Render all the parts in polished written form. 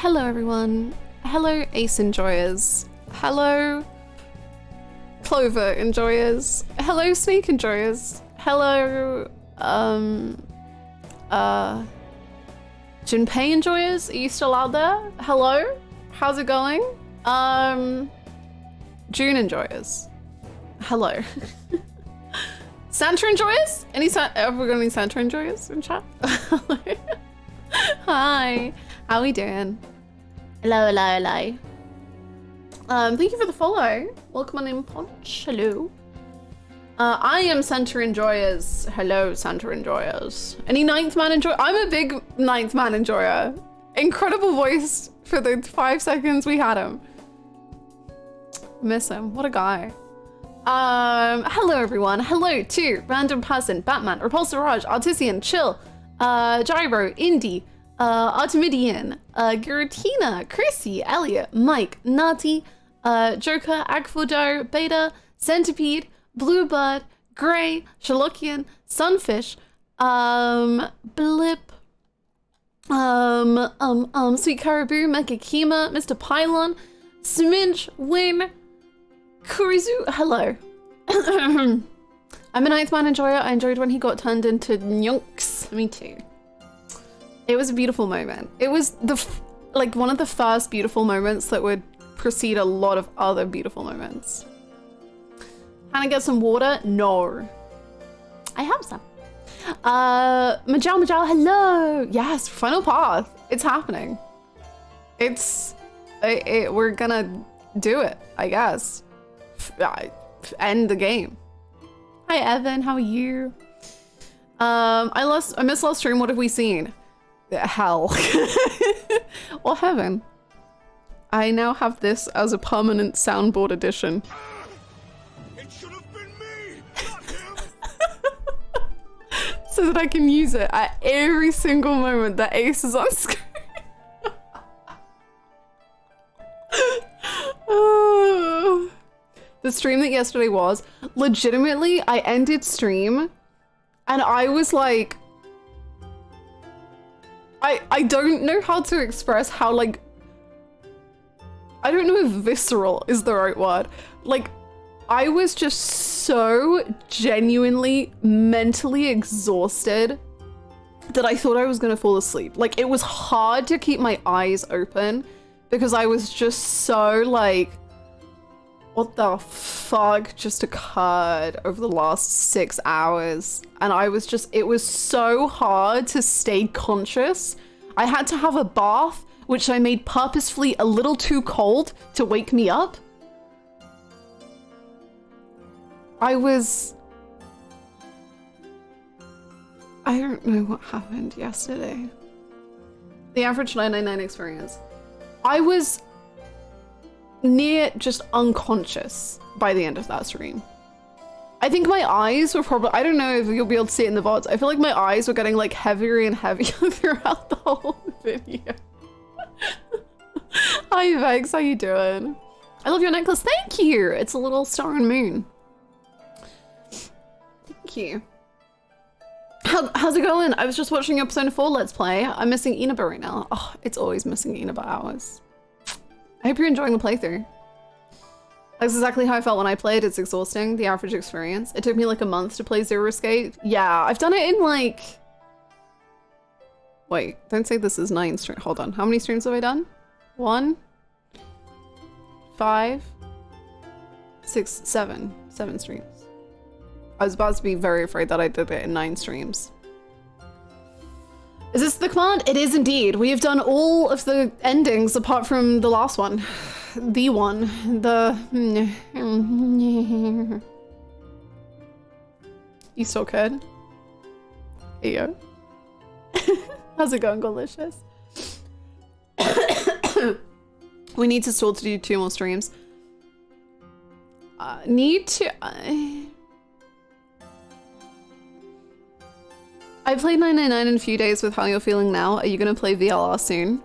Hello everyone. Hello Ace enjoyers. Hello Clover enjoyers. Hello Snake enjoyers. Hello Junpei enjoyers. Are you still out there? Hello? How's it going? June enjoyers. Hello. Santa enjoyers? Have we got any Santa enjoyers in chat? Hi. How we doing? Hello, hello, hello. Thank you for the follow. Welcome on in, Punch. Hello. I am Santa Enjoyers. Hello, Santa Enjoyers. Any Ninth Man enjoyer? I'm a big Ninth Man enjoyer. Incredible voice for the 5 seconds we had him. Miss him. What a guy. Hello everyone. Hello to Random Person, Batman, Repulsor Raj, Artisian, Chill, Gyro, Indie, Artemidian, Giratina, Chrissy, Elliot, Mike, Nati, Joker, Agfodo, Beta, Centipede, Bluebird, Grey, Sherlockian, Sunfish, Blip, Sweet Caribou, Mecha Kima, Mr. Pylon, Smidge, Win, Kurizu, hello. I'm a Ninth Man enjoyer. I enjoyed when he got turned into Nyunks. Me too. It was a beautiful moment. It was like one of the first beautiful moments that would precede a lot of other beautiful moments. Can I get some water? No. I have some. Majal, hello. Yes, Final Path. It's happening. We're gonna do it, I guess. End the game. Hi Evan, how are you? I missed last stream. What have we seen? Hell. Or heaven. I now have this as a permanent soundboard edition. It should have been me, not him. So that I can use it at every single moment that Ace is on screen. Oh. The stream that yesterday was, legitimately, I ended stream and I was like, I don't know how to express how, like, I don't know if visceral is the right word. Like, I was just so genuinely mentally exhausted that I thought I was gonna fall asleep. Like, it was hard to keep my eyes open because I was just so like, what the fuck just occurred over the last 6 hours? And I was just, it was so hard to stay conscious. I had to have a bath, which I made purposefully a little too cold to wake me up. I don't know what happened yesterday. The average 999 experience. I was near just unconscious by the end of that stream. I think my eyes were probably, I don't know if you'll be able to see it in the VODs. I feel like my eyes were getting like heavier and heavier throughout the whole video. Hi Vex, how you doing? I love your necklace, thank you! It's a little star and moon. Thank you. How's it going? I was just watching your Persona 4 Let's Play. I'm missing Inaba right now. Oh, it's always missing Inaba hours. I hope you're enjoying the playthrough. That's exactly how I felt when I played. It's exhausting, the average experience. It took me like a month to play Zero Escape. Yeah, I've done it in like... Wait, don't say this is 9 streams. Hold on, how many streams have I done? 1, 5, 6, 7. 7 streams. I was about to be very afraid that I did it in 9 streams. Is this the command? It is indeed. We have done all of the endings apart from the last one. The one. You still could? Hey yo. How's it going, Delicious? We need to still do 2 more streams. Need to... I played 999 in a few days with how you're feeling now. Are you gonna play VLR soon?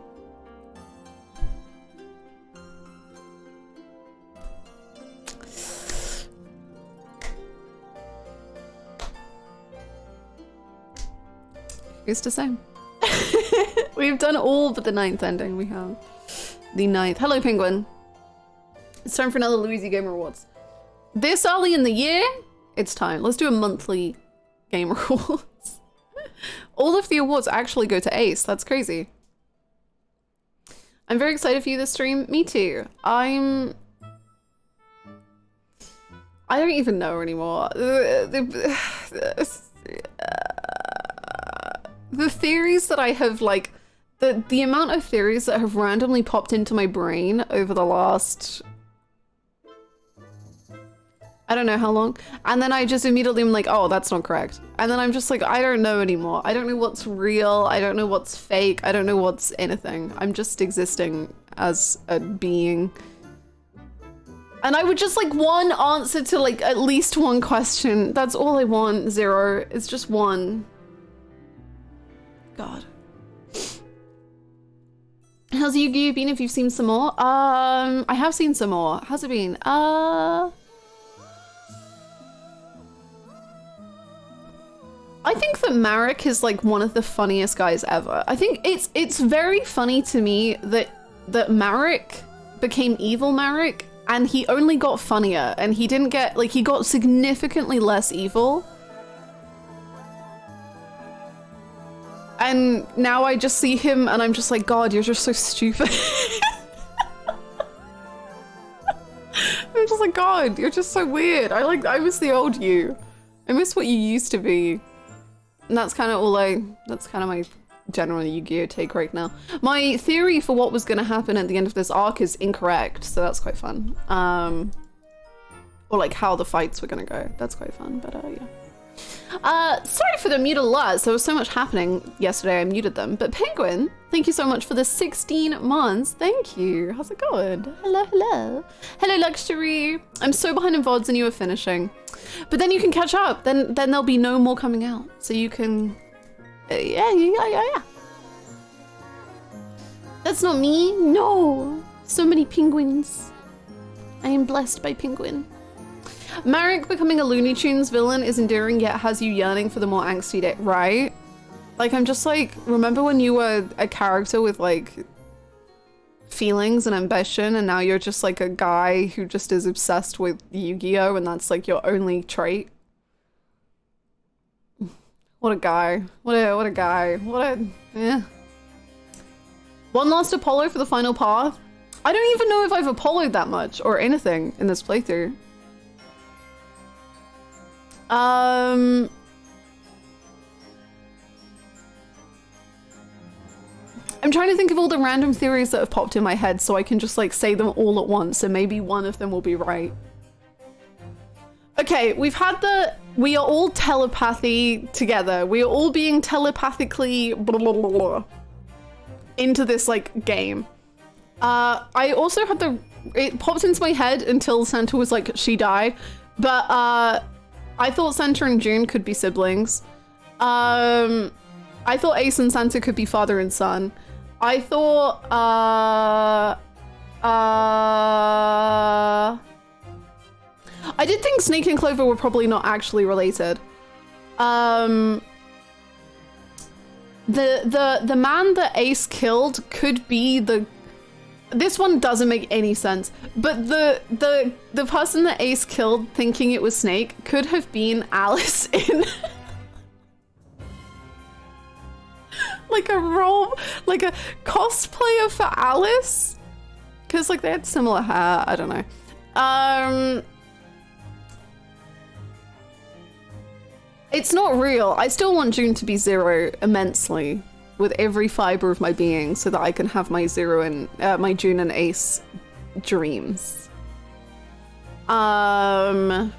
Who's to say? We've done all but the 9th ending. We have the 9th. Hello, Penguin. It's time for another Louisey Gamer Awards. This early in the year, it's time. Let's do a monthly Gamer Awards. All of the awards actually go to Ace. That's crazy. I'm very excited for you this stream. Me too. I don't even know anymore. The theories that I have, like, the amount of theories that have randomly popped into my brain over the last, I don't know how long, and then I just immediately am like, oh, that's not correct. And then I'm just like, I don't know anymore. I don't know what's real. I don't know what's fake. I don't know what's anything. I'm just existing as a being. And I would just like one answer to like at least one question. That's all I want. 0. It's just one. God. How's Yu-Gi-Oh been if you've seen some more? I have seen some more. How's it been? I think that Marek is like one of the funniest guys ever. I think it's very funny to me that Marek became evil Marek and he only got funnier and he didn't get, like, he got significantly less evil. And now I just see him and I'm just like, God, you're just so stupid. I'm just like, God, you're just so weird. I miss the old you. I miss what you used to be. And that's kind of that's kind of my general Yu-Gi-Oh take right now. My theory for what was going to happen at the end of this arc is incorrect, so that's quite fun. Or like how the fights were going to go. That's quite fun, but yeah. Sorry for the muted alerts. There was so much happening yesterday, I muted them. But Penguin, thank you so much for the 16 months. Thank you. How's it going? Hello, hello. Hello, Luxury. I'm so behind in VODs and you are finishing. But then you can catch up. Then there'll be no more coming out. So you can... yeah. That's not me. No. So many penguins. I am blessed by Penguin. Marek becoming a Looney Tunes villain is endearing yet has you yearning for the more angsty day, right? Like, I'm just like, remember when you were a character with like feelings and ambition and now you're just like a guy who just is obsessed with Yu-Gi-Oh and that's like your only trait? What a guy. What a guy. Yeah. One last Apollo for the final path. I don't even know if I've Apollo'd that much or anything in this playthrough. I'm trying to think of all the random theories that have popped in my head so I can just like say them all at once and maybe one of them will be right. Okay, we've had we are all telepathy together. We are all being telepathically blah, blah, blah, blah, into this like game. I also had it popped into my head until Santa was like, she died. But I thought Santa and June could be siblings. I thought Ace and Santa could be father and son. I thought, I did think Snake and Clover were probably not actually related. The man that Ace killed could be this one doesn't make any sense, but the person that Ace killed thinking it was Snake could have been Alice in like a role, like a cosplayer for Alice, because like they had similar hair. I don't know. It's not real. I still want June to be 0 immensely with every fiber of my being so that I can have my my June and Ace dreams. Yeah,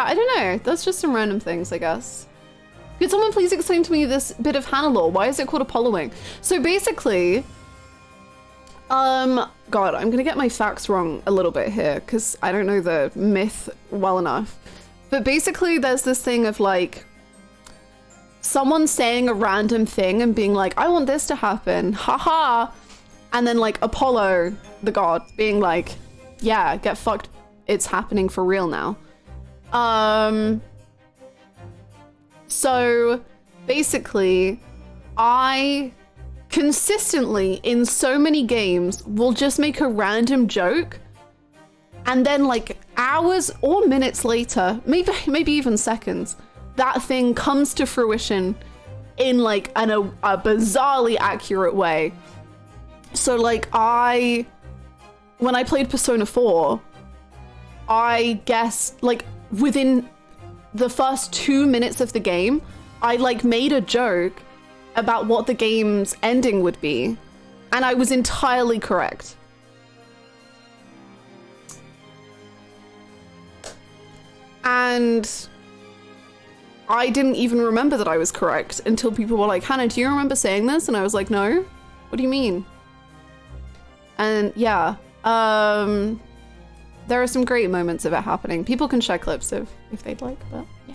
I don't know. That's just some random things, I guess. Could someone please explain to me this bit of Hannah lore? Why is it called Apolloing? So basically, God, I'm gonna get my facts wrong a little bit here because I don't know the myth well enough. But basically there's this thing of like, someone saying a random thing and being like, I want this to happen, haha. And then like Apollo, the god, being like, yeah, get fucked. It's happening for real now. So basically, I consistently in so many games will just make a random joke, and then like hours or minutes later, maybe even seconds, that thing comes to fruition in like a bizarrely accurate way. So like when I played Persona 4, I guessed like within the first 2 minutes of the game, I like made a joke about what the game's ending would be, and I was entirely correct. And I didn't even remember that I was correct until people were like, Hannah, do you remember saying this? And I was like, no, what do you mean? And yeah, there are some great moments of it happening. People can share clips if they'd like, but yeah.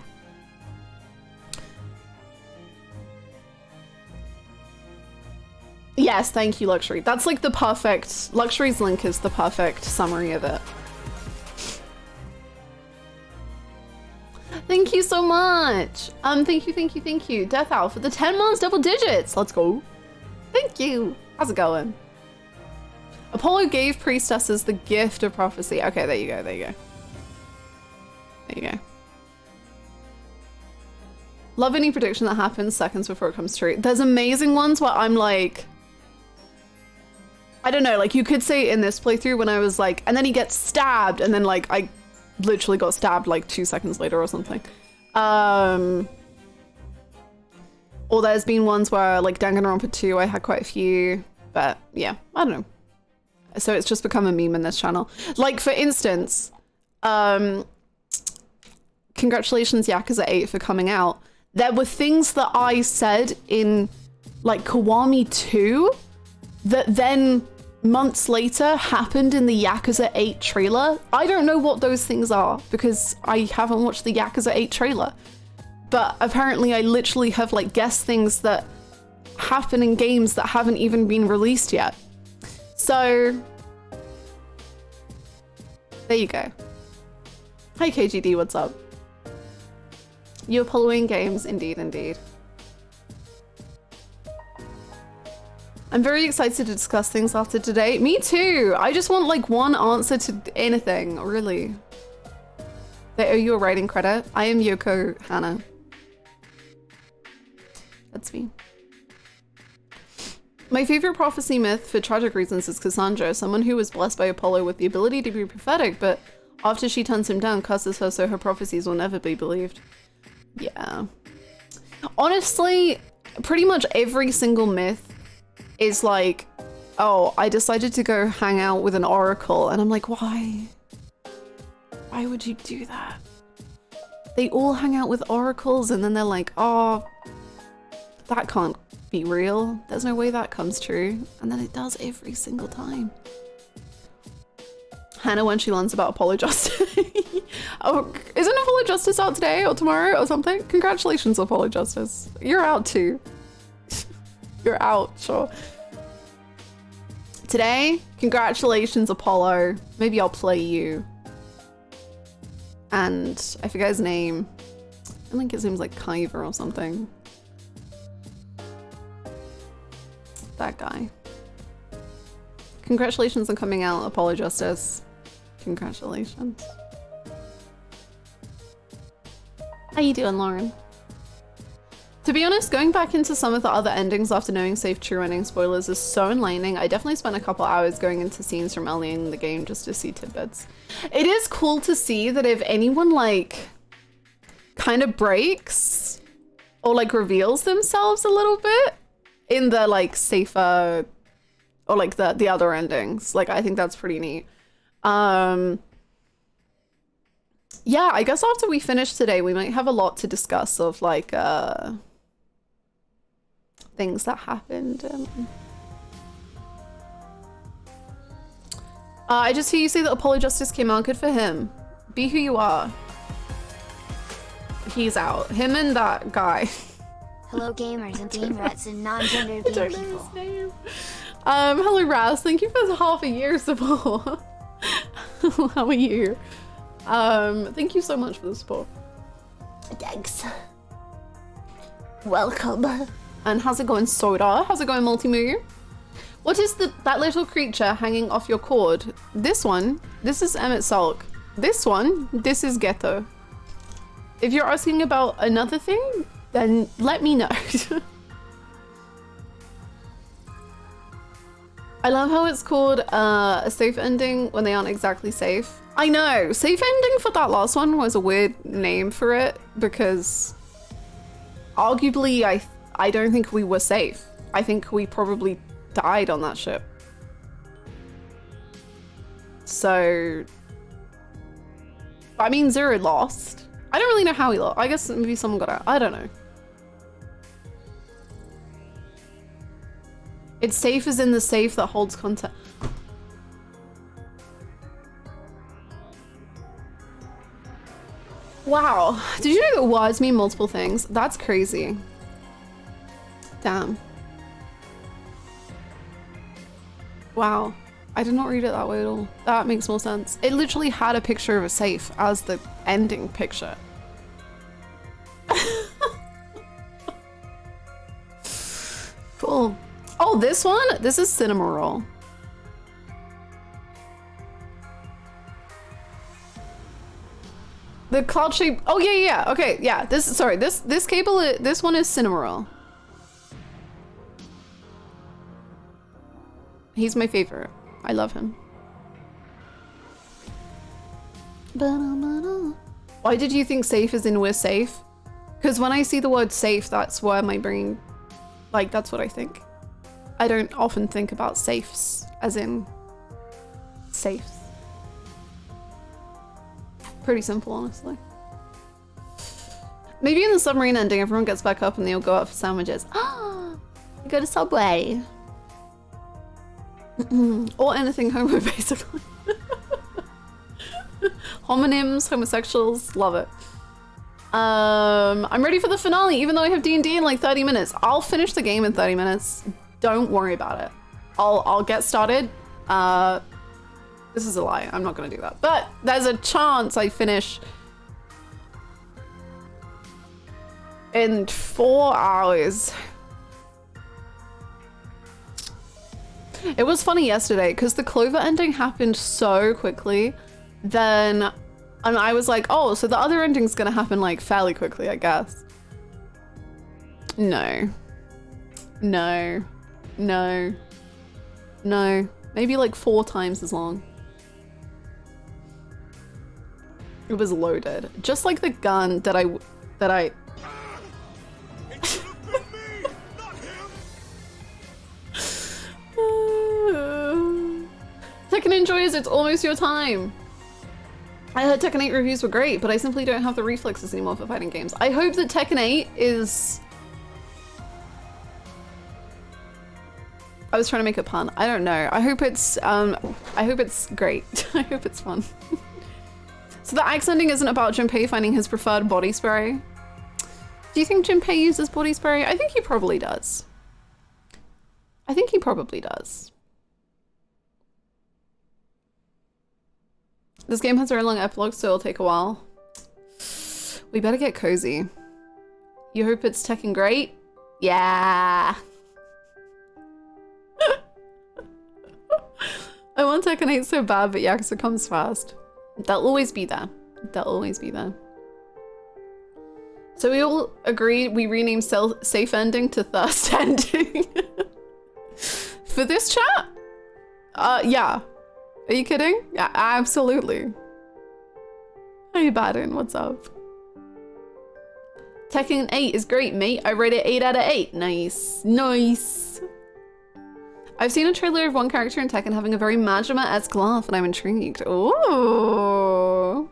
Yes, thank you, Luxury. That's like the perfect, Luxury's link is the perfect summary of it. Thank you so much. Thank you. Death Owl for the 10 months, double digits. Let's go. Thank you. How's it going? Apollo gave priestesses the gift of prophecy. Okay, there you go. There you go. Love any prediction that happens seconds before it comes true. There's amazing ones where I'm like, I don't know, like you could say in this playthrough when I was like, and then he gets stabbed, and then like I literally got stabbed like 2 seconds later or something. Or there's been ones where like Danganronpa 2, I had quite a few, but yeah, I don't know. So it's just become a meme in this channel. Like for instance, congratulations Yakuza 8 for coming out. There were things that I said in like Kiwami 2 that then months later happened in the Yakuza 8 trailer. I don't know what those things are because I haven't watched the Yakuza 8 trailer. But apparently I literally have like guessed things that happen in games that haven't even been released yet. So there you go. Hi KGD, what's up? You're following games, indeed. I'm very excited to discuss things after today. Me too. I just want like one answer to anything, really. They owe you a writing credit. I am Yoko Hannah. That's me. My favorite prophecy myth for tragic reasons is Cassandra, someone who was blessed by Apollo with the ability to be prophetic, but after she turns him down, curses her so her prophecies will never be believed. Yeah. Honestly, pretty much every single myth is like, oh, I decided to go hang out with an oracle, and I'm like, why? Why would you do that? They all hang out with oracles, and then they're like, oh, that can't be real. There's no way that comes true. And then it does every single time. Hannah, when she learns about Apollo Justice. Oh, isn't Apollo Justice out today or tomorrow or something? Congratulations, Apollo Justice. You're out too. You're out, sure. Today, congratulations, Apollo. Maybe I'll play you. And I forget his name. I think his name's like Kyver or something. That guy. Congratulations on coming out, Apollo Justice. Congratulations. How you doing, Lauren? To be honest, going back into some of the other endings after knowing safe true ending spoilers is so enlightening. I definitely spent a couple hours going into scenes from early in the game just to see tidbits. It is cool to see that if anyone like kind of breaks or like reveals themselves a little bit in the like safer or like the other endings, like I think that's pretty neat. Yeah, I guess after we finish today, we might have a lot to discuss of like things that happened. I just hear you say that Apollo Justice came out. Good for him. Be who you are. He's out. Him and that guy. Hello gamers and game rats and non-gender game people. Hello Raz, thank you for the half a year support. How are you? Thank you so much for the support. Thanks. Welcome. And how's it going, Soda? How's it going, Multimoo? What is that little creature hanging off your cord? This one, this is Emmett Sulk. This one, this is Ghetto. If you're asking about another thing, then let me know. I love how it's called a safe ending when they aren't exactly safe. I know, safe ending for that last one was a weird name for it because arguably I don't think we were safe. I think we probably died on that ship. So, I mean, Zero lost. I don't really know how he lost. I guess maybe someone got out. I don't know. It's safe as in the safe that holds content. Wow. Did you know that words mean multiple things? That's crazy. Damn. Wow. I did not read it that way at all. That makes more sense. It literally had a picture of a safe as the ending picture. Cool. Oh, this one? This is Cinema Roll. The cloud shape. Oh yeah. Okay, yeah. This cable. This one is Cinema Roll. He's my favorite. I love him. Why did you think safe is in we're safe? Because when I see the word safe, that's where my brain, like, that's what I think. I don't often think about safes as in safes. Pretty simple, honestly. Maybe in the submarine ending, everyone gets back up and they all go out for sandwiches. Ah, you go to Subway. Or anything homo, basically. Homonyms, homosexuals, love it. I'm ready for the finale, even though I have D&D in like 30 minutes. I'll finish the game in 30 minutes. Don't worry about it. I'll get started. This is a lie. I'm not gonna do that. But there's a chance I finish in 4 hours. It was funny yesterday because the Clover ending happened so quickly. And I was like, oh, so the other ending's gonna happen like fairly quickly, I guess. No. Maybe like 4 times as long. It was loaded. Just like the gun that I Tekken enjoys, it's almost your time. I heard Tekken 8 reviews were great, but I simply don't have the reflexes anymore for fighting games. I hope that Tekken 8 is... I was trying to make a pun. I don't know. I hope it's great. I hope it's fun. So the axe ending isn't about Junpei finding his preferred body spray. Do you think Junpei uses body spray? I think he probably does. This game has a very long epilogue, so it'll take a while. We better get cozy. You hope it's Tekken great? Yeah. I want Tekken 8 so bad, but Yakuza comes fast. They'll always be there. So we all agreed we renamed safe ending to thirst ending. For this chat? Yeah. Are you kidding? Yeah, absolutely. Hey Baden, what's up? Tekken 8 is great, mate. I rate it 8 out of 8. Nice. I've seen a trailer of one character in Tekken having a very Majima-esque laugh and I'm intrigued. Ooh.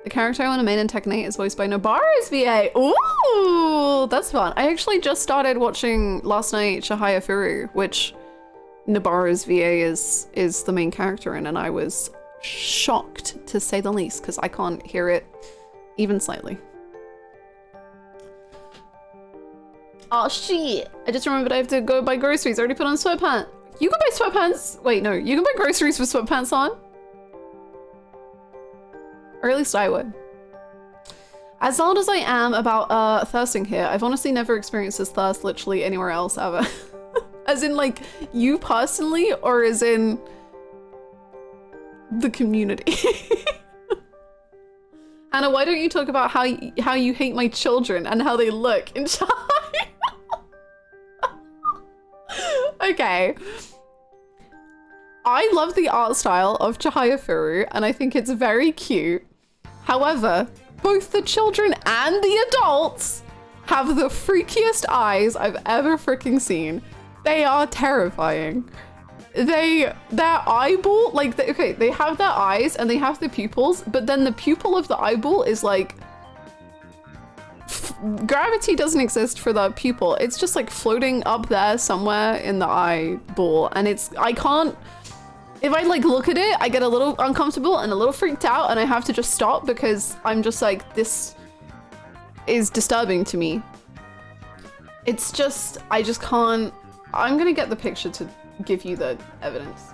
The character I want to main in Tekken 8 is voiced by Nobara's VA. Ooh, that's fun. I actually just started watching last night Shihaya Furu, which Nobara's VA is the main character in, and I was shocked to say the least because I can't hear it even slightly. Oh shit, I just remembered I have to go buy groceries. I already put on sweatpants. You can buy sweatpants. Wait, no, you can buy groceries with sweatpants on. Or at least I would. As loud as I am about thirsting here, I've honestly never experienced this thirst literally anywhere else ever. As in like you personally, or as in the community? Hannah, why don't you talk about how you hate my children and how they look in China? Okay. I love the art style of Chihaya Furu and I think it's very cute. However, both the children and the adults have the freakiest eyes I've ever freaking seen. They are terrifying. Their eyeball, like, okay, they have their eyes and they have the pupils, but then the pupil of the eyeball is like, gravity doesn't exist for the pupil. It's just like floating up there somewhere in the eyeball. And I can't, if I like look at it, I get a little uncomfortable and a little freaked out and I have to just stop because I'm just like, this is disturbing to me. It's just, I just can't, I'm gonna get the picture to give you the evidence.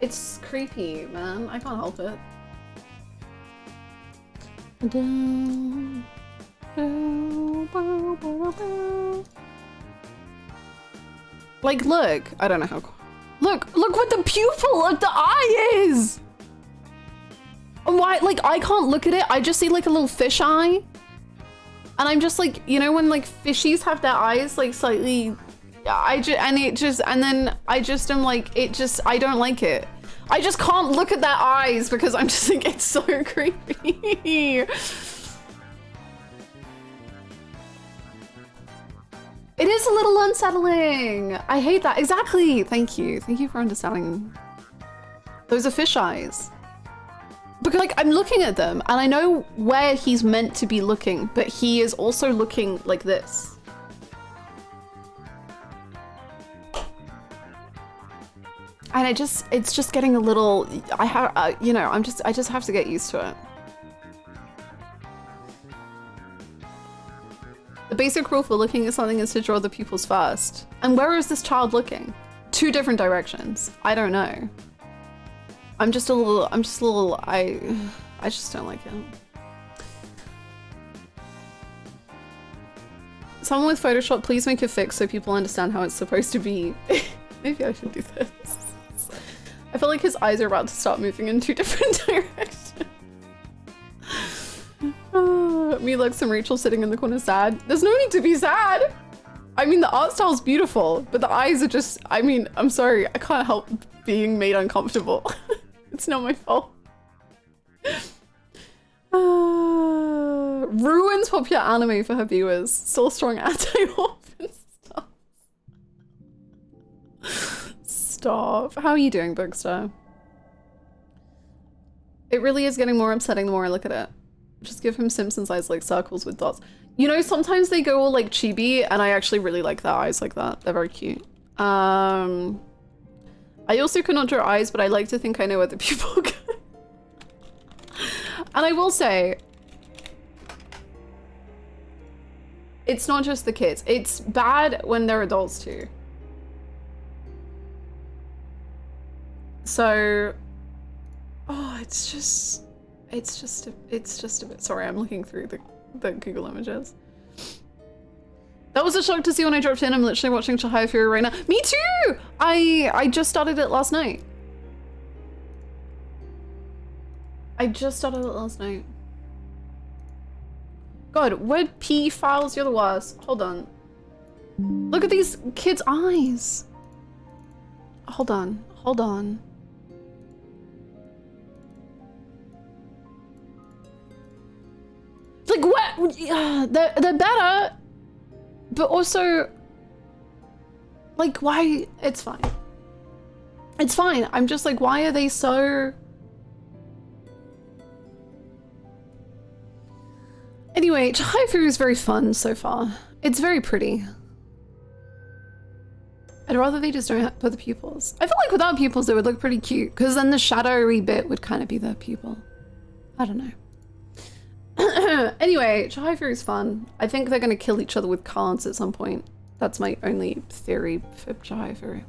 It's creepy, man. I can't help it. Like, look. I don't know how. Look what the pupil of the eye is! And why, like, I can't look at it. I just see like a little fish eye. And I'm just like, you know, when like fishies have their eyes like slightly, I don't like it. I just can't look at their eyes because I'm just like, it's so creepy. It is a little unsettling. I hate that. Exactly. Thank you. Thank you for understanding. Those are fish eyes. Because like I'm looking at them and I know where he's meant to be looking, but he is also looking like this. And it's just getting a little, you know, I just have to get used to it. The basic rule for looking at something is to draw the pupils first. And where is this child looking? 2 different directions. I don't know. I just don't like it. Someone with Photoshop, please make a fix so people understand how it's supposed to be. Maybe I should do this. I feel like his eyes are about to start moving in 2 different directions. Me, Lex, and Rachel sitting in the corner sad. There's no need to be sad. I mean, the art style's beautiful, but the eyes are just, I mean, I'm sorry, I can't help being made uncomfortable. It's not my fault. Ruins popular anime for her viewers. Still strong anti-orphan stuff. Stop. How are you doing, Bookster? It really is getting more upsetting the more I look at it. Just give him Simpsons eyes like circles with dots. You know, sometimes they go all like chibi and I actually really like their eyes like that. They're very cute. I also cannot draw eyes, but I like to think I know where the pupil go. And I will say, it's not just the kids. It's bad when they're adults too. So, oh, it's just a bit, sorry, I'm looking through the Google images. That was a shock to see when I dropped in. I'm literally watching Chihaya Furu right now. Me too! I just started it last night. God, word P files, you're the worst. Hold on. Look at these kids' eyes. Hold on. Like what? They're better, but also, like, why? It's fine. It's fine. I'm just like, why are they so? Anyway, Chihaya Furu is very fun so far. It's very pretty. I'd rather they just don't put the pupils. I feel like without pupils, it would look pretty cute, because then the shadowy bit would kind of be the pupil. I don't know. Anyway, Chihaya Furu is fun. I think they're gonna kill each other with cards at some point. That's my only theory for Chihaya Furu.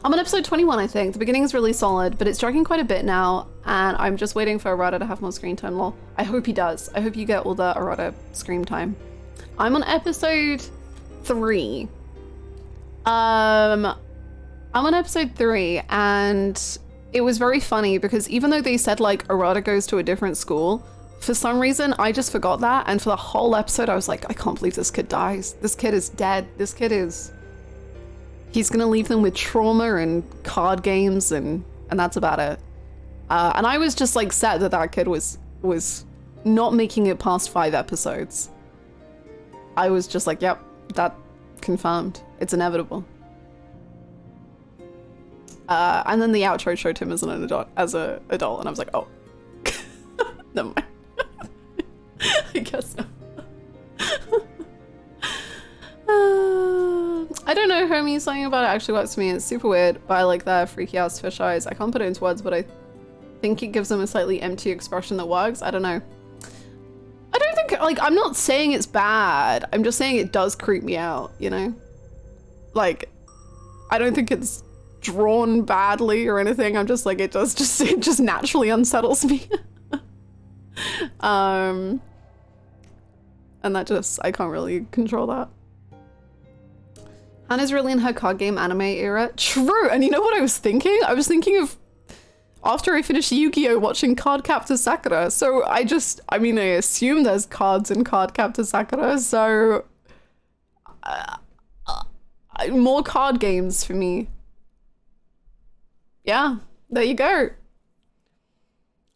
I'm on episode 21, I think. The beginning is really solid, but it's dragging quite a bit now, and I'm just waiting for Arata to have more screen time, lol. I hope he does. I hope you get all the Arata screen time. I'm on episode 3. I'm on episode 3, and it was very funny because even though they said like Arata goes to a different school, for some reason I just forgot that, and for the whole episode I was like, I can't believe this kid dies. This kid is dead. This kid is... He's gonna leave them with trauma and card games, and that's about it. And I was just like sad that that kid was not making it past 5 episodes. I was just like, yep, that confirmed. It's inevitable. And then the outro showed him as an adult, and I was like, oh, never mind. I guess not. I don't know, homie. Something about it actually works for me. It's super weird, but I like their freaky ass fish eyes. I can't put it into words, but I think it gives them a slightly empty expression that works. I don't know. I don't think, like, I'm not saying it's bad. I'm just saying it does creep me out, you know? Like, I don't think it's drawn badly or anything. I'm just like, it just naturally unsettles me. And that just, I can't really control that. Hannah's really in her card game anime era. True, and you know what I was thinking? I was thinking of, after I finished Yu-Gi-Oh! Watching Cardcaptor Sakura. So I assume there's cards in Cardcaptor Sakura, so... more card games for me. Yeah, there you go.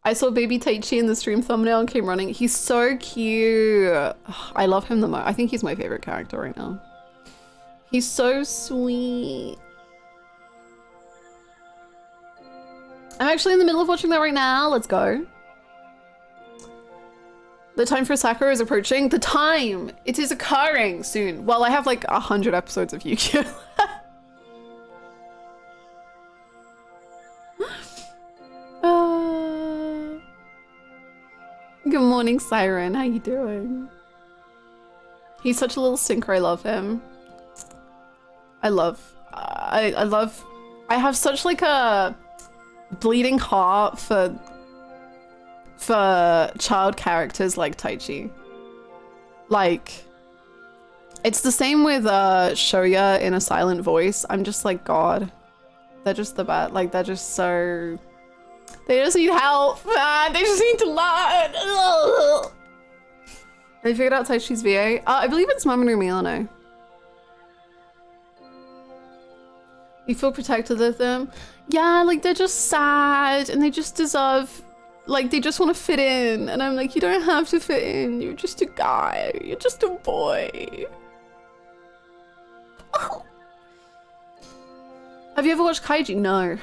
I saw baby Taichi in the stream thumbnail and came running. He's so cute. I love him the most. I think he's my favorite character right now. He's so sweet. I'm actually in the middle of watching that right now. Let's go. The time for Sakura is approaching. The time! It is occurring soon. Well, I have like 100 episodes of Yu-Gi-Oh! Good morning, Siren. How you doing? He's such a little stinker. I love him. I have such like a bleeding heart for child characters like Taichi. Like, it's the same with Shoya in A Silent Voice. I'm just like, God, they're just the best. Like, they're just so... They just need help, man. They just need to learn. Ugh. Have you figured out Taichi's VA? I believe it's Mamoru Milano. You feel protected of them? Yeah, like they're just sad and they just deserve, like they just want to fit in. And I'm like, you don't have to fit in. You're just a guy. You're just a boy. Oh. Have you ever watched Kaiji? No, I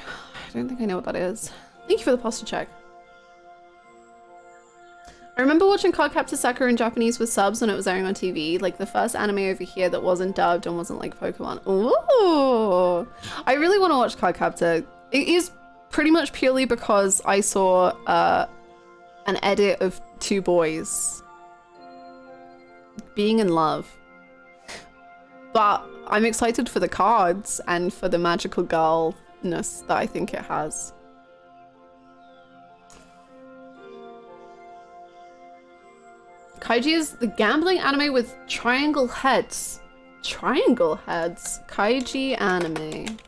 don't think I know what that is. Thank you for the posture check. I remember watching Cardcaptor Sakura in Japanese with subs when it was airing on TV, like the first anime over here that wasn't dubbed and wasn't like Pokemon. Ooh! I really want to watch Cardcaptor. It is pretty much purely because I saw an edit of 2 boys being in love. But I'm excited for the cards and for the magical girl-ness that I think it has. Kaiji is the gambling anime with triangle heads. Triangle heads? Kaiji anime.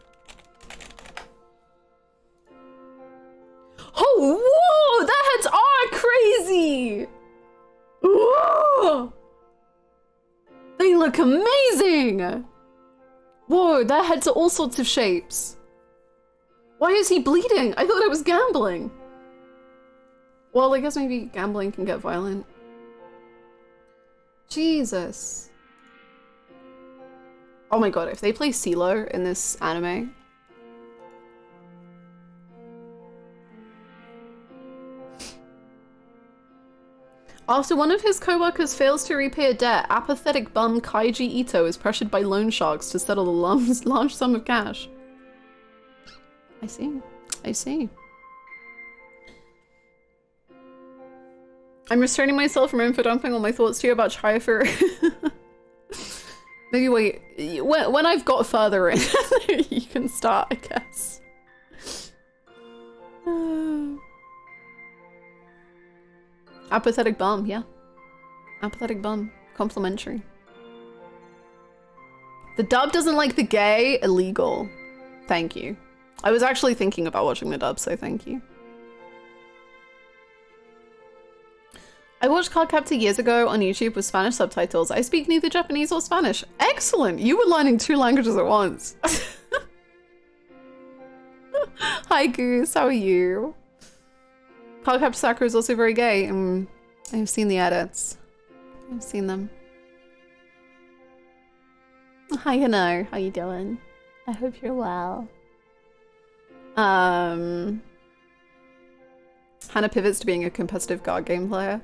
Oh, whoa! Their heads are crazy! Whoa! They look amazing! Whoa, their heads are all sorts of shapes. Why is he bleeding? I thought it was gambling. Well, I guess maybe gambling can get violent. Jesus. Oh my god, if they play CeeLo in this anime. After one of his co-workers fails to repay a debt, apathetic bum Kaiji Ito is pressured by loan sharks to settle the large sum of cash. I see. I see. I'm restraining myself from info dumping all my thoughts to you about Chaifu. Maybe wait, when I've got further in, you can start, I guess. Apathetic bum, yeah. Apathetic bum, complimentary. The dub doesn't like the gay, illegal. Thank you. I was actually thinking about watching the dub, so thank you. I watched Cardcaptor years ago on YouTube with Spanish subtitles. I speak neither Japanese or Spanish. Excellent! You were learning 2 languages at once. Hi Goose, how are you? Cardcaptor Sakura is also very gay. I've seen the edits. I've seen them. Hi Hannah, how you doing? I hope you're well. Hannah pivots to being a competitive card game player.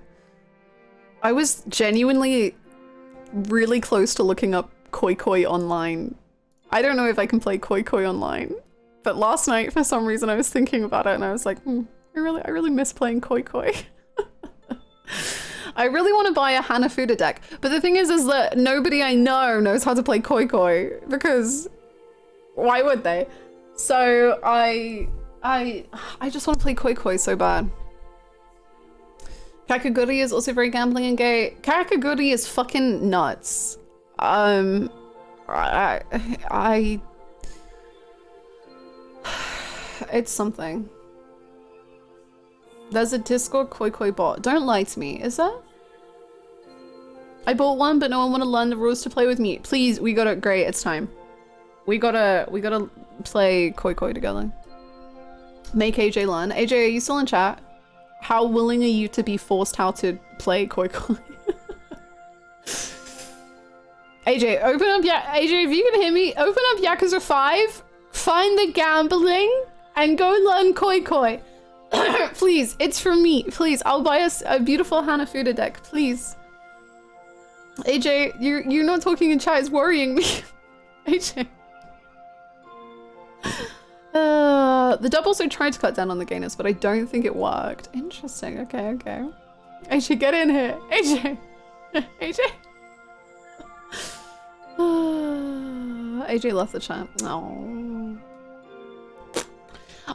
I was genuinely really close to looking up Koi Koi online. I don't know if I can play Koi Koi online, but last night for some reason I was thinking about it and I was like, I really miss playing Koi Koi. I really want to buy a Hanafuda deck, but the thing is that nobody I know knows how to play Koi Koi because why would they? So I just want to play Koi Koi so bad. Kakaguri is also very gambling and gay. Kakaguri is fucking nuts. It's something. There's a Discord Koi Koi bot. Don't lie to me. Is there? I bought one, but no one wanted to learn the rules to play with me. Please, we gotta. Great, it's time. We gotta play Koi Koi together. Make AJ learn. AJ, are you still in chat? How willing are you to be forced how to play Koi Koi? AJ, open up AJ, if you can hear me, open up Yakuza 5, find the gambling, and go learn Koi Koi. Please, it's from me. Please, I'll buy us a beautiful Hanafuda deck, please. AJ, you're not talking in chat, it's worrying me. AJ. The dub also tried to cut down on the gayness, but I don't think it worked. Interesting. Okay. AJ, get in here. AJ. AJ. AJ left the chat. Oh.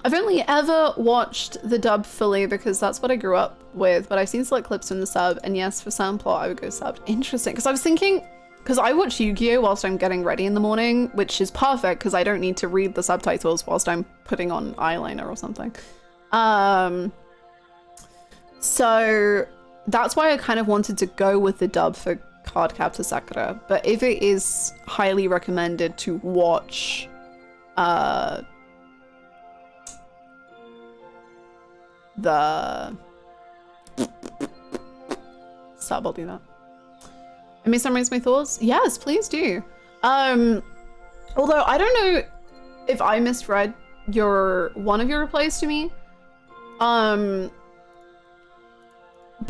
I've only ever watched the dub fully because that's what I grew up with, but I've seen select clips from the sub, and yes, for some plot I would go subbed. Interesting, because I was thinking, because I watch Yu-Gi-Oh whilst I'm getting ready in the morning, which is perfect because I don't need to read the subtitles whilst I'm putting on eyeliner or something. So that's why I kind of wanted to go with the dub for Cardcaptor Sakura, but if it is highly recommended to watch the sub, I'll do that. I may summarize my thoughts? Yes, please do. Although I don't know if I misread one of your replies to me. But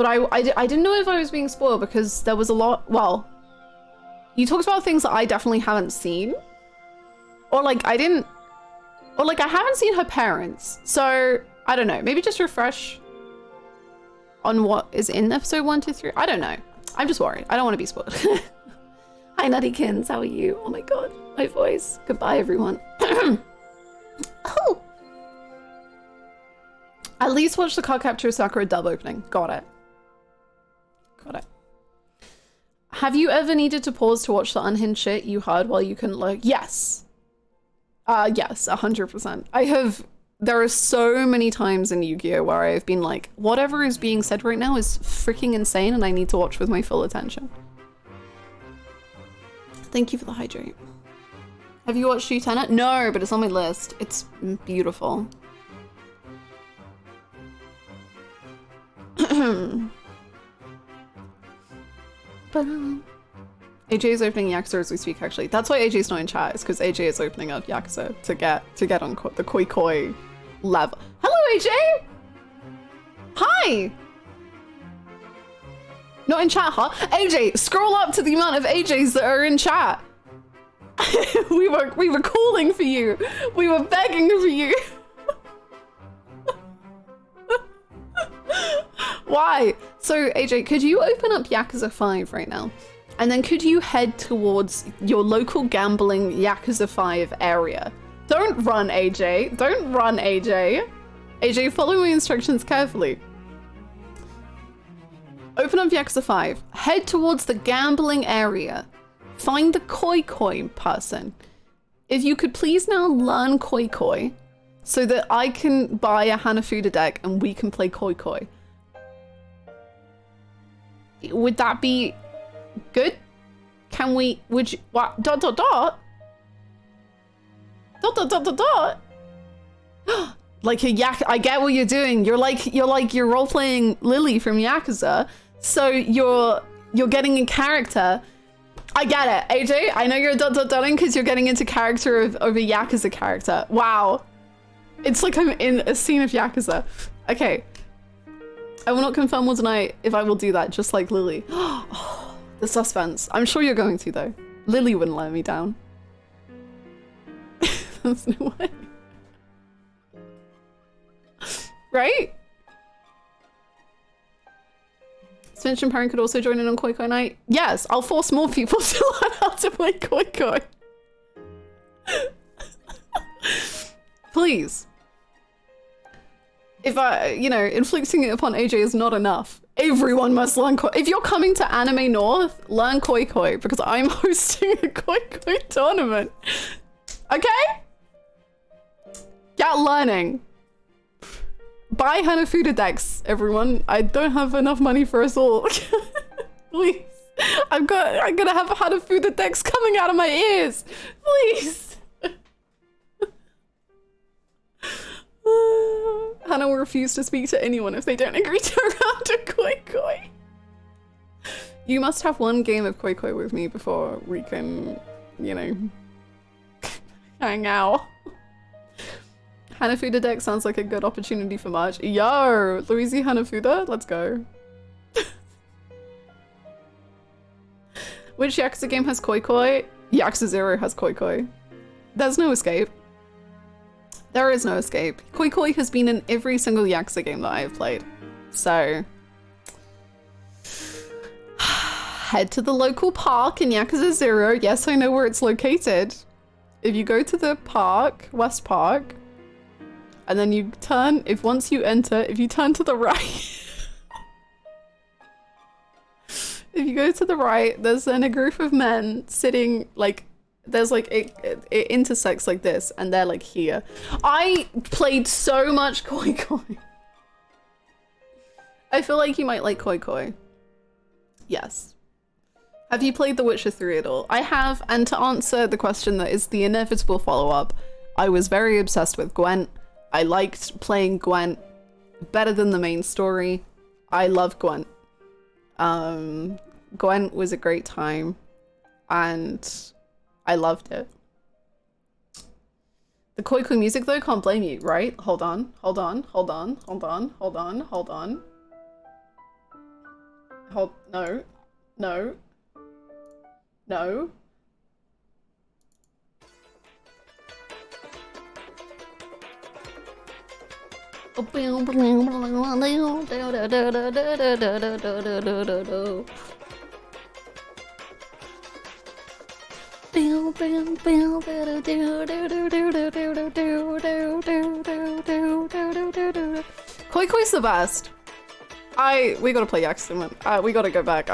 I didn't know if I was being spoiled because there was a lot, well, you talked about things that I definitely haven't seen. Or like I haven't seen her parents. So I don't know, maybe just refresh on what is in episode 1, 2, 3. I don't know. I'm just worried. I don't want to be spoiled. Hi, Nuttykins. How are you? Oh my god, my voice. Goodbye, everyone. Oh. At least watch the Cardcaptor Sakura dub opening. Got it. Have you ever needed to pause to watch the unhinged shit you heard while you couldn't look? Yes. Yes, 100%. I have. There are so many times in Yu-Gi-Oh where I've been like, whatever is being said right now is freaking insane and I need to watch with my full attention. Thank you for the hydrate. Have you watched Lieutenant? No, but it's on my list. It's beautiful. AJ is opening Yakuza as we speak, actually. That's why AJ's not in chat, is because AJ is opening up Yakuza to get on the Koi Koi level. Hello, AJ! Hi! Not in chat, huh? AJ, scroll up to the amount of AJs that are in chat. we were calling for you. We were begging for you. Why? So AJ, could you open up Yakuza 5 right now? And then could you head towards your local gambling Yakuza 5 area? Don't run, AJ. Don't run, AJ. AJ, follow my instructions carefully. Open up Yakuza 5. Head towards the gambling area. Find the Koi Koi person. If you could please now learn Koi Koi so that I can buy a Hanafuda deck and we can play Koi Koi. Would that be good? Can we, would you, what, dot dot dot? Dot dot dot dot dot? Like a I get what you're doing. You're role-playing Lily from Yakuza. So you're getting in character. I get it, AJ. I know you're dot dot dotting because you're getting into character of a Yakuza character. Wow. It's like I'm in a scene of Yakuza. Okay. I will not confirm or deny if I will do that, just like Lily. The suspense. I'm sure you're going to, though. Lily wouldn't let me down. There's no way. Right? Finch and Perrin could also join in on Koi Koi night. Yes, I'll force more people to learn how to play Koi Koi. Please. If inflicting it upon AJ is not enough, everyone must learn Koi. If you're coming to Anime North, learn Koi Koi because I'm hosting a Koi Koi tournament. Okay? Get learning. Buy Hanafuda decks, everyone. I don't have enough money for us all. Please. I'm gonna have Hanafuda decks coming out of my ears. Please. Hannah will refuse to speak to anyone if they don't agree to a round of Koi Koi. You must have one game of Koi Koi with me before we can, hang out. Hanafuda deck sounds like a good opportunity for March. Yo, Louisey Hanafuda, let's go. Which Yakuza game has Koi Koi? Yakuza 0 has Koi Koi. There's no escape. There is no escape. Koi Koi has been in every single Yakuza game that I have played. So, head to the local park in Yakuza 0. Yes, I know where it's located. If you go to the park, West Park, and then you turn, once you enter, if you turn to the right, if you go to the right, there's then a group of men sitting, there's it intersects like this, and they're here. I played so much Koi Koi. I feel like you might like Koi Koi. Yes. Have you played The Witcher 3 at all? I have, and to answer the question that is the inevitable follow-up, I was very obsessed with Gwent. I liked playing Gwent better than the main story. I love Gwent. Gwent was a great time, and I loved it. The Koi Koi music though, can't blame you, right? Hold on. No. Koi Koi's the best. We gotta play Yakuza. We gotta go back.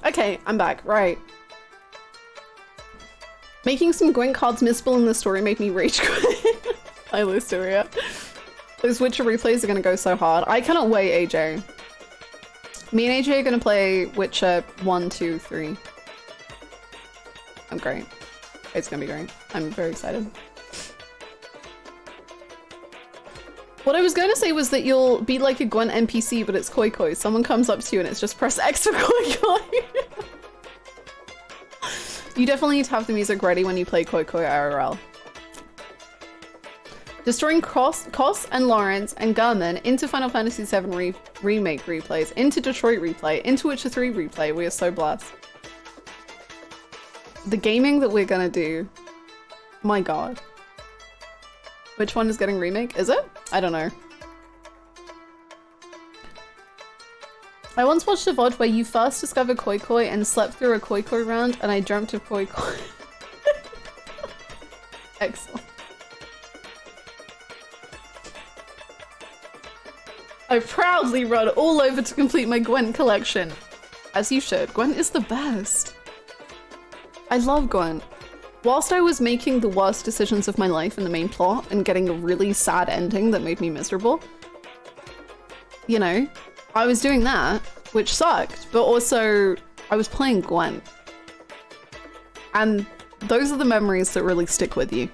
Okay, I'm back. Right. Making some Gwent cards missable in the story made me rage quit. I lose to it. Those Witcher replays are gonna go so hard. I cannot wait, AJ. Me and AJ are gonna play Witcher 1, 2, 3. I'm great. It's gonna be great. I'm very excited. What I was going to say was that you'll be like a Gwent NPC, but it's Koi Koi. Someone comes up to you and it's just press X for Koi Koi. You definitely need to have the music ready when you play Koi Koi IRL. Destroying Kos and Lawrence and Gurman into Final Fantasy VII Remake replays, into Detroit replay, into Witcher 3 replay. We are so blessed. The gaming that we're gonna do, my god. Which one is getting remake? Is it? I don't know. I once watched a VOD where you first discovered Koi Koi and slept through a Koi Koi round, and I dreamt of Koi Koi. Excellent. I proudly run all over to complete my Gwent collection. As you should. Gwent is the best. I love Gwent. Whilst I was making the worst decisions of my life in the main plot and getting a really sad ending that made me miserable, you know, I was doing that, which sucked, but also I was playing Gwent. And those are the memories that really stick with you.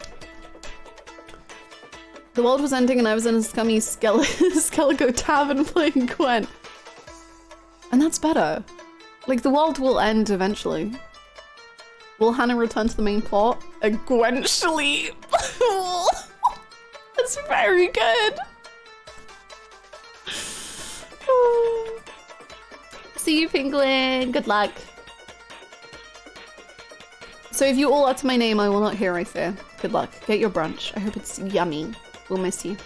The world was ending and I was in a scummy Skelligo tavern playing Gwent. And that's better. Like, the world will end eventually. Will Hannah return to the main plot? Eventually. That's very good. See you, Penguin. Good luck. So if you all utter my name, I will not hear, I fear. Good luck. Get your brunch. I hope it's yummy. We'll miss you.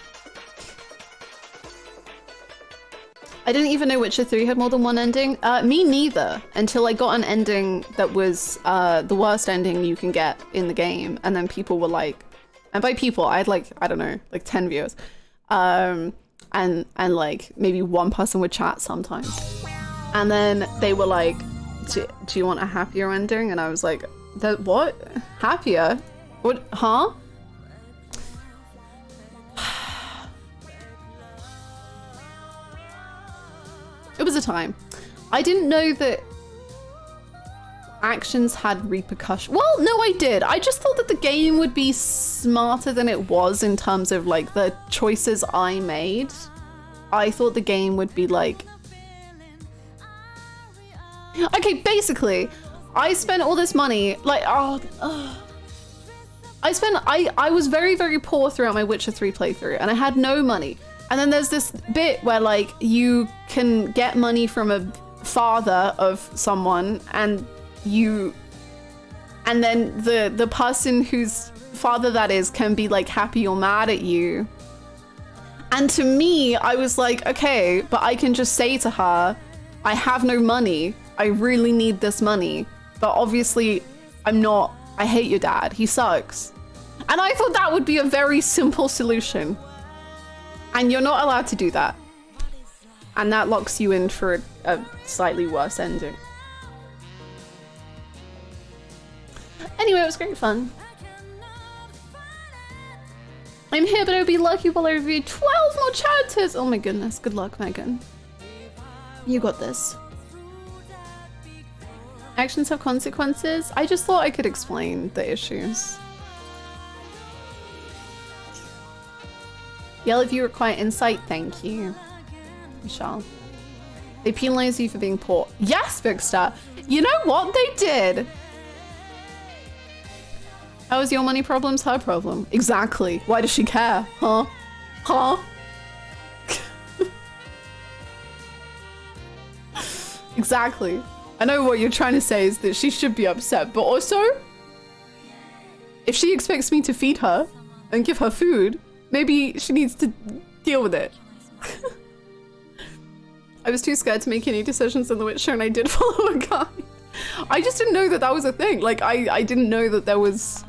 I didn't even know Witcher 3 had more than one ending. Me neither, until I got an ending that was the worst ending you can get in the game. And then people were like, and by people, I had like, I don't know, like 10 viewers. And like maybe one person would chat sometimes. And then they were like, do you want a happier ending? And I was like, what? Happier? What? Huh? It was a time. I didn't know that actions had repercussions. Well, no, I did. I just thought that the game would be smarter than it was in terms of like the choices I made. I thought the game would be like... Okay, basically, I spent all this money, like, I was very, very poor throughout my Witcher 3 playthrough, and I had no money. And then there's this bit where like you can get money from a father of someone, and then the person whose father that is can be like happy or mad at you. And to me, I was like, okay, but I can just say to her, I have no money. I really need this money. But obviously I hate your dad. He sucks. And I thought that would be a very simple solution. And you're not allowed to do that. And that locks you in for a slightly worse ending. Anyway, it was great fun. I'm here, but I'll be lucky while I review 12 more chapters. Oh my goodness. Good luck, Megan. You got this. Actions have consequences. I just thought I could explain the issues. Yell if you require insight. Thank you, Michelle. They penalize you for being poor. Yes, Big Star. You know what? They did. How is your money problems her problem? Exactly. Why does she care? Huh? Huh? Exactly. I know what you're trying to say is that she should be upset, but also, if she expects me to feed her and give her food, maybe she needs to deal with it. I was too scared to make any decisions in The Witcher, and I did follow a guide. I just didn't know that that was a thing. Like, I didn't know that there was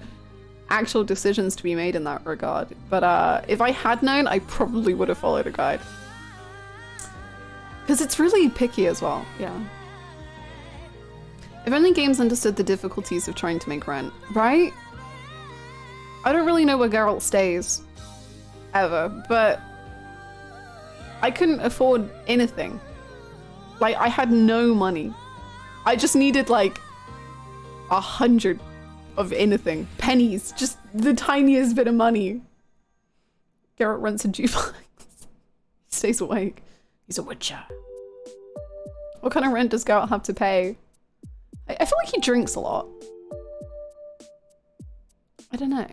actual decisions to be made in that regard. But if I had known, I probably would have followed a guide. Because it's really picky as well, yeah. If only games understood the difficulties of trying to make rent, right? I don't really know where Geralt stays, ever, but I couldn't afford anything. Like, I had no money. I just needed like 100 of anything. Pennies, just the tiniest bit of money. Geralt rents a duplex. He stays awake. He's a witcher. What kind of rent does Geralt have to pay? I feel like he drinks a lot. I don't know.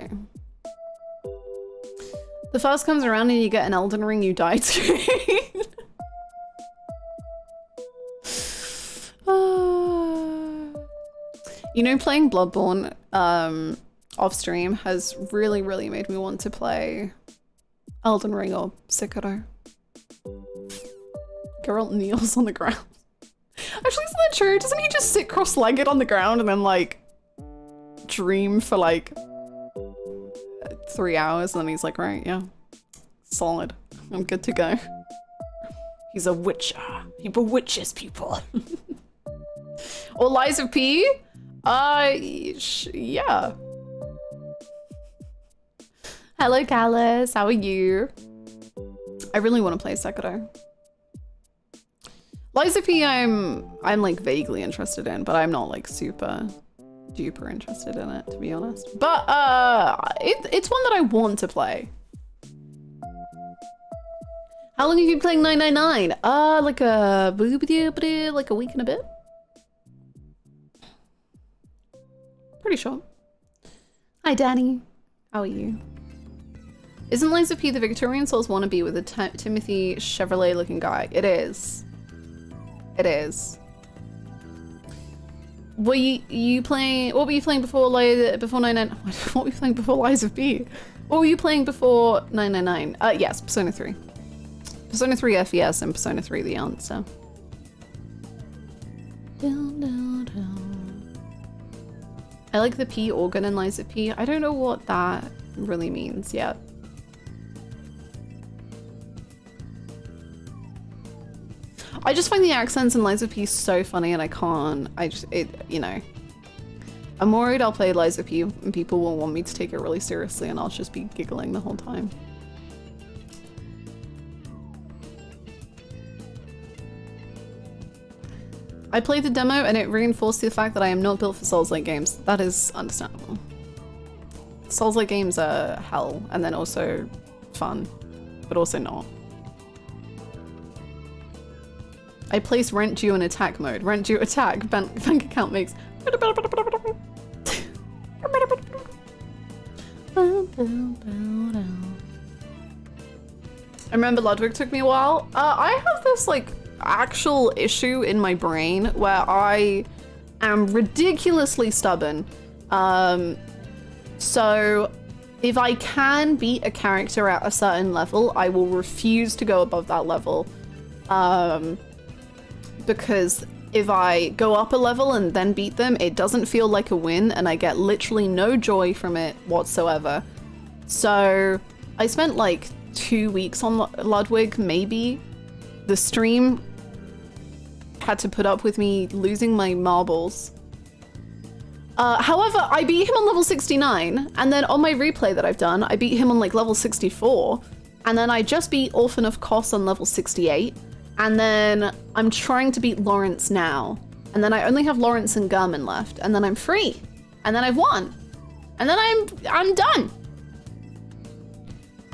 The first comes around and you get an Elden Ring, you die too. You know, playing Bloodborne off stream has really, really made me want to play Elden Ring or Sekiro. Geralt kneels on the ground. Actually, isn't that true? Doesn't he just sit cross-legged on the ground and then like dream for like 3 hours and then he's like, right, yeah, solid. I'm good to go. He's a witcher. He bewitches people. Or Liza P? Yeah. Hello, Callus. How are you? I really want to play Sekiro. Liza P, I'm like vaguely interested in, but I'm not like super duper interested in it, to be honest. But it's one that I want to play. How long have you been playing 999? Like a week and a bit. Pretty short. Hi, Danny. How are you? Isn't Liza P the Victorian Souls wannabe with a Timothy Chevrolet looking guy? It is. It is. Were you playing? What were you playing before 99? What were you playing before Liza P? What were you playing before 999? Yes, Persona 3. Persona 3 FES and Persona 3 the answer. I like the P organ in Liza P. I don't know what that really means yet. I just find the accents in Liza P so funny and I can't, you know. I'm worried I'll play Liza P and people will want me to take it really seriously and I'll just be giggling the whole time. I played the demo and it reinforced the fact that I am not built for Souls-like games. That is understandable. Souls-like games are hell and then also fun, but also not. I place rent due in attack mode. Rent due attack. Bank account makes. I remember Ludwig took me a while. I have this like actual issue in my brain where I am ridiculously stubborn. So if I can beat a character at a certain level, I will refuse to go above that level. Because if I go up a level and then beat them, it doesn't feel like a win and I get literally no joy from it whatsoever. So I spent like 2 weeks on Ludwig, maybe. The stream had to put up with me losing my marbles. However, I beat him on level 69 and then on my replay that I've done, I beat him on like level 64 and then I just beat Orphan of Kos on level 68. And then I'm trying to beat Lawrence now. And then I only have Lawrence and Gurman left. And then I'm free. And then I've won. And then I'm done.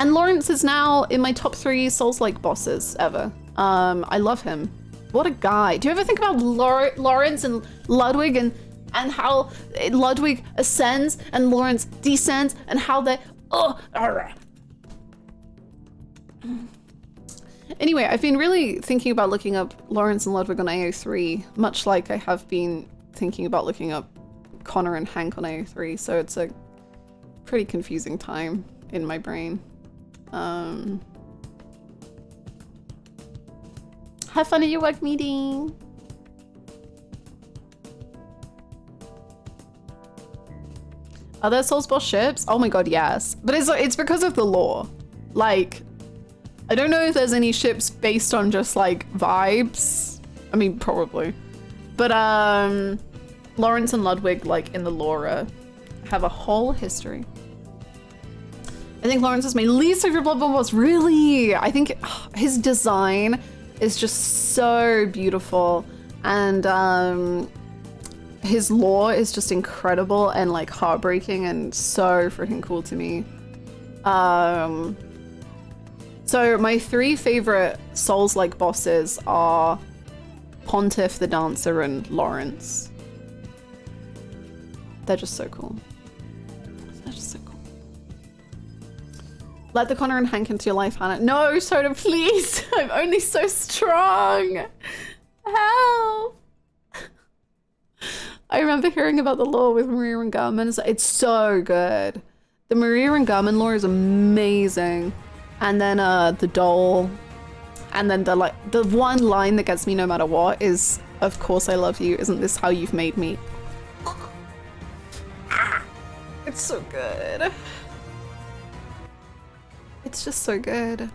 And Lawrence is now in my top 3 Souls-like bosses ever. I love him. What a guy. Do you ever think about Lawrence and Ludwig and how Ludwig ascends and Lawrence descends and how they... Anyway, I've been really thinking about looking up Lawrence and Ludwig on AO3, much like I have been thinking about looking up Connor and Hank on AO3, so it's a pretty confusing time in my brain. Have fun at your work meeting! Are there Souls boss ships? Oh my god, yes. But it's because of the lore. Like, I don't know if there's any ships based on just like vibes. I mean, probably. But Lawrence and Ludwig, like in the lore, have a whole history. I think Lawrence is my least favorite Bloodborne boss. Really? I think his design is just so beautiful. And his lore is just incredible and like heartbreaking and so freaking cool to me. So my 3 favorite Souls-like bosses are Pontiff, the Dancer, and Lawrence. They're just so cool. They're just so cool. Let the Connor and Hank into your life, Hannah. No, Soda, please. I'm only so strong. Help. I remember hearing about the lore with Maria and Garmin. It's so good. The Maria and Garmin lore is amazing. And then the doll. And then the one line that gets me no matter what is, of course I love you, isn't this how you've made me? It's so good. It's just so good.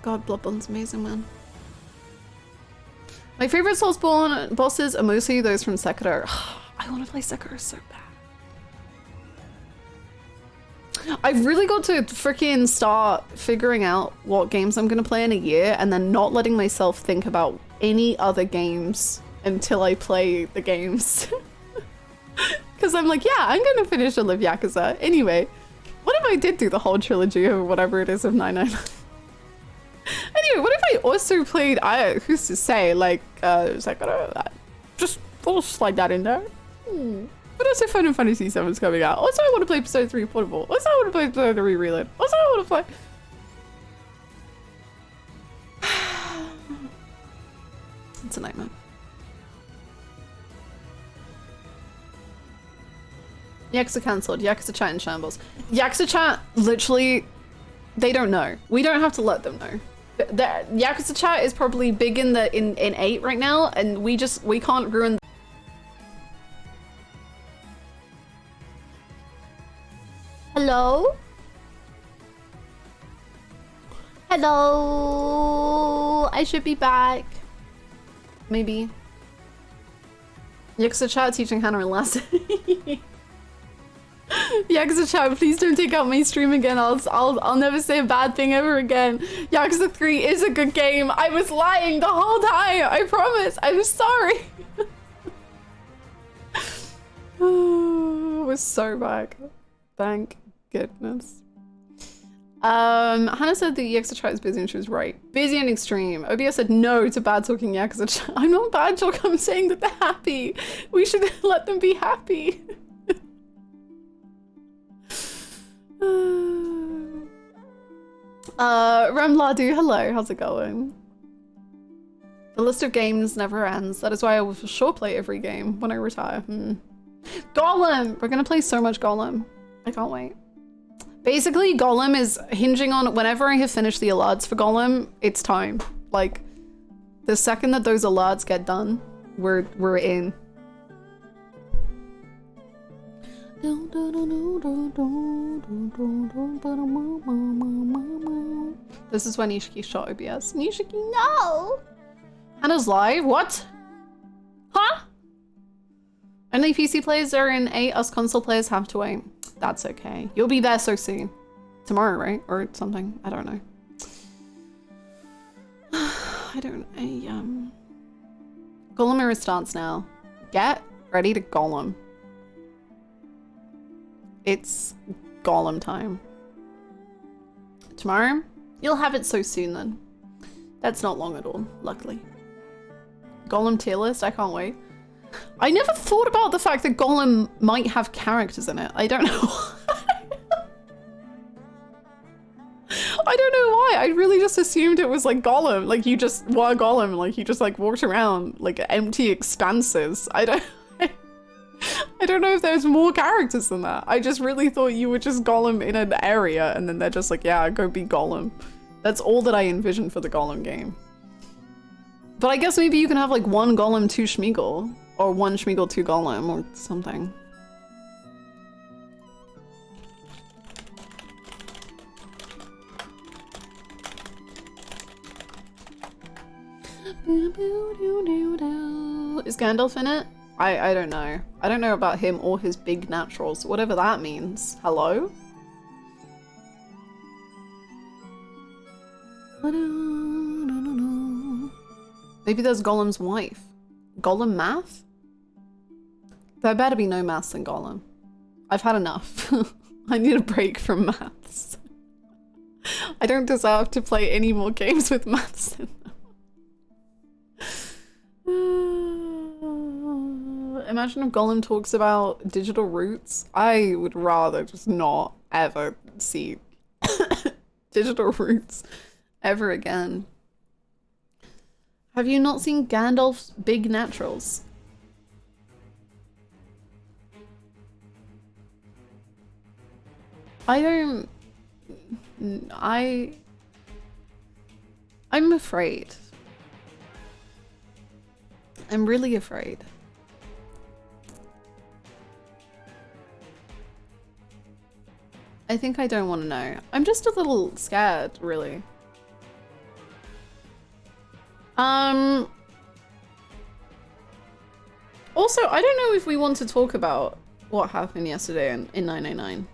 God, Bloodborne's amazing, man. My favorite Soulsborne bosses are mostly those from Sekiro. I want to play Sekiro so bad. I've really got to freaking start figuring out what games I'm going to play in a year and then not letting myself think about any other games until I play the games. Because I'm like, yeah, I'm going to finish all of Yakuza. Anyway, what if I did do the whole trilogy or whatever it is of 999? Anyway, what if I also played, who's to say, like, Sekiro? Just, we'll slide that in there. But also Final Fantasy VII is coming out. Also, I want to play Persona 3 Portable. Also, I want to play Persona 3 Reload. Also, I want to play... It's a nightmare. Yakuza cancelled. Yakuza chat in shambles. Yakuza chat, literally, they don't know. We don't have to let them know. The Yakuza chat is probably big in 8 right now, and we can't ruin. Hello? Hello? I should be back. Maybe. Yakuza chat teaching Hannah a lesson. Yakuza chat, please don't take out my stream again. I'll never say a bad thing ever again. Yakuza 3 is a good game. I was lying the whole time. I promise. I'm sorry. We're so back. Thank goodness. Hannah said the Yakuza chat is busy and she was right. Busy and extreme. OBS said no to bad talking Yakuza chat. I'm not bad talking. I'm saying that they're happy. We should let them be happy. Ramladu, hello, how's it going? The list of games never ends. That is why I will for sure play every game when I retire. Golem! We're gonna play so much Golem. I can't wait. Basically, Golem is hinging on whenever I have finished the alerts for Golem, it's time. Like, the second that those alerts get done, we're in. This is when Nishiki shot OBS. Nishiki, no! Hannah's live? What? Huh? Only PC players are in 8, us console players have to wait. That's okay. You'll be there so soon. Tomorrow, right? Or something. I don't know. Golem era starts now. Get ready to Golem. It's Golem time. Tomorrow? You'll have it so soon then. That's not long at all, luckily. Golem tier list? I can't wait. I never thought about the fact that Golem might have characters in it. I don't know why. I don't know why. I really just assumed it was like Golem. Like you just were Golem. Like you just like walked around like empty expanses. I don't know if there's more characters than that. I just really thought you were just Golem in an area and then they're just like, yeah, go be Golem. That's all that I envisioned for the Golem game. But I guess maybe you can have like 1 Golem, 2 Schmeagle. Or 1 Schmeagle, 2 Golem or something. Is Gandalf in it? I don't know. I don't know about him or his big naturals, whatever that means. Hello? Maybe there's Golem's wife. Golem math? There better be no maths in Golem. I've had enough. I need a break from maths. I don't deserve to play any more games with maths in them. Imagine if Golem talks about digital roots. I would rather just not ever see digital roots ever again. Have you not seen Gandalf's big naturals? I don't... I'm afraid. I'm really afraid. I think I don't want to know. I'm just a little scared, really. Also, I don't know if we want to talk about what happened yesterday in 999.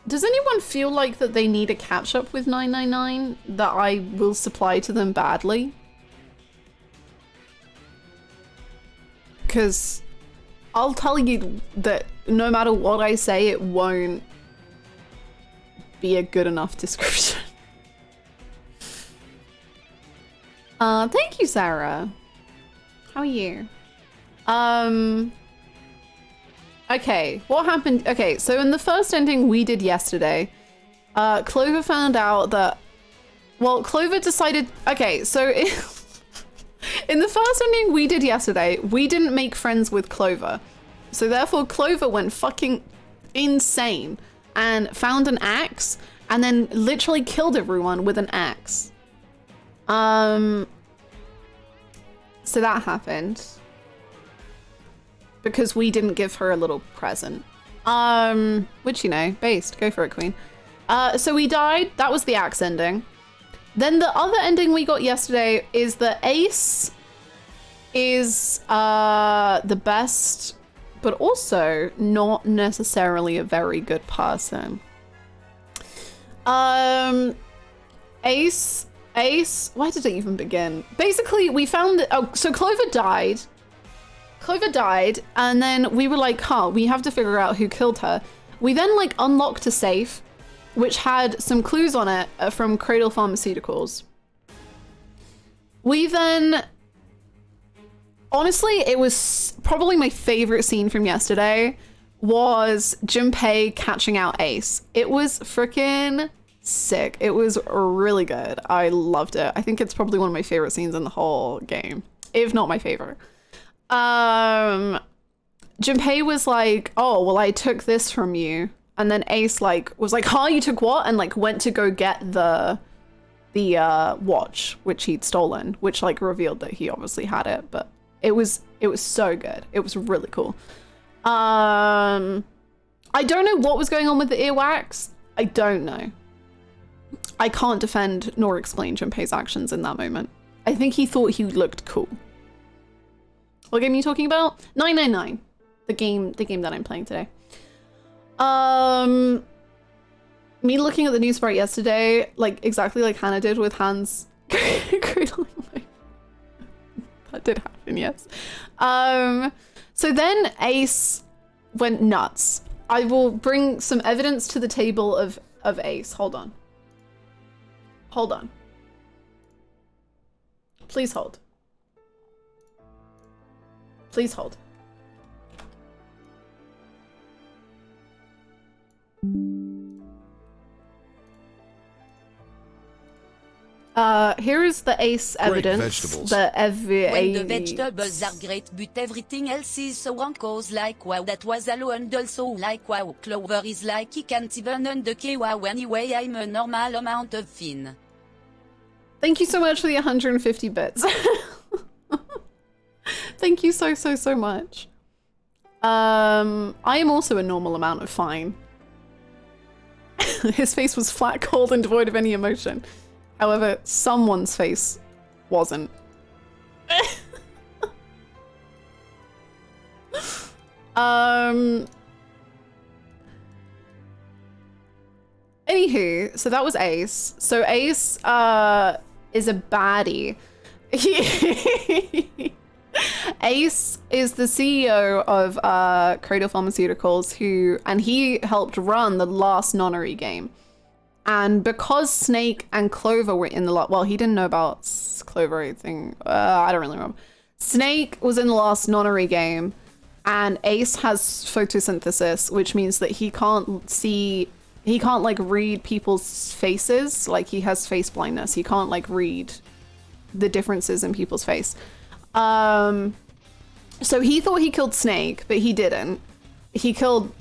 Does anyone feel like that they need a catch up with 999 that I will supply to them badly? Because I'll tell you that no matter what I say, it won't be a good enough description. Thank you, Sarah. How are you? Okay, what happened? Okay, so in the first ending we did yesterday, Clover found out that, well, Clover decided, okay, so in the first ending we did yesterday, we didn't make friends with Clover. So therefore Clover went fucking insane and found an axe and then literally killed everyone with an axe. So that happened. Because we didn't give her a little present. Which, you know, based. Go for it, queen. So we died. That was the axe ending. Then the other ending we got yesterday is that Ace is the best, but also not necessarily a very good person. Ace, where did it even begin? Basically, we found that, oh, so Clover died, and then we were like, huh, we have to figure out who killed her. We then like unlocked a safe, which had some clues on it from Cradle Pharmaceuticals. We then, honestly, it was probably my favorite scene from yesterday was Junpei catching out Ace. It was freaking sick. It was really good. I loved it. I think it's probably one of my favorite scenes in the whole game, if not my favorite. Junpei was like, oh, well, I took this from you. And then Ace like was like, huh, you took what? And like went to go get the watch, which he'd stolen, which like revealed that he obviously had it, but it was so good. It was really cool. I don't know what was going on with the earwax. I don't know. I can't defend nor explain Junpei's actions in that moment. I think he thought he looked cool. What game are you talking about? 999. The game that I'm playing today. Me looking at the news sprite yesterday, like exactly like Hannah did with Hans cradling my... That did happen, yes. So then Ace went nuts. I will bring some evidence to the table of Ace. Hold on. Hold on. Please hold. Please hold. Here is the Ace evidence. Vegetables. The When the vegetables are great, but everything else is so wrong, cause like wow, that was alone and also like wow, Clover is like he can't even understand wow, anyway I'm a normal amount of fin. Thank you so much for the 150 bits. Thank you so much. I am also a normal amount of fine. His face was flat, cold, and devoid of any emotion. However, someone's face wasn't. Anywho, so that was Ace. So Ace is a baddie. Ace is the CEO of Cradle Pharmaceuticals, and he helped run the last nonary game. And because Snake and Clover were in the well, he didn't know about Clover, I think. I don't really remember. Snake was in the last nonary game, and Ace has photosynthesis, which means that he can't like read people's faces. Like he has face blindness. He can't like read the differences in people's face. So he thought he killed Snake, but he didn't. He killed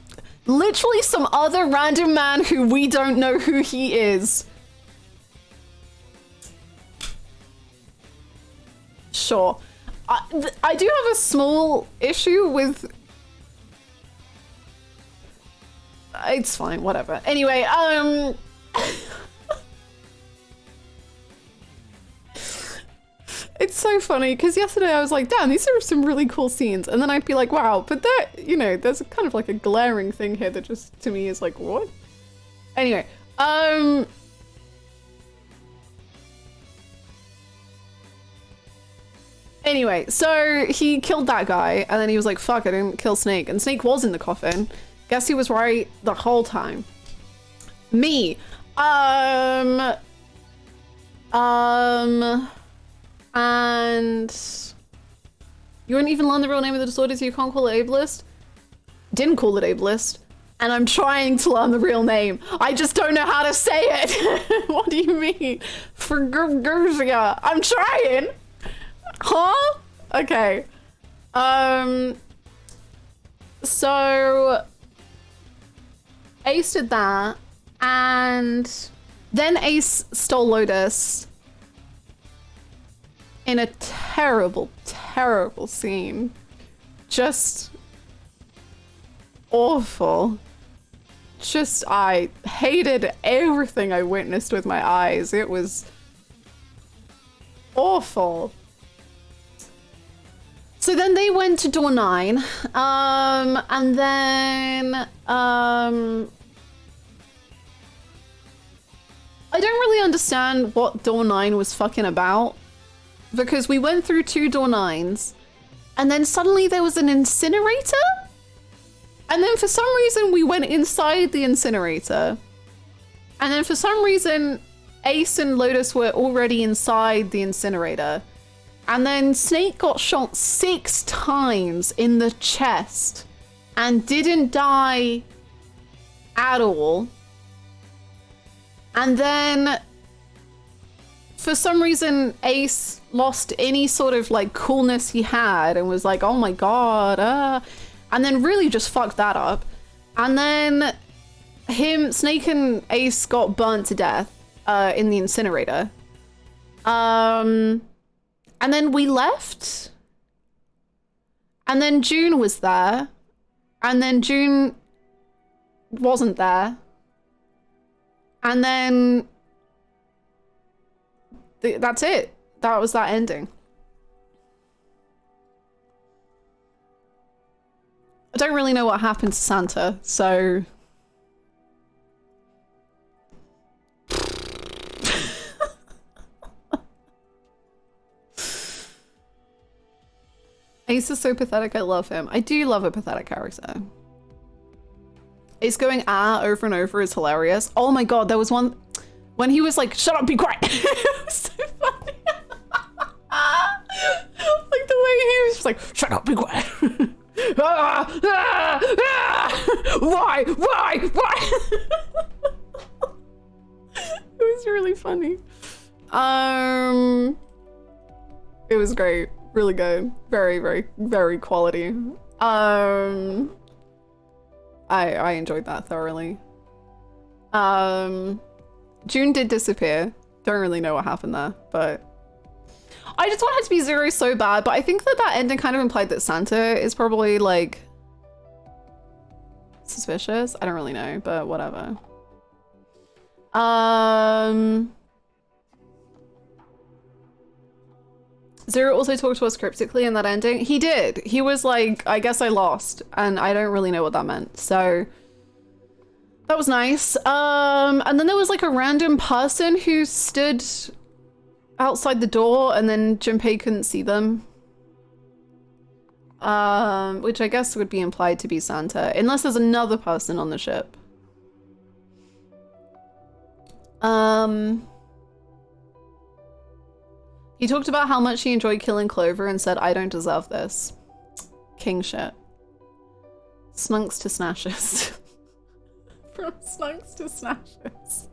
Literally some other random man who we don't know who he is. Sure. I do have a small issue with... It's fine, whatever. Anyway, it's so funny because yesterday I was like, damn, these are some really cool scenes. And then I'd be like, wow, but that, you know, there's kind of like a glaring thing here that just to me is like, what? Anyway, anyway, so he killed that guy and then he was like, fuck, I didn't kill Snake. And Snake was in the coffin. Guess he was right the whole time. Me. And you wouldn't even learn the real name of the disorder, so you can't call it ableist? Didn't call it ableist. And I'm trying to learn the real name. I just don't know how to say it. What do you mean? Fergurgia. I'm trying. Huh? Okay. So Ace did that, and then Ace stole Lotus in a terrible, terrible scene. Just awful. Just, I hated everything I witnessed with my eyes. It was awful. So then they went to door 9, and then, I don't really understand what door 9 was fucking about, because we went through 2 door 9s, and then suddenly there was an incinerator? And then for some reason we went inside the incinerator, and then for some reason Ace and Lotus were already inside the incinerator. And then Snake got shot 6 times in the chest and didn't die at all. And then for some reason Ace lost any sort of like coolness he had and was like, oh my god, and then really just fucked that up. And then Snake and Ace got burnt to death in the incinerator. And then we left. And then June was there. And then June wasn't there. And then that's it. That was that ending. I don't really know what happened to Santa, so... Ace is so pathetic, I love him. I do love a pathetic character. Ace going over and over is hilarious. Oh my god, there was one when he was like, shut up, be quiet. It was so funny. Like the way he was just like, shut up, be quiet. Why? It was really funny. It was great. Really good. Very, very, very quality. I enjoyed that thoroughly. June did disappear. Don't really know what happened there, but I just wanted to be Zero so bad, but I think that ending kind of implied that Santa is probably like suspicious. I don't really know, but whatever. Zero also talked to us cryptically in that ending. He did. He was like, I guess I lost, and I don't really know what that meant. So that was nice. And then there was like a random person who stood outside the door, and then Junpei couldn't see them. Which I guess would be implied to be Santa, unless there's another person on the ship. He talked about how much he enjoyed killing Clover and said, I don't deserve this. King shit. Snunks to snashes. From snunks to snashes.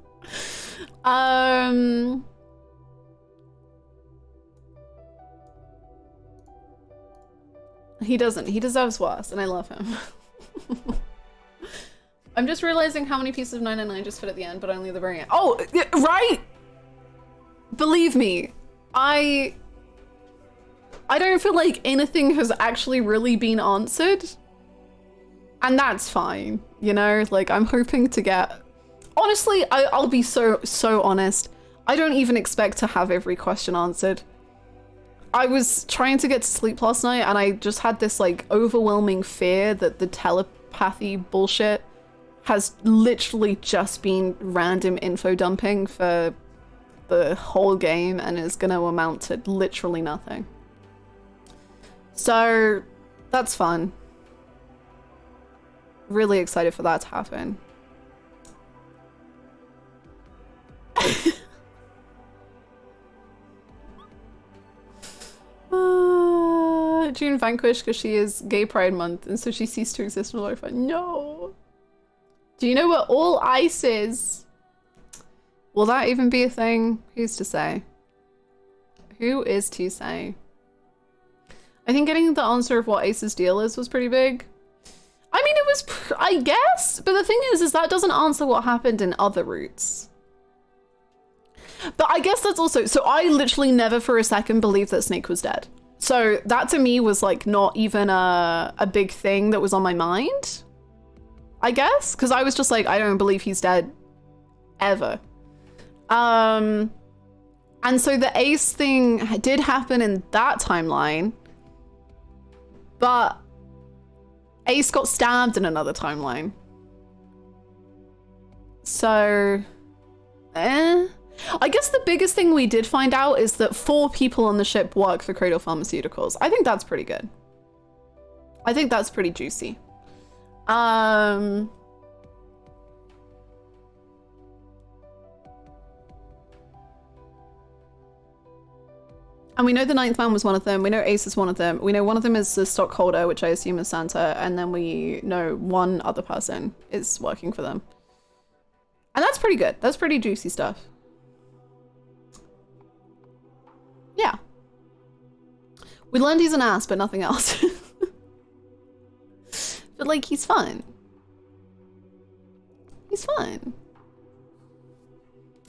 He doesn't. He deserves worse, and I love him. I'm just realizing how many pieces of 999 just fit at the end, but only at the very end. Oh, yeah, right! Believe me, I don't feel like anything has actually really been answered. And that's fine, you know? Like, I'm hoping to get... Honestly, I'll be so honest. I don't even expect to have every question answered. I was trying to get to sleep last night and I just had this like overwhelming fear that the telepathy bullshit has literally just been random info dumping for the whole game and is going to amount to literally nothing. So that's fun. Really excited for that to happen. June vanquished because she is Gay Pride Month and so she ceased to exist in her life. No. Do you know what all ice is? Will that even be a thing? Who's to say? Who is to say? I think getting the answer of what Ace's deal is was pretty big. I mean, it was, I guess, but the thing is that doesn't answer what happened in other routes. But I guess that's also, so I literally never for a second believed that Snake was dead. So that to me was like not even a big thing that was on my mind, I guess. Cause I was just like, I don't believe he's dead ever. And so the Ace thing did happen in that timeline, but Ace got stabbed in another timeline. So, I guess the biggest thing we did find out is that 4 people on the ship work for Cradle Pharmaceuticals. I think that's pretty good. I think that's pretty juicy. And we know the 9th man was one of them. We know Ace is one of them. We know one of them is the stockholder, which I assume is Santa. And then we know one other person is working for them. And that's pretty good. That's pretty juicy stuff. Yeah. We learned he's an ass, but nothing else. But like, he's fun. He's fun.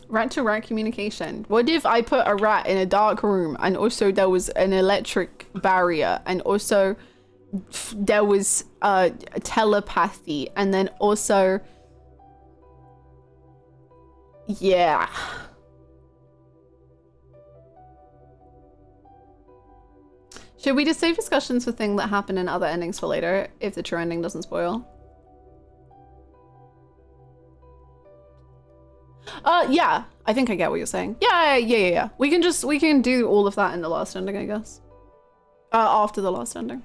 Rat to rat communication. What if I put a rat in a dark room and also there was an electric barrier and also there was telepathy and then also... Yeah. Should we just save discussions for things that happen in other endings for later if the true ending doesn't spoil? Yeah, I think I get what you're saying. Yeah. We can do all of that in the last ending, I guess. After the last ending.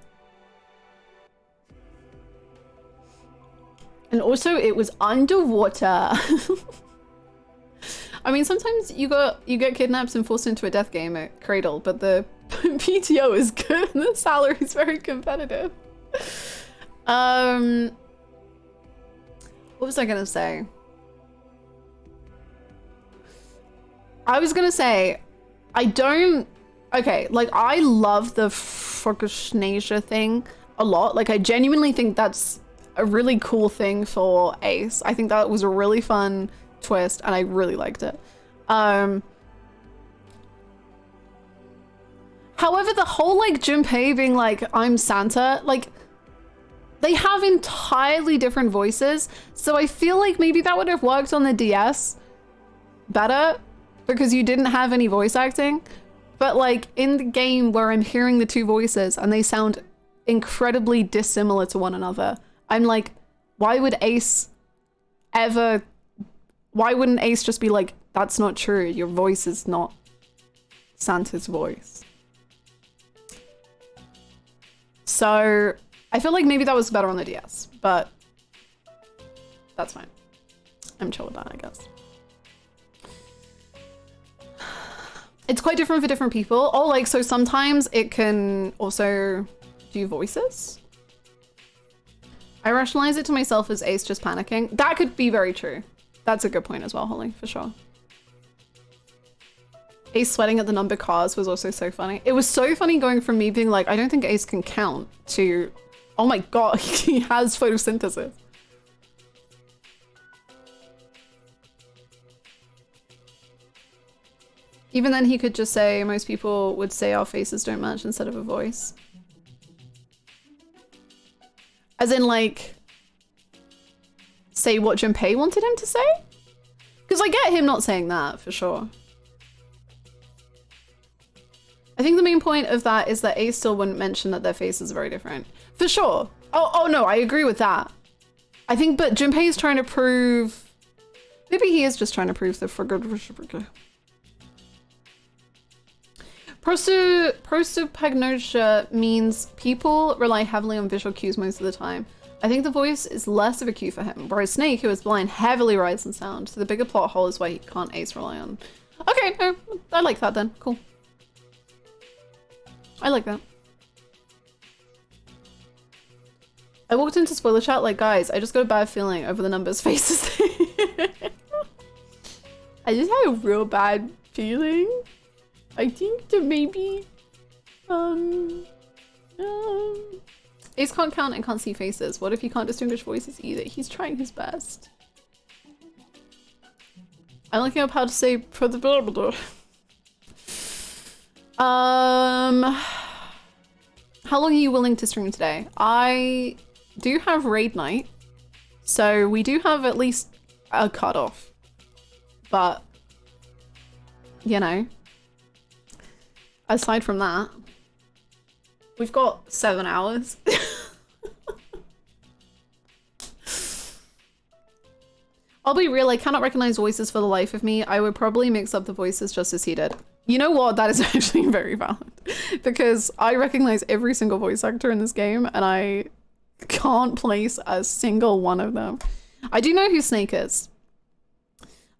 And also it was underwater. I mean, sometimes you get kidnapped and forced into a death game at Cradle, but the PTO is good and the salary is very competitive. What was I gonna say? I was gonna say, okay, like I love the Frognasia thing a lot. Like I genuinely think that's a really cool thing for Ace. I think that was a really fun twist and I really liked it. However, the whole like Junpei being like, I'm Santa, like they have entirely different voices. So I feel like maybe that would have worked on the DS better because you didn't have any voice acting. But like in the game where I'm hearing the 2 voices and they sound incredibly dissimilar to one another, I'm like, why would Ace ever, why wouldn't Ace just be like, that's not true, your voice is not Santa's voice. So I feel like maybe that was better on the DS, but that's fine. I'm chill with that, I guess. It's quite different for different people. Oh, like, so sometimes it can also do voices. I rationalize it to myself as Ace just panicking. That could be very true. That's a good point as well, Holly, for sure. Ace sweating at the number cars was also so funny. It was so funny going from me being like, I don't think Ace can count to, oh my god, he has photosynthesis. Even then, he could just say most people would say our faces don't match instead of a voice. As in, like, say what Junpei wanted him to say? Because I get him not saying that, for sure. I think the main point of that is that Ace still wouldn't mention that their faces are very different. For sure. Oh no, I agree with that. I think, but Junpei is trying to prove... Maybe he is just trying to prove the prosopagnosia means people rely heavily on visual cues most of the time. I think the voice is less of a cue for him, whereas Snake, who is blind, heavily relies on sound. So the bigger plot hole is why he can't Ace rely on. Okay, no, I like that then. Cool. I like that. I walked into spoiler chat like, guys, I just got a bad feeling over the numbers faces thing. I just had a real bad feeling. I think that maybe, Ace can't count and can't see faces. What if he can't distinguish voices either? He's trying his best. I'm looking up how to say how long are you willing to stream today? I do have raid night, so we do have at least a cutoff, but you know, aside from that, we've got 7 hours. I'll be real, I cannot recognize voices for the life of me. I would probably mix up the voices just as he did. You know what? That is actually very valid. Because I recognize every single voice actor in this game and I can't place a single one of them. I do know who Snake is.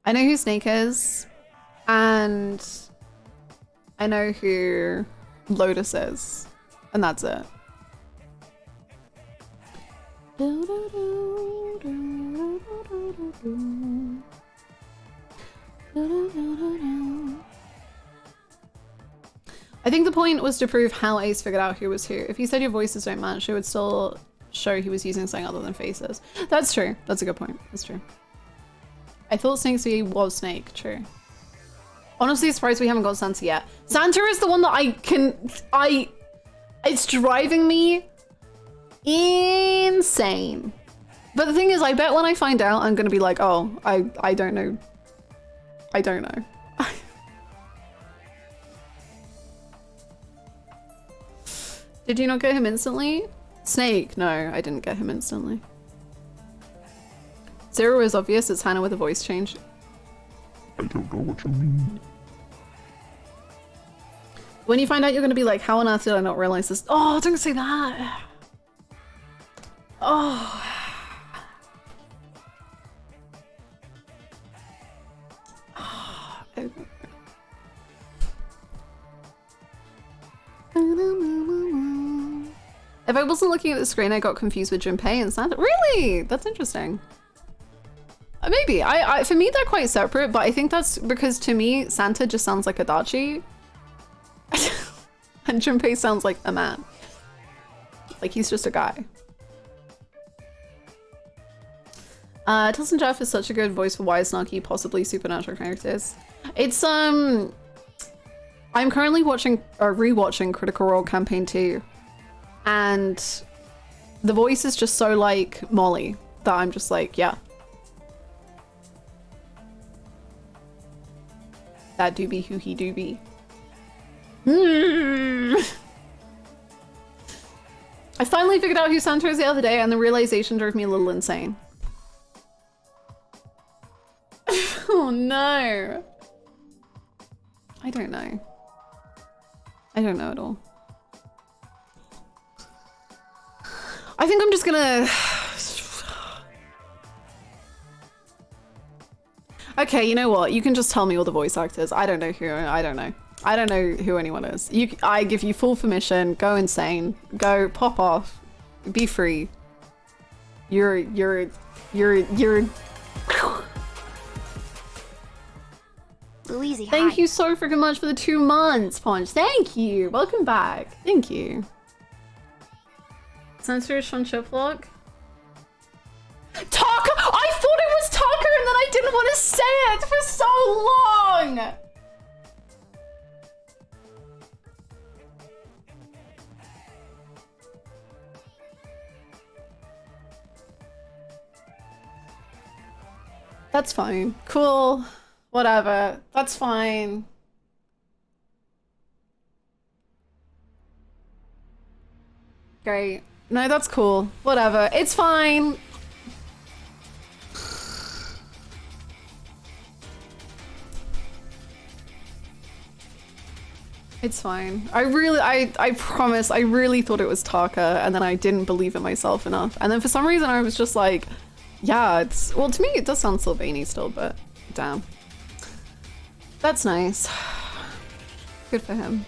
I know who Snake is. And I know who Lotus is. And that's it. I think the point was to prove how Ace figured out who was who. If he said your voices don't match, it would still show he was using something other than faces. That's true. That's a good point. That's true. I thought Snake was Snake. True. Honestly, surprised we haven't got Santa yet. Santa is the one that it's driving me insane. But the thing is, I bet when I find out, I'm gonna be like, oh, I don't know. I don't know. Did you not get him instantly? Snake, no, I didn't get him instantly. Zero is obvious, it's Hannah with a voice change. I don't know what you mean. When you find out, you're gonna be like, how on earth did I not realize this? Oh, don't say that. Oh. If I wasn't looking at the screen, I got confused with Junpei and Santa. Really? That's interesting. Maybe. For me, they're quite separate, but I think that's because to me, Santa just sounds like Adachi. And Junpei sounds like a man. Like he's just a guy. Tilson Jeff is such a good voice for wise, snarky, possibly supernatural characters. It's, I'm currently rewatching Critical Role Campaign 2. And the voice is just so like Molly that I'm just like, yeah. That do be who he do be. I finally figured out who Santa is the other day and the realization drove me a little insane. Oh no. I don't know. I don't know at all. I think I'm just gonna... Okay, you know what? You can just tell me all the voice actors. I don't know who, I don't know. I don't know who anyone is. I give you full permission. Go insane. Go pop off. Be free. You're... Louise, Thank you so freaking much for the 2 months, Ponch. Thank you. Welcome back. Thank you. Censorish on Chiplock. Tucker! I thought it was Tucker and then I didn't want to say it for so long! That's fine. Cool. Whatever. That's fine. Great. No, that's cool. Whatever. It's fine. It's fine. I promise, I really thought it was Taka, and then I didn't believe it myself enough. And then for some reason I was just like, yeah, it's, well, to me it does sound Sylvaney still, but damn. That's nice. Good for him.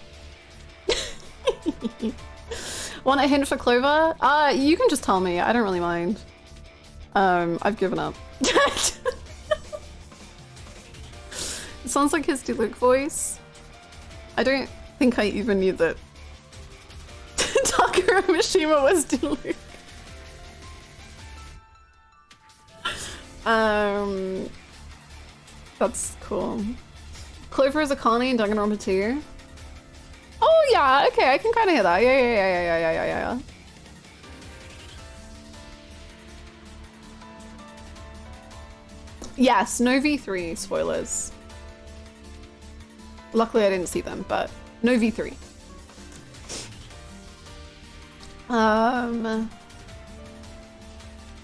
Want a hint for Clover? You can just tell me, I don't really mind. I've given up. It sounds like his Diluc voice. I don't think I even knew that Takara Mishima was Diluc. That's cool. Clover is Akane in Danganronpa 2. Oh yeah, okay, I can kind of hear that. Yeah. Yes, no V3 spoilers. Luckily I didn't see them, but no V3.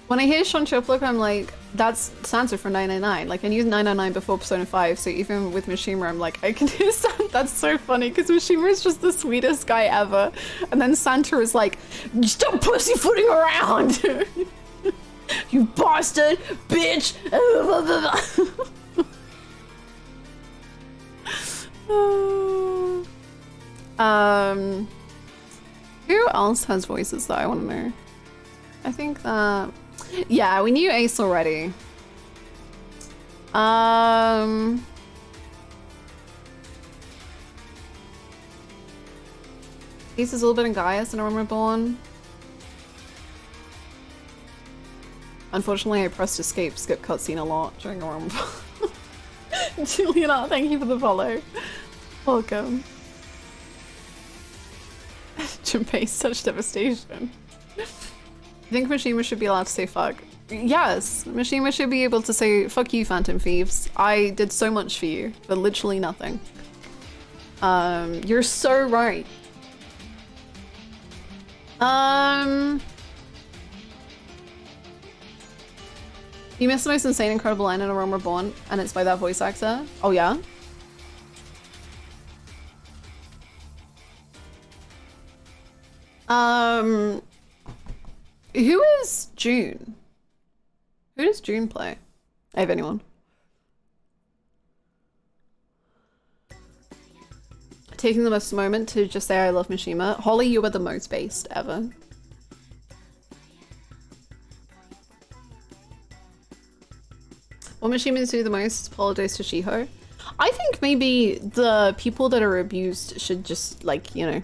When I hear Sean Chopluk, I'm like, that's Sansa from 999. Like, I knew 999 before Persona 5, so even with Mishima, I'm like, I can do Santa. That's so funny, because Mishima is just the sweetest guy ever. And then Santa is like, stop pussyfooting around! You bastard! Bitch! Who else has voices that I want to know? I think that... Yeah, we knew Ace already. Ace is a little bit in Gaius and Armor Born. Unfortunately, I pressed escape, skip cutscene a lot during Armor Born. Juliana, thank you for the follow. Welcome. Junpei, such devastation. I think Mishima should be allowed to say fuck. Yes, Mishima should be able to say fuck you, Phantom Thieves. I did so much for you, for literally nothing. You're so right. You missed the most insane, incredible line in A Realm Reborn, and it's by that voice actor. Oh yeah? Who is June? Who does June play? I have anyone. Taking the most moment to just say I love Mishima. Holly, you are the most based ever. What Mishimas do the most? Apologize to Shiho. I think maybe the people that are abused should just, like, you know,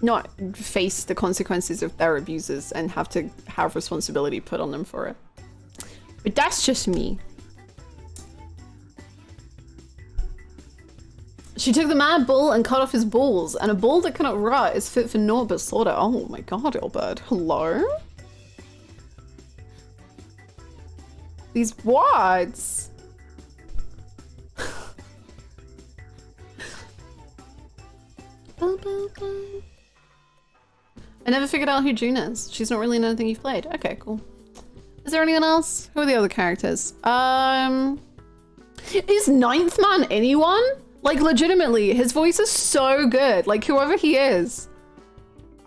not face the consequences of their abusers and have to have responsibility put on them for it. But that's just me. She took the mad bull and cut off his balls, and a bull that cannot rot is fit for naught but slaughter. Oh my god, Albert. Hello? These words. I never figured out who June is. She's not really in anything you've played. Okay, cool. Is there anyone else? Who are the other characters? Is Ninth Man anyone? Like, legitimately, his voice is so good. Like, whoever he is.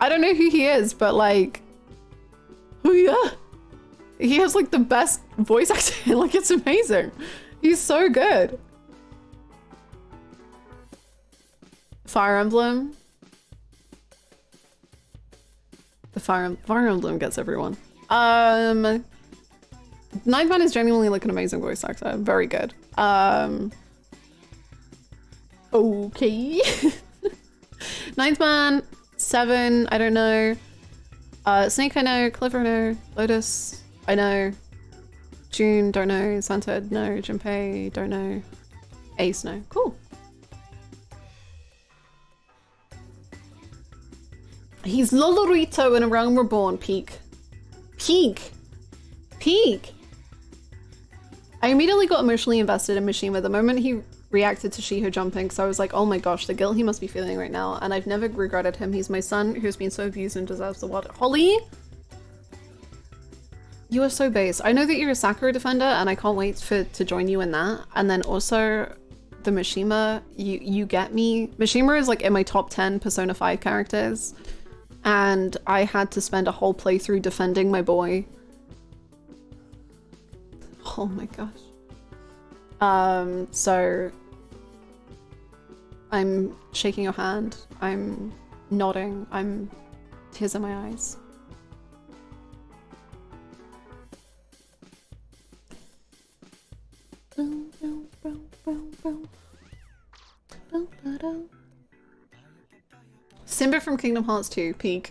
I don't know who he is, but like... Oh yeah. He has like the best voice acting. Like, it's amazing. He's so good. Fire Emblem. The Fire Emblem gets everyone. Ninth Man is genuinely like an amazing voice actor. Very good. Okay. Ninth Man, 7, I don't know. Snake, I know. Clover, I know. Lotus, I know. June, don't know. Santa, no. Junpei, don't know. Ace, no. Cool. He's Lolorito in A Realm Reborn. Peak. Peak. Peak. I immediately got emotionally invested in Mishima the moment he reacted to Shiho jumping, so I was like, oh my gosh, the guilt he must be feeling right now, and I've never regretted him. He's my son who's been so abused and deserves the world. Holly? You are so base. I know that you're a Sakura defender, and I can't wait to join you in that. And then also, the Mishima, you get me. Mishima is like in my top 10 Persona 5 characters, and I had to spend a whole playthrough defending my boy. Oh my gosh. So I'm shaking your hand. I'm nodding. I'm tears in my eyes. Simba from Kingdom Hearts 2, peak.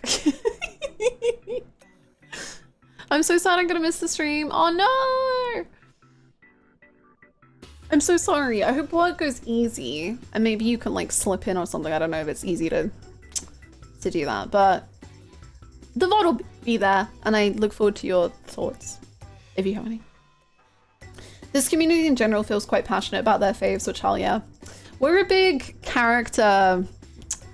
I'm so sad I'm gonna miss the stream. Oh no! I'm so sorry. I hope work goes easy. And maybe you can like slip in or something. I don't know if it's easy to do that, but the VOD will be there and I look forward to your thoughts, if you have any. This community in general feels quite passionate about their faves, which hell yeah. We're a big character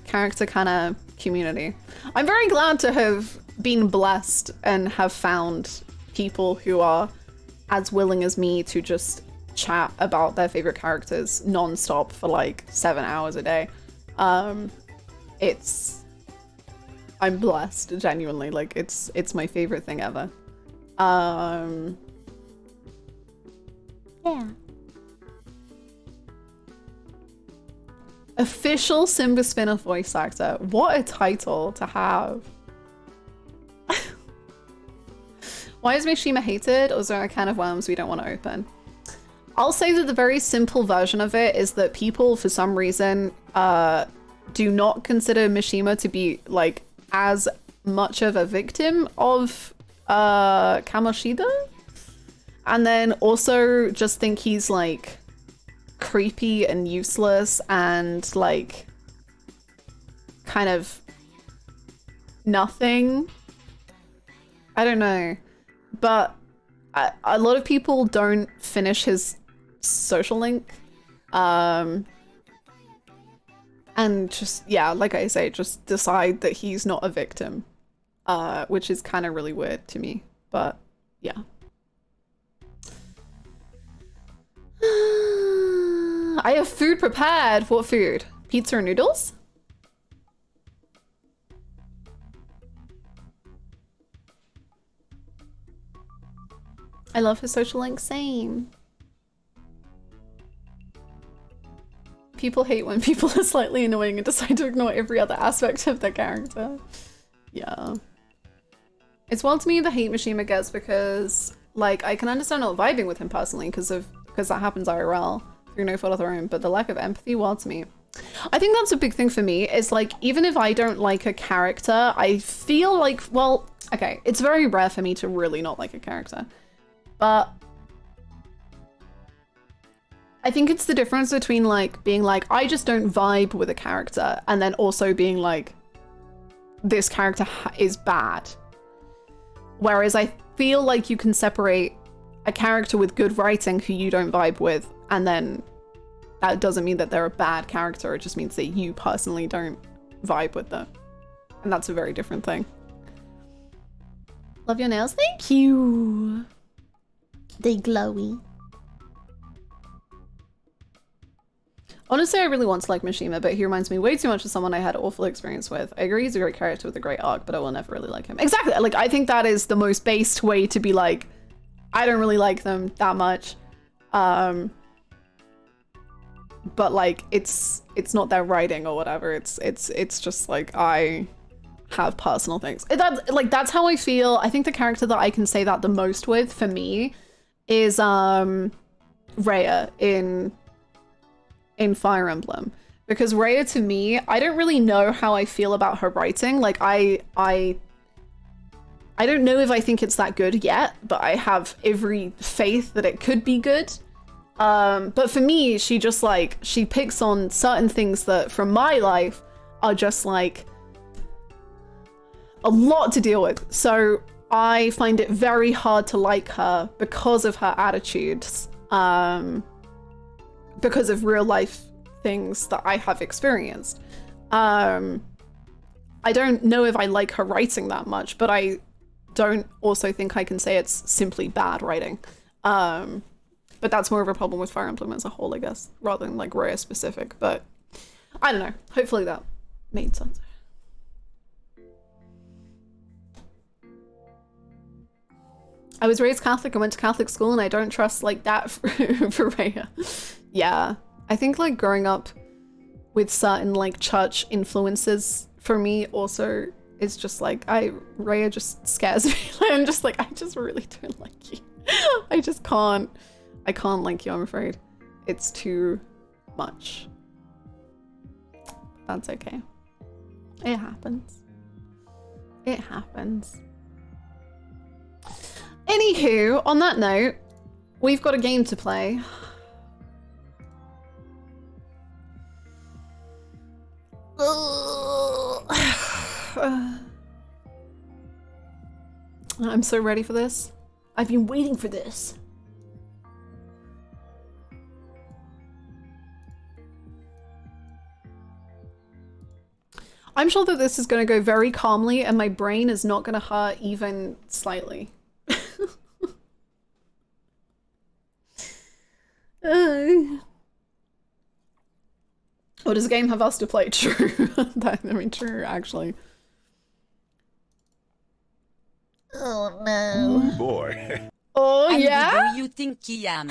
kind of community. I'm very glad to have been blessed and have found people who are as willing as me to just chat about their favorite characters non-stop for like 7 hours a day. I'm blessed, genuinely. Like it's my favorite thing ever. Yeah. Official Simba spin-off voice actor. What a title to have. Why is Mishima hated? Or is there a can of worms we don't want to open? I'll say that the very simple version of it is that people, for some reason, do not consider Mishima to be like as much of a victim of Kamoshida. And then also just think he's like creepy and useless and like kind of nothing. I don't know, but a lot of people don't finish his social link, and just, yeah, like I say, just decide that he's not a victim, which is kind of really weird to me, but yeah. I have food prepared. What food? Pizza and noodles? I love his social link. Same. People hate when people are slightly annoying and decide to ignore every other aspect of their character. Yeah. It's wild to me the hate Mishima gets because, like, I can understand not vibing with him personally because that happens IRL through no fault of their own, but the lack of empathy wild to me. I think that's a big thing for me, is like, even if I don't like a character, I feel like, well, okay, it's very rare for me to really not like a character, but I think it's the difference between like being like, I just don't vibe with a character, and then also being like, this character is bad. Whereas I feel like you can separate a character with good writing who you don't vibe with, and then that doesn't mean that they're a bad character, it just means that you personally don't vibe with them. And that's a very different thing. Love your nails, thank you! They glowy. Honestly, I really want to like Mishima, but he reminds me way too much of someone I had an awful experience with. I agree he's a great character with a great arc, but I will never really like him. Exactly, like I think that is the most based way to be like, I don't really like them that much. But like it's not their writing or whatever. It's just like I have personal things. That's how I feel. I think the character that I can say that the most with for me is Rhea in Fire Emblem, because Rhea to me, I don't really know how I feel about her writing. Like I don't know if I think it's that good yet, but I have every faith that it could be good. But for me, she just like, she picks on certain things that from my life are just like a lot to deal with. So I find it very hard to like her because of her attitudes. because of real life things that I have experienced. I don't know if I like her writing that much, but I don't also think I can say it's simply bad writing. But that's more of a problem with Fire Emblem as a whole, I guess, rather than like Raya specific. But I don't know. Hopefully that made sense. I was raised Catholic and went to Catholic school, and I don't trust like that for Raya. Yeah, I think like growing up with certain like church influences for me also is just like Raya just scares me. I'm just like, I just really don't like you. I just can't. I can't like you, I'm afraid. It's too much. That's okay. It happens. It happens. Anywho, on that note, we've got a game to play. I'm so ready for this. I've been waiting for this. I'm sure that this is going to go very calmly and my brain is not going to hurt even slightly. What does the game have us to play? True. I mean, true, actually. Oh no. Ooh, boy. Oh And yeah? do you think I am?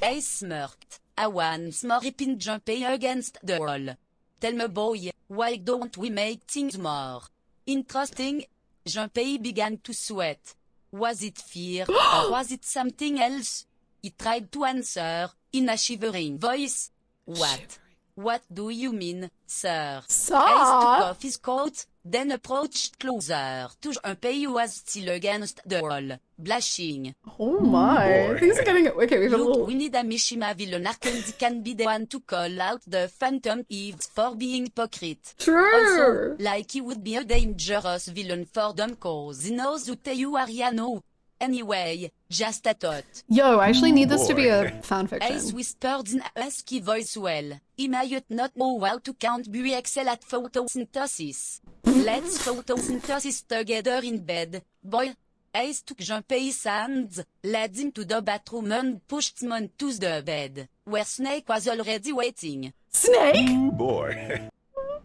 A smart. I once more in jumping against the wall. Tell me boy, why don't we make things more interesting? Junpei began to sweat. Was it fear or was it something else? He tried to answer in a shivering voice. What? What do you mean, sir? Sir? Ace took off his coat, then approached closer to Junpei who was still against the wall, blushing. Oh my. Boy. Things are getting... Okay, we've a Look, little... we need a Mishima villain Arkendi can be the one to call out the Phantom Thieves for being hypocrite. True! Also, like he would be a dangerous villain for them cause he knows who you are, you know. Anyway, just a thought. Yo, I actually need this to be a Boy. Ace fanfiction. whispered in a husky voice. Well, he might not know how to count but excel at photosynthesis. Let's photosynthesis together in bed, boy. Ace took Junpei's hands, led him to the bathroom and pushed him onto the bed, where Snake was already waiting. Snake? Ooh, boy.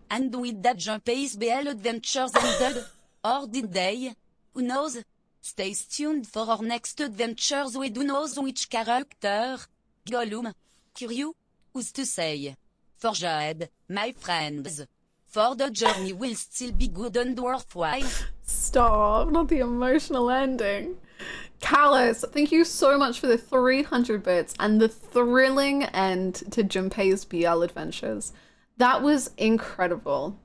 And with that Junpei's BL adventures ended, or did they? Who knows? Stay tuned for our next adventures with who knows which character. Gollum. Curious? Who's to say? Forged, my friends. For the journey will still be good and worthwhile. Stop, not the emotional ending. Callus, thank you so much for the 300 bits and the thrilling end to Junpei's BL adventures. That was incredible.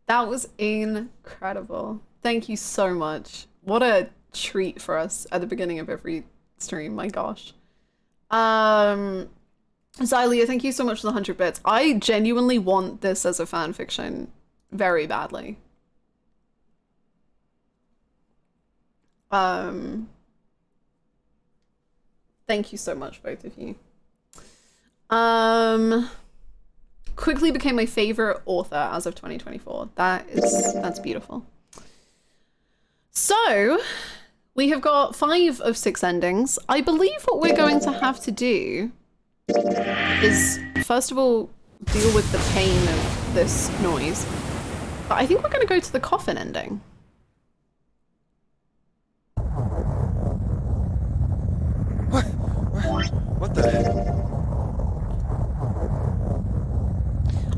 That was incredible. Thank you so much. What a treat for us at the beginning of every stream, my gosh. Xylia, thank you so much for the 100 bits. I genuinely want this as a fan fiction very badly. Thank you so much, both of you. Quickly became my favorite author as of 2024. That's beautiful. So, we have got 5 of 6 endings. I believe what we're going to have to do is, first of all, deal with the pain of this noise. But I think we're going to go to the coffin ending. What the heck?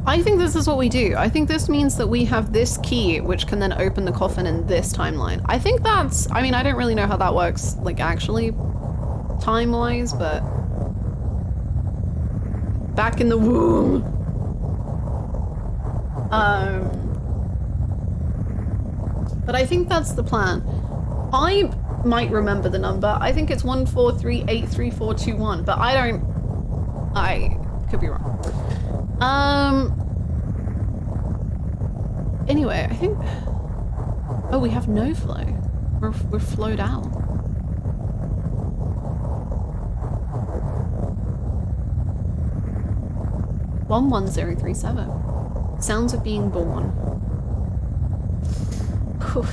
I think this is what we do. I think this means that we have this key, which can then open the coffin in this timeline. I think that's... I mean, I don't really know how that works, like, actually, time-wise, but... Back in the womb. But I think that's the plan. I might remember the number. I think it's 1438341, but I could be wrong. Anyway, I think... Oh, we have no flow. We're flowed out. 11037. Sounds of being born. Whew.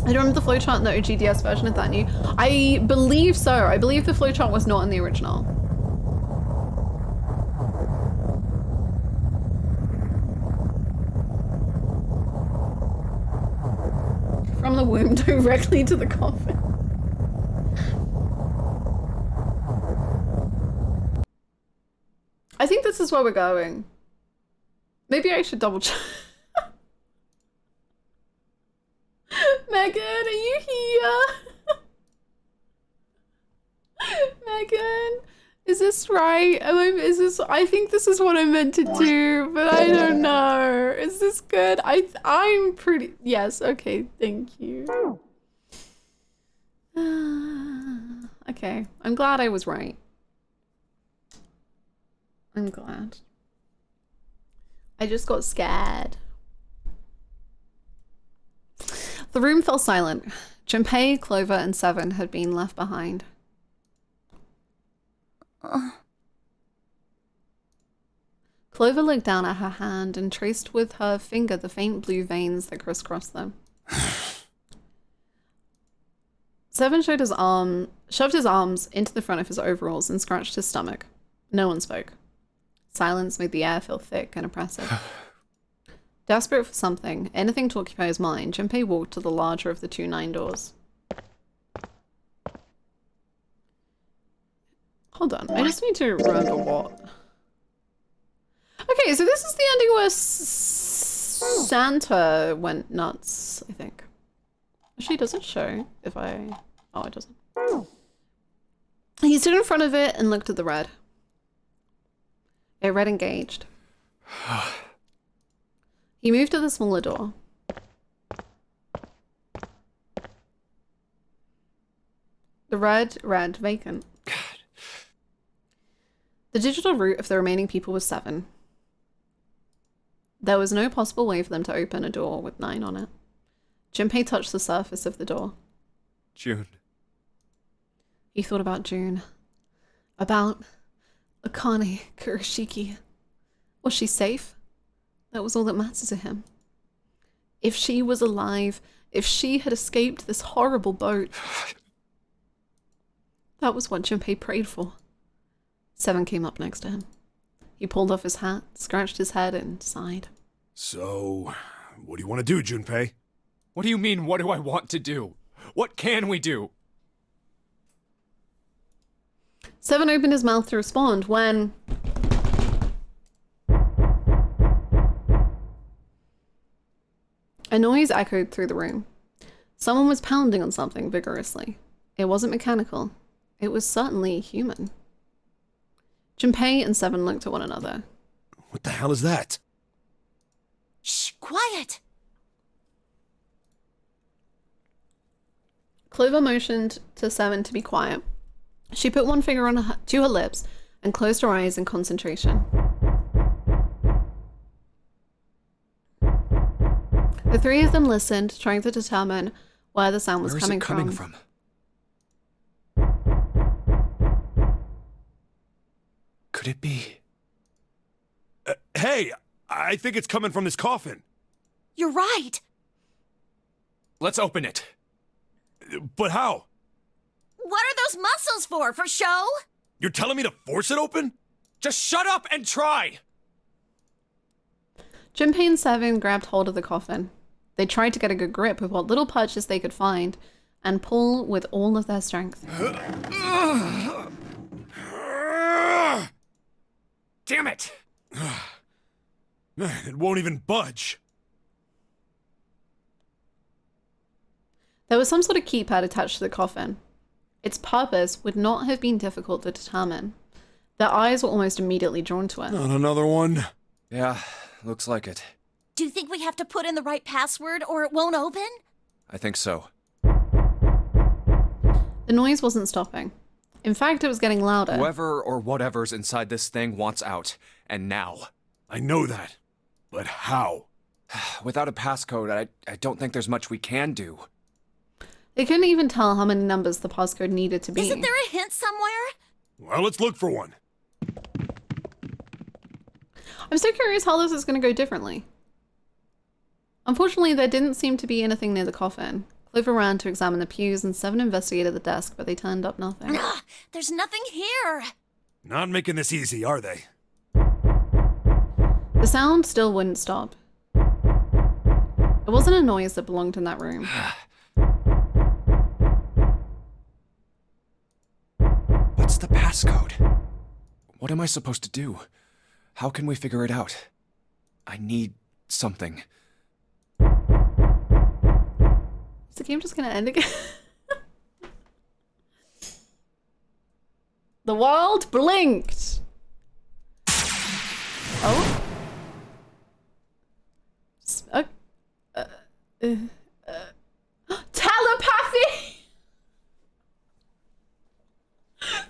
I don't remember the flowchart in the OGDS version of that new. I believe so. I believe the flowchart was not in the original. From the womb directly to the coffin. I think this is where we're going. Maybe I should double check. Megan, are you here? Megan, is this right? Is this? I think this is what I meant to do, but I don't know. Is this good? I'm pretty. Yes. Okay. Thank you. Okay. I'm glad I was right. I'm glad. I just got scared. The room fell silent. Junpei, Clover, and Seven had been left behind. Clover looked down at her hand and traced with her finger the faint blue veins that crisscrossed them. Seven shoved his arms into the front of his overalls and scratched his stomach. No one spoke. Silence made the air feel thick and oppressive. Desperate for something, anything to occupy his mind, Junpei walked to the larger of the two 9 doors. Hold on, I just need to remember what. Okay, so this is the ending where Santa went nuts, I think. Actually, does it show if I... Oh, it doesn't. He stood in front of it and looked at the red. It read engaged. He moved to the smaller door. The red read vacant. God. The digital root of the remaining people was 7. There was no possible way for them to open a door with 9 on it. Junpei touched the surface of the door. June. He thought about June. About Akane Kurashiki. Was she safe? That was all that mattered to him. If she was alive, if she had escaped this horrible boat. That was what Junpei prayed for. 7 came up next to him. He pulled off his hat, scratched his head, and sighed. So, what do you want to do, Junpei? What do you mean, what do I want to do? What can we do? 7 opened his mouth to respond when... A noise echoed through the room. Someone was pounding on something vigorously. It wasn't mechanical. It was certainly human. Junpei and 7 looked at one another. What the hell is that? Shh, quiet! Clover motioned to 7 to be quiet. She put one finger on to her lips and closed her eyes in concentration. The 3 of them listened, trying to determine where the sound was coming from. Could it be? Hey, I think it's coming from this coffin. You're right! Let's open it. But how? What are those muscles for? For show? You're telling me to force it open? Just shut up and try! Junpei and 7 grabbed hold of the coffin. They tried to get a good grip with what little purchase they could find and pull with all of their strength. Damn it! Man, it won't even budge. There was some sort of keypad attached to the coffin. Its purpose would not have been difficult to determine. Their eyes were almost immediately drawn to it. Not another one. Yeah, looks like it. Do you think we have to put in the right password or it won't open? I think so. The noise wasn't stopping. In fact, it was getting louder. Whoever or whatever's inside this thing wants out. And now. I know that. But how? Without a passcode, I don't think there's much we can do. They couldn't even tell how many numbers the passcode needed to be. Isn't there a hint somewhere? Well, let's look for one. I'm so curious how this is going to go differently. Unfortunately, there didn't seem to be anything near the coffin. Clover ran to examine the pews and 7 investigated the desk, but they turned up nothing. There's nothing here. Not making this easy, are they? The sound still wouldn't stop. It wasn't a noise that belonged in that room. What's the passcode? What am I supposed to do? How can we figure it out? I need something. Is the game just gonna end again? The world blinked. Oh. Telepathy!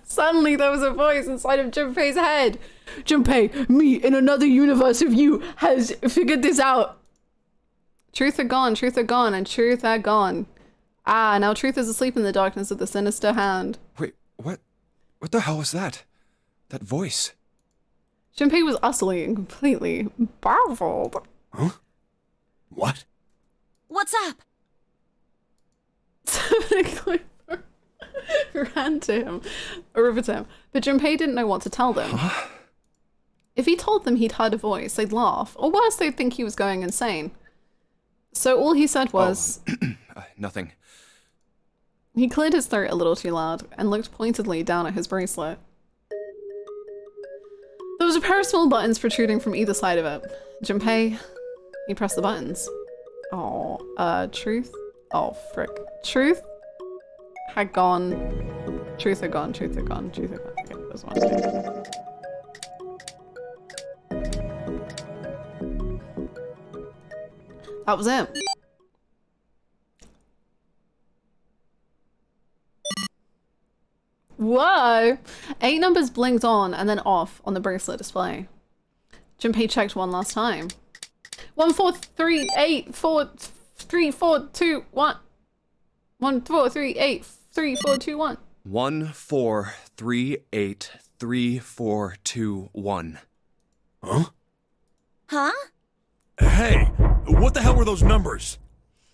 Suddenly there was a voice inside of Junpei's head. Junpei, me in another universe of you has figured this out. Truth had gone, and truth had gone. Ah, now truth is asleep in the darkness of the sinister hand. Wait, what? What the hell was that? That voice? Junpei was utterly and completely baffled. Huh? What? What's up? Clover ran to him, over to him, but Junpei didn't know what to tell them. Huh? If he told them he'd heard a voice, they'd laugh, or worse, they'd think he was going insane. So all he said was... Nothing. He cleared his throat a little too loud and looked pointedly down at his bracelet. There was a pair of small buttons protruding from either side of it. Junpei, he pressed the buttons. Oh, truth? Oh, frick. Truth had gone. Truth had gone, truth had gone, truth had gone. Okay, there's one. That was it. Whoa! 8 numbers blinked on and then off on the bracelet display. Junpei checked one last time. 1 4 3 8 4 3 4 2 1. 1 4 3 8 3 4 2 1. 1 4 3 8 3 4 2 1. Huh? Huh? Hey, what the hell were those numbers?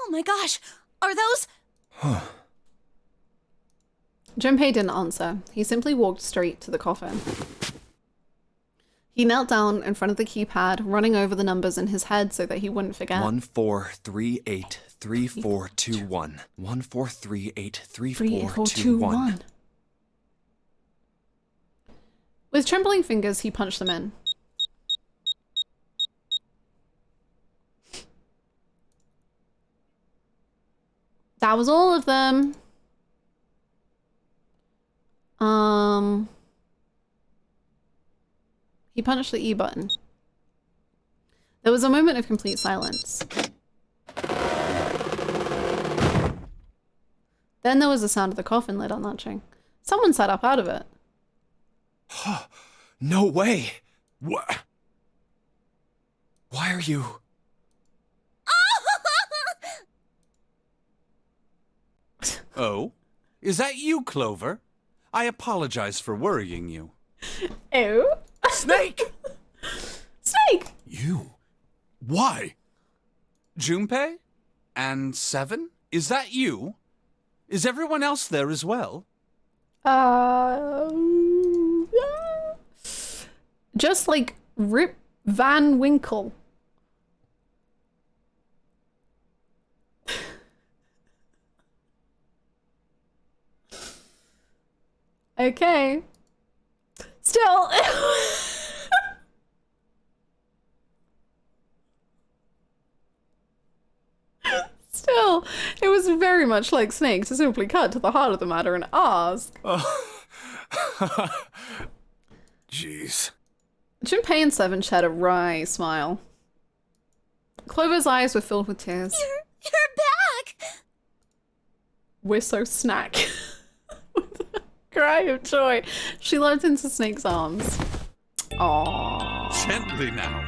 Oh my gosh. Are those... Junpei didn't answer. He simply walked straight to the coffin. He knelt down in front of the keypad, running over the numbers in his head so that he wouldn't forget. 1 4 3 8 3 4 2 1. 1 4 3 8 3 4 2 1. With trembling fingers, he punched them in. That was all of them. He punched the E button. There was a moment of complete silence. Then there was the sound of the coffin lid unlatching. Someone sat up out of it. No way! What? Why are you... Oh? Is that you, Clover? I apologize for worrying you. Ew. Snake! Snake! You? Why? Junpei? And 7? Is that you? Is everyone else there as well? Just like Rip Van Winkle. Okay. Still. Still, it was very much like Snake to simply cut to the heart of the matter and ask. Jeez. Junpei and 7 shared a wry smile. Clover's eyes were filled with tears. You're back! We're so snack. With a cry of joy, she leapt into Snake's arms. Aww. Gently now.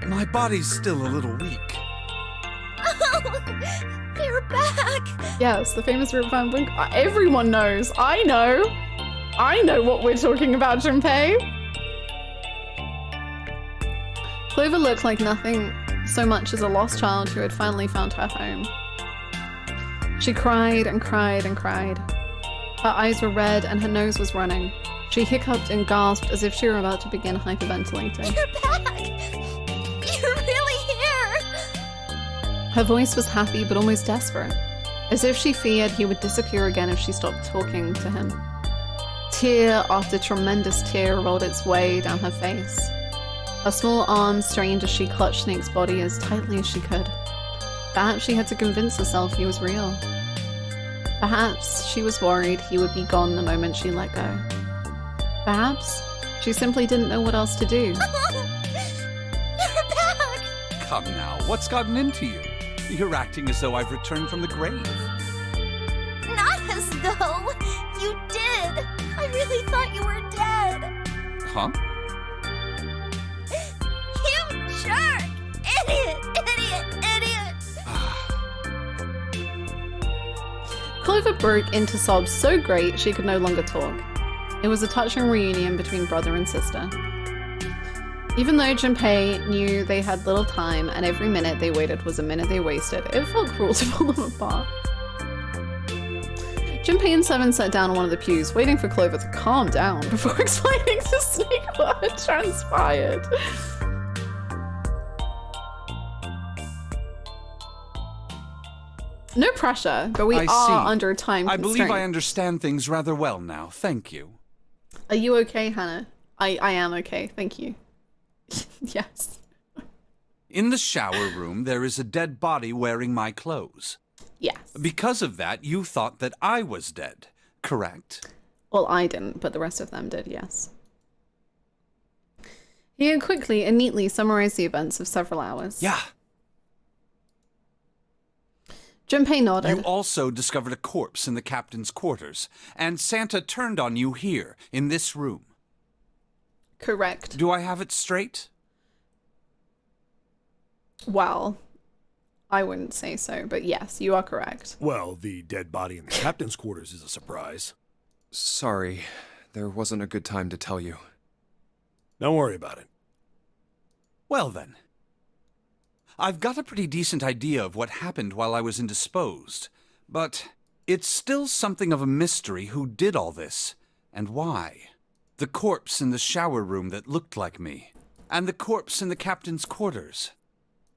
My body's still a little weak. Oh, you're back! Yes, the famous Rip Van Winkle. Everyone knows. I know. I know what we're talking about, Junpei. Clover looked like nothing so much as a lost child who had finally found her home. She cried and cried and cried. Her eyes were red and her nose was running. She hiccuped and gasped as if she were about to begin hyperventilating. You're back! You're really here! Her voice was happy but almost desperate, as if she feared he would disappear again if she stopped talking to him. Tear after tremendous tear rolled its way down her face. Her small arms strained as she clutched Snake's body as tightly as she could. Perhaps she had to convince herself he was real. Perhaps she was worried he would be gone the moment she let go. Perhaps she simply didn't know what else to do. You're back! Come now, what's gotten into you? You're acting as though I've returned from the grave. Not as though! You did! I really thought you were dead! Huh? You jerk! Idiot! Idiot! Idiot! Clover broke into sobs so great she could no longer talk. It was a touching reunion between brother and sister. Even though Junpei knew they had little time and every minute they waited was a minute they wasted, it felt cruel to pull them apart. Junpei and Seven sat down on one of the pews, waiting for Clover to calm down before explaining to Snake what had transpired. No pressure, but we I are see. under time I believe I constraint. understand things rather well now. Thank you. Are you okay, Hannah? I am okay, thank you. Yes. In the shower room, there is a dead body wearing my clothes. Yes. Because of that, you thought that I was dead, correct? Well, I didn't, but the rest of them did, yes. He had quickly and neatly summarized the events of several hours. Yeah. Junpei nodded. You also discovered a corpse in the captain's quarters, and Santa turned on you here, in this room. Correct. Do I have it straight? Well, I wouldn't say so, but yes, you are correct. Well, the dead body in the captain's quarters is a surprise. Sorry, there wasn't a good time to tell you. Don't worry about it. Well then. I've got a pretty decent idea of what happened while I was indisposed, but it's still something of a mystery who did all this, and why. The corpse in the shower room that looked like me, and the corpse in the captain's quarters.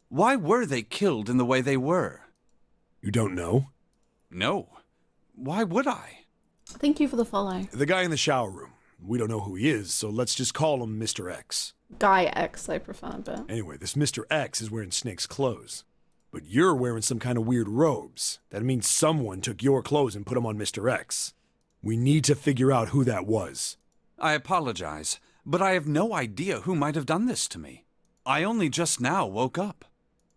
Why were they killed in the way they were? You don't know? No. Why would I? Thank you for the follow. The guy in the shower room. We don't know who he is, so let's just call him Mr. X. Guy X, I prefer, but... Anyway, this Mr. X is wearing Snake's clothes. But you're wearing some kind of weird robes. That means someone took your clothes and put them on Mr. X. We need to figure out who that was. I apologize, but I have no idea who might have done this to me. I only just now woke up.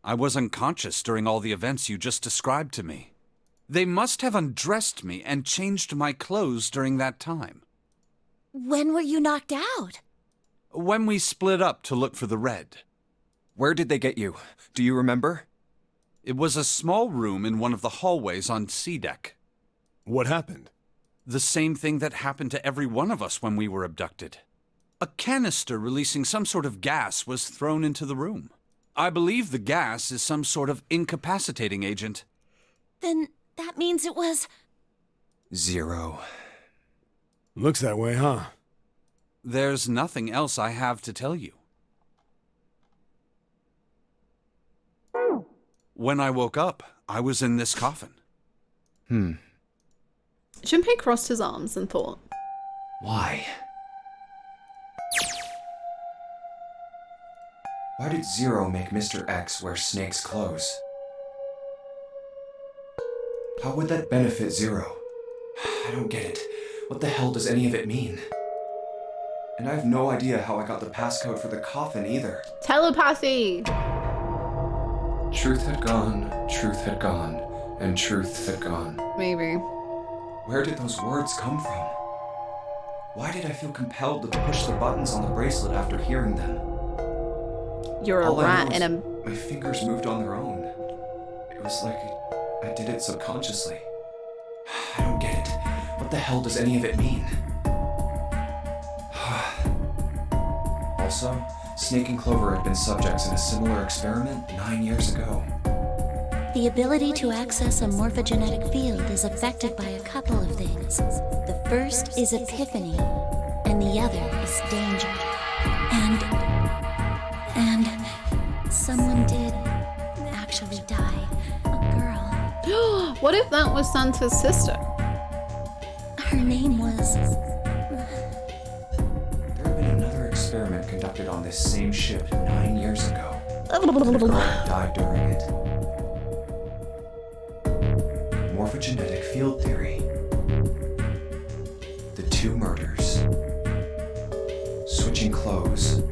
I was unconscious during all the events you just described to me. They must have undressed me and changed my clothes during that time. When were you knocked out? When we split up to look for the red. Where did they get you? Do you remember? It was a small room in one of the hallways on C deck. What happened? The same thing that happened to every one of us when we were abducted. A canister releasing some sort of gas was thrown into the room. I believe the gas is some sort of incapacitating agent. Then that means it was... 0. Looks that way, huh? There's nothing else I have to tell you. When I woke up, I was in this coffin. Junpei crossed his arms and thought. Why? Why did 0 make Mr. X wear Snake's clothes? How would that benefit 0? I don't get it. What the hell does any of it mean? And I have no idea how I got the passcode for the coffin either. Telepathy! Truth had gone, and truth had gone. Maybe. Where did those words come from? Why did I feel compelled to push the buttons on the bracelet after hearing them? You're a All I rat know in is a... my fingers moved on their own. It was like I did it subconsciously. I don't get it. What the hell does any of it mean? Also, Snake and Clover had been subjects in a similar experiment 9 years ago. The ability to access a morphogenetic field is affected by a couple of things. The first is epiphany, and the other is danger. And someone did actually die. A girl. What if that was Santa's sister? Her name was... There had been another experiment conducted on this same ship 9 years ago. And a girl died during it. Morphogenetic field theory. The 2 murders. Switching clothes.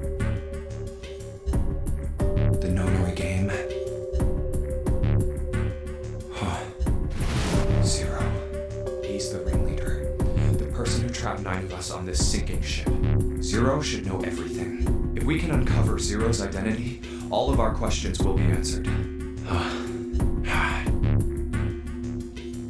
The nonary game. Huh. Zero. He's the ringleader. The person who trapped 9 of us on this sinking ship. Zero should know everything. If we can uncover Zero's identity, all of our questions will be answered.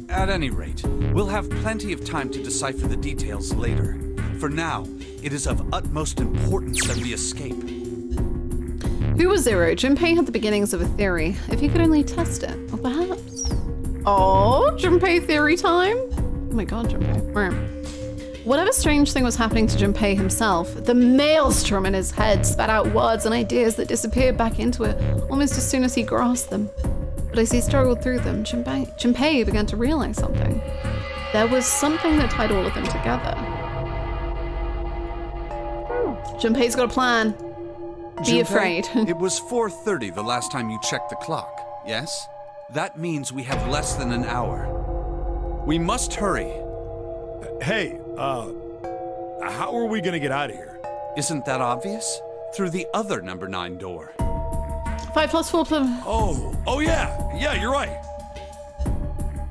At any rate, we'll have plenty of time to decipher the details later. For now, it is of utmost importance that we escape. Who was Zero? Junpei had the beginnings of a theory. If he could only test it. Or perhaps... Oh, Junpei theory time? Oh my god, Junpei. Whatever strange thing was happening to Junpei himself, the maelstrom in his head spat out words and ideas that disappeared back into it almost as soon as he grasped them. But as he struggled through them, Junpei began to realize something. There was something that tied all of them together. Junpei's got a plan. Be Junpei, afraid. It was 4:30 the last time you checked the clock, yes? That means we have less than an hour. We must hurry. Hey, how are we gonna get out of here? Isn't that obvious? Through the other number 9 door. 5 + 4 + Oh yeah, you're right.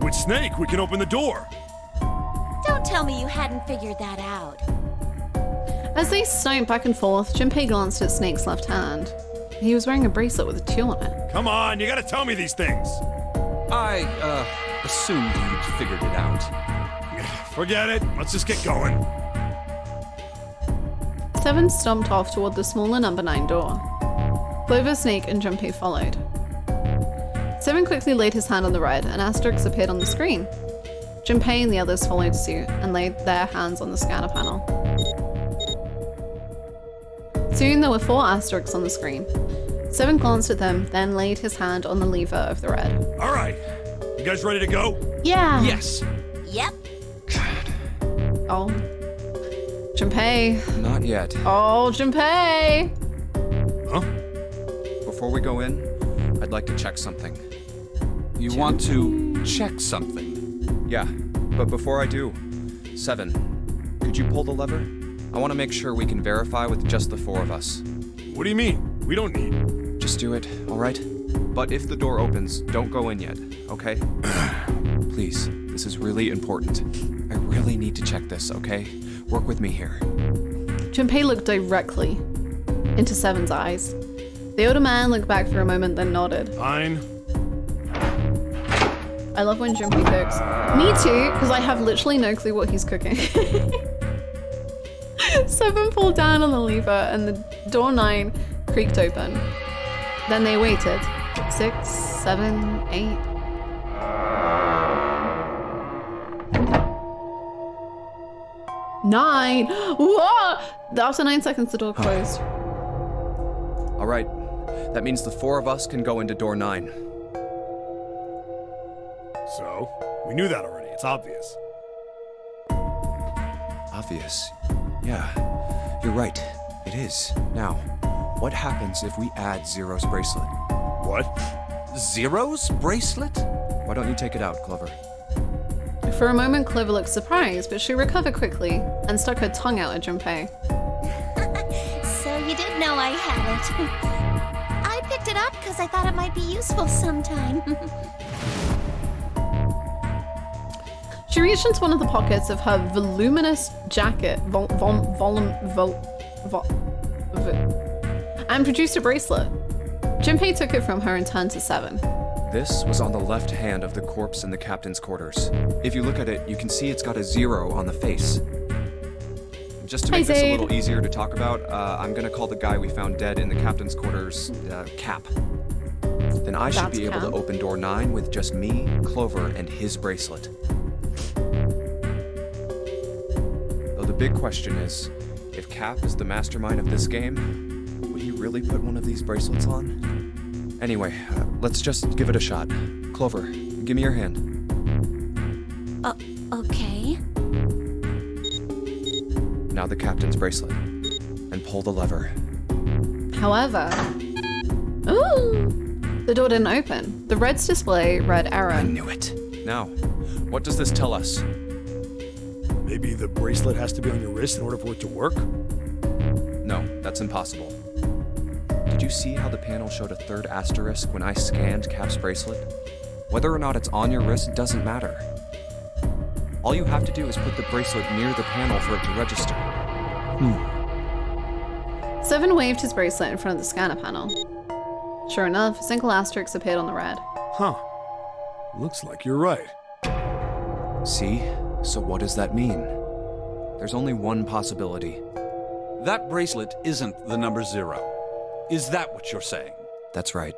With Snake, we can open the door. Don't tell me you hadn't figured that out. As they sniped back and forth, Junpei glanced at Snake's left hand. He was wearing a bracelet with a 2 on it. Come on, you gotta tell me these things. I, assumed you'd figured it out. Forget it, let's just get going. 7 stomped off toward the smaller number 9 door. Clover, Snake, and Junpei followed. 7 quickly laid his hand on the red, and asterisks appeared on the screen. Junpei and the others followed suit and laid their hands on the scanner panel. Soon there were 4 asterisks on the screen. 7 glanced at them, then laid his hand on the lever of the red. All right, you guys ready to go? Yeah! Yes. Yep. Oh. Junpei. Not yet. Oh, Junpei! Huh? Before we go in, I'd like to check something. You want to check something? Yeah, but before I do, 7, could you pull the lever? I want to make sure we can verify with just the 4 of us. What do you mean? We don't need... Just do it, all right? But if the door opens, don't go in yet, okay? Please, this is really important. I really need to check this, okay? Work with me here. Junpei looked directly into 7's eyes. The older man looked back for a moment, then nodded. Fine. I love when Junpei cooks. Me too, because I have literally no clue what he's cooking. 7 pulled down on the lever and the door 9 creaked open. Then they waited. 6, 7, 8. Nine! Whoa! After 9 seconds, the door closed. All right, that means the 4 of us can go into door 9. So, we knew that already, it's obvious. Obvious. Yeah, you're right. It is. Now, what happens if we add Zero's bracelet? What? Zero's bracelet? Why don't you take it out, Clover? For a moment, Clover looked surprised, but she recovered quickly and stuck her tongue out at Junpei. So you did know I had it. I picked it up because I thought it might be useful sometime. She reached into one of the pockets of her voluminous jacket and produced a bracelet. Junpei took it from her and turned to 7. This was on the left hand of the corpse in the captain's quarters. If you look at it, you can see it's got a 0 on the face. just to Hi, make this a Zaid. little easier to talk about, I'm gonna call the guy we found dead in the captain's quarters, Cap. Then I should That's be able Cap. to open door 9 with just me, Clover, and his bracelet. Though the big question is, if Cap is the mastermind of this game, would he really put one of these bracelets on? Anyway, let's just give it a shot. Clover, give me your hand. Okay. Now the captain's bracelet. And pull the lever. However, ooh, the door didn't open. The Reds display read error. I knew it. Now, what does this tell us? Maybe the bracelet has to be on your wrist in order for it to work? No, that's impossible. Did you see how the panel showed a third asterisk when I scanned Cap's bracelet? Whether or not it's on your wrist doesn't matter. All you have to do is put the bracelet near the panel for it to register. Seven waved his bracelet in front of the scanner panel. Sure enough, a single asterisk appeared on the red. Huh. Looks like you're right. See? So what does that mean? There's only one possibility. That bracelet isn't the number 0. Is that what you're saying? That's right.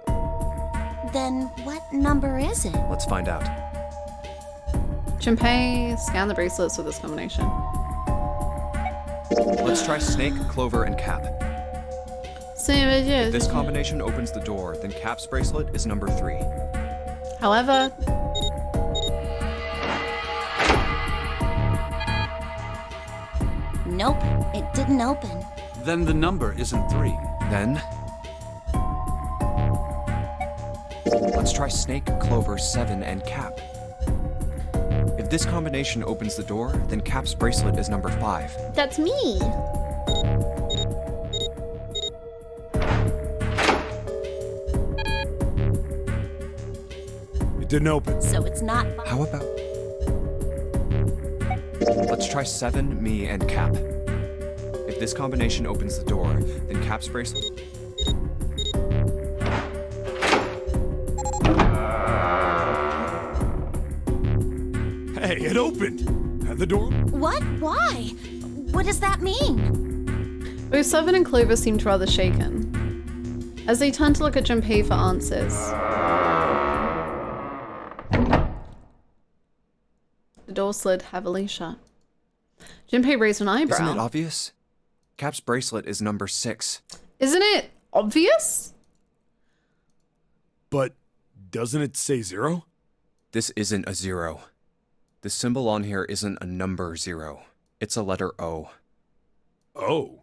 Then what number is it? Let's find out. Junpei scanned the bracelets with this combination. Let's try Snake, Clover, and Cap. If this combination opens the door, then Cap's bracelet is number 3. However, Nope, it didn't open. Then the number isn't 3. Then... let's try Snake, Clover, 7, and Cap. If this combination opens the door, then Cap's bracelet is number 5. that's me. It didn't open. So it's not. How about... let's try 7, me, and Cap. If this combination opens the door, then Cap's bracelet... Hey, it opened! Had the door... What? Why? What does that mean? Both Seven and Clover seemed rather shaken. As they turned to look at Junpei for answers, the door slid heavily shut. Junpei raised an eyebrow. Isn't it obvious? Cap's bracelet is number 6. Isn't it obvious? But doesn't it say 0? This isn't a 0. The symbol on here isn't a number 0. It's a letter O. Oh.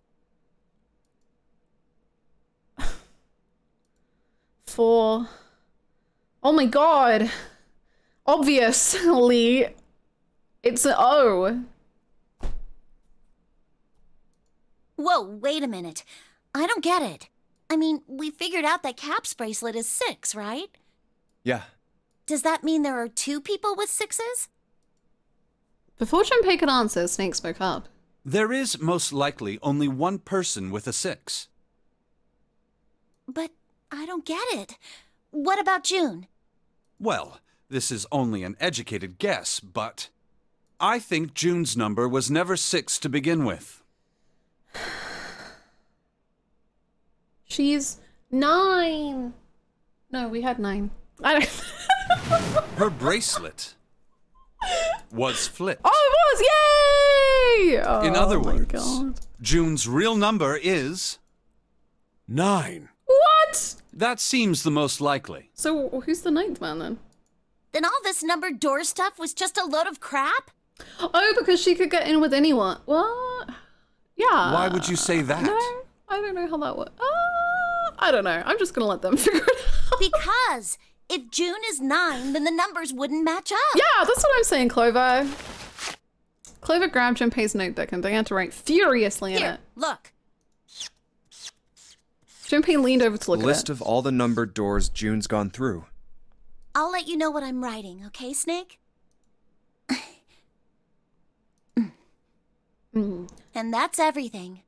For... oh my god. Obviously, it's an O. Whoa, wait a minute. I don't get it. I mean, we figured out that Cap's bracelet is 6, right? Yeah. Does that mean there are 2 people with 6s? Before Junpei could answer, Snake spoke up. There is most likely only one person with a 6. But I don't get it. What about June? Well, this is only an educated guess, but I think June's number was never 6 to begin with. She's 9. No, we had 9. I don't... Her bracelet was flipped. oh, it was! Yay! Oh, In other my words, God. June's real number is... 9. What? That seems the most likely. So who's the 9th man then? Then all this numbered door stuff was just a load of crap? Oh, because she could get in with anyone. What? Yeah. Why would you say that? No, I don't know how that works. I don't know. I'm just gonna let them figure it out. Because if June is 9, then the numbers wouldn't match up. Yeah, that's what I'm saying, Clover. Clover grabbed Junpei's notebook and began to write furiously in Here, it. look. Junpei leaned over to look List at it. of all the numbered doors June's gone through. I'll let you know what I'm writing, okay, Snake? And that's everything.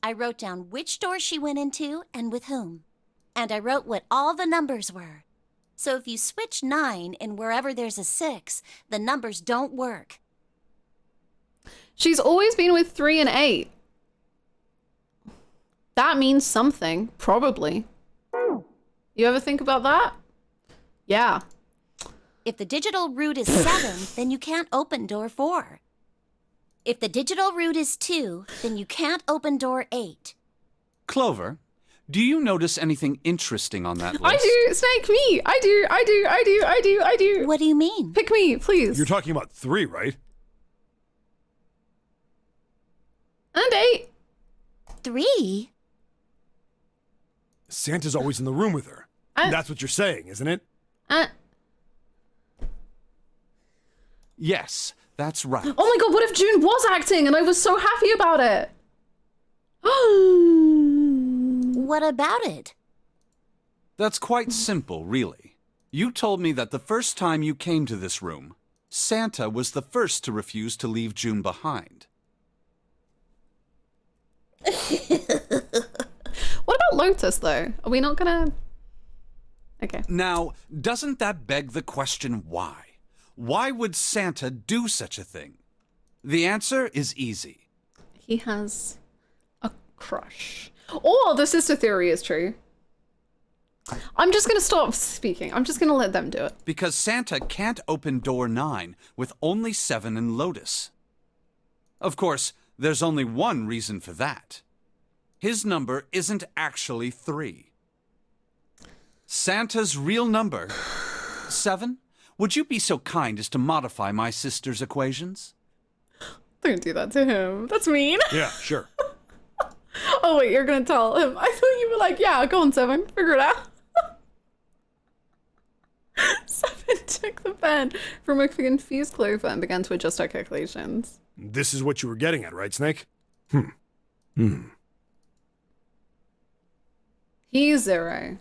I wrote down which door she went into and with whom. And I wrote what all the numbers were. So if you switch 9 in wherever there's a 6, the numbers don't work. She's always been with 3 and 8. That means something, probably. You ever think about that? Yeah. If the digital root is 7, then you can't open door 4. If the digital root is 2, then you can't open door 8. Clover, do you notice anything interesting on that list? I do, Snake, me. I do. What do you mean? Pick me, please. You're talking about 3, right? And 8. 3? Santa's always in the room with her. That's what you're saying, isn't it? Yes, that's right. Oh my god, what if June was acting and I was so happy about it? What about it? That's quite simple, really. You told me that the first time you came to this room, Santa was the first to refuse to leave June behind. What about Lotus, though? Are we not gonna... Okay. Now, doesn't that beg the question why? Why would Santa do such a thing? The answer is easy. He has a crush. Or the sister theory is true. I'm just gonna stop speaking. I'm just gonna let them do it. Because Santa can't open door 9 with only 7 and Lotus. Of course, there's only one reason for that. His number isn't actually 3. Santa's real number, 7? Would you be so kind as to modify my sister's equations? Don't do that to him. That's mean. Yeah, sure. Oh wait, you're gonna tell him. I thought you were like, yeah, go on, 7. Figure it out. 7 took the pen from a confused Clover and began to adjust our calculations. This is what you were getting at, right, Snake? He's 0.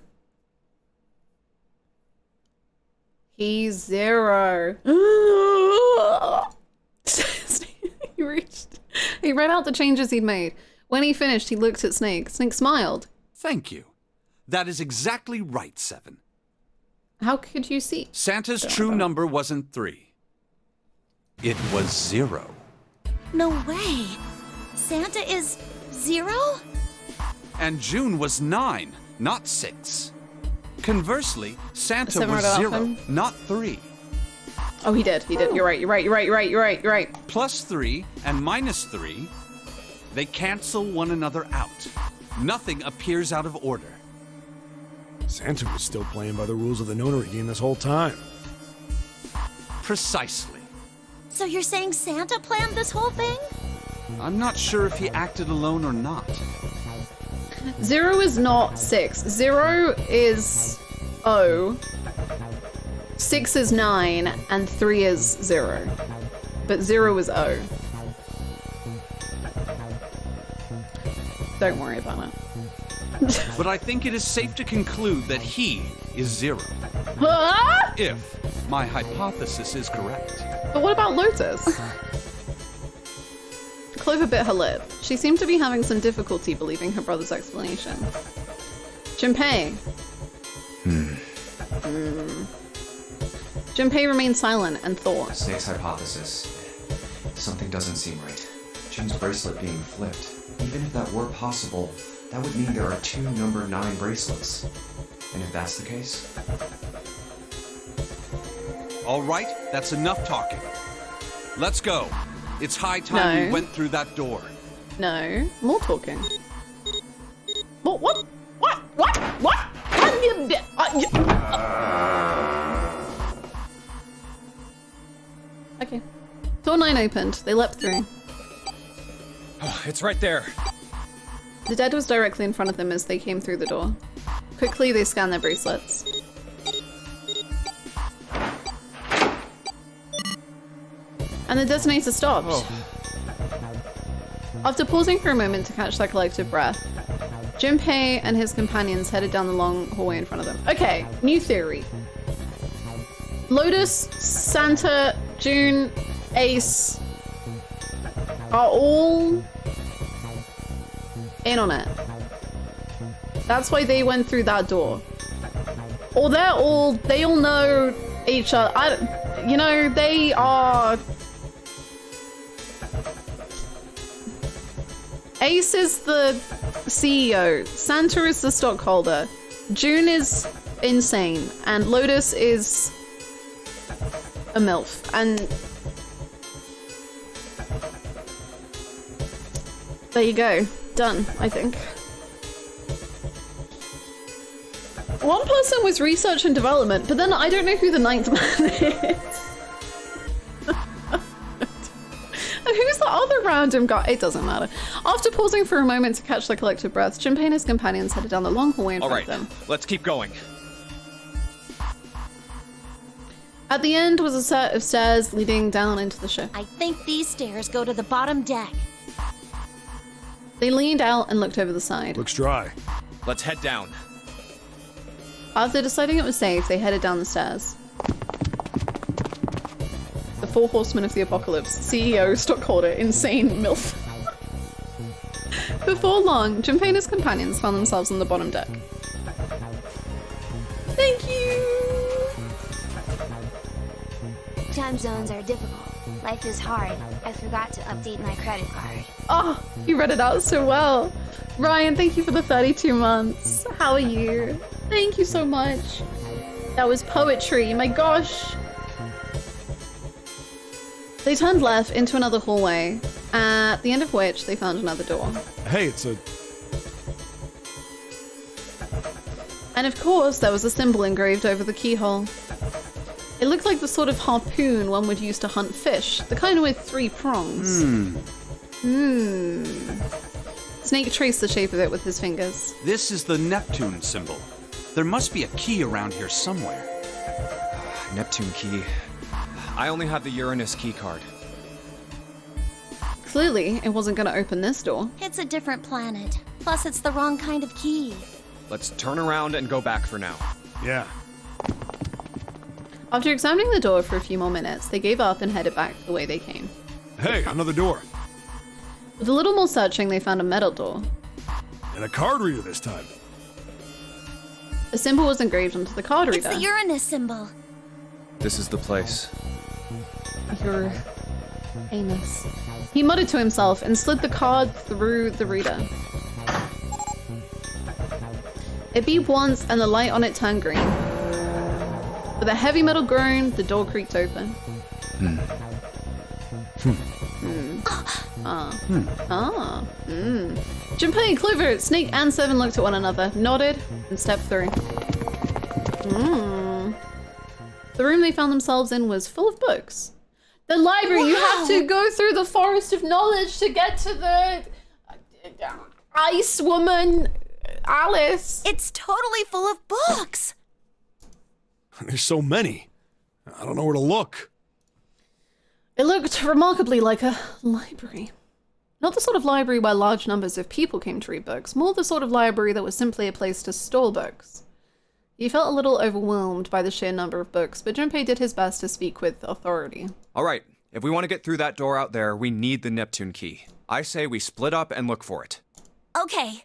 He's 0. He read out the changes he'd made. When he finished, he looked at Snake. Snake smiled. Thank you. That is exactly right, 7. How could you see? Santa's true number wasn't 3. It was 0. No way. Santa is 0? And June was 9, not 6. Conversely, Santa Seven was read it 0, often. not 3. Oh, he did. You're right. Plus 3 and minus 3, they cancel one another out. Nothing appears out of order. Santa was still playing by the rules of the nonary game this whole time. Precisely. So you're saying Santa planned this whole thing? I'm not sure if he acted alone or not. 0 is not 6. 0 is O. 6 is 9, and 3 is 0. But 0 is O. Don't worry about it. But I think it is safe to conclude that he is 0. Ah! If my hypothesis is correct. But what about Lotus? Clover bit her lip. She seemed to be having some difficulty believing her brother's explanation. Junpei. Junpei remained silent and thought. Snake's hypothesis. Something doesn't seem right. June's bracelet being flipped. Even if that were possible, that would mean there are 2 number 9 bracelets. And if that's the case... All right, that's enough talking. Let's go. It's high time No. we went through that door. No, more talking. What? Okay. Door 9 opened. They leapt through. Oh, it's right there. The dead was directly in front of them as they came through the door. Quickly, they scanned their bracelets. And the detonator stopped. Oh. After pausing for a moment to catch their collective breath, Junpei and his companions headed down the long hallway in front of them. Okay, new theory. Lotus, Santa, June, Ace are all in on it. That's why they went through that door. Or they all know each other. You know, they are... Ace is the CEO. Santa is the stockholder. June is insane. And Lotus is a MILF. And there you go. Done, I think. One person was research and development, but then I don't know who the ninth man is. And who's the other random guy? It doesn't matter. After pausing for a moment to catch their collective breaths, Junpei and his companions headed down the long hallway in front of them. Let's keep going. At the end was a set of stairs leading down into the ship. I think these stairs go to the bottom deck. They leaned out and looked over the side. Looks dry. Let's head down. After deciding it was safe, they headed down the stairs. The four horsemen of the apocalypse. CEO, stockholder, insane, MILF. Before long, Junpei and his companions found themselves on the bottom deck. Thank you! Time zones are difficult. Life is hard. I forgot to update my credit card. Oh, you read it out so well. Ryan, thank you for the 32 months. How are you? Thank you so much. That was poetry, my gosh. They turned left into another hallway, at the end of which they found another door. Hey, it's a... And of course, there was a symbol engraved over the keyhole. It looked like the sort of harpoon one would use to hunt fish, the kind with 3 prongs. Snake traced the shape of it with his fingers. This is the Neptune symbol. There must be a key around here somewhere. Neptune key. I only have the Uranus key card. Clearly, it wasn't going to open this door. It's a different planet. Plus, it's the wrong kind of key. Let's turn around and go back for now. Yeah. After examining the door for a few more minutes, they gave up and headed back the way they came. Hey, another door. With a little more searching, they found a metal door. And a card reader this time. A symbol was engraved onto the card reader. It's the Uranus symbol. This is the place. Your anus. He muttered to himself and slid the card through the reader. It beeped once and the light on it turned green. With a heavy metal groan, the door creaked open. Junpei, Clover, Snake, and Seven looked at one another, nodded, and stepped through. The room they found themselves in was full of books. The library! Wow. You have to go through the forest of knowledge to get to the ice woman, Alice. It's totally full of books. There's so many. I don't know where to look. It looked remarkably like a library. Not the sort of library where large numbers of people came to read books, more the sort of library that was simply a place to store books. He felt a little overwhelmed by the sheer number of books, but Junpei did his best to speak with authority. All right, if we want to get through that door out there, we need the Neptune key. I say we split up and look for it. Okay.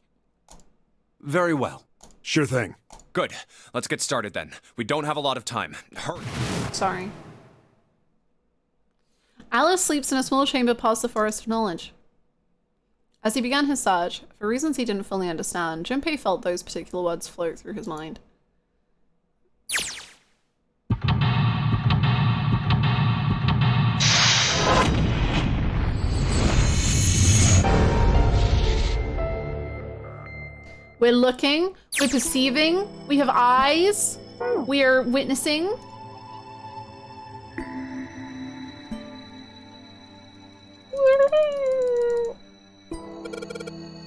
Very well. Sure thing. Good. Let's get started then. We don't have a lot of time. Hurry. Sorry. Alice sleeps in a small chamber past the Forest of Knowledge. As he began his search, for reasons he didn't fully understand, Junpei felt those particular words float through his mind. We're looking, we're perceiving, we have eyes, we are witnessing.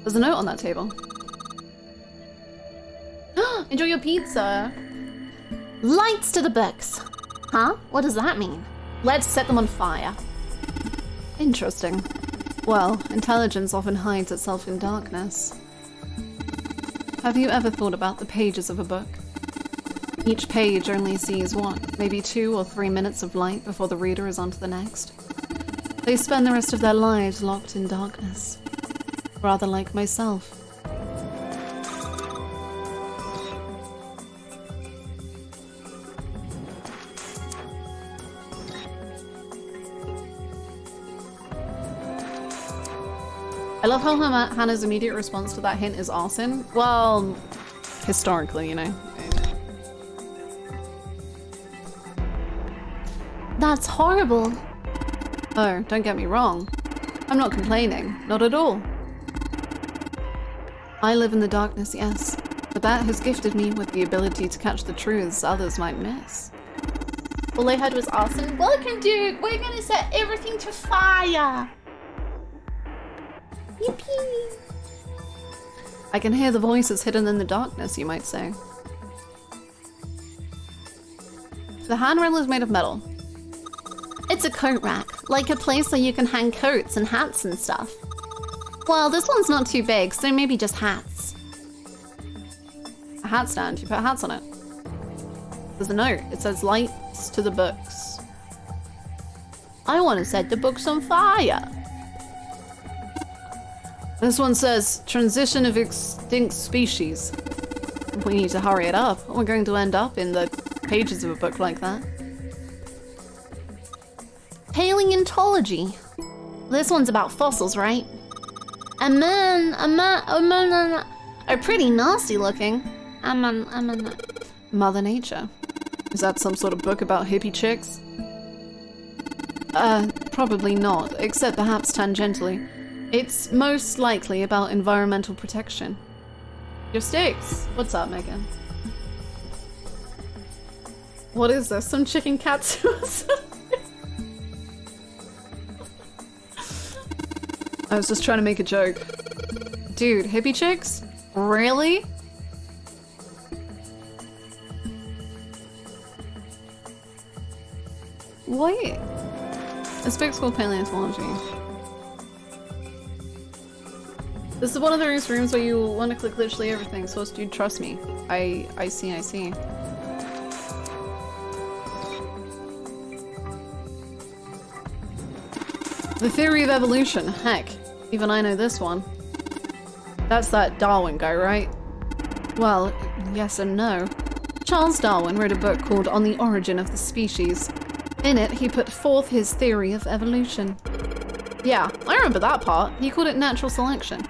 There's a note on that table. Enjoy your pizza. Lights to the books. Huh? What does that mean? Let's set them on fire. Interesting. Well, intelligence often hides itself in darkness. Have you ever thought about the pages of a book? Each page only sees what, maybe 2 or 3 minutes of light before the reader is on to the next. They spend the rest of their lives locked in darkness. Rather like myself. I love how Hannah's immediate response to that hint is arson. Well, historically, you know. That's horrible. Oh, don't get me wrong. I'm not complaining. Not at all. I live in the darkness, yes. But that has gifted me with the ability to catch the truths others might miss. All I heard was arson. Welcome, dude. We're gonna set everything to fire. Yippee. I can hear the voices hidden in the darkness, you might say. The handrail is made of metal. It's a coat rack, like a place where you can hang coats and hats and stuff. Well, this one's not too big, so maybe just hats. A hat stand, you put hats on it. There's a note, it says lights to the books. I want to set the books on fire. This one says transition of extinct species. We need to hurry it up. We're going to end up in the pages of a book like that. Paleontology. This one's about fossils, right? A man, are pretty nasty looking. Mother Nature. Is that some sort of book about hippie chicks? Probably not, except perhaps tangentially. It's most likely about environmental protection. Your sticks. What's up, Megan? What is this? Some chicken cats? I was just trying to make a joke. Dude, hippie chicks? Really? Wait. This book's called Paleontology. This is one of those rooms where you want to click literally everything, so dude, trust me. I see. The theory of evolution. Heck, even I know this one. That's that Darwin guy, right? Well, yes and no. Charles Darwin wrote a book called On the Origin of the Species. In it, he put forth his theory of evolution. Yeah, I remember that part. He called it natural selection.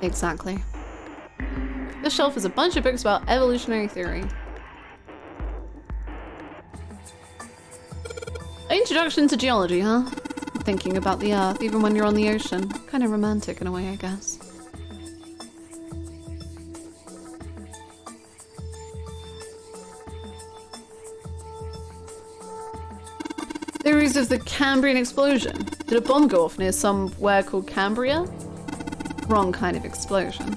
Exactly. This shelf is a bunch of books about evolutionary theory. Introduction to geology, huh? Thinking about the Earth, even when you're on the ocean. Kind of romantic in a way, I guess. Theories of the Cambrian explosion. Did a bomb go off near somewhere called Cambria? Wrong kind of explosion.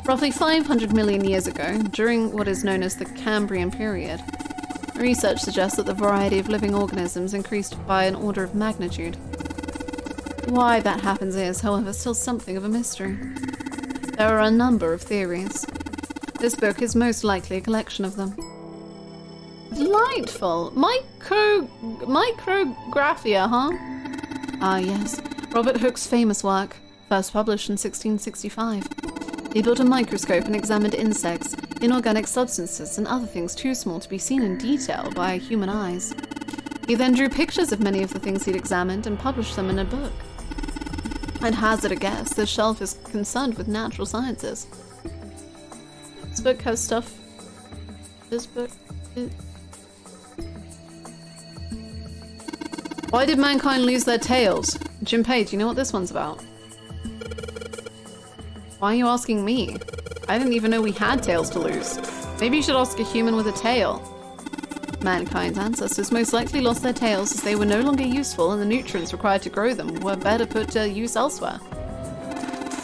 Roughly 500 million years ago, during what is known as the Cambrian period, research suggests that the variety of living organisms increased by an order of magnitude. Why that happens is, however, still something of a mystery. There are a number of theories. This book is most likely a collection of them. Delightful! Micrographia, huh? Ah, yes. Robert Hooke's famous work, first published in 1665. He built a microscope and examined insects, inorganic substances, and other things too small to be seen in detail by human eyes. He then drew pictures of many of the things he'd examined and published them in a book. I'd hazard a guess this shelf is concerned with natural sciences. This book has stuff... This book... Why did mankind lose their tails? Junpei, do you know what this one's about? Why are you asking me? I didn't even know we had tails to lose. Maybe you should ask a human with a tail. Mankind's ancestors most likely lost their tails as they were no longer useful and the nutrients required to grow them were better put to use elsewhere.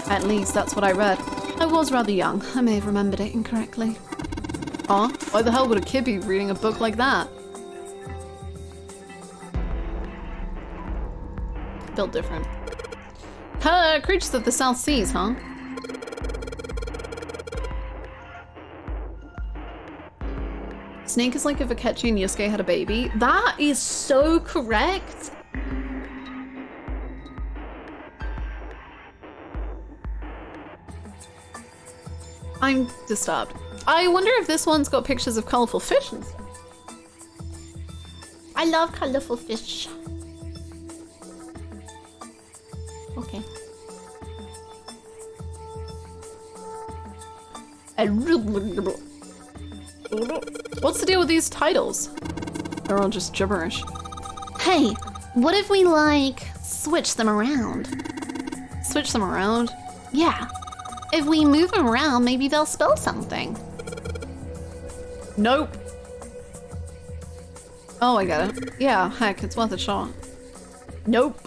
At least that's what I read. I was rather young. I may have remembered it incorrectly. Huh? Why the hell would a kid be reading a book like that? Built different. Creatures of the South Seas, huh? Snake is like if Akechi and Yusuke had a baby. That is so correct. I'm disturbed. I wonder if this one's got pictures of colorful fish and stuff. I love colorful fish. Okay. What's the deal with these titles? They're all just gibberish. Hey, what if we, like, switch them around? Switch them around? Yeah. If we move them around, maybe they'll spell something. Nope. Oh, I get it. Yeah, heck, it's worth a shot. Nope.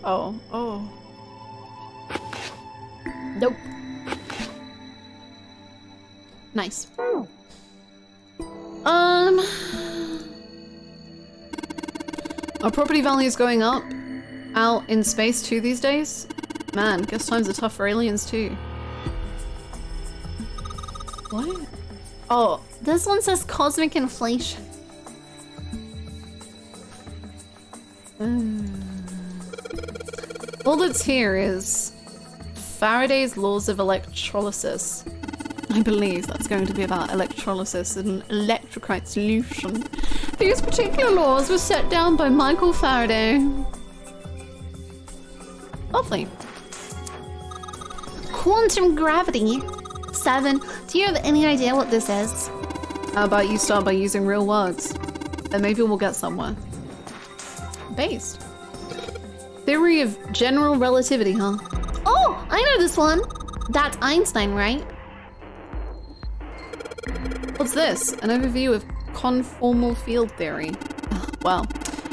Oh. Nope. Nice. Are property values going up out in space too these days? Man, guess times are tough for aliens too. What? Oh, this one says cosmic inflation. All that's here is Faraday's laws of electrolysis. I believe that's going to be about electrolysis in an electrolyte solution. These particular laws were set down by Michael Faraday. Lovely. Quantum gravity. 7. Do you have any idea what this is? How about you start by using real words? And maybe we'll get somewhere. Based. Theory of general relativity, huh? Oh, I know this one. That's Einstein, right? What's this? An overview of conformal field theory. Well,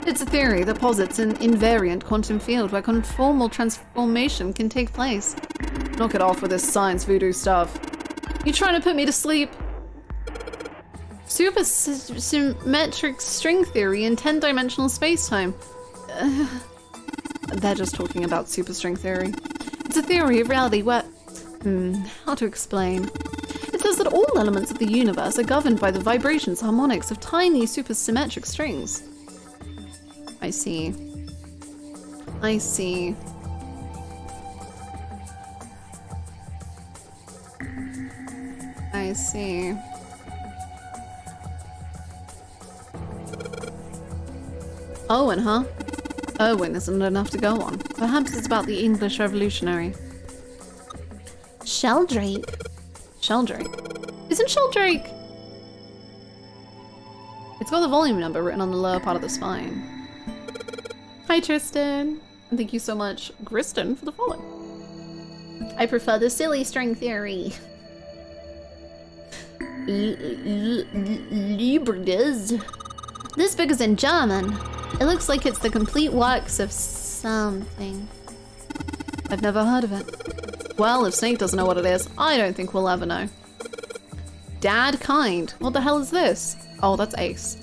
it's a theory that posits an invariant quantum field where conformal transformation can take place. Knock it off with this science voodoo stuff. You trying to put me to sleep? Supersymmetric string theory in 10-dimensional spacetime. They're just talking about superstring theory. It's a theory of reality where... how to explain? It says that all elements of the universe are governed by the vibrations, harmonics of tiny supersymmetric strings. I see. I see. I see. Owen, huh? Owen isn't enough to go on. Perhaps it's about the English Revolutionary. Sheldrake. Sheldrake? Isn't Sheldrake? It's got the volume number written on the lower part of the spine. Hi Tristan, and thank you so much, Griston, for the follow. I prefer the silly string theory. Libres. This book is in German. It looks like it's the complete works of something. I've never heard of it. Well, if Snake doesn't know what it is, I don't think we'll ever know. Dad Kind. What the hell is this? Oh, that's Ace.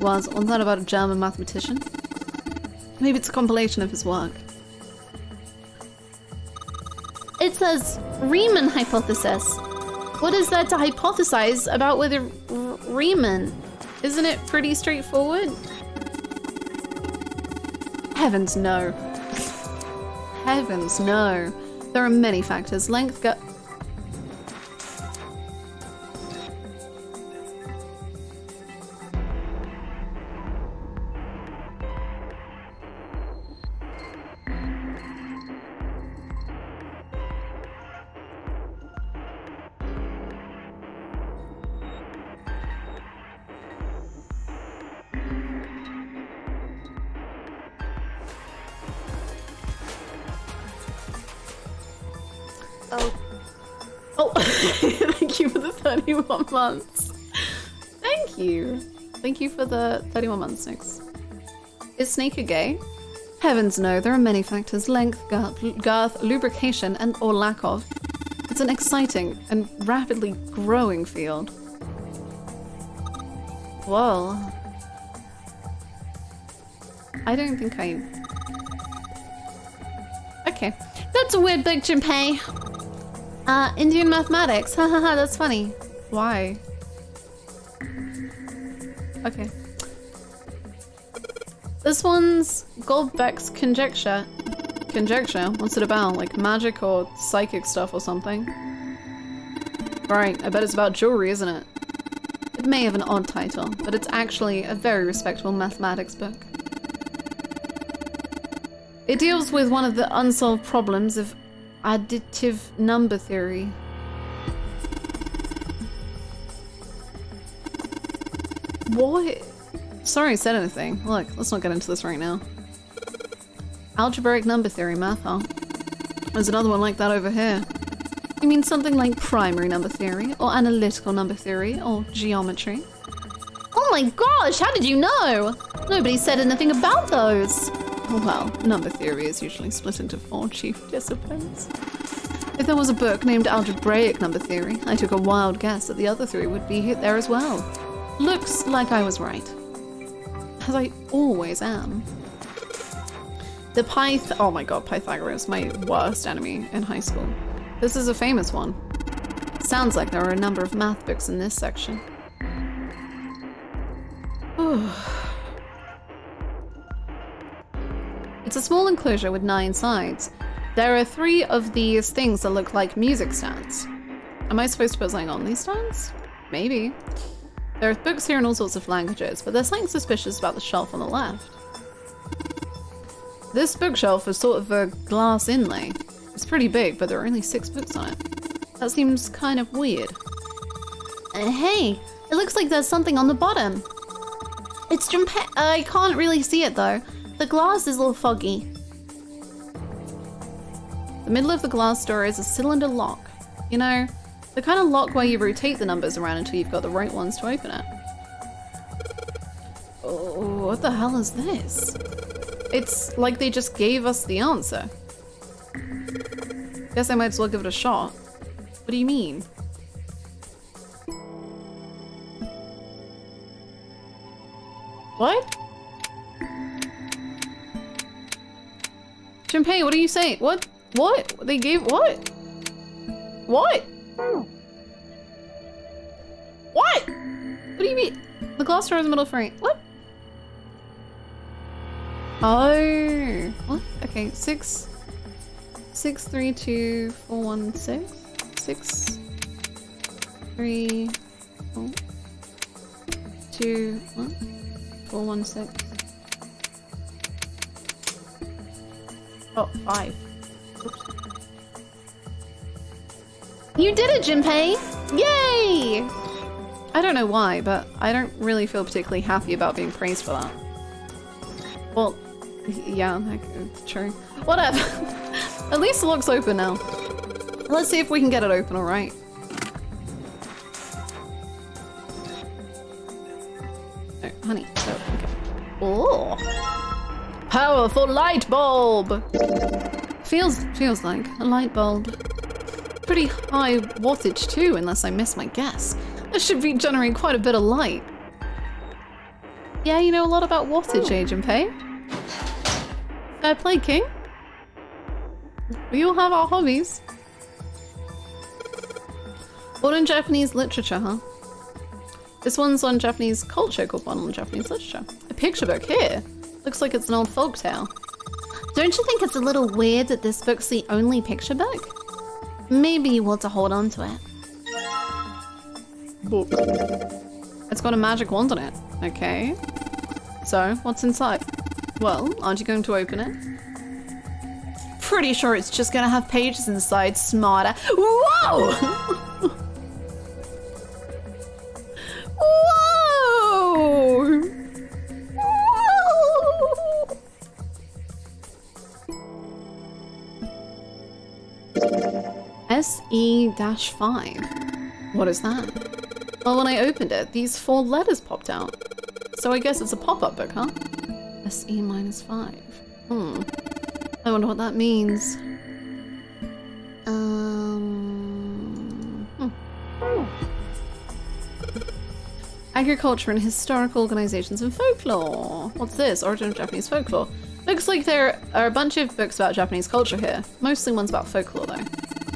Was that about a German mathematician? Maybe it's a compilation of his work. It says Riemann hypothesis. What is there to hypothesize about with a Riemann? Isn't it pretty straightforward? Heavens no. Heavens no. There are many factors. Length, Oh, thank you for the 31 months. Thank you. Thank you for the 31 months, Snakes. Is Snake a gay? Heavens no, there are many factors. Length, girth, lubrication, and or lack of. It's an exciting and rapidly growing field. Whoa. I don't think I... Okay. That's a weird book, Junpei. Indian mathematics. Hahaha, that's funny. Why? Okay. This one's Goldbeck's conjecture. Conjecture? What's it about? Like magic or psychic stuff or something? Right, I bet it's about jewelry, isn't it? It may have an odd title, but it's actually a very respectable mathematics book. It deals with one of the unsolved problems of additive number theory. What? Sorry I said anything. Look, let's not get into this right now. Algebraic number theory, math, huh? There's another one like that over here. You mean something like primary number theory, or analytical number theory, or geometry? Oh my gosh, how did you know? Nobody said anything about those. Well, number theory is usually split into 4 chief disciplines. If there was a book named Algebraic Number Theory, I took a wild guess that the other 3 would be there as well. Looks like I was right. As I always am. Oh my god, Pythagoras, my worst enemy in high school. This is a famous one. Sounds like there are a number of math books in this section. It's a small enclosure with 9 sides. There are 3 of these things that look like music stands. Am I supposed to put something on these stands? Maybe. There are books here in all sorts of languages, but there's something suspicious about the shelf on the left. This bookshelf is sort of a glass inlay. It's pretty big, but there are only 6 books on it. That seems kind of weird. Hey, it looks like there's something on the bottom. It's Junpei. I can't really see it though. The glass is a little foggy. The middle of the glass door is a cylinder lock. You know, the kind of lock where you rotate the numbers around until you've got the right ones to open it. Oh, what the hell is this? It's like they just gave us the answer. Guess I might as well give it a shot. What do you mean? What? Junpei, what are you saying? What? What? They gave what? What? What? What do you mean? The glass door is middle frame. What? Oh. What? Okay, 6 3 2 4 1 6 6 3 4 2 1 4 1 6. Oh, 5. Oops. You did it, Junpei! Yay! I don't know why, but I don't really feel particularly happy about being praised for that. Well, yeah, true. Whatever. At least the lock's open now. Let's see if we can get it open, alright? Oh, honey. Oh, okay. Oh! Powerful light bulb! Feels like a light bulb. Pretty high wattage too, unless I miss my guess. This should be generating quite a bit of light. Yeah, you know a lot about wattage, Junpei. Fair play, King. We all have our hobbies. Modern Japanese literature, huh? This one's on Japanese culture called Modern Japanese Literature. A picture book here. Looks like it's an old folktale. Don't you think it's a little weird that this book's the only picture book? Maybe you want to hold on to it. Book. It's got a magic wand on it. Okay. So, what's inside? Well, aren't you going to open it? Pretty sure it's just gonna have pages inside, smarter. Whoa! Whoa! SE-5. What is that? Well, when I opened it, these 4 letters popped out. So I guess it's a pop-up book, huh? SE-5. I wonder what that means. Agriculture and historical organizations and folklore. What's this? Origin of Japanese folklore. Looks like there are a bunch of books about Japanese culture here. Mostly ones about folklore, though.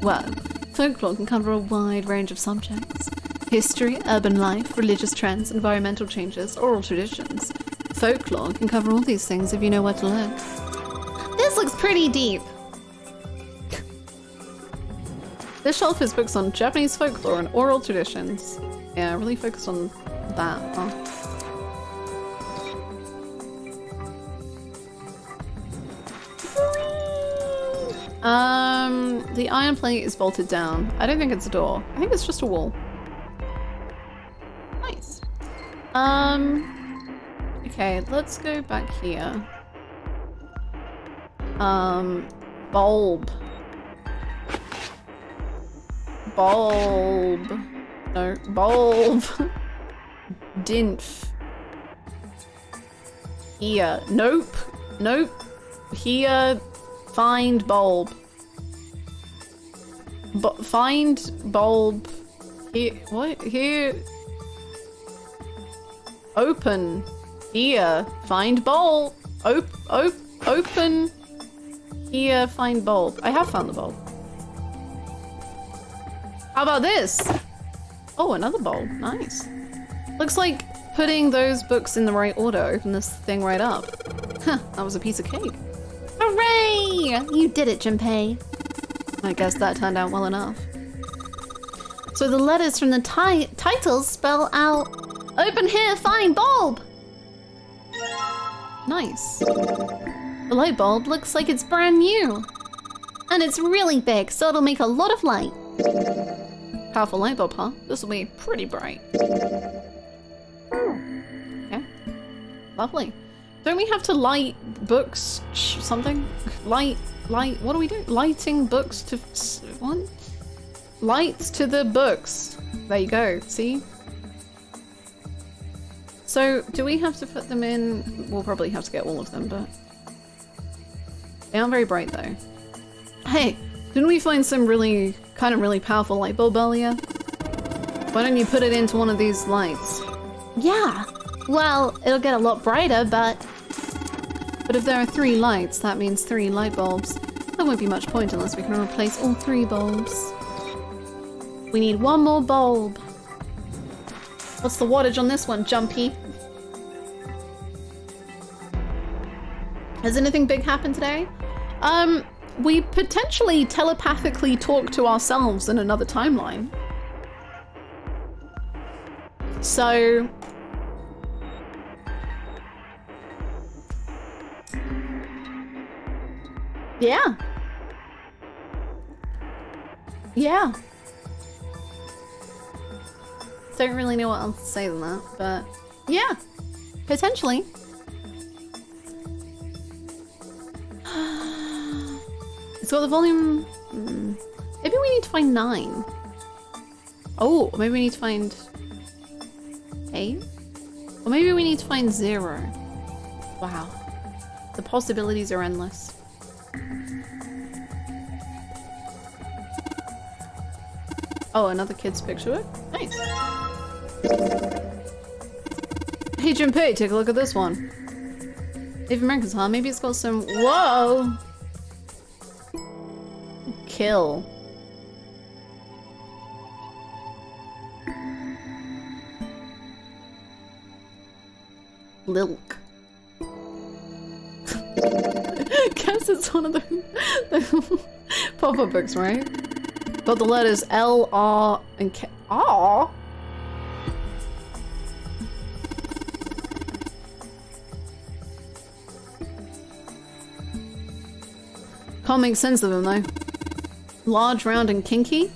Well, folklore can cover a wide range of subjects. History, urban life, religious trends, environmental changes, oral traditions. Folklore can cover all these things if you know where to look. This looks pretty deep. This shelf is books on Japanese folklore and oral traditions. Yeah, really focused on that, huh? The iron plate is bolted down. I don't think it's a door. I think it's just a wall. Nice. Okay, let's go back here. Bulb. Bulb. No, bulb. Dinf. Here. Nope. Nope. Here. Find bulb. Find bulb. Here. What? Here. Open. Here. Find bulb. Open. Here. Find bulb. I have found the bulb. How about this? Oh, another bulb. Nice. Looks like putting those books in the right order opened this thing right up. Huh, that was a piece of cake. Hooray! You did it, Junpei. I guess that turned out well enough. So the letters from the titles spell out open here, find bulb! Nice. The light bulb looks like it's brand new. And it's really big, so it'll make a lot of light. Powerful light bulb, huh? This will be pretty bright. Okay. Lovely. Don't we have to light books? Something? Light. What do we do? Lighting books to... What? Lights to the books. There you go. See? So, do we have to put them in? We'll probably have to get all of them, but... They aren't very bright, though. Hey, didn't we find some really powerful light bulb earlier? Why don't you put it into one of these lights? Yeah. Well, it'll get a lot brighter, but if there are 3 lights, that means 3 light bulbs. There won't be much point unless we can replace all 3 bulbs. We need 1 more bulb. What's the wattage on this one, Jumpy? Has anything big happened today? We potentially telepathically talk to ourselves in another timeline. So... yeah. Yeah. Don't really know what else to say than that, but yeah, potentially. It's got the volume. Maybe we need to find 9. Oh, maybe we need to find 8? Or maybe we need to find 0. Wow. The possibilities are endless. Oh, another kid's picture book? Nice. Hey Junpei, take a look at this one. Native Americans, huh? Maybe it's got some... Whoa! Kill. Lilk. Guess it's one of the pop-up books, right? Got the letters L, R, and K. R? Can't make sense of them though. Large, round, and kinky?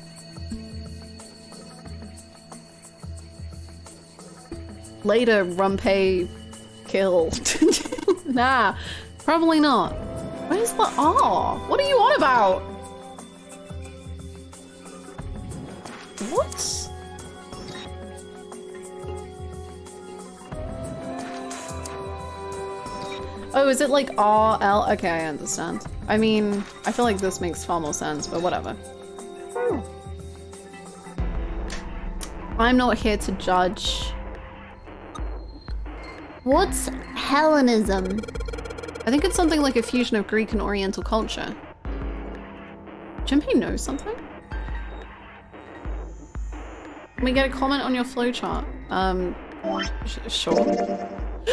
Later, Rumpei kill. Nah, probably not. Where's the R? What are you on about? What? Oh, is it like R, L? Okay, I understand. I mean, I feel like this makes far more sense, but whatever. I'm not here to judge. What's Hellenism? I think it's something like a fusion of Greek and Oriental culture. Junpei knows something? Can we get a comment on your flowchart? Sure.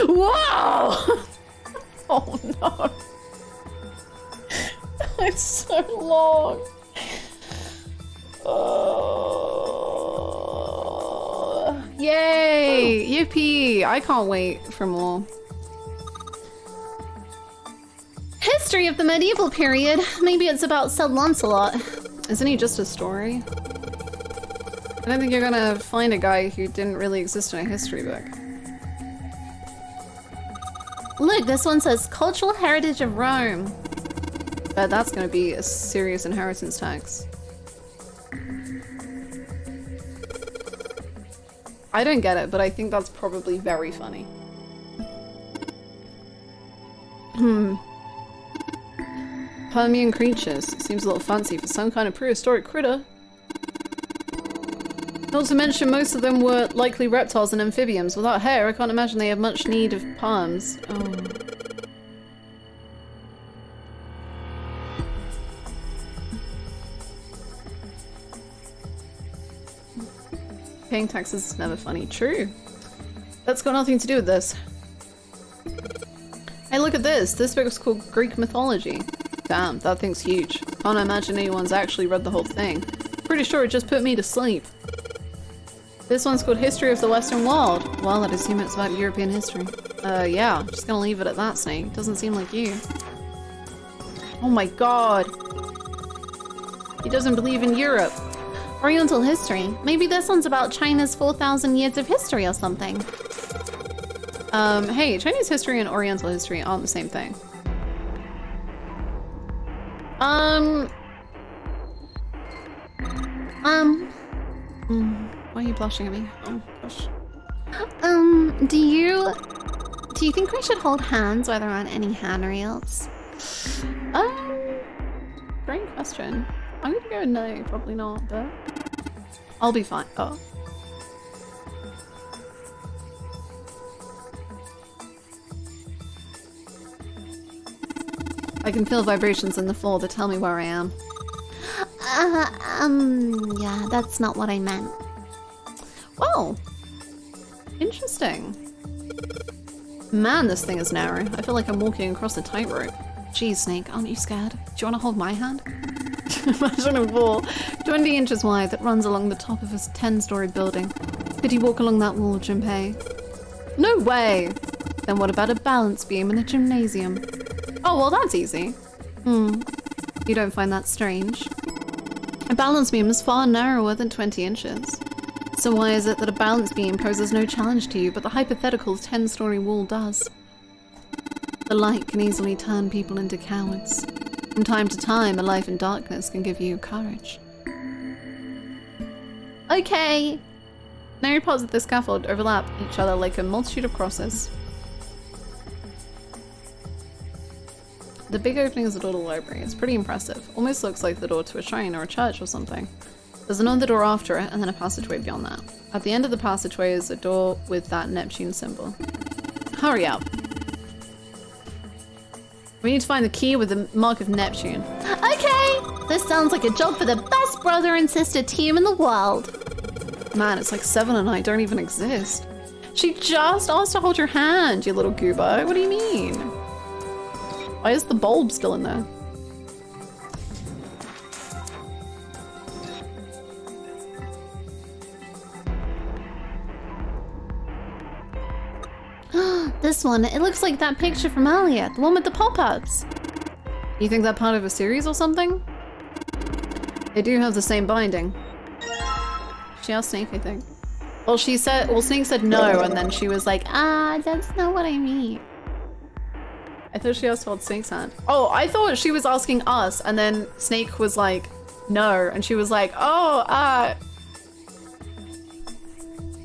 Whoa! Oh no! It's so long. Yay! Yippee! I can't wait for more. history of the medieval period. Maybe it's about Sir Lancelot. Isn't he just a story? I don't think you're gonna find a guy who didn't really exist in a history book. Look, this one says cultural heritage of Rome. Bet that's gonna be a serious inheritance tax. I don't get it, but I think that's probably very funny. Permian creatures. Seems a little fancy for some kind of prehistoric critter. Not to mention most of them were likely reptiles and amphibians. Without hair, I can't imagine they have much need of palms. Oh. Paying taxes is never funny. True. That's got nothing to do with this. Hey, look at this. This book is called Greek Mythology. Damn, that thing's huge. Can't imagine anyone's actually read the whole thing. Pretty sure it just put me to sleep. This one's called History of the Western World. Well, I'd assume it's about European history. Yeah, I'm just gonna leave it at that, Snake. Doesn't seem like you. Oh my god. He doesn't believe in Europe. Oriental history. Maybe this one's about China's 4,000 years of history or something. Hey, Chinese history and Oriental history aren't the same thing. Why are you blushing at me? Oh, gosh. Do you think we should hold hands while they're on any handrails? Great question. I'm gonna go no, probably not, but I'll be fine. Oh. I can feel vibrations in the floor that tell me where I am. Yeah, that's not what I meant. Well, interesting. Man, this thing is narrow. I feel like I'm walking across a tightrope. Geez, Snake, aren't you scared? Do you want to hold my hand? Imagine a wall 20 inches wide that runs along the top of a 10-story building. Could you walk along that wall, Junpei? No way! Then what about a balance beam in a gymnasium? Oh, well, that's easy. You don't find that strange? A balance beam is far narrower than 20 inches. So why is it that a balance beam poses no challenge to you, but the hypothetical 10-story wall does? The light can easily turn people into cowards. From time to time, a life in darkness can give you courage. Okay! Narrow parts of the scaffold overlap each other like a multitude of crosses. The big opening is the door to the library. It's pretty impressive. Almost looks like the door to a shrine or a church or something. There's another door after it, and then a passageway beyond that. At the end of the passageway is a door with that Neptune symbol. Hurry up. We need to find the key with the mark of Neptune. Okay! This sounds like a job for the best brother and sister team in the world. Man, it's like Seven and I don't even exist. She just asked to hold your hand, you little goober. What do you mean? Why is the bulb still in there? This one, it looks like that picture from earlier, the one with the pop-ups. You think they're part of a series or something? They do have the same binding. She asked Snake, I think. Well, Snake said no, and then she was like, that's not what I mean. I thought she asked to hold Snake's hand. Oh, I thought she was asking us, and then Snake was like, no, and she was like, oh,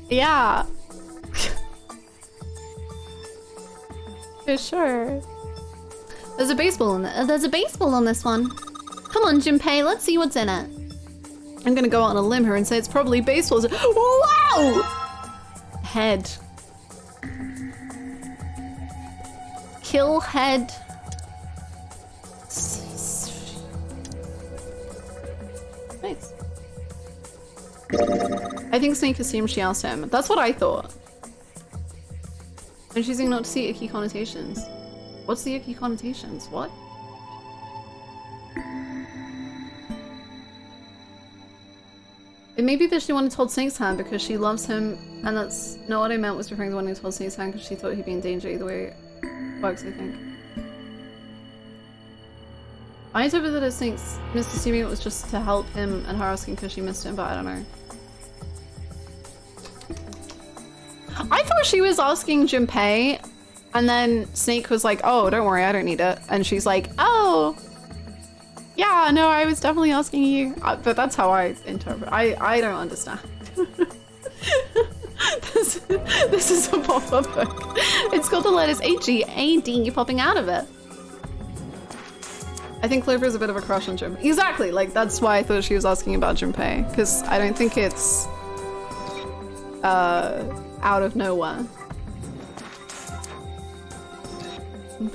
yeah. Yeah, sure. There's a baseball on this one. Come on, Junpei, let's see what's in it. I'm gonna go out on a limb here and say it's probably baseball. Wow! Head. Kill head. Nice. I think Snake assumed she asked him. That's what I thought. I'm choosing not to see icky connotations. What's the icky connotations? What? It may be that she wanted to hold Snake's hand because she loves him, and that's not what I meant was referring to wanting to hold Snake's hand because she thought he'd be in danger either way. Bugs, I think. I interpreted that as Snake's misassuming it was just to help him and her asking because she missed him, but I don't know. I thought she was asking Junpei, and then Snake was like, oh, don't worry, I don't need it. And she's like, oh, yeah, no, I was definitely asking you. But that's how I interpret. I don't understand. This is a pop-up book. It's got the letters H-E-A-D popping out of it. I think Clover is a bit of a crush on Junpei. Exactly, like that's why I thought she was asking about Junpei, because I don't think it's out of nowhere.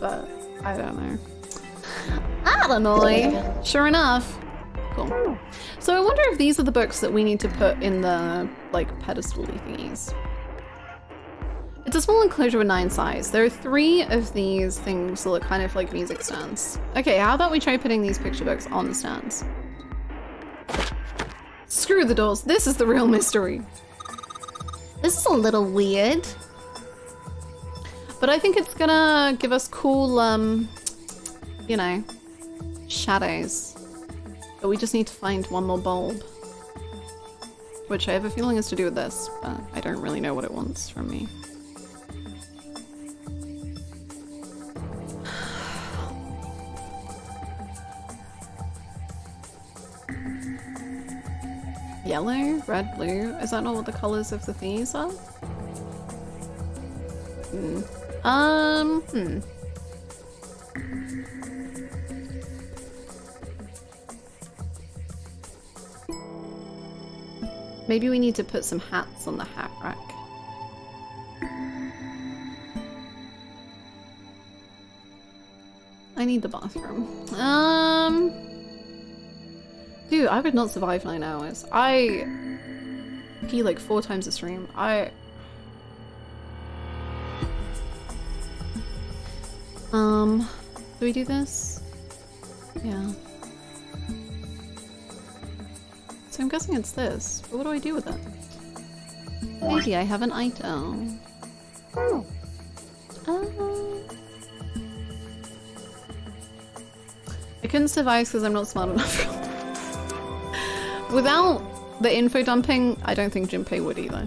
But I don't know. I don't know. Sure enough. Cool. So I wonder if these are the books that we need to put in the like pedestal-y thingies. It's a small enclosure with 9 sides. There are 3 of these things that look kind of like music stands. Okay, how about we try putting these picture books on the stands? Screw the doors. This is the real mystery. This is a little weird. But I think it's gonna give us cool, you know, shadows. But we just need to find one more bulb. Which I have a feeling is to do with this, but I don't really know what it wants from me. Yellow, red, blue. Is that not what the colors of the thingies are? Maybe we need to put some hats on the hat rack. I need the bathroom. Dude, I would not survive 9 hours. I pee like 4 times a stream. Do we do this? Yeah. So I'm guessing it's this, but what do I do with it? Maybe I have an item. I couldn't survive because I'm not smart enough. Without the info dumping, I don't think Junpei would either.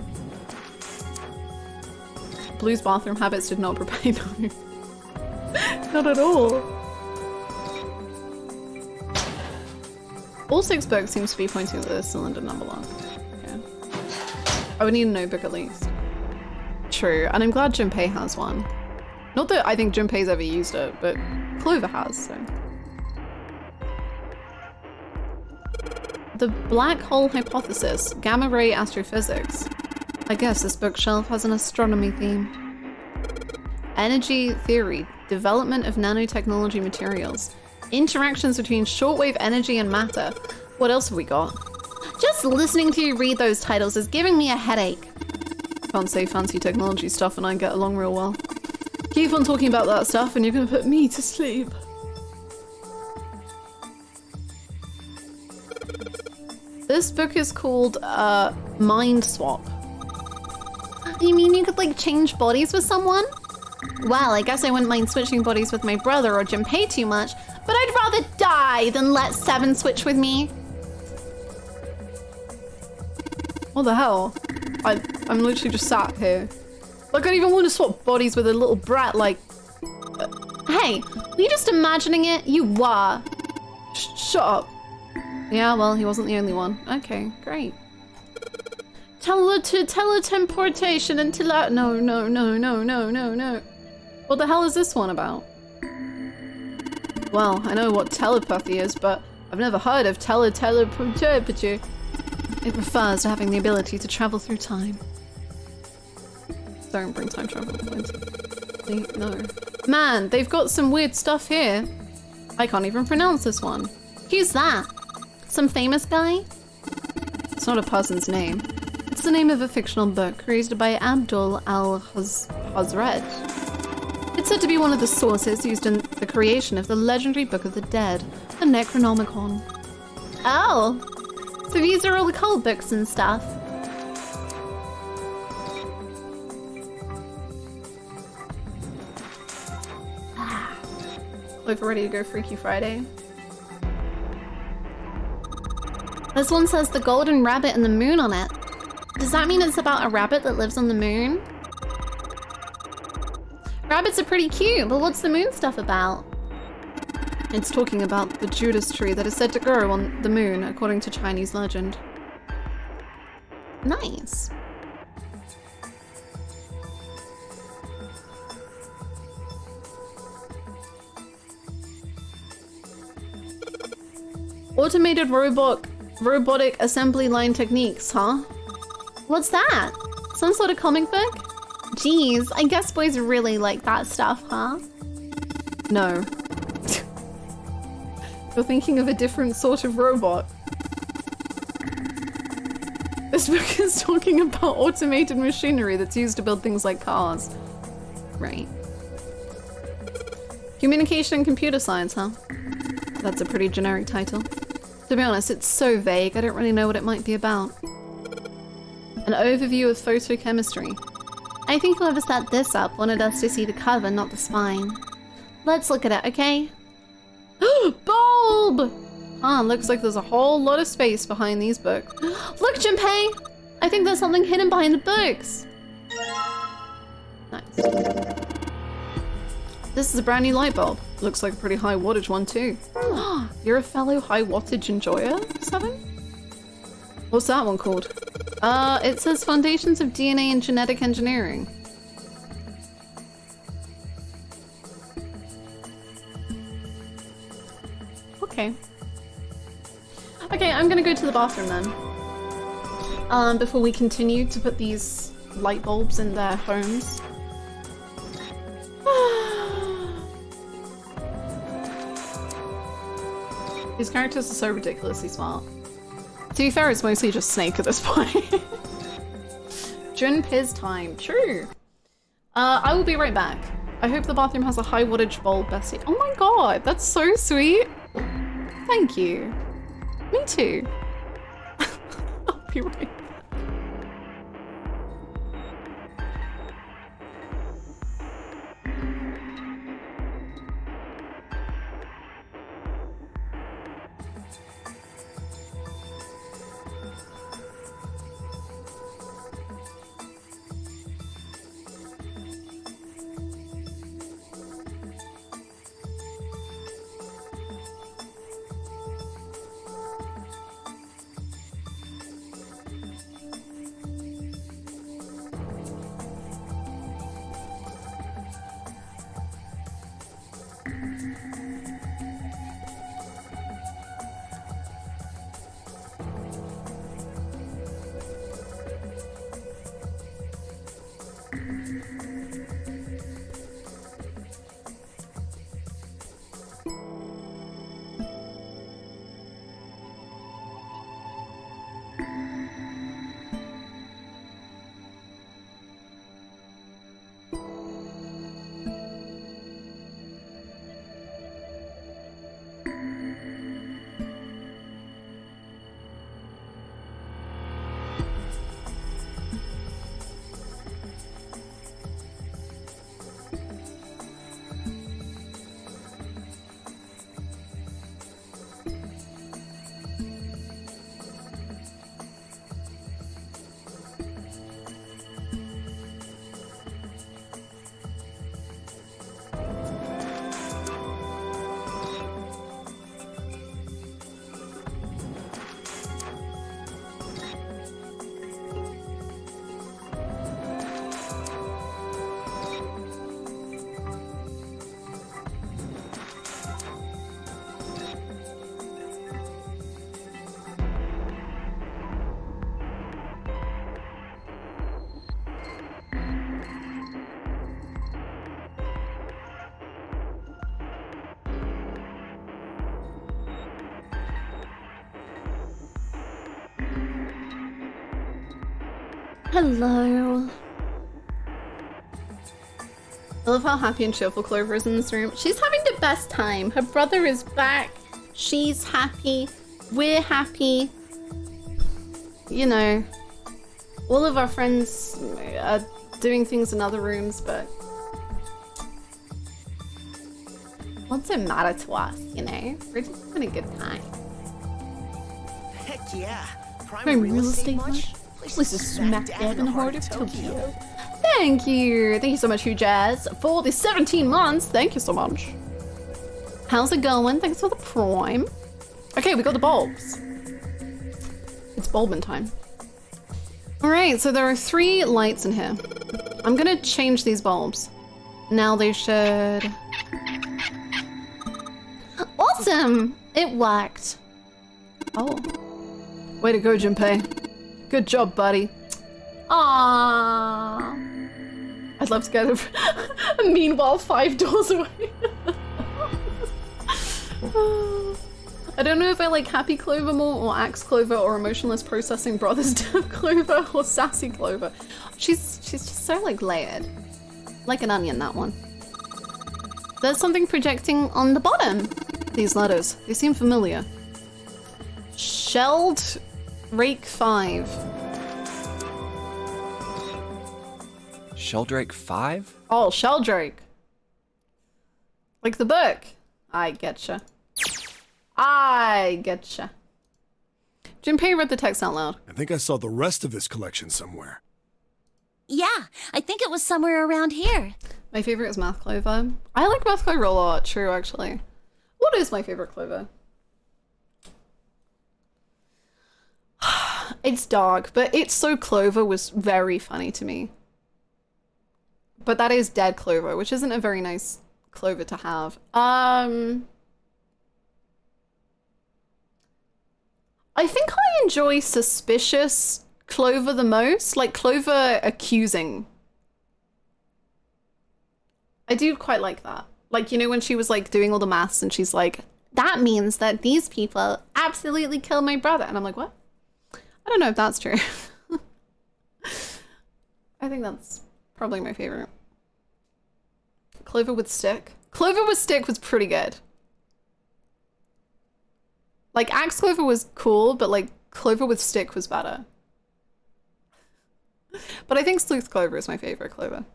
Blue's bathroom habits did not prepare me. Not at all. All 6 books seems to be pointing at the cylinder number lock. Okay. I would need a notebook at least. True, and I'm glad Junpei has one. Not that I think Junpei's ever used it, but Clover has, so. The Black Hole Hypothesis, Gamma Ray Astrophysics. I guess this bookshelf has an astronomy theme. Energy Theory, Development of Nanotechnology Materials. Interactions between shortwave energy and matter. What else have we got? Just listening to you read those titles is giving me a headache. Can't say fancy technology stuff and I get along real well. Keep on talking about that stuff and you're gonna put me to sleep. This book is called Mind Swap. You mean you could like change bodies with someone? Well, I guess I wouldn't mind switching bodies with my brother or Junpei too much, but I'd rather die than let 7 switch with me. What the hell? I'm literally just sat here. Like, I don't even want to swap bodies with a little brat, like... Hey, were you just imagining it? You were. Shut up. Yeah, well, he wasn't the only one. Okay, great. Teleportation and No. What the hell is this one about? Well, I know what telepathy is, but I've never heard of teleportation. It refers to having the ability to travel through time. Don't bring time travel. No. Man, they've got some weird stuff here. I can't even pronounce this one. Who's that? Some famous guy? It's not a person's name. It's the name of a fictional book created by Abdul al-Hazred. It's said to be one of the sources used in the creation of the legendary Book of the Dead, the Necronomicon. Oh, so these are all the cult books and stuff. We're ready to go Freaky Friday. This one says the golden rabbit and the moon on it. Does that mean it's about a rabbit that lives on the moon? Rabbits are pretty cute, but what's the moon stuff about? It's talking about the Judas tree that is said to grow on the moon, according to Chinese legend. Nice. Automated robotic assembly line techniques, huh? What's that? Some sort of comic book? Jeez, I guess boys really like that stuff, huh? No. You're thinking of a different sort of robot. This book is talking about automated machinery that's used to build things like cars. Right. Communication and computer science, huh? That's a pretty generic title. To be honest, it's so vague, I don't really know what it might be about. An overview of photochemistry. I think whoever set this up wanted us to see the cover, not the spine. Let's look at it, okay? Bulb! Ah, looks like there's a whole lot of space behind these books. Look, Junpei! I think there's something hidden behind the books. Nice. This is a brand new light bulb. Looks like a pretty high wattage one too. You're a fellow high wattage enjoyer, 7? What's that one called? It says Foundations of DNA and Genetic Engineering. Okay. Okay, I'm gonna go to the bathroom then. Before we continue to put these light bulbs in their homes. These characters are so ridiculously smart. To be fair, it's mostly just Snake at this point. Junpei's time. True. I will be right back. I hope the bathroom has a high wattage bulb, Bessie. Oh my god, that's so sweet. Thank you. Me too. I'll be right back. Hello. I love how happy and cheerful Clover is in this room. She's having the best time. Her brother is back. She's happy. We're happy. You know, all of our friends are doing things in other rooms, but what's it matter to us, you know? We're just having a good time. Yeah. Prime real estate much? This is smack dab in the heart of Tokyo. Thank you. Thank you so much, Hugh Jazz, for the 17 months. Thank you so much. How's it going? Thanks for the prime. Okay, we got the bulbs. It's bulbin time. All right, so there are 3 lights in here. I'm gonna change these bulbs. Now they should... Awesome! It worked. Oh. Way to go, Junpei. Good job, buddy. Aww. I'd love to get a meanwhile 5 doors away. I don't know if I like Happy Clover more, or Axe Clover, or Emotionless Processing Brothers Dev Clover, or Sassy Clover. She's just so like layered. Like an onion, that one. There's something projecting on the bottom. These letters, they seem familiar. Shelled Rake 5. Sheldrake 5? Oh, Sheldrake. Like the book. I getcha. I getcha. Junpei read the text out loud. I think I saw the rest of this collection somewhere. Yeah, I think it was somewhere around here. My favorite is Math Clover. I like Math Clover a lot, true actually. What is my favorite Clover? It's dark, but It's So Clover was very funny to me. But that is Dead Clover, which isn't a very nice Clover to have. I think I enjoy Suspicious Clover the most, like Clover accusing. I do quite like that. Like, you know, when she was like doing all the maths and she's like, that means that these people absolutely killed my brother. And I'm like, what? I don't know if that's true. I think that's probably my favorite. Clover with Stick. Clover with Stick was pretty good. Like, Axe Clover was cool, but like Clover with Stick was better. But I think Sleuth Clover is my favorite Clover.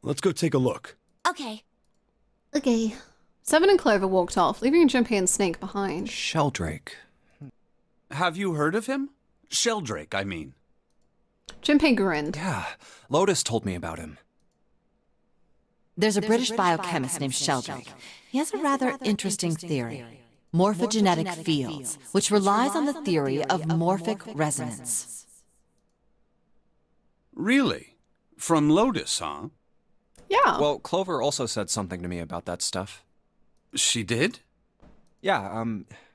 Let's go take a look. Okay. Okay. Seven and Clover walked off, leaving Junpei and Snake behind. Sheldrake. Have you heard of him? Sheldrake, I mean. Junpei grinned. Yeah, Lotus told me about him. There's a British biochemist named Sheldrake. He has a rather interesting theory. Morphogenetic fields, which relies on the theory of morphic resonance. Really? From Lotus, huh? Yeah. Well, Clover also said something to me about that stuff. She did? Yeah,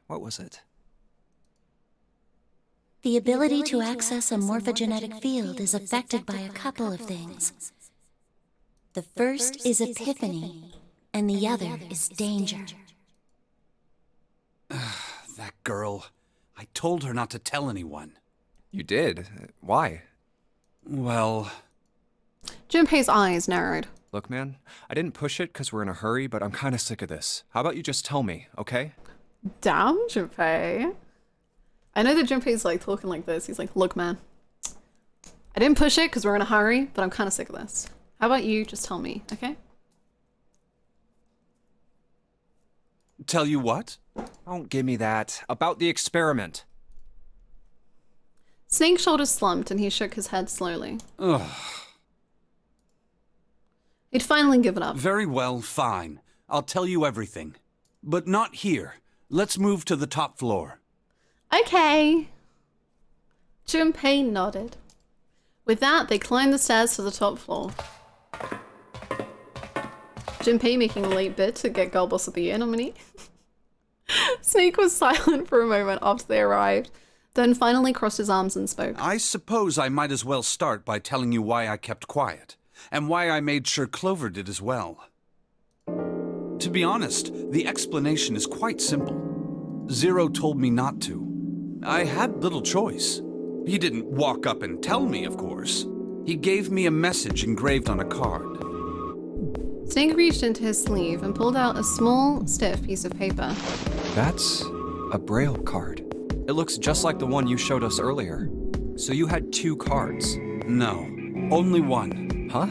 what was it? The ability to access a morphogenetic field is affected by a couple of things. The first is epiphany, and the other is danger. That girl. I told her not to tell anyone. You did? Why? Well... Junpei's eyes narrowed. Look, man, I didn't push it because we're in a hurry, but I'm kind of sick of this. How about you just tell me, okay? Damn, Junpei. I know that Junpei's like talking like this. He's like, look, man, I didn't push it because we're in a hurry, but I'm kind of sick of this. How about you just tell me, okay? Tell you what? Don't give me that. About the experiment. Snake's shoulders slumped and he shook his head slowly. Ugh. He'd finally given up. Very well, fine. I'll tell you everything. But not here. Let's move to the top floor. Okay. Junpei nodded. With that, they climbed the stairs to the top floor. Junpei making a late bid to get Girl Boss of the Year nominee. Snake was silent for a moment after they arrived, then finally crossed his arms and spoke. I suppose I might as well start by telling you why I kept quiet, and why I made sure Clover did as well. To be honest, the explanation is quite simple. Zero told me not to. I had little choice. He didn't walk up and tell me, of course. He gave me a message engraved on a card. Snake reached into his sleeve and pulled out a small, stiff piece of paper. That's a Braille card. It looks just like the one you showed us earlier. So you had 2 cards? No, only one. Huh?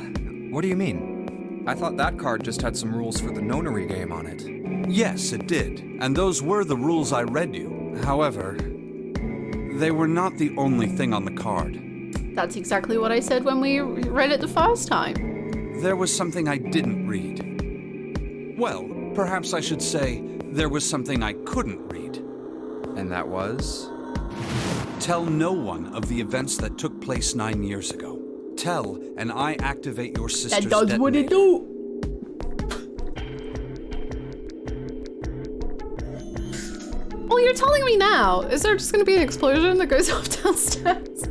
What do you mean? I thought that card just had some rules for the nonary game on it. Yes, it did. And those were the rules I read you. However, they were not the only thing on the card. That's exactly what I said when we read it the first time. There was something I didn't read. Well, perhaps I should say, there was something I couldn't read. And that was? Tell no one of the events that took place 9 years ago. Tell, and I activate your sister's That does what it detonator. do. Well, you're telling me now. Is there just going to be an explosion that goes off downstairs?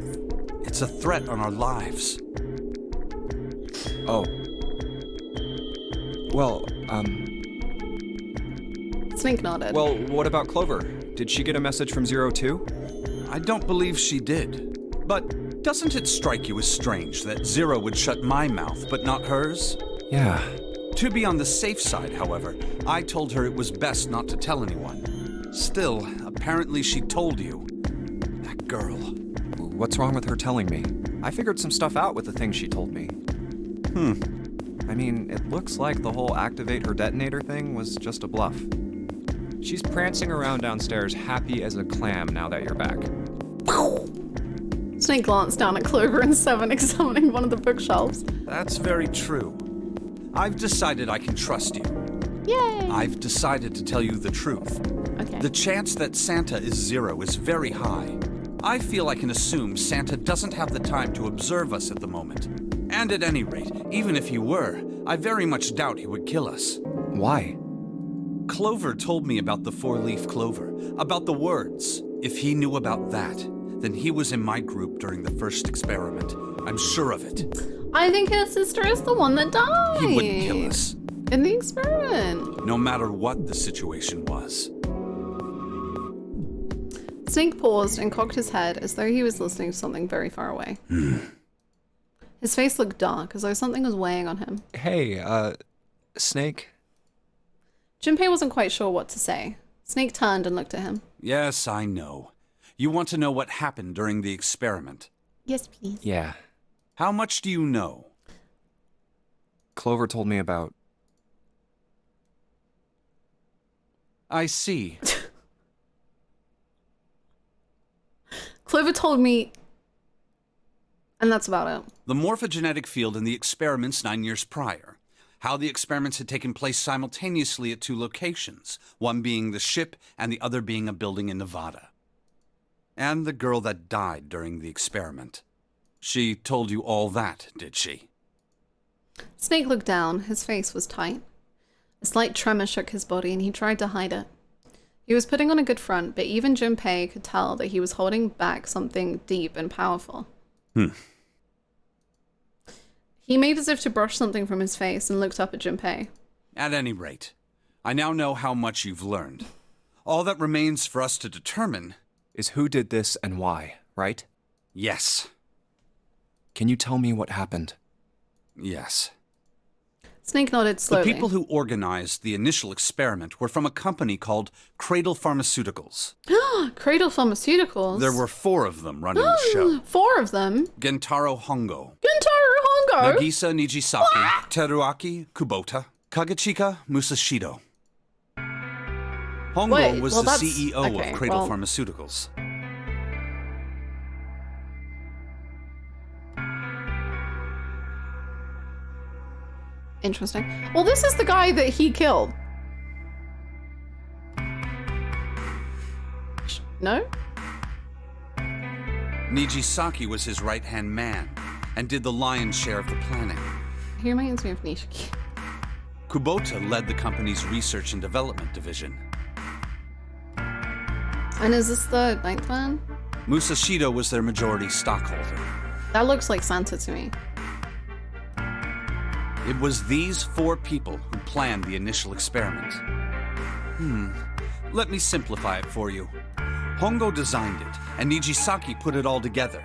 It's a threat on our lives. Oh. Well, Snake nodded. Well, what about Clover? Did she get a message from Zero too? I don't believe she did. But doesn't it strike you as strange that Zero would shut my mouth, but not hers? Yeah. To be on the safe side, however, I told her it was best not to tell anyone. Still, apparently she told you. That girl. What's wrong with her telling me? I figured some stuff out with the things she told me. I mean, it looks like the whole activate her detonator thing was just a bluff. She's prancing around downstairs happy as a clam now that you're back. Snake glanced down at Clover and Seven examining one of the bookshelves. That's very true. I've decided I can trust you. Yay! I've decided to tell you the truth. Okay. The chance that Santa is Zero is very high. I feel I can assume Santa doesn't have the time to observe us at the moment. And at any rate, even if he were, I very much doubt he would kill us. Why? Clover told me about the four-leaf clover, about the words. If he knew about that, then he was in my group during the first experiment. I'm sure of it. I think his sister is the one that died. He wouldn't kill us. In the experiment. No matter what the situation was. Snake paused and cocked his head as though he was listening to something very far away. His face looked dark, as though something was weighing on him. Hey, Snake? Junpei wasn't quite sure what to say. Snake turned and looked at him. Yes, I know. You want to know what happened during the experiment? Yes, please. Yeah. How much do you know? Clover told me about... I see. Clover told me... And that's about it. The morphogenetic field in the experiments 9 years prior. How the experiments had taken place simultaneously at 2 locations, one being the ship and the other being a building in Nevada. And the girl that died during the experiment. She told you all that, did she? Snake looked down. His face was tight. A slight tremor shook his body and he tried to hide it. He was putting on a good front, but even Junpei could tell that he was holding back something deep and powerful. He made as if to brush something from his face and looked up at Junpei. At any rate, I now know how much you've learned. All that remains for us to determine is who did this and why, right? Yes. Can you tell me what happened? Yes. Snake nodded slowly. The people who organized the initial experiment were from a company called Cradle Pharmaceuticals. Cradle Pharmaceuticals? There were 4 of them running the show. 4 of them? Gentaro Hongo. Gentaro Hongo? Nagisa Nijisaki. Teruaki Kubota. Kagechika Musashido. Hongo was the CEO of Cradle Pharmaceuticals. Interesting. Well, this is the guy that he killed. No? Nijisaki was his right-hand man and did the lion's share of the planning. He reminds me of Nishiki. Kubota led the company's research and development division. And is this the 9th one? Musashido was their majority stockholder. That looks like Santa to me. It was these 4 people who planned the initial experiment. Let me simplify it for you. Hongo designed it, and Nijisaki put it all together.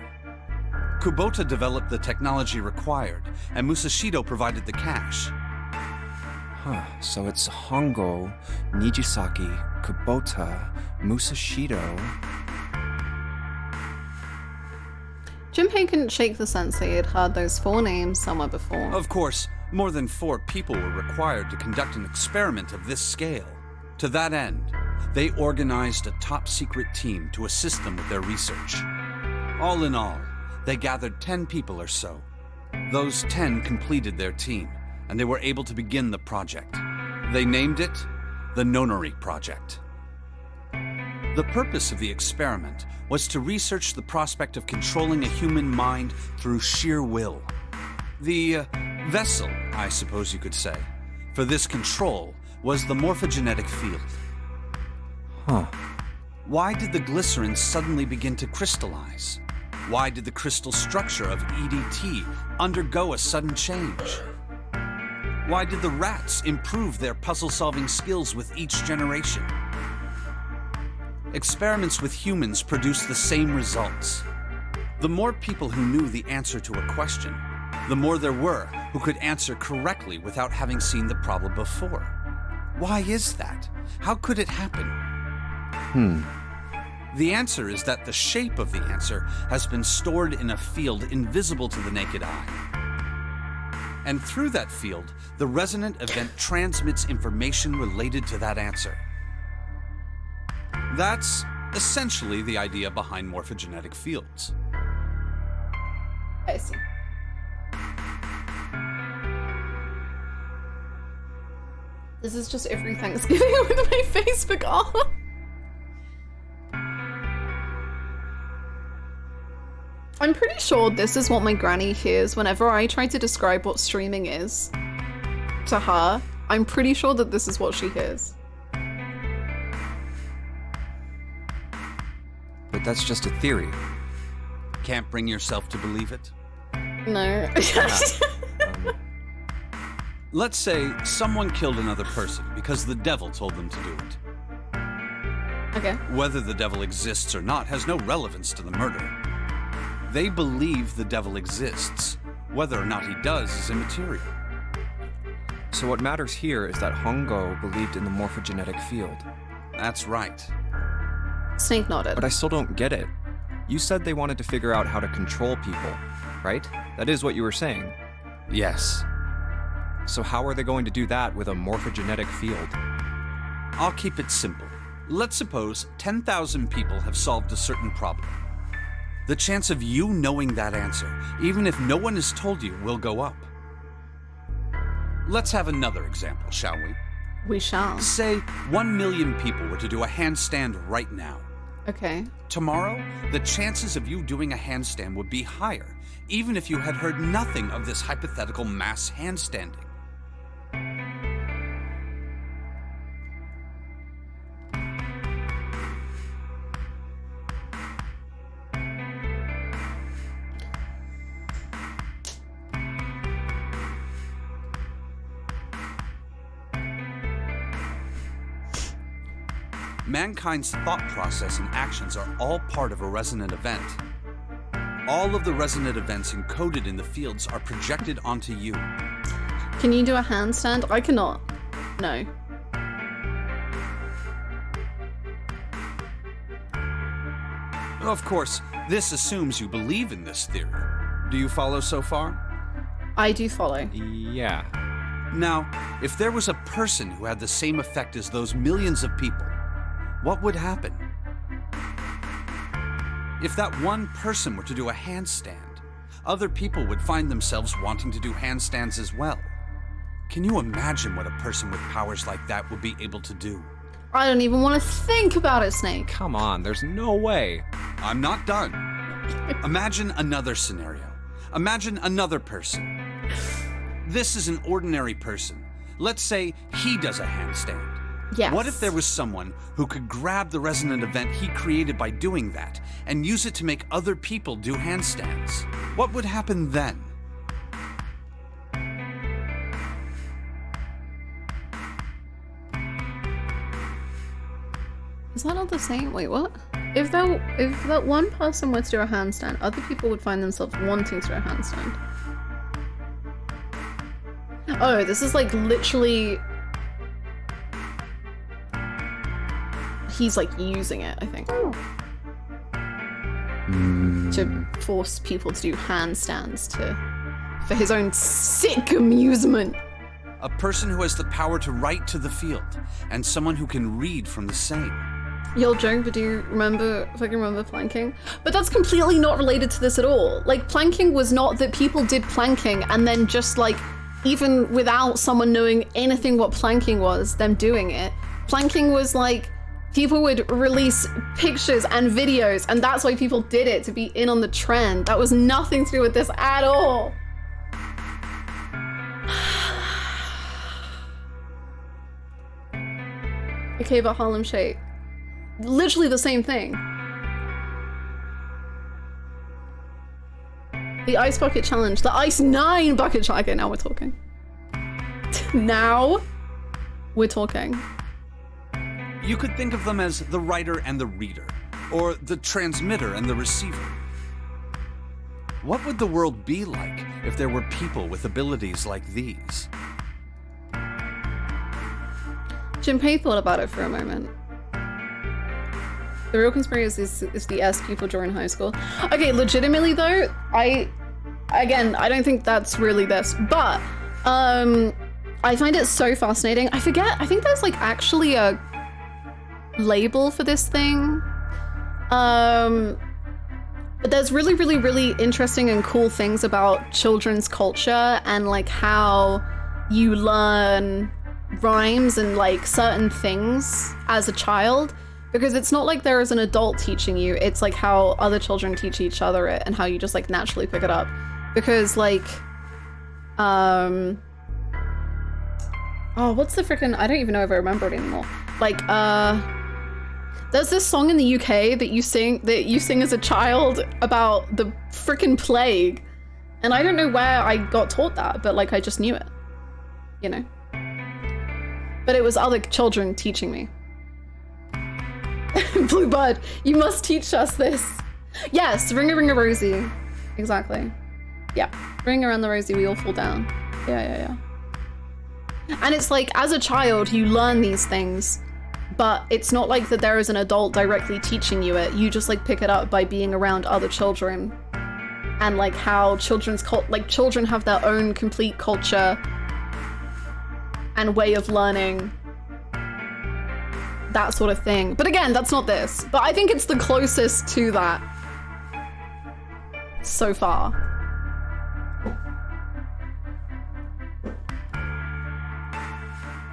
Kubota developed the technology required, and Musashido provided the cash. So it's Hongo, Nijisaki, Kubota, Musashido... Junpei couldn't shake the sense that he had heard those 4 names somewhere before. Of course, more than 4 people were required to conduct an experiment of this scale. To that end, they organized a top-secret team to assist them with their research. All in all, they gathered 10 people or so. Those 10 completed their team, and they were able to begin the project. They named it the Nonary Project. The purpose of the experiment was to research the prospect of controlling a human mind through sheer will. The vessel, I suppose you could say, for this control was the morphogenetic field. Huh. Why did the glycerin suddenly begin to crystallize? Why did the crystal structure of EDT undergo a sudden change? Why did the rats improve their puzzle-solving skills with each generation? Experiments with humans produced the same results. The more people who knew the answer to a question, the more there were who could answer correctly without having seen the problem before. Why is that? How could it happen? The answer is that the shape of the answer has been stored in a field invisible to the naked eye. And through that field, the resonant event transmits information related to that answer. That's essentially the idea behind morphogenetic fields. I see. This is just every Thanksgiving with my Facebook art. I'm pretty sure this is what my granny hears whenever I try to describe what streaming is to her. I'm pretty sure that this is what she hears. But that's just a theory. Can't bring yourself to believe it? No. Let's say someone killed another person because the devil told them to do it. Okay. Whether the devil exists or not has no relevance to the murder. They believe the devil exists. Whether or not he does is immaterial. So what matters here is that Hongo believed in the morphogenetic field. That's right. Snake nodded. But I still don't get it. You said they wanted to figure out how to control people, right? That is what you were saying. Yes. So how are they going to do that with a morphogenetic field? I'll keep it simple. Let's suppose 10,000 people have solved a certain problem. The chance of you knowing that answer, even if no one has told you, will go up. Let's have another example, shall we? We shall. Say 1 million people were to do a handstand right now. Okay. Tomorrow, the chances of you doing a handstand would be higher, even if you had heard nothing of this hypothetical mass handstanding. Mankind's thought process and actions are all part of a resonant event. All of the resonant events encoded in the fields are projected onto you. Can you do a handstand? I cannot. No. Of course, this assumes you believe in this theory. Do you follow so far? I do follow. Yeah. Now, if there was a person who had the same effect as those millions of people, what would happen? If that one person were to do a handstand, other people would find themselves wanting to do handstands as well. Can you imagine what a person with powers like that would be able to do? I don't even want to think about it, Snake. Come on, there's no way. I'm not done. Imagine another scenario. Imagine another person. This is an ordinary person. Let's say he does a handstand. Yes. What if there was someone who could grab the resonant event he created by doing that and use it to make other people do handstands? What would happen then? Is that not the same? Wait, what? If that one person were to do a handstand, other people would find themselves wanting to do a handstand. Oh, this is like literally... He's like using it, I think. To force people to do handstands for his own sick amusement. A person who has the power to write to the field, and someone who can read from the same. You'll joke, but do you fucking remember planking? But that's completely not related to this at all. Like, planking was not that people did planking and then just like, even without someone knowing anything what planking was, them doing it. Planking was like, people would release pictures and videos, and that's why people did it, to be in on the trend. That was nothing to do with this at all. Okay, but Harlem Shake. Literally the same thing. The Ice Bucket Challenge. The Ice 9 Bucket Challenge. Okay, now we're talking. Now we're talking. You could think of them as the writer and the reader, or the transmitter and the receiver. What would the world be like if there were people with abilities like these? Junpei thought about it for a moment. The real conspiracy is the S people during high school. Okay, legitimately though, I don't think that's really this, but I find it so fascinating. I think there's like actually a label for this thing. But there's really, really, really interesting and cool things about children's culture and like how you learn rhymes and like certain things as a child, because it's not like there is an adult teaching you, it's like how other children teach each other it and how you just like naturally pick it up. Because like oh, what's the freaking, I don't even know if I remember it anymore. Like there's this song in the UK that you sing as a child about the freaking plague, and I don't know where I got taught that, but like I just knew it, you know. But it was other children teaching me. Bluebird, you must teach us this. Yes, ring a Rosie. Exactly. Yeah, ring around the Rosie, we all fall down. Yeah. And it's like, as a child, you learn these things, but it's not like that there is an adult directly teaching you it. You just like pick it up by being around other children, and like how children have their own complete culture and way of learning, that sort of thing. But again, that's not this. But I think it's the closest to that so far.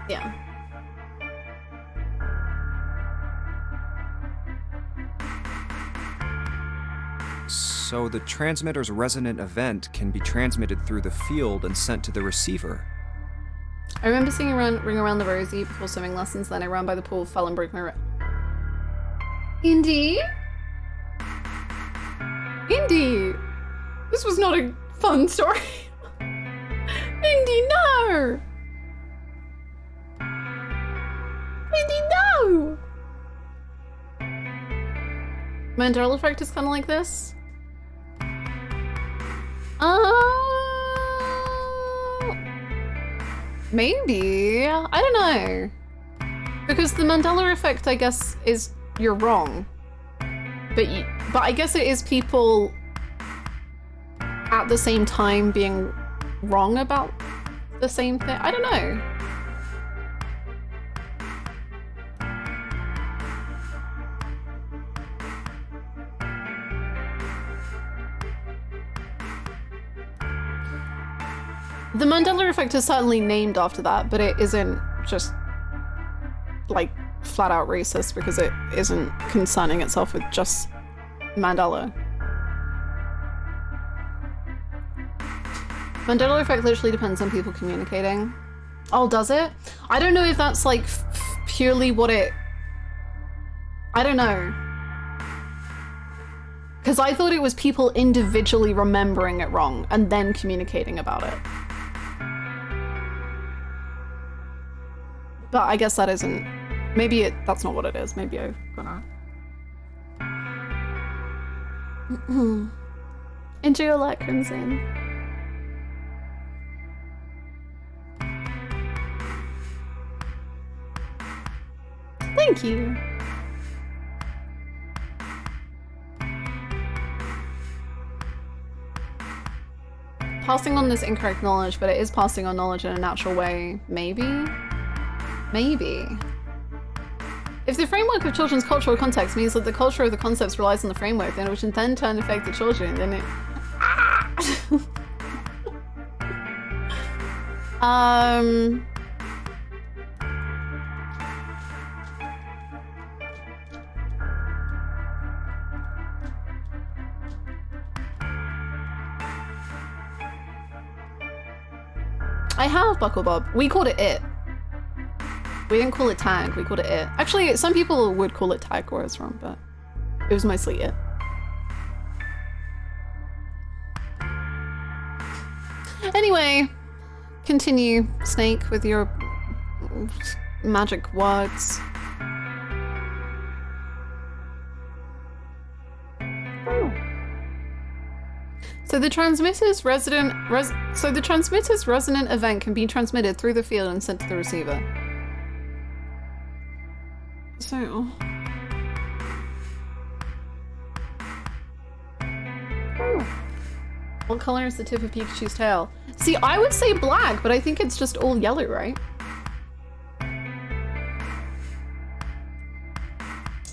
Yeah. So the transmitter's resonant event can be transmitted through the field and sent to the receiver. I remember singing Ring Around the Rosie before swimming lessons, then I ran by the pool, fell and broke my wrist. Indy? Indy! This was not a fun story. Indy, no! Indy, no! Mandela effect is kind of like this. Maybe. I don't know. Because the Mandela effect, I guess, is you're wrong. But I guess it is people at the same time being wrong about the same thing. I don't know. The Mandela effect is certainly named after that, but it isn't just like flat out racist because it isn't concerning itself with just Mandela. Mandela effect literally depends on people communicating. Oh, does it? I don't know if that's like purely what it... I don't know. Because I thought it was people individually remembering it wrong and then communicating about it. But I guess that isn't... Maybe that's not what it is. Maybe I've gone out. Enjoy your light, Crimson. Thank you. passing on this incorrect knowledge, but it is passing on knowledge in a natural way. Maybe? Maybe. If the framework of children's cultural context means that the culture of the concepts relies on the framework, then which in turn affect the children, then it... I have Buckle Bob. We called it It. We didn't call it Tag, we called it It. Actually, some people would call it Tag where it's from, but it was mostly It. Anyway, continue, Snake, with your magic words. So the transmitter's resonant event can be transmitted through the field and sent to the receiver. So what color is the tip of Pikachu's tail? See, I would say black, but I think it's just all yellow, right?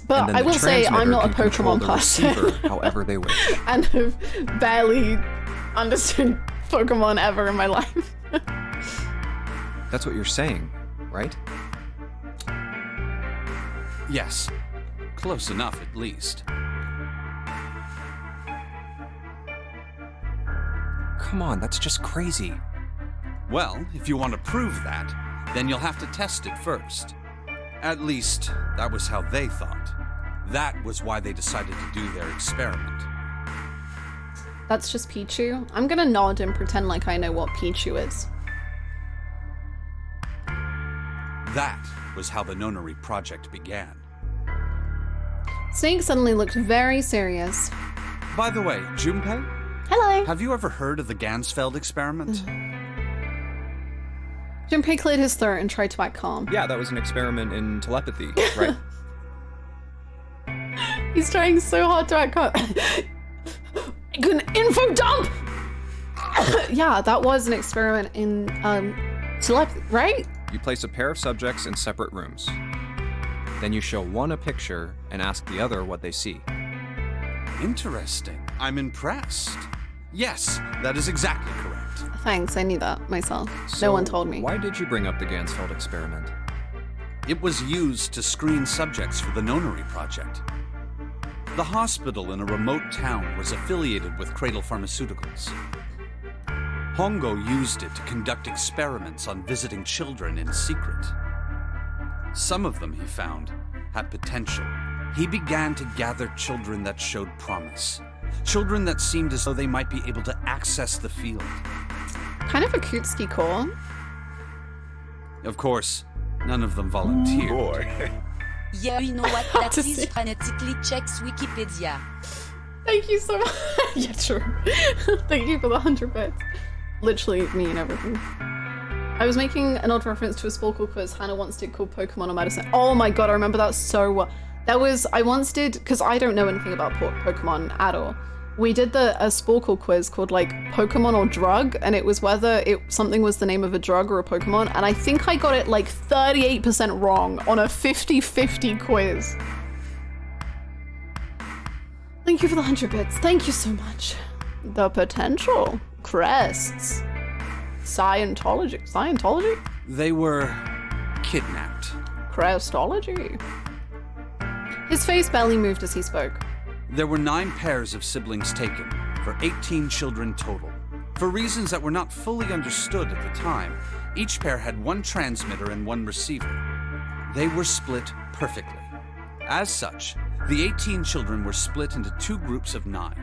But I will say I'm not a Pokemon person. However they wish. And have barely understood Pokemon ever in my life. That's what you're saying, right? Yes. Close enough, at least. Come on, that's just crazy. Well, if you want to prove that, then you'll have to test it first. At least, that was how they thought. That was why they decided to do their experiment. That's just Pichu? I'm gonna nod and pretend like I know what Pichu is. That was how the Nonary project began. Snake suddenly looked very serious. By the way, Junpei? Hello! Have you ever heard of the Gansfeld experiment? Junpei cleared his throat and tried to act calm. Yeah, that was an experiment in telepathy, right? He's trying so hard to act calm. An info dump! Yeah, that was an experiment in telepathy, right? You place a pair of subjects in separate rooms. Then you show one a picture and ask the other what they see. Interesting. I'm impressed. Yes, that is exactly correct. Thanks, I knew that myself. So no one told me. Why did you bring up the Gansfeld experiment? It was used to screen subjects for the Nonary project. The hospital in a remote town was affiliated with Cradle Pharmaceuticals. Hongo used it to conduct experiments on visiting children in secret. Some of them, he found, had potential. He began to gather children that showed promise. Children that seemed as though they might be able to access the field. Kind of a Kutsuki core. Of course, none of them volunteered. Boy. Yeah, you know what? That is phonetically checks Wikipedia. Thank you so much. Yeah, true. Thank you for the 100 bits. Literally me and everything. I was making an odd reference to a Sporkle quiz Hannah once did called Pokemon or Medicine. Oh my god, I remember that so well. That was, I once did, because I don't know anything about Pokemon at all. We did a Sporkle quiz called like Pokemon or Drug, and it was whether something was the name of a drug or a Pokemon, and I think I got it like 38% wrong on a 50-50 quiz. Thank you for the 100 bits. Thank you so much. The potential. Crests. Scientology? They were kidnapped. Crestology. His face barely moved as he spoke. There were 9 pairs of siblings taken, for 18 children total. For reasons that were not fully understood at the time, each pair had one transmitter and one receiver. They were split perfectly. As such, the 18 children were split into 2 groups of 9.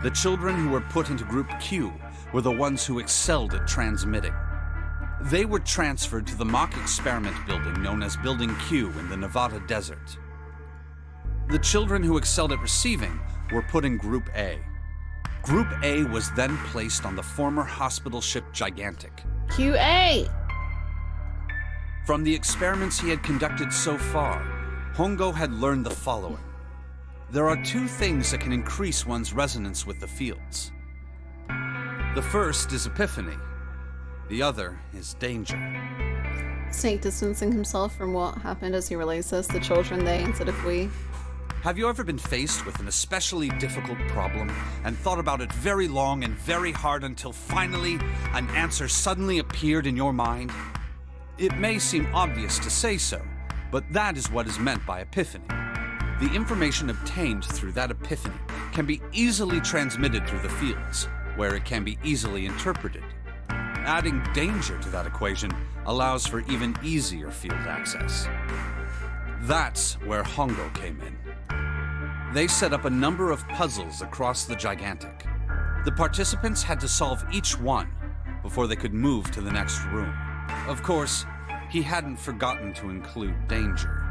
The children who were put into Group Q were the ones who excelled at transmitting. They were transferred to the mock experiment building known as Building Q in the Nevada desert. The children who excelled at receiving were put in Group A. Group A was then placed on the former hospital ship Gigantic. QA! From the experiments he had conducted so far, Hongo had learned the following. There are 2 things that can increase one's resonance with the fields. The first is epiphany. The other is danger. Snake distancing himself from what happened as he relays this. The children, they, instead of we. Have you ever been faced with an especially difficult problem and thought about it very long and very hard until finally an answer suddenly appeared in your mind? It may seem obvious to say so, but that is what is meant by epiphany. The information obtained through that epiphany can be easily transmitted through the fields, where it can be easily interpreted. Adding danger to that equation allows for even easier field access. That's where Hongo came in. They set up a number of puzzles across the Gigantic. The participants had to solve each one before they could move to the next room. Of course, he hadn't forgotten to include danger.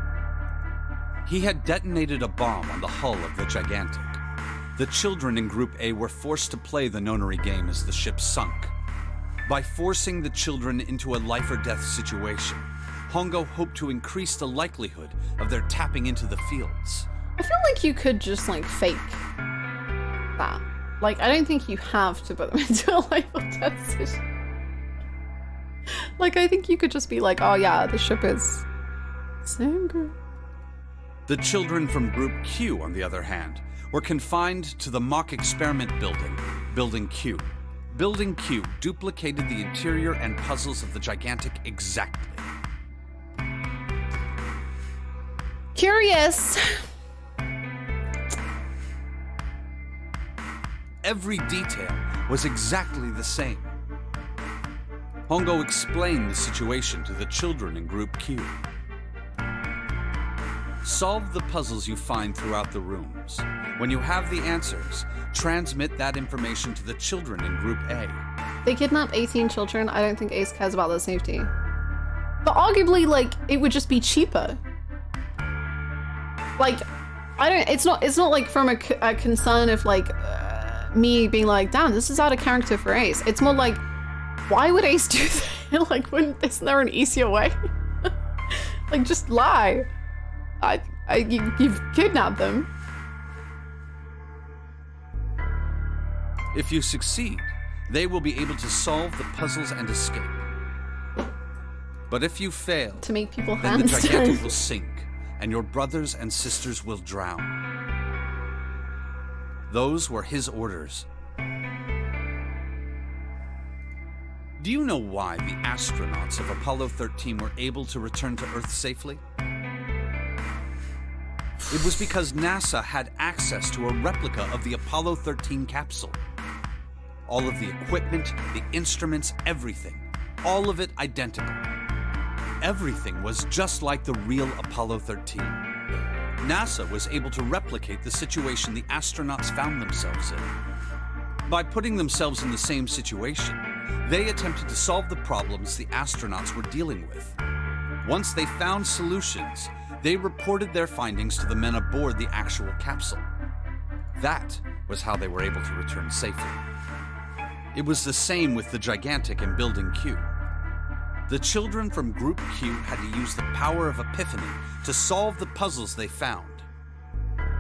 He had detonated a bomb on the hull of the Gigantic. The children in Group A were forced to play the nonary game as the ship sunk. By forcing the children into a life-or-death situation, Hongo hoped to increase the likelihood of their tapping into the fields. I feel like you could just, like, fake that. Like, I don't think you have to put them into a life-or-death situation. Like, I think you could just be like, oh yeah, the ship is so good. The children from Group Q, on the other hand, were confined to the mock experiment building, Building Q. Building Q duplicated the interior and puzzles of the Gigantic exactly. Curious. Every detail was exactly the same. Hongo explained the situation to the children in Group Q. Solve the puzzles you find throughout the rooms. When you have the answers, transmit that information to the children in Group A. They kidnap 18 children. I don't think Ace cares about their safety. But arguably, like, it would just be cheaper. Like, it's not like from a concern of like, me being like, damn, this is out of character for Ace. It's more like, why would Ace do that? Like, isn't there an easier way? Like, just lie. You've kidnapped them. If you succeed, they will be able to solve the puzzles and escape. But if you fail, to make people then the hamster. Gigantic will sink, and your brothers and sisters will drown. Those were his orders. Do you know why the astronauts of Apollo 13 were able to return to Earth safely? It was because NASA had access to a replica of the Apollo 13 capsule. All of the equipment, the instruments, everything. All of it identical. Everything was just like the real Apollo 13. NASA was able to replicate the situation the astronauts found themselves in. By putting themselves in the same situation, they attempted to solve the problems the astronauts were dealing with. Once they found solutions, they reported their findings to the men aboard the actual capsule. That was how they were able to return safely. It was the same with the Gigantic in Building Q. The children from Group Q had to use the power of epiphany to solve the puzzles they found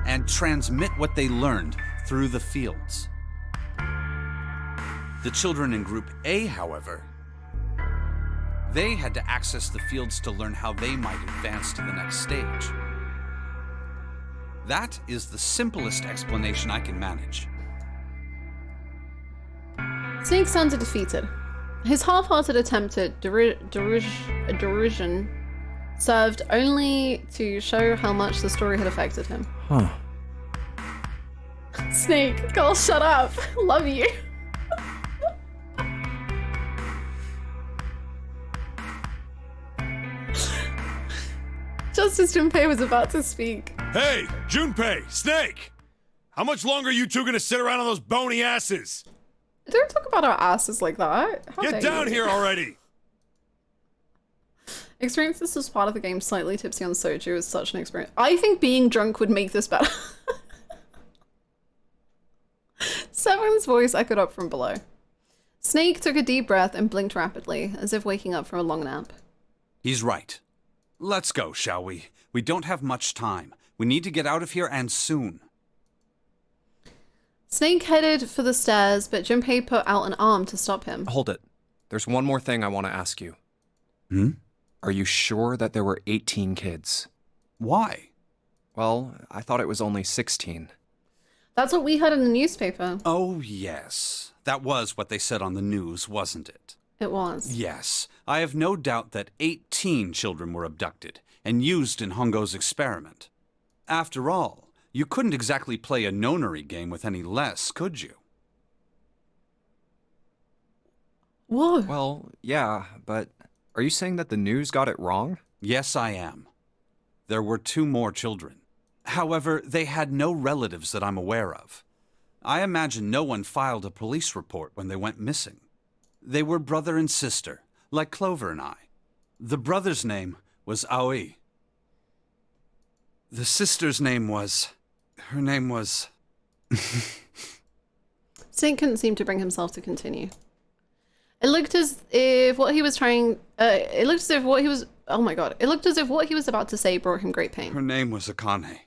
and transmit what they learned through the fields. The children in Group A, however, they had to access the fields to learn how they might advance to the next stage. That is the simplest explanation I can manage. Snake sounded defeated. His half-hearted attempt at derision served only to show how much the story had affected him. Huh. Snake, girl, shut up. Love you. Justice Junpei was about to speak. Hey, Junpei, Snake! How much longer are you two gonna sit around on those bony asses? Don't talk about our asses like that. How Get dare down you? here already! Experience this as part of the game. Slightly tipsy on soju is such an experience. I think being drunk would make this better. Severin's voice echoed up from below. Snake took a deep breath and blinked rapidly, as if waking up from a long nap. He's right. Let's go, shall we? We don't have much time. We need to get out of here, and soon. Snake headed for the stairs, but Junpei put out an arm to stop him. Hold it. There's one more thing I want to ask you. Hmm? Are you sure that there were 18 kids? Why? Well, I thought it was only 16. That's what we had in the newspaper. Oh, yes. That was what they said on the news, wasn't it? It was. Yes. I have no doubt that 18 children were abducted and used in Hongo's experiment. After all, you couldn't exactly play a nonary game with any less, could you? Whoa. Well, yeah, but are you saying that the news got it wrong? Yes, I am. There were 2 more children. However, they had no relatives that I'm aware of. I imagine no one filed a police report when they went missing. They were brother and sister, like Clover and I. The brother's name was Aoi. The sister's name was... Her name was... Snake couldn't seem to bring himself to continue. It looked as if what he was trying... it looked as if what he was... Oh my god. It looked as if what he was about to say brought him great pain. Her name was Akane.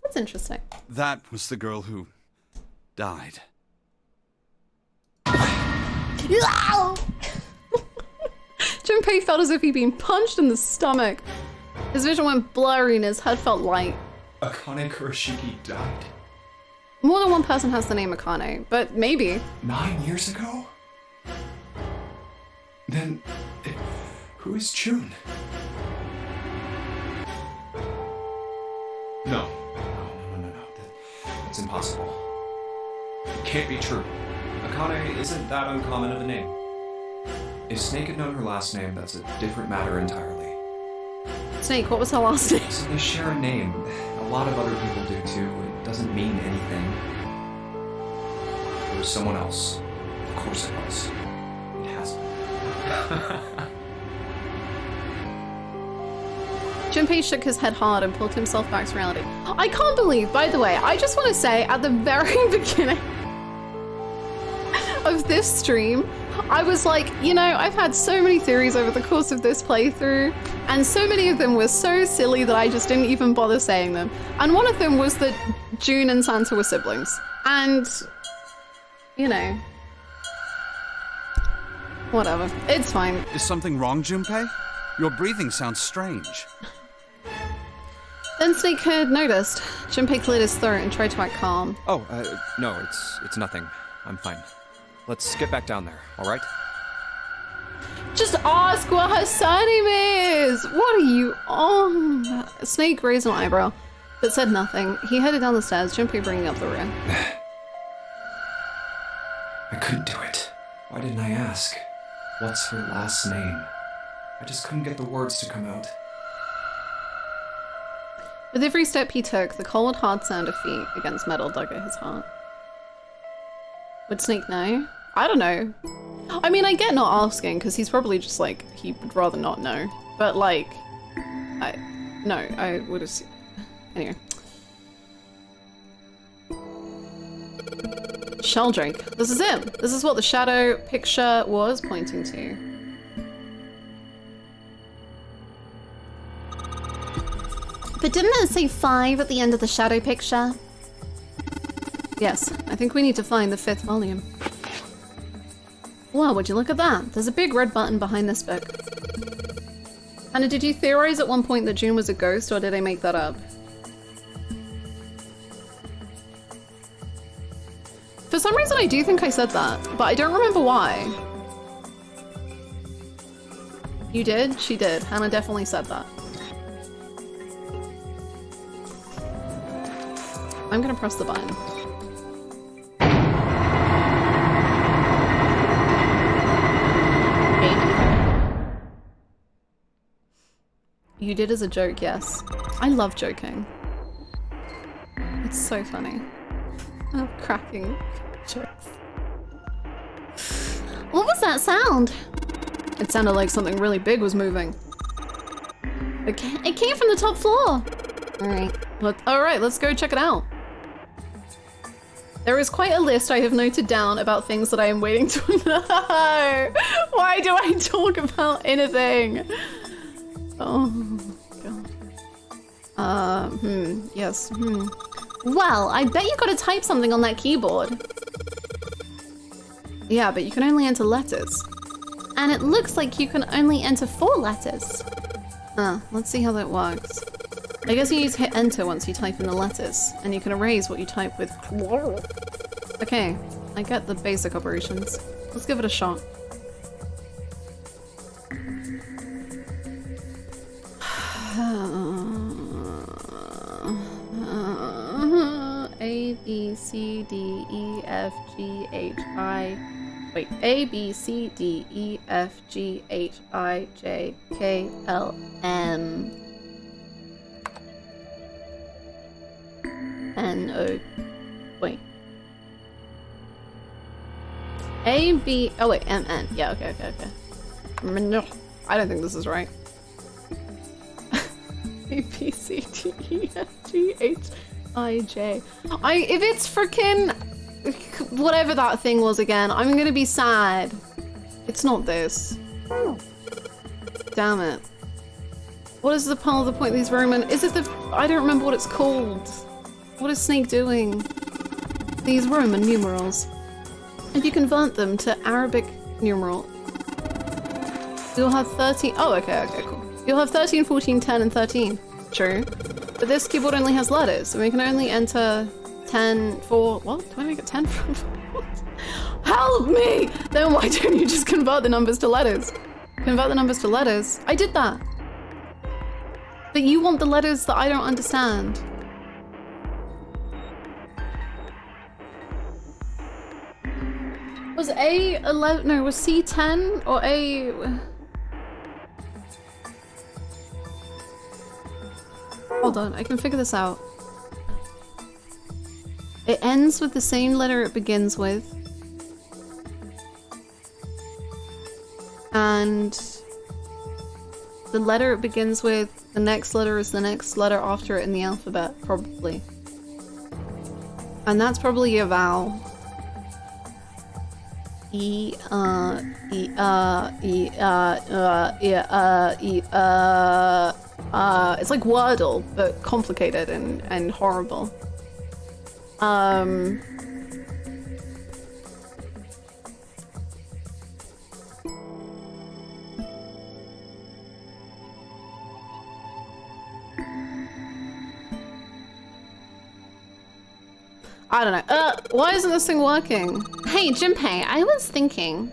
That's interesting. That was the girl who died. Junpei felt as if he'd been punched in the stomach. His vision went blurry and his head felt light. Akane Kurashiki died? More than one person has the name Akane, but maybe. 9 years ago? Then, who is June? No. That's impossible. It can't be true. Akane isn't that uncommon of a name. If Snake had known her last name, that's a different matter entirely. Snake, what was her last name? So they share a name. A lot of other people do too. It doesn't mean anything. It was someone else. Of course it was. It has been. Junpei shook his head hard and pulled himself back to reality. I can't believe, by the way, I just want to say at the very beginning of this stream, I was like, you know, I've had so many theories over the course of this playthrough, and so many of them were so silly that I just didn't even bother saying them. And one of them was that June and Santa were siblings. And, you know, whatever. It's fine. Is something wrong, Junpei? Your breathing sounds strange. Then Snake had noticed. Junpei cleared his throat and tried to act calm. Oh, no, it's nothing. I'm fine. Let's get back down there, all right? Just ask what her surname is! What are you on? Snake raised an eyebrow, but said nothing. He headed down the stairs, Junpei bringing up the rear. I couldn't do it. Why didn't I ask? What's her last name? I just couldn't get the words to come out. With every step he took, the cold, hard sound of feet against metal dug at his heart. Would Snake know? I don't know. I mean, I get not asking, because he's probably just like, he would rather not know. But like, I would assume. Anyway. Sheldrake. This is him. This is what the shadow picture was pointing to. But didn't it say 5 at the end of the shadow picture? Yes, I think we need to find the 5th volume. Wow, would you look at that? There's a big red button behind this book. Hannah, did you theorize at one point that June was a ghost, or did I make that up? For some reason I do think I said that, but I don't remember why. You did? She did. Hannah definitely said that. I'm gonna press the button. You did as a joke, yes. I love joking. It's so funny. I love cracking jokes. What was that sound? It sounded like something really big was moving. It came from the top floor. Alright, let's go check it out. There is quite a list I have noted down about things that I am waiting to know. Why do I talk about anything? Oh, God. Yes, Well, I bet you gotta type something on that keyboard. Yeah, but you can only enter letters. And it looks like you can only enter 4 letters. Let's see how that works. I guess you just hit enter once you type in the letters, and you can erase what you type with. Okay, I get the basic operations. Let's give it a shot. A, B, C, D, E, F, G, H, I. Wait, A, B, C, D, E, F, G, H, I, J, K, L, M. N, O. Wait. A, B. Oh, wait, M, N. Yeah, okay. No, I don't think this is right. A, B, C, D, E, F, G, H, I, J. If it's freaking whatever that thing was again, I'm gonna be sad. It's not this. Damn it. What is the part of the point of these Roman? Is it the... I don't remember what it's called. What is Snake doing? These Roman numerals. If you convert them to Arabic numeral, you'll have 13... Oh, okay, cool. You'll have 13, 14, 10, and 13. True. But this keyboard only has letters, so we can only enter 10 for... What? Do I make it 10 for... Help me! Then why don't you just convert the numbers to letters? Convert the numbers to letters. I did that. But you want the letters that I don't understand. Was A 11? No, was C 10 or A? Hold on, I can figure this out. It ends with the same letter it begins with. And the letter it begins with, the next letter is the next letter after it in the alphabet, probably. And that's probably a vowel. It's like Wordle, but complicated and horrible. I don't know. Why isn't this thing working? Hey, Jinpei, I was thinking.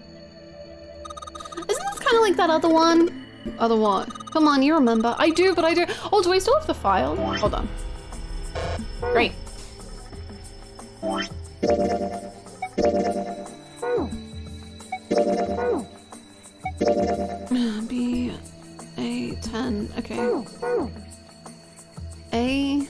Isn't this kind of like that other one? Other what? Come on, you remember. I do, but I do. Oh, do I still have the file? Hold on. Great. B, A, 10. Okay. A.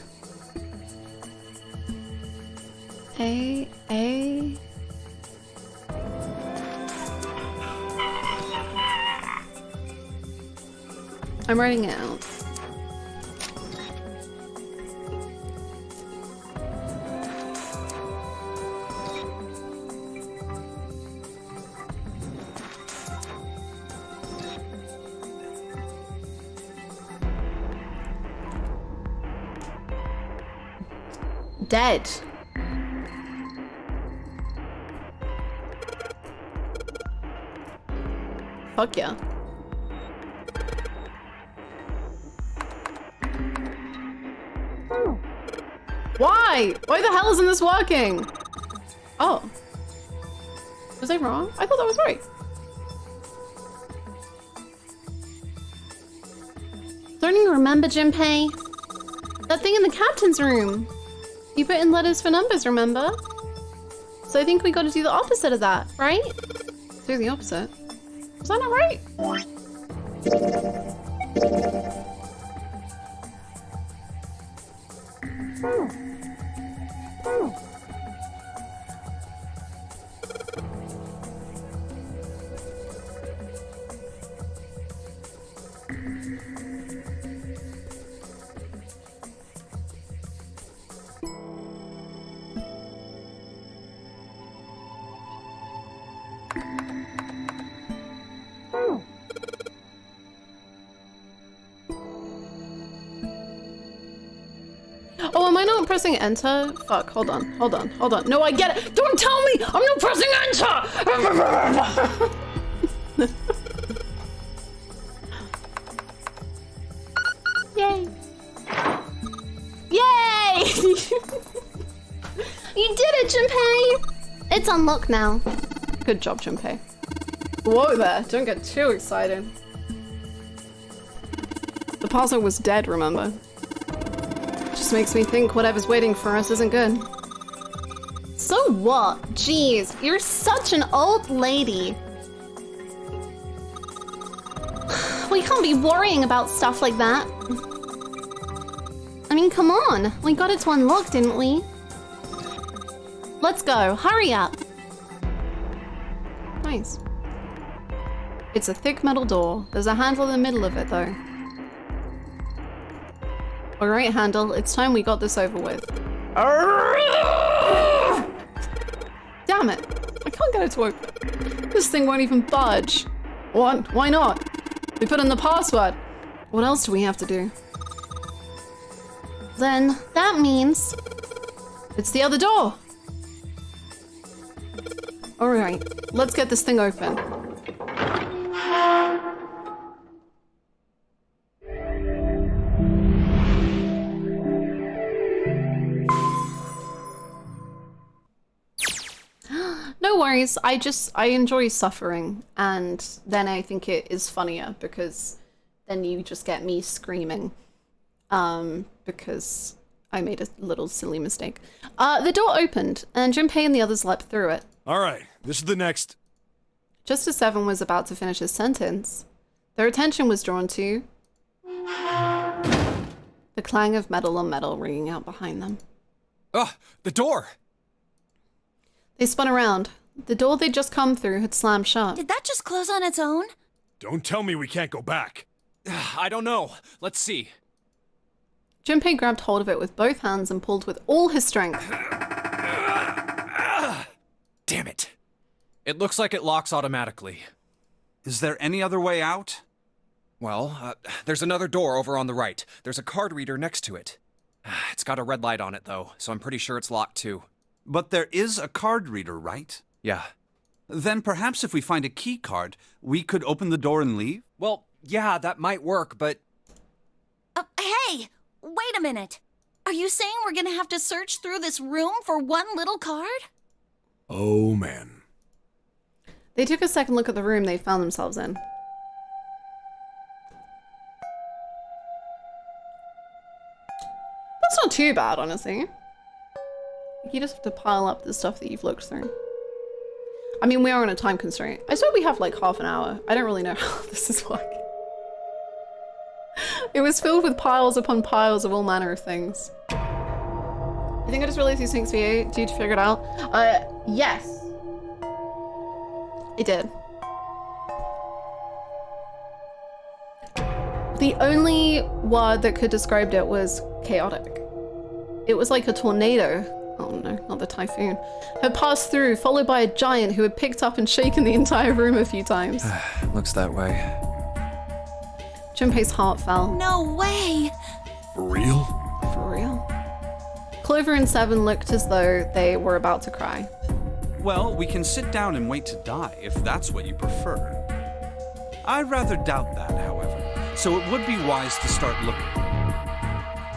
I'm writing it out. Dead. Fuck yeah. Why? Why the hell isn't this working? Oh. Was I wrong? I thought that was right. Don't you remember, Jinpei? That thing in the captain's room. You put in letters for numbers, remember? So I think we gotta do the opposite of that, right? Do the opposite. Was that not right? Oh, am I not pressing enter? Fuck, hold on. No, I get it. Don't tell me I'm not pressing enter. Yay. Yay! You did it, Junpei! It's unlocked now. Good job, Junpei. Whoa there, don't get too excited. The puzzle was dead, remember? Just makes me think whatever's waiting for us isn't good. So what? Jeez, you're such an old lady. We can't be worrying about stuff like that. I mean, come on. We got it to unlock, didn't we? Let's go. Hurry up. Nice. It's a thick metal door. There's a handle in the middle of it, though. Alright, handle. It's time we got this over with. Damn it. I can't get it to open. This thing won't even budge. What? Why not? We put in the password. What else do we have to do? Then that means it's the other door. All right, let's get this thing open. No worries, I enjoy suffering, and then I think it is funnier because then you just get me screaming. Because I made a little silly mistake. The door opened, and Junpei and the others leapt through it. All right, this is the next. Just as Seven was about to finish his sentence, their attention was drawn to the clang of metal on metal ringing out behind them. Ugh, the door! They spun around. The door they'd just come through had slammed shut. Did that just close on its own? Don't tell me we can't go back. I don't know. Let's see. Junpei grabbed hold of it with both hands and pulled with all his strength. Damn it. It looks like it locks automatically. Is there any other way out? Well, there's another door over on the right. There's a card reader next to it. It's got a red light on it, though, so I'm pretty sure it's locked, too. But there is a card reader, right? Yeah. Then perhaps if we find a key card, we could open the door and leave? Well, yeah, that might work, but... Hey! Wait a minute. Are you saying we're gonna have to search through this room for one little card? Oh, man. They took a second look at the room they found themselves in. That's not too bad, honestly. You just have to pile up the stuff that you've looked through. I mean, we are on a time constraint. I swear we have like half an hour. I don't really know how this is working. It was filled with piles upon piles of all manner of things. I think I just released these things for you. Did you figure it out? Yes. I did. The only word that could describe it was chaotic. It was like a tornado. Oh no, not the typhoon. Had passed through, followed by a giant who had picked up and shaken the entire room a few times. Looks that way. Junpei's heart fell. No way! For real? For real? Clover and Seven looked as though they were about to cry. Well, we can sit down and wait to die, if that's what you prefer. I rather doubt that, however, so it would be wise to start looking.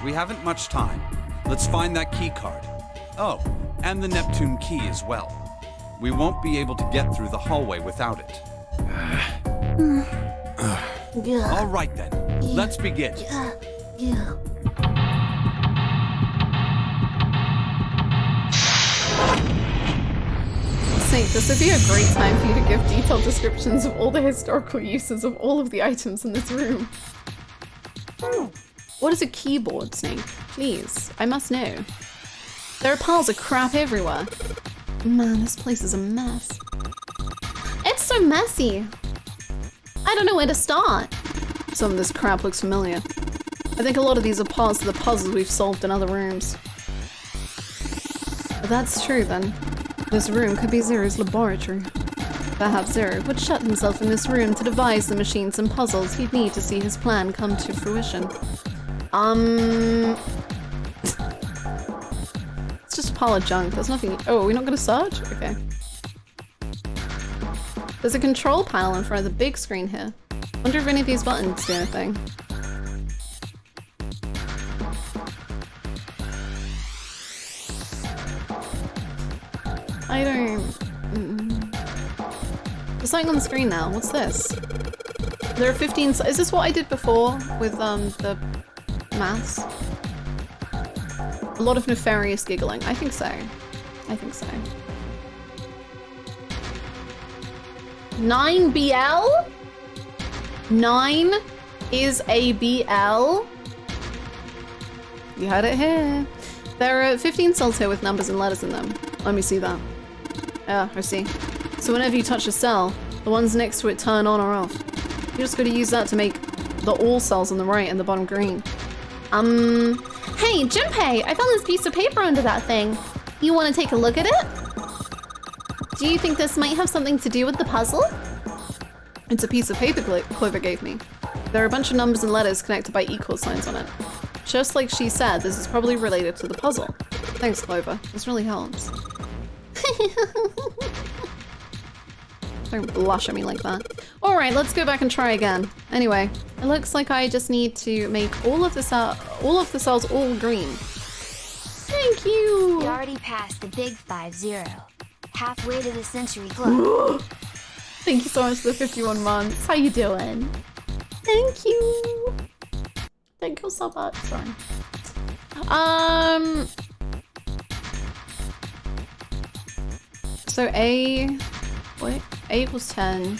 We haven't much time. Let's find that key card. Oh, and the Neptune key as well. We won't be able to get through the hallway without it. All right then, let's begin. Snake, this would be a great time for you to give detailed descriptions of all the historical uses of all of the items in this room. What is a keyboard, Snake? Please, I must know. There are piles of crap everywhere. Man, this place is a mess. It's so messy. I don't know where to start. Some of this crap looks familiar. I think a lot of these are parts of the puzzles we've solved in other rooms. If that's true, then this room could be Zero's laboratory. Perhaps Zero would shut himself in this room to devise the machines and puzzles he'd need to see his plan come to fruition. It's just a pile of junk. There's nothing. Oh, are we not gonna search? Okay. There's a control panel in front of the big screen here. Wonder if any of these buttons do anything. I don't... There's something on the screen now. What's this? There are 15... Is this what I did before with the maths? A lot of nefarious giggling. I think so. I think so. 9 BL? 9 is a BL? You heard it here. There are 15 cells here with numbers and letters in them. Let me see that. Yeah, I see. So whenever you touch a cell, the ones next to it turn on or off. You just gotta use that to make the all cells on the right and the bottom green. Hey, Junpei, I found this piece of paper under that thing. You wanna take a look at it? Do you think this might have something to do with the puzzle? It's a piece of paper Clover gave me. There are a bunch of numbers and letters connected by equal signs on it. Just like she said, this is probably related to the puzzle. Thanks, Clover. This really helps. Don't blush at me like that. Alright, let's go back and try again. Anyway, it looks like I just need to make all of the cells all green. Thank you! We already passed the big 5-0. Halfway to the Century Club. Thank you so much for the 51 months. How you doing? Thank you. Thank you so much. Sorry. So A equals 10.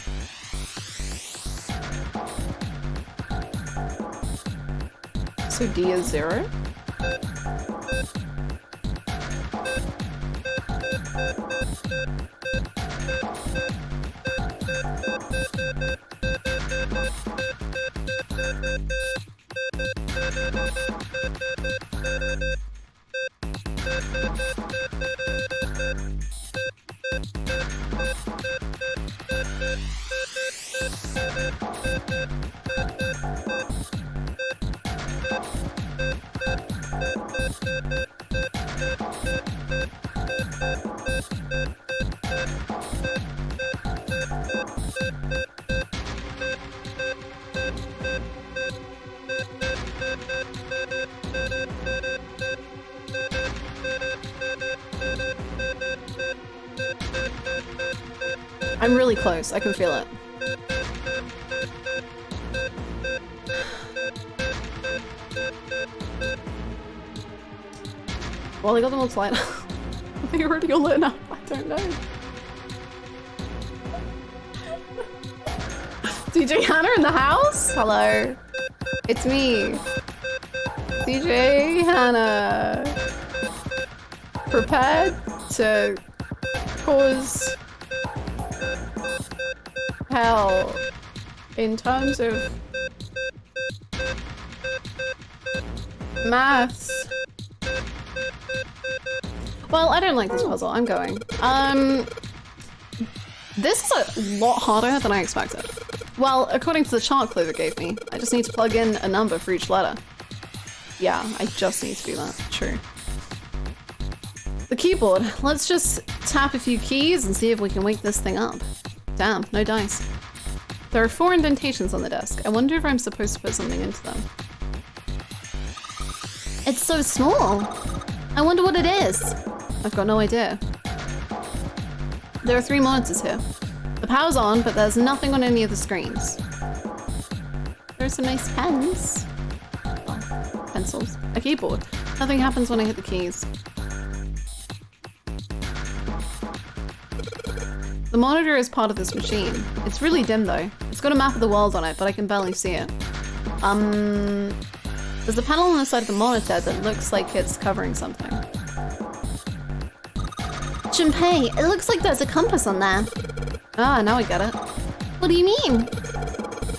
So D is 0. I'm really close, I can feel it. Well, I got them all light up. Are they already all lit up? I don't know. DJ Hannah in the house? Hello. It's me. DJ Hannah. Prepared to cause hell in terms of maths. Well, I don't like this puzzle. I'm going. This is a lot harder than I expected. Well, according to the chart Clover gave me, I just need to plug in a number for each letter. Yeah, I just need to do that. True. The keyboard. Let's just tap a few keys and see if we can wake this thing up. Damn, no dice. There are 4 indentations on the desk. I wonder if I'm supposed to put something into them. It's so small. I wonder what it is. I've got no idea. There are 3 monitors here. The power's on, but there's nothing on any of the screens. There are some nice pens. Oh, pencils. A keyboard. Nothing happens when I hit the keys. The monitor is part of this machine. It's really dim though. It's got a map of the world on it, but I can barely see it. There's a panel on the side of the monitor that looks like it's covering something. Junpei, it looks like there's a compass on there. Ah, now I get it. What do you mean?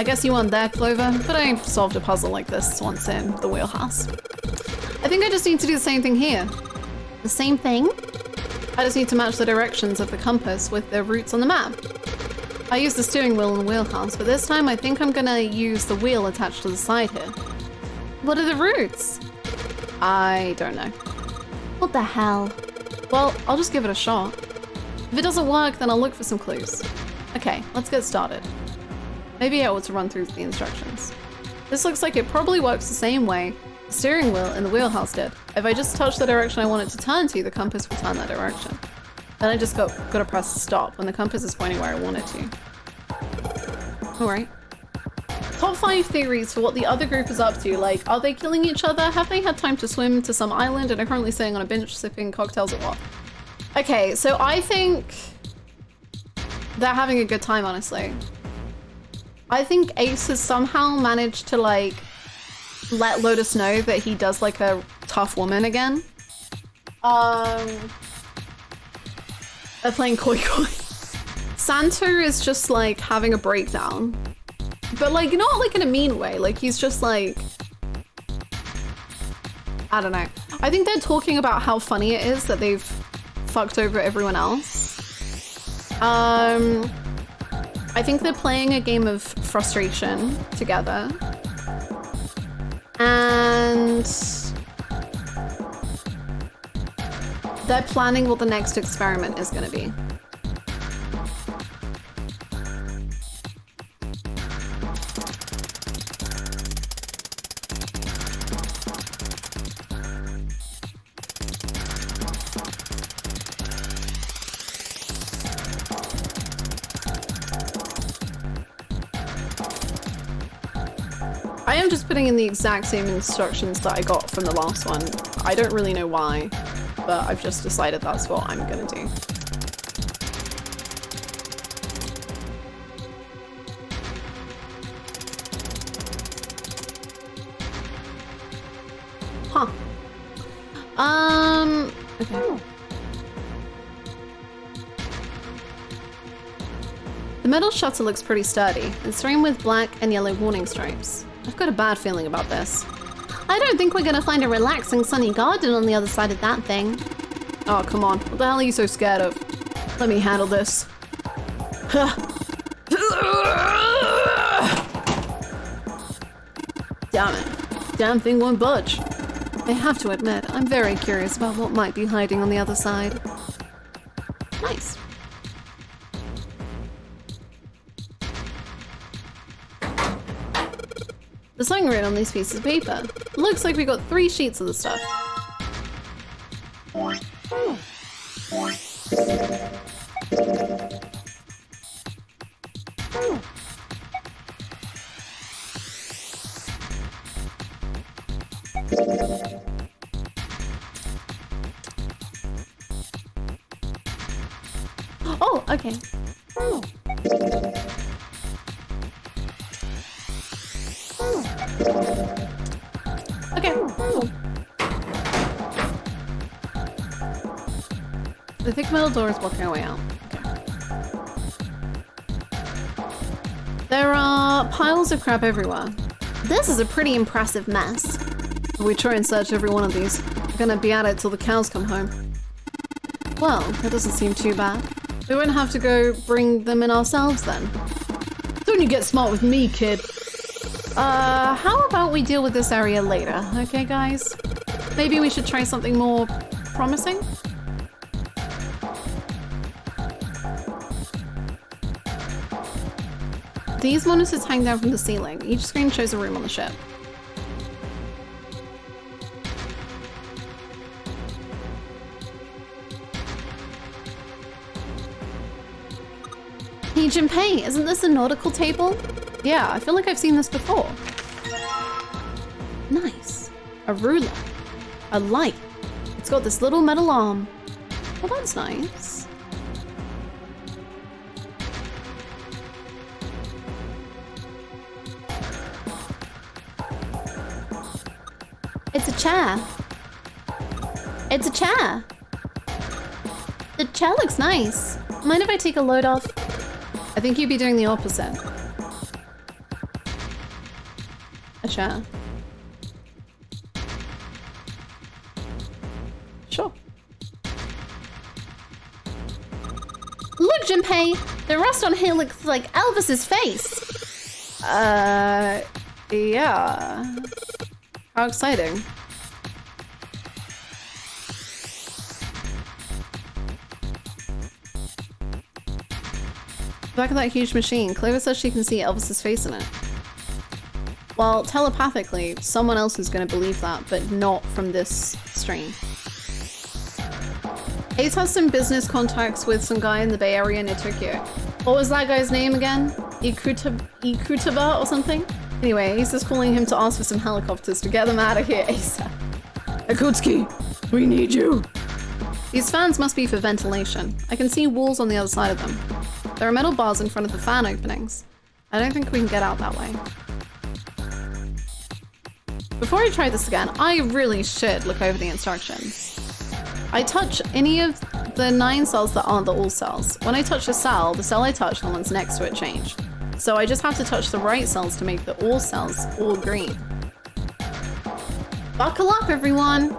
I guess you weren't there, Clover, but I solved a puzzle like this once in the wheelhouse. I think I just need to do the same thing here. The same thing? I just need to match the directions of the compass with the routes on the map. I used the steering wheel in the wheelhouse, but this time I think I'm gonna use the wheel attached to the side here. What are the routes? I don't know. What the hell? Well, I'll just give it a shot. If it doesn't work, then I'll look for some clues. Okay, let's get started. Maybe I ought to run through the instructions. This looks like it probably works the same way the steering wheel in the wheelhouse did. If I just touch the direction I want it to turn to, the compass will turn that direction. Then I just gotta press stop when the compass is pointing where I want it to. Alright. Top 5 theories for what the other group is up to. Like, are they killing each other? Have they had time to swim to some island and are currently sitting on a bench sipping cocktails or what? Okay, so I think they're having a good time, honestly. I think Ace has somehow managed to, like, let Lotus know that he does like a tough woman again. They're playing Koi Koi. Santa is just like having a breakdown. But like, not like in a mean way. Like he's just like, I don't know. I think they're talking about how funny it is that they've fucked over everyone else. I think they're playing a game of frustration together. And they're planning what the next experiment is going to be. I am just putting in the exact same instructions that I got from the last one. I don't really know why, but I've just decided that's what I'm gonna do. Huh. Okay. The metal shutter looks pretty sturdy. It's framed with black and yellow warning stripes. I've got a bad feeling about this. I don't think we're gonna find a relaxing sunny garden on the other side of that thing. Oh, come on. What the hell are you so scared of? Let me handle this. Damn it. Damn thing won't budge. I have to admit, I'm very curious about what might be hiding on the other side. Nice. There's something written on these pieces of paper. Looks like we got 3 sheets of the stuff. Oh, okay. Okay. The thick metal door is blocking our way out. Okay. There are piles of crap everywhere. This is a pretty impressive mess. If we try and search every one of these, we're gonna be at it till the cows come home. Well, that doesn't seem too bad. We won't have to go bring them in ourselves then. Don't you get smart with me, kid. How about we deal with this area later, okay guys? Maybe we should try something more promising? These monitors hang down from the ceiling. Each screen shows a room on the ship. Hey Junpei, isn't this a nautical table? Yeah, I feel like I've seen this before. Nice. A ruler. A light. It's got this little metal arm. Well, that's nice. It's a chair. It's a chair. The chair looks nice. Mind if I take a load off? I think you'd be doing the opposite. A chair. Sure. Look, Junpei! The rust on here looks like Elvis's face! Yeah. How exciting. Back of that huge machine. Clover says she can see Elvis's face in it. Well, telepathically, someone else is going to believe that, but not from this stream. Ace has some business contacts with some guy in the Bay Area near Tokyo. What was that guy's name again? Ikutaba or something? Anyway, Ace is calling him to ask for some helicopters to get them out of here ASAP. Akutsuki, we need you. These fans must be for ventilation. I can see walls on the other side of them. There are metal bars in front of the fan openings. I don't think we can get out that way. Before I try this again, I really should look over the instructions. I touch any of the 9 cells that aren't the all cells. When I touch a cell, the cell I touch and the ones next to it change. So I just have to touch the right cells to make the all cells all green. Buckle up, everyone!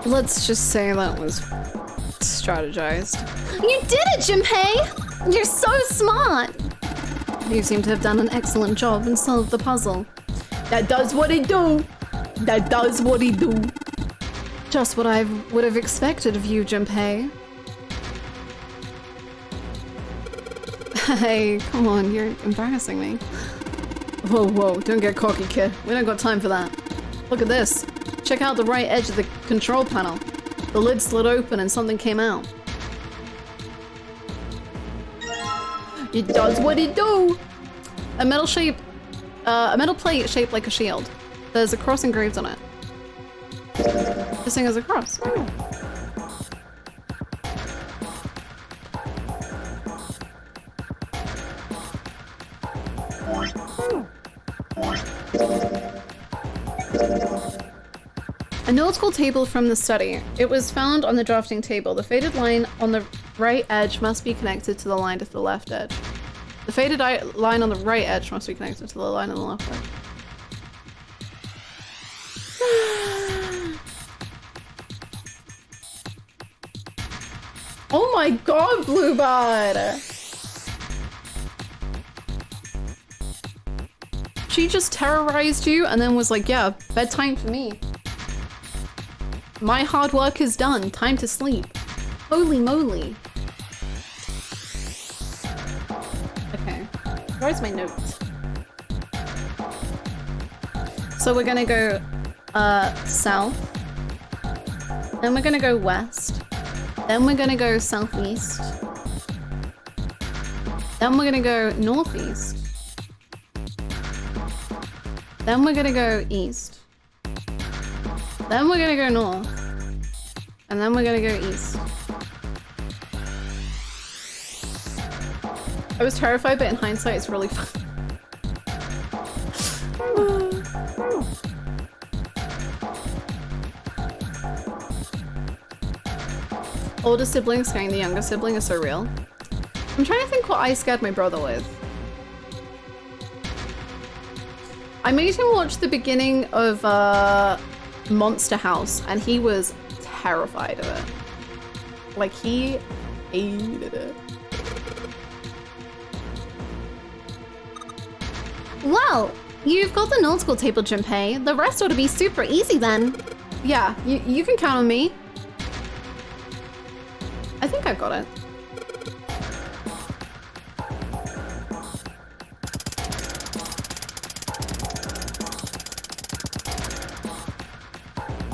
Let's just say that was strategized. You did it, Junpei! You're so smart! You seem to have done an excellent job and solved the puzzle. That does what it do! That does what it do! Just what I would have expected of you, Junpei. Hey, come on, you're embarrassing me. Whoa, whoa, don't get cocky, kid. We don't got time for that. Look at this. Check out the right edge of the control panel. The lid slid open and something came out. It does what it do! A metal plate shaped like a shield. There's a cross engraved on it. This thing is a cross. Oh. A nautical table from the study. It was found on the drafting table. The faded line on the right edge must be connected to the line at the left edge. The faded line on the right edge must be connected to the line on the left edge. Oh my god, Bluebird! She just terrorized you and then was like, yeah, bedtime for me. My hard work is done. Time to sleep. Holy moly. Okay. Where's my notes? So we're gonna go south. Then we're gonna go west. Then we're gonna go southeast. Then we're gonna go northeast. Then we're gonna go east. Then we're gonna go north. And then we're gonna go east. I was terrified, but in hindsight, it's really fun. Older sibling scaring the younger sibling is so real. I'm trying to think what I scared my brother with. I made him watch the beginning of Monster House and he was terrified of it. Like, he hated it. Well, you've got the nautical table, Junpei. The rest ought to be super easy then. Yeah, you can count on me. I think I've got it.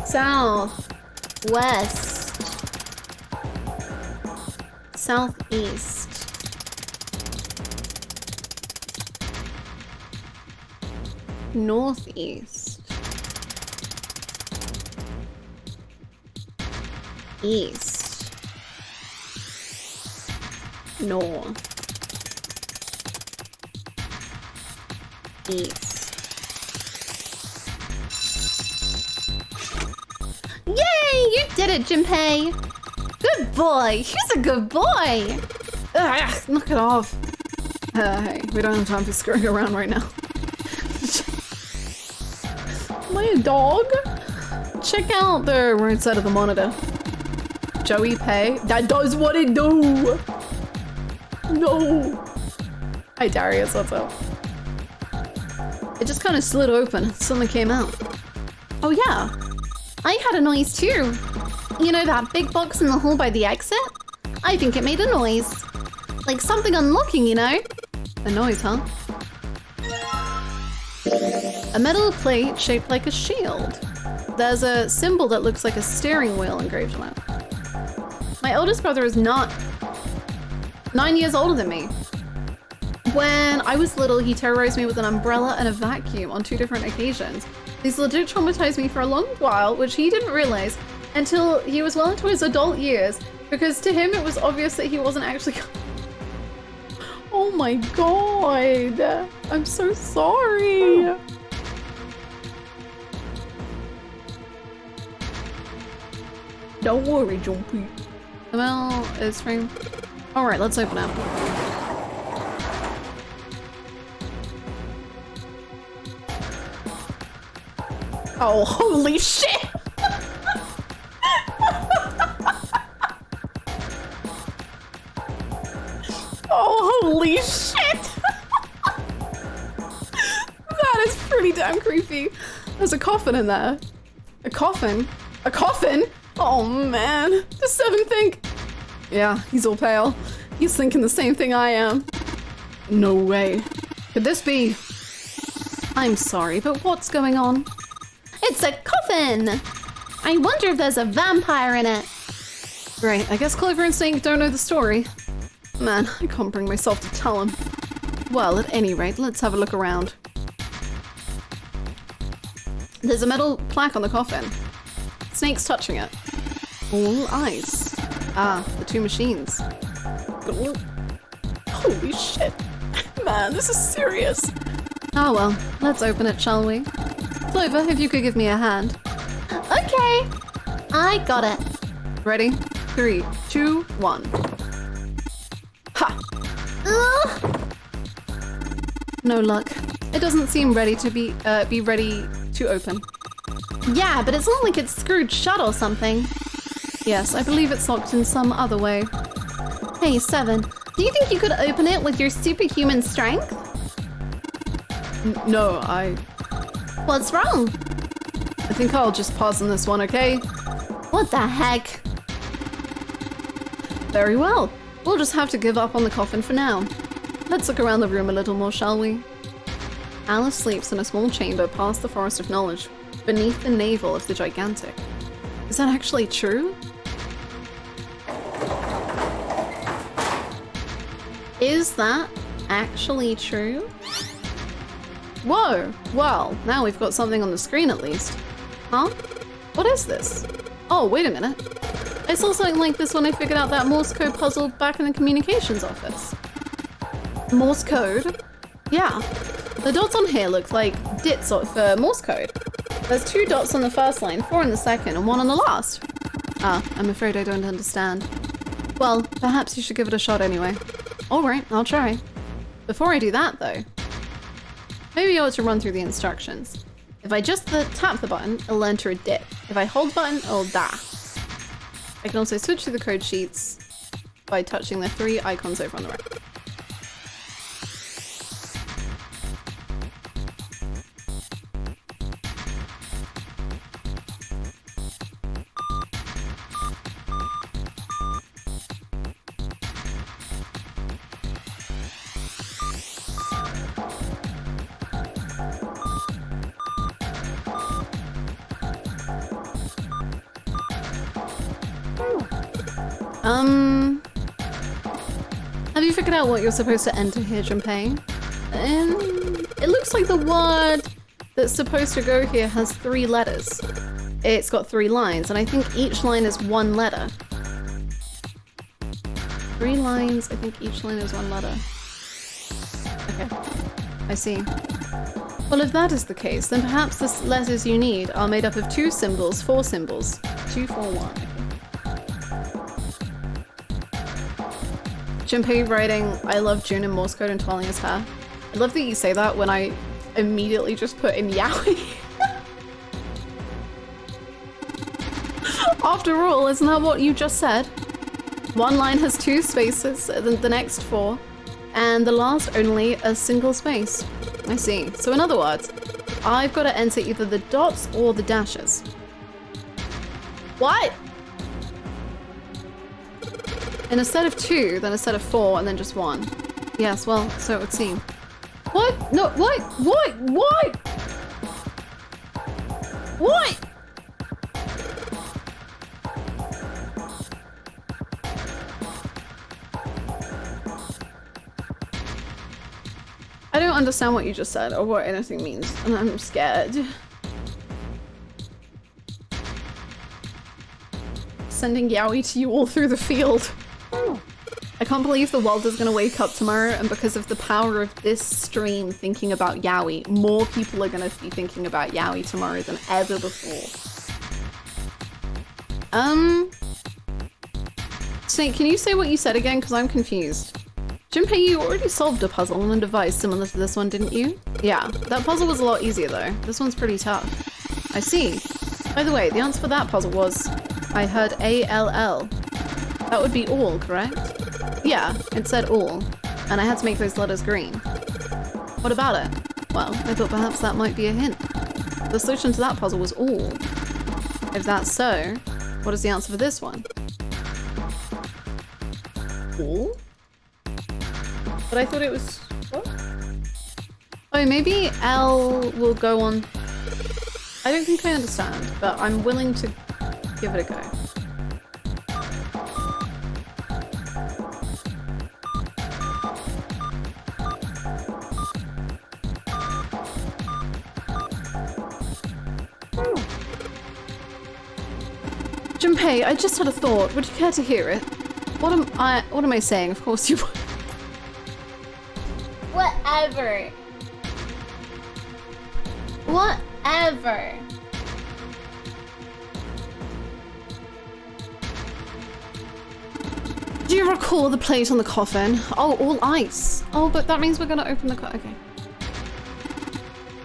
South, west, southeast, northeast, east, north, east. Yay! You did it, Junpei! Good boy! He's a good boy! Ugh, knock it off. Hey, we don't have time for screwing around right now. Am I a dog? Check out the right side of the monitor. Joey Pay. That does what it do! No! Hi Darius, what's up? It just kind of slid open. Something came out. Oh yeah. I had a noise too. You know that big box in the hall by the exit? I think it made a noise. Like something unlocking, you know? A noise, huh? A metal plate shaped like a shield. There's a symbol that looks like a steering wheel engraved on it. My oldest brother is not 9 years older than me. When I was little, he terrorized me with an umbrella and a vacuum on 2 different occasions. These legit traumatized me for a long while, which he didn't realize until he was well into his adult years, because to him it was obvious that he wasn't actually. Oh my god! I'm so sorry! Don't worry, Jumpy. Well, it's frame. Alright, let's open up. Oh, holy shit! Oh, holy shit! That is pretty damn creepy. There's a coffin in there. A coffin? A coffin? Oh man, does Seven think? Yeah, he's all pale. He's thinking the same thing I am. No way. Could this be? I'm sorry, but what's going on? It's a coffin! I wonder if there's a vampire in it. Right, I guess Clover and Snake don't know the story. Man, I can't bring myself to tell him. Well, at any rate, let's have a look around. There's a metal plaque on the coffin. Snake's touching it. All ice. Ah, the 2 machines. Holy shit. Man, this is serious. Oh well, let's open it, shall we? Clover, if you could give me a hand. Okay, I got it. Ready? 3, 2, 1. Ha! No luck. It doesn't seem ready to be ready to open. Yeah, but it's not like it's screwed shut or something. Yes, I believe it's locked in some other way. Hey, Seven, do you think you could open it with your superhuman strength? No, What's wrong? I think I'll just pause on this one, okay? What the heck? Very well. We'll just have to give up on the coffin for now. Let's look around the room a little more, shall we? Alice sleeps in a small chamber past the Forest of Knowledge, beneath the navel of the Gigantic. Is that actually true? Is that actually true? Whoa! Well, now we've got something on the screen at least. Huh? What is this? Oh, wait a minute. I saw something like this when I figured out that Morse code puzzle back in the communications office. Morse code? Yeah. The dots on here look like dits for Morse code. There's 2 dots on the first line, 4 on the second, and 1 on the last. Ah, I'm afraid I don't understand. Well, perhaps you should give it a shot anyway. Alright, I'll try. Before I do that, though, maybe I ought to run through the instructions. If I just tap the button, it'll enter a dip. If I hold the button, it'll die. I can also switch through the code sheets by touching the 3 icons over on the right. Have you figured out what you're supposed to enter here, Junpei? It looks like the word that's supposed to go here has 3 letters. It's got 3 lines, and I think each line is 1 letter. 3 lines, I think each line is 1 letter. Okay, I see. Well, if that is the case, then perhaps the letters you need are made up of 2 symbols, 4 symbols. 2, 4, 1. Okay. Junpei writing, I love June in Morse code and twirling his hair. I love that you say that when I immediately just put in yaoi. After all, isn't that what you just said? One line has 2 spaces, the next 4, and the last only a single space. I see. So in other words, I've got to enter either the dots or the dashes. What? In a set of 2, then a set of 4, and then just 1. Yes, well, so it would seem. What? No, what? What? What? What? I don't understand what you just said or what anything means, and I'm scared. Sending yaoi to you all through the field. I can't believe the world is gonna wake up tomorrow, and because of the power of this stream thinking about yaoi, more people are gonna be thinking about yaoi tomorrow than ever before. Snake, can you say what you said again? Because I'm confused. Junpei, you already solved a puzzle on a device similar to this one, didn't you? Yeah, that puzzle was a lot easier though. This one's pretty tough. I see. By the way, the answer for that puzzle was, I heard A-L-L. That would be all, correct? Yeah, it said all, and I had to make those letters green. What about it? Well, I thought perhaps that might be a hint. The solution to that puzzle was all. If that's so, what is the answer for this one? All? But I thought it was... what? Oh, maybe L will go on... I don't think I understand, but I'm willing to give it a go. Junpei, I just had a thought. Would you care to hear it? What am I saying? Of course you would. Whatever. Whatever. Do you recall the plate on the coffin? Oh, all ice. Oh, but that means we're gonna open the okay.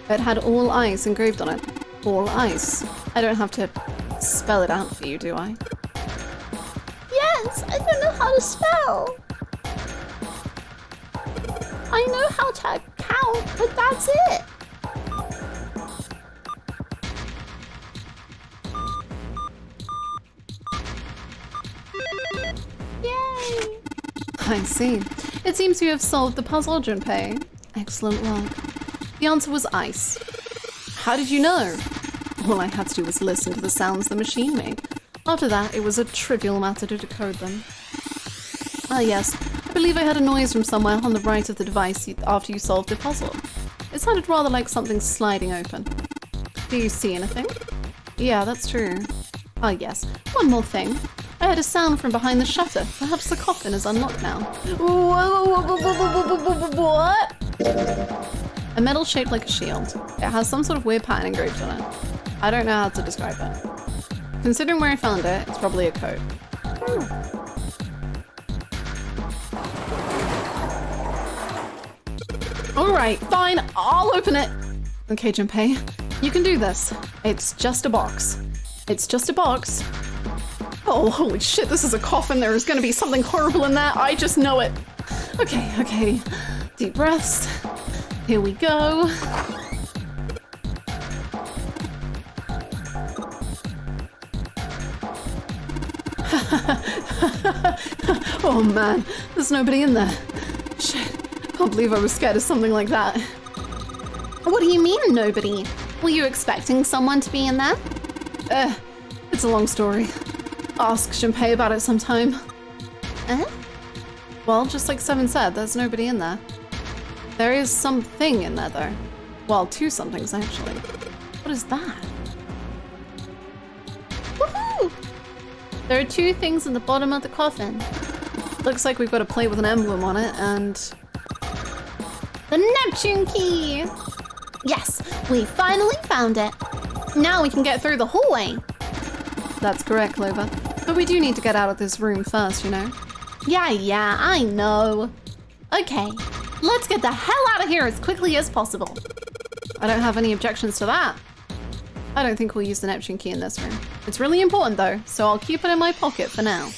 It had all ice engraved on it. All ice. I don't have to spell it out for you, do I? Yes, I don't know how to spell. I know how to count, but that's it. Yay! I see. It seems you have solved the puzzle, Junpei. Excellent work. The answer was ice. How did you know? All I had to do was listen to the sounds the machine made. After that, it was a trivial matter to decode them. Ah yes, I believe I heard a noise from somewhere on the right of the device after you solved the puzzle. It sounded rather like something sliding open. Do you see anything? Yeah, that's true. Ah yes, one more thing. I heard a sound from behind the shutter. Perhaps the coffin is unlocked now. What? A metal shaped like a shield. It has some sort of weird pattern engraved on it. I don't know how to describe it. Considering where I found it, it's probably a code. Alright, fine, I'll open it. Okay, Junpei, you can do this. It's just a box. It's just a box. Oh, holy shit, this is a coffin. There is gonna be something horrible in there. I just know it. Okay, okay. Deep breaths. Here we go. Oh man, there's nobody in there. Shit, can't believe I was scared of something like that. What do you mean, nobody? Were you expecting someone to be in there? It's a long story. Ask Junpei about it sometime. Well, just like Seven said, there's nobody in there. There is something in there, though. Well, two somethings, actually. What is that? Woohoo! There are two things in the bottom of the coffin. Looks like we've got a plate with an emblem on it, and... the Neptune key! Yes, we finally found it. Now we can get through the hallway. That's correct, Lova. But we do need to get out of this room first, you know? Yeah, I know. Okay, let's get the hell out of here as quickly as possible. I don't have any objections to that. I don't think we'll use the Neptune key in this room. It's really important though, so I'll keep it in my pocket for now.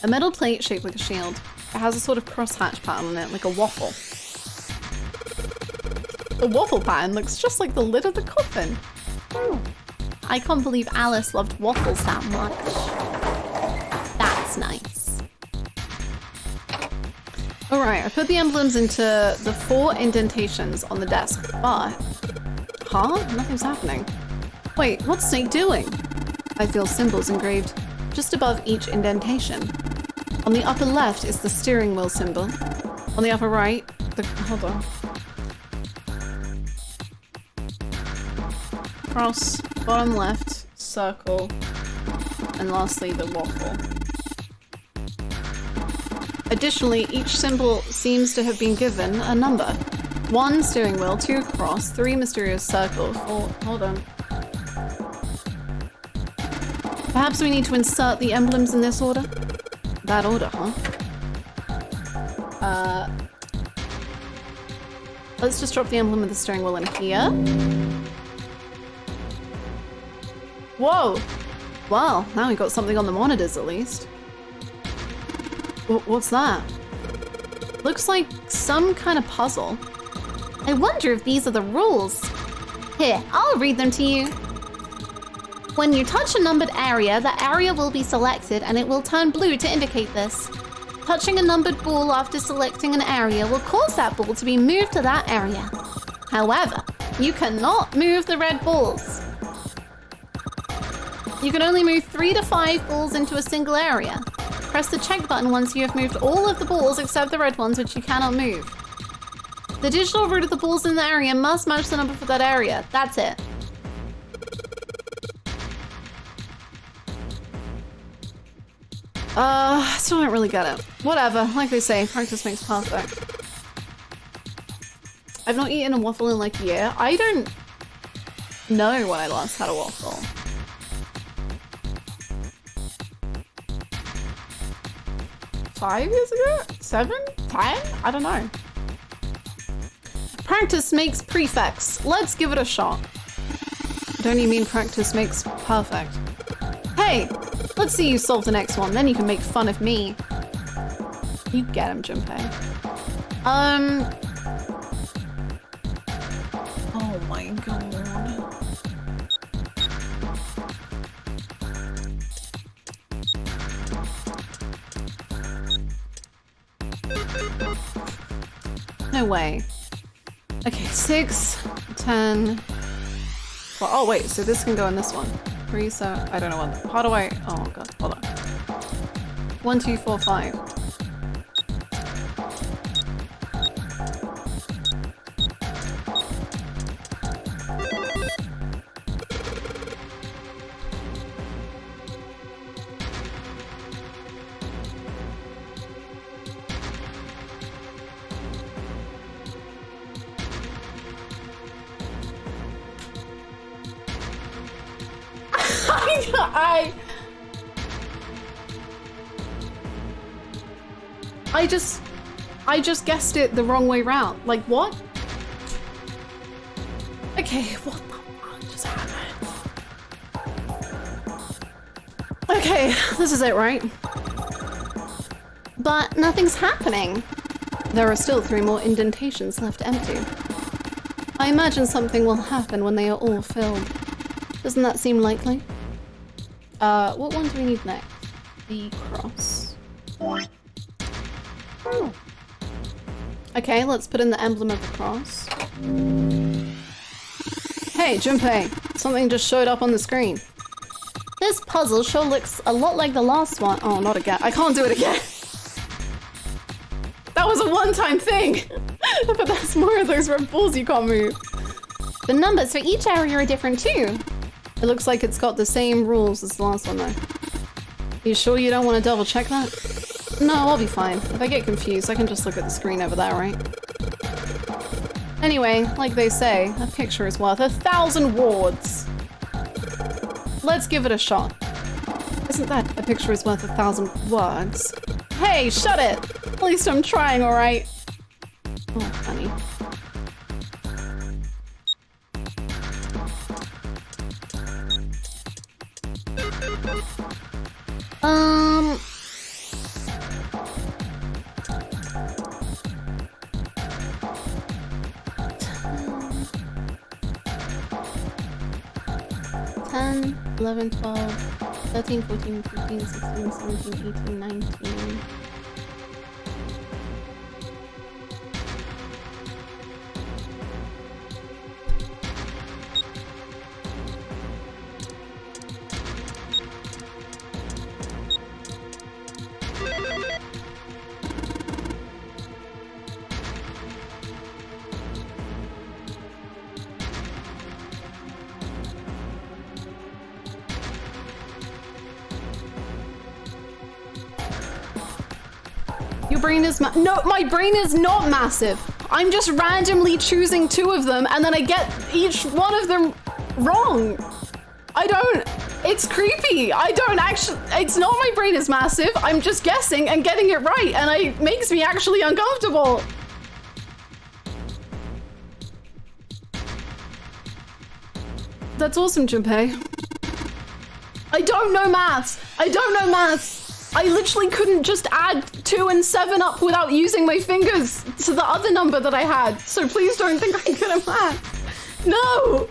A metal plate shaped like a shield. It has a sort of crosshatch pattern on it, like a waffle. The waffle pattern looks just like the lid of the coffin. I can't believe Alice loved waffles that much. That's nice. Alright, I put the emblems into the 4 indentations on the desk, but... Huh? Nothing's happening. Wait, what's Snake doing? I feel symbols engraved just above each indentation. On the upper left is the steering wheel symbol. On the upper right, the... hold on. Cross, bottom left, circle, and lastly the waffle. Additionally, each symbol seems to have been given a number. 1 steering wheel, 2 cross, 3 mysterious circle, 4... hold on. Perhaps we need to insert the emblems in this order? That order, huh? Let's just drop the emblem of the steering wheel in here. Whoa! Well, now we got something on the monitors at least. What's that? Looks like some kind of puzzle. I wonder if these are the rules. Here, I'll read them to you. When you touch a numbered area, the area will be selected and it will turn blue to indicate this. Touching a numbered ball after selecting an area will cause that ball to be moved to that area. However, you cannot move the red balls. You can only move 3 to 5 balls into a single area. Press the check button once you have moved all of the balls except the red ones, which you cannot move. The digital root of the balls in the area must match the number for that area. That's it. Still don't really get it. Whatever, like they say, practice makes perfect. I've not eaten a waffle in like a year. I don't know when I last had a waffle. $5 years ago? 7? 10? I don't know. Practice makes prefects. Let's give it a shot. Don't you mean practice makes perfect? Hey, let's see you solve the next one, then you can make fun of me. You get him, Junpei. Oh my god. No way. Okay, 6, 10. Well, oh wait, so this can go in this one. 3, so I don't know what. How do I? Oh god, hold on. 1, 2, 4, 5. I just guessed it the wrong way round. Like, what? Okay, what the fuck just happened? Okay, this is it, right? But nothing's happening. There are still 3 more indentations left empty. I imagine something will happen when they are all filled. Doesn't that seem likely? What one do we need next? The cross. Okay, let's put in the emblem of the cross. Hey, Junpei, something just showed up on the screen. This puzzle sure looks a lot like the last one. Oh, not again. I can't do it again. That was a one-time thing. But there's more of those red balls you can't move. The numbers for each area are different too. It looks like it's got the same rules as the last one though. You sure you don't want to double check that? No, I'll be fine. If I get confused, I can just look at the screen over there, right? Anyway, like they say, a picture is worth 1,000 words. Let's give it a shot. Isn't that a picture is worth 1,000 words? Hey, shut it! At least I'm trying, alright? Oh, funny. Ten, 11, 12, 13, 14, 15, 16, 17, 18, 19. Your brain is no, my brain is not massive. I'm just randomly choosing 2 of them and then I get each one of them wrong. I don't, it's creepy. I don't actually, it's not my brain is massive. I'm just guessing and getting it right and it makes me actually uncomfortable. That's awesome, Junpei. I don't know maths. I don't know maths. I literally couldn't just add 2 and 7 up without using my fingers to the other number that I had. So please don't think I'm good at math. No!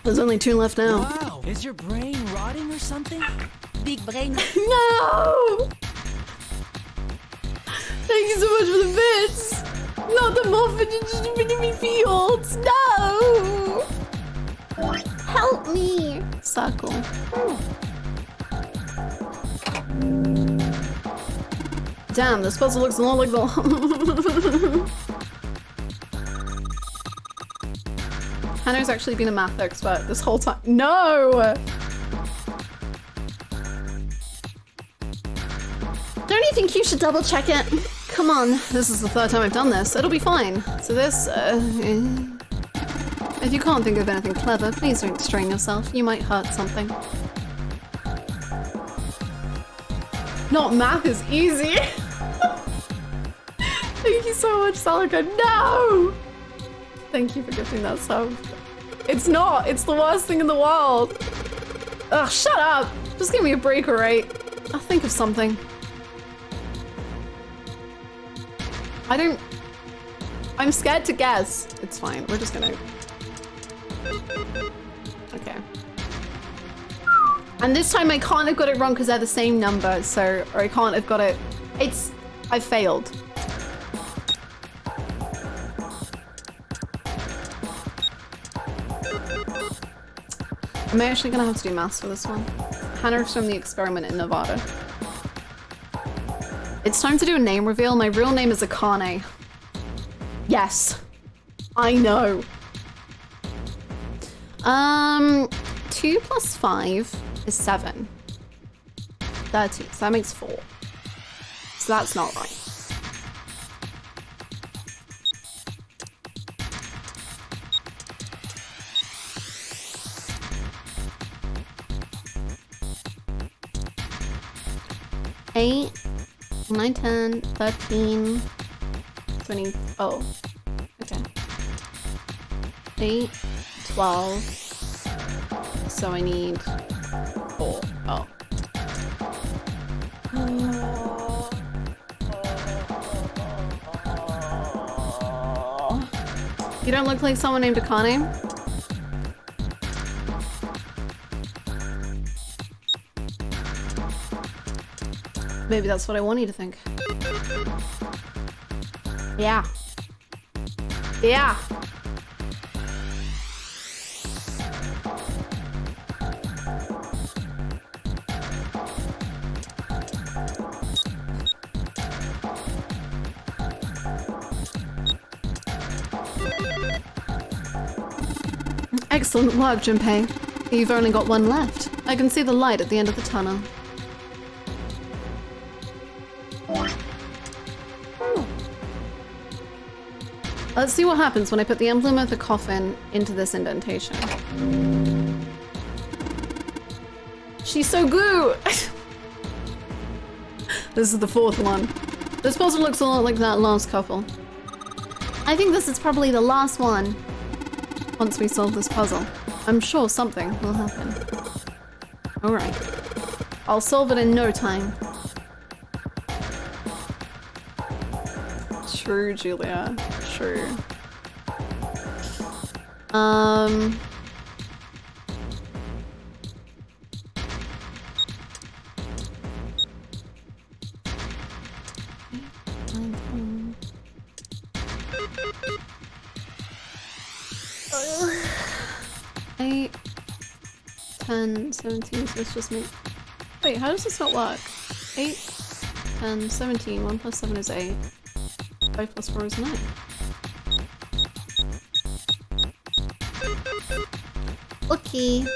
There's only 2 left now. Wow, is your brain rotting or something? Big brain. No! Thank you so much for the bits! Not the muffin fields! No! Help me! Circle. Damn, this puzzle looks a lot like the... Hannah's actually been a math expert this whole time. No! Don't you think you should double check it? Come on, this is the 3rd time I've done this. It'll be fine. So this, if you can't think of anything clever, please don't strain yourself. You might hurt something. Not math is easy. Thank you so much, Salika. No! Thank you for gifting that sub. It's not. It's the worst thing in the world. Ugh, shut up. Just give me a break, alright? I'll think of something. I'm scared to guess. It's fine. We're just gonna... Okay. And this time I can't have got it wrong because they're the same number, so... Or I can't have got it... I failed. I'm actually gonna have to do maths for this one. Hannah's from the experiment in Nevada. It's time to do a name reveal. My real name is Akane. Yes. I know. 2 plus 5 is 7. 13, so that makes 4. So that's not right. 8, 9, 10, 13, 20. Oh, okay. 8, 12. So I need 4. Oh. You don't look like someone named Akane? Maybe that's what I want you to think. Yeah. Yeah. Excellent work, Junpei. You've only got one left. I can see the light at the end of the tunnel. Let's see what happens when I put the emblem of the coffin into this indentation. She's so good! This is the 4th one. This puzzle looks a lot like that last couple. I think this is probably the last one. Once we solve this puzzle, I'm sure something will happen. Alright. I'll solve it in no time. True, Julia. True. Eight, 10, 17, so it's just me. Wait, how does this not work? 8, 10, 17, 1 plus 7 is 8. 5 plus 4 is 9. Okay.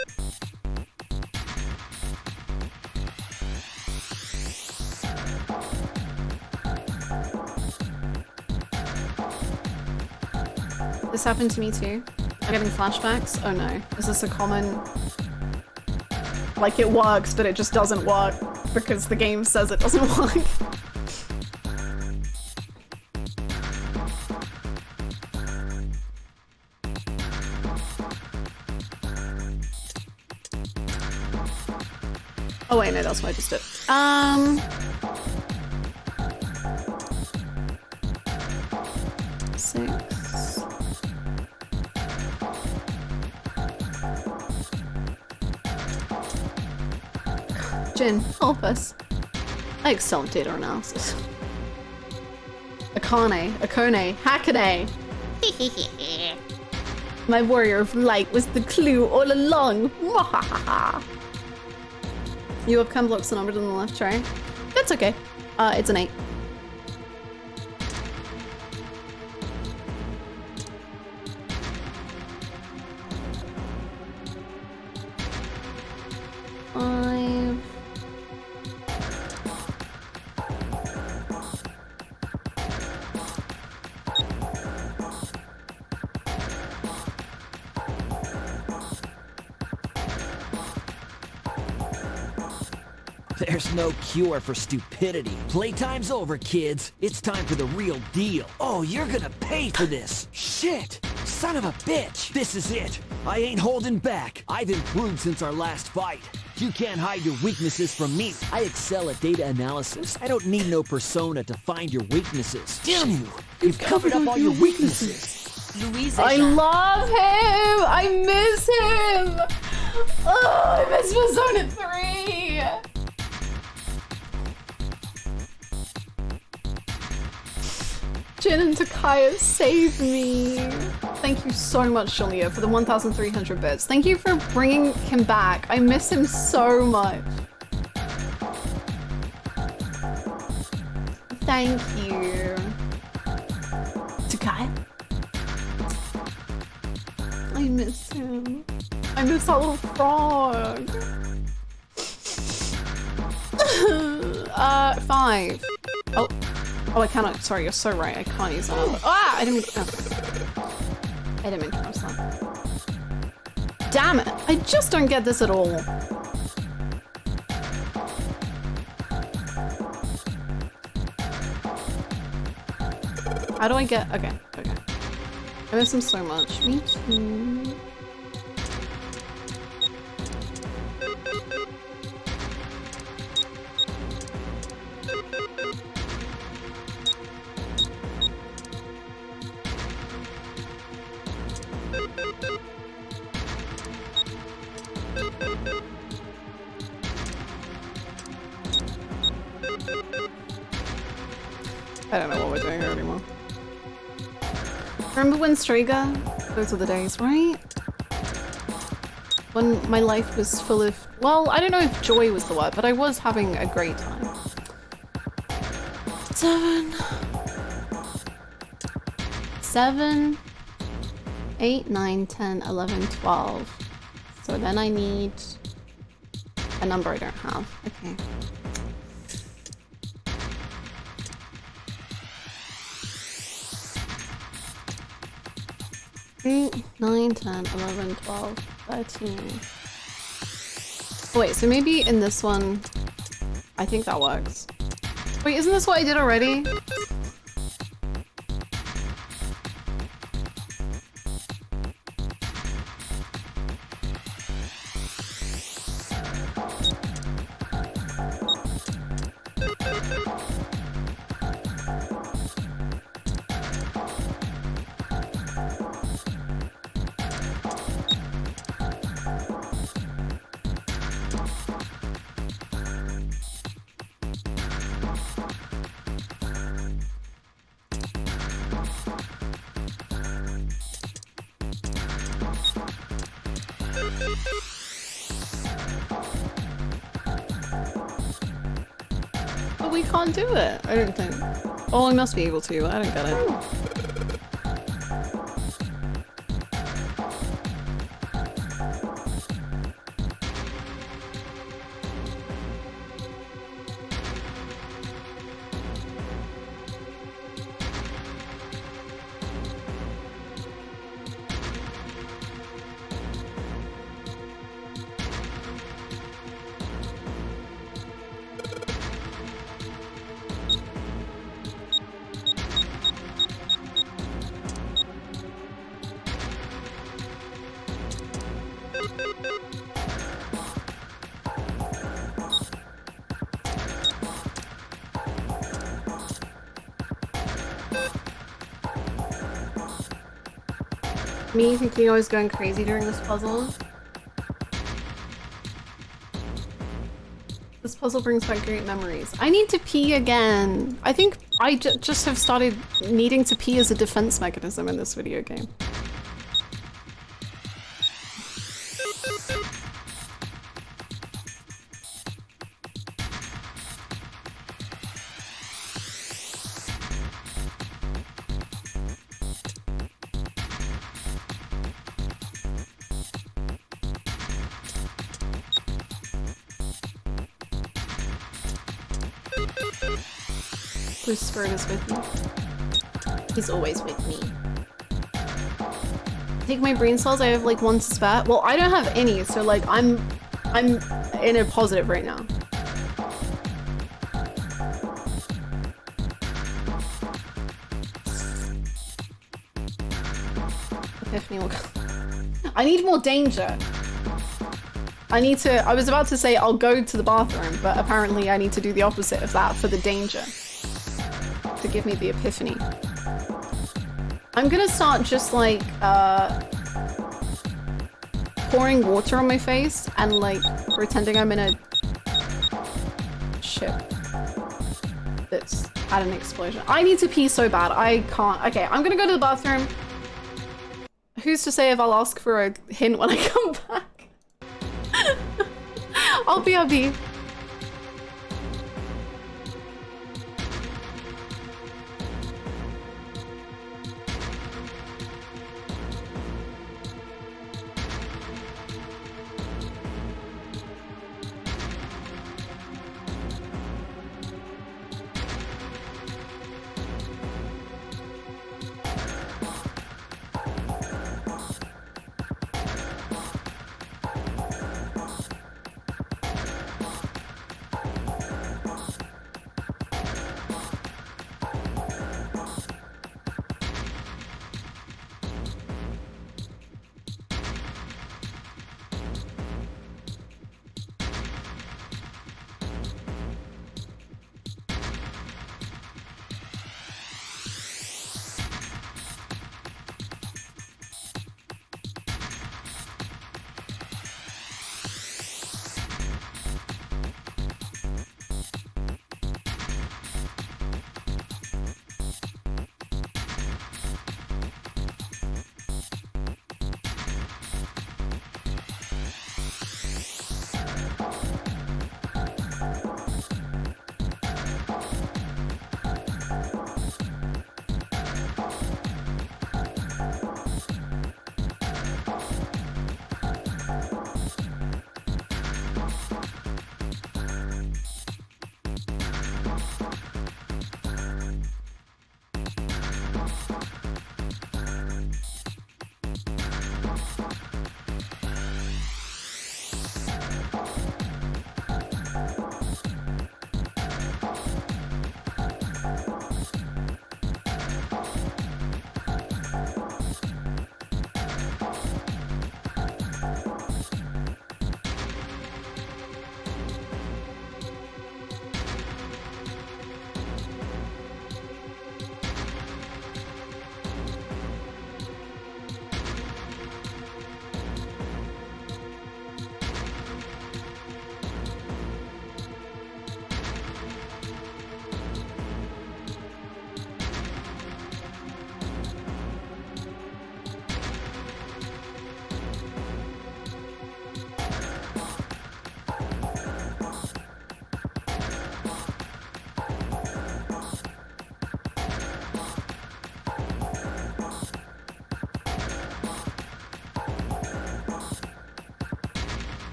This happened to me too. I'm getting flashbacks. Oh no. Is this a common... Like it works, but it just doesn't work because the game says it doesn't work. Oh wait, no, that's what I just did. Six. Jin, help us. I excel at data analysis. Akane, Hakane. My warrior of light was the clue all along. You have chem blocks numbered on the left tray. That's okay. It's an 8. There's no cure for stupidity. Playtime's over, kids. It's time for the real deal. Oh, you're gonna pay for this. Shit! Son of a bitch! This is it. I ain't holding back. I've improved since our last fight. You can't hide your weaknesses from me. I excel at data analysis. I don't need no persona to find your weaknesses. Damn you! You've covered up all your weaknesses. I love him! I miss him! Oh, I miss Persona 3! Jin and Takaya saved me. Thank you so much, Julia, for the 1,300 bits. Thank you for bringing him back. I miss him so much. Thank you. Takaya? I miss him. I miss that little frog. 5. Oh, I cannot. Sorry, you're so right. I can't use that. Ah! I didn't mean to. Oh. I didn't mean to press that. Damn it! I just don't get this at all. How do I get... Okay, okay. I miss him so much. Me too. I don't know what we're doing here anymore. Remember when Strega? Those were the days, right? When my life was full of... Well, I don't know if joy was the word, but I was having a great time. 7, 8, 9, 10, 11, 12. So then I need a number I don't have. Okay. 8, 9, 10, 11, 12, 13. Oh, wait, so maybe in this one, I think that works. Wait, isn't this what I did already? But we can't do it, I don't think. Oh, I must be able to, I don't get it. Me thinking I was going crazy during this puzzle. This puzzle brings back great memories. I need to pee again. I think I just have started needing to pee as a defense mechanism in this video game. Whose spirit is with me? He's always with me. Take my brain cells, I have like 1 to spare. Well, I don't have any, so like I'm in a positive right now. Epiphany will come. I need more danger. I was about to say I'll go to the bathroom, but apparently I need to do the opposite of that for the danger. To give me the epiphany. I'm gonna start just like pouring water on my face and like pretending I'm in a ship that's had an explosion. I need to pee so bad. I can't. Okay, I'm gonna go to the bathroom. Who's to say if I'll ask for a hint when I come back? I'll be.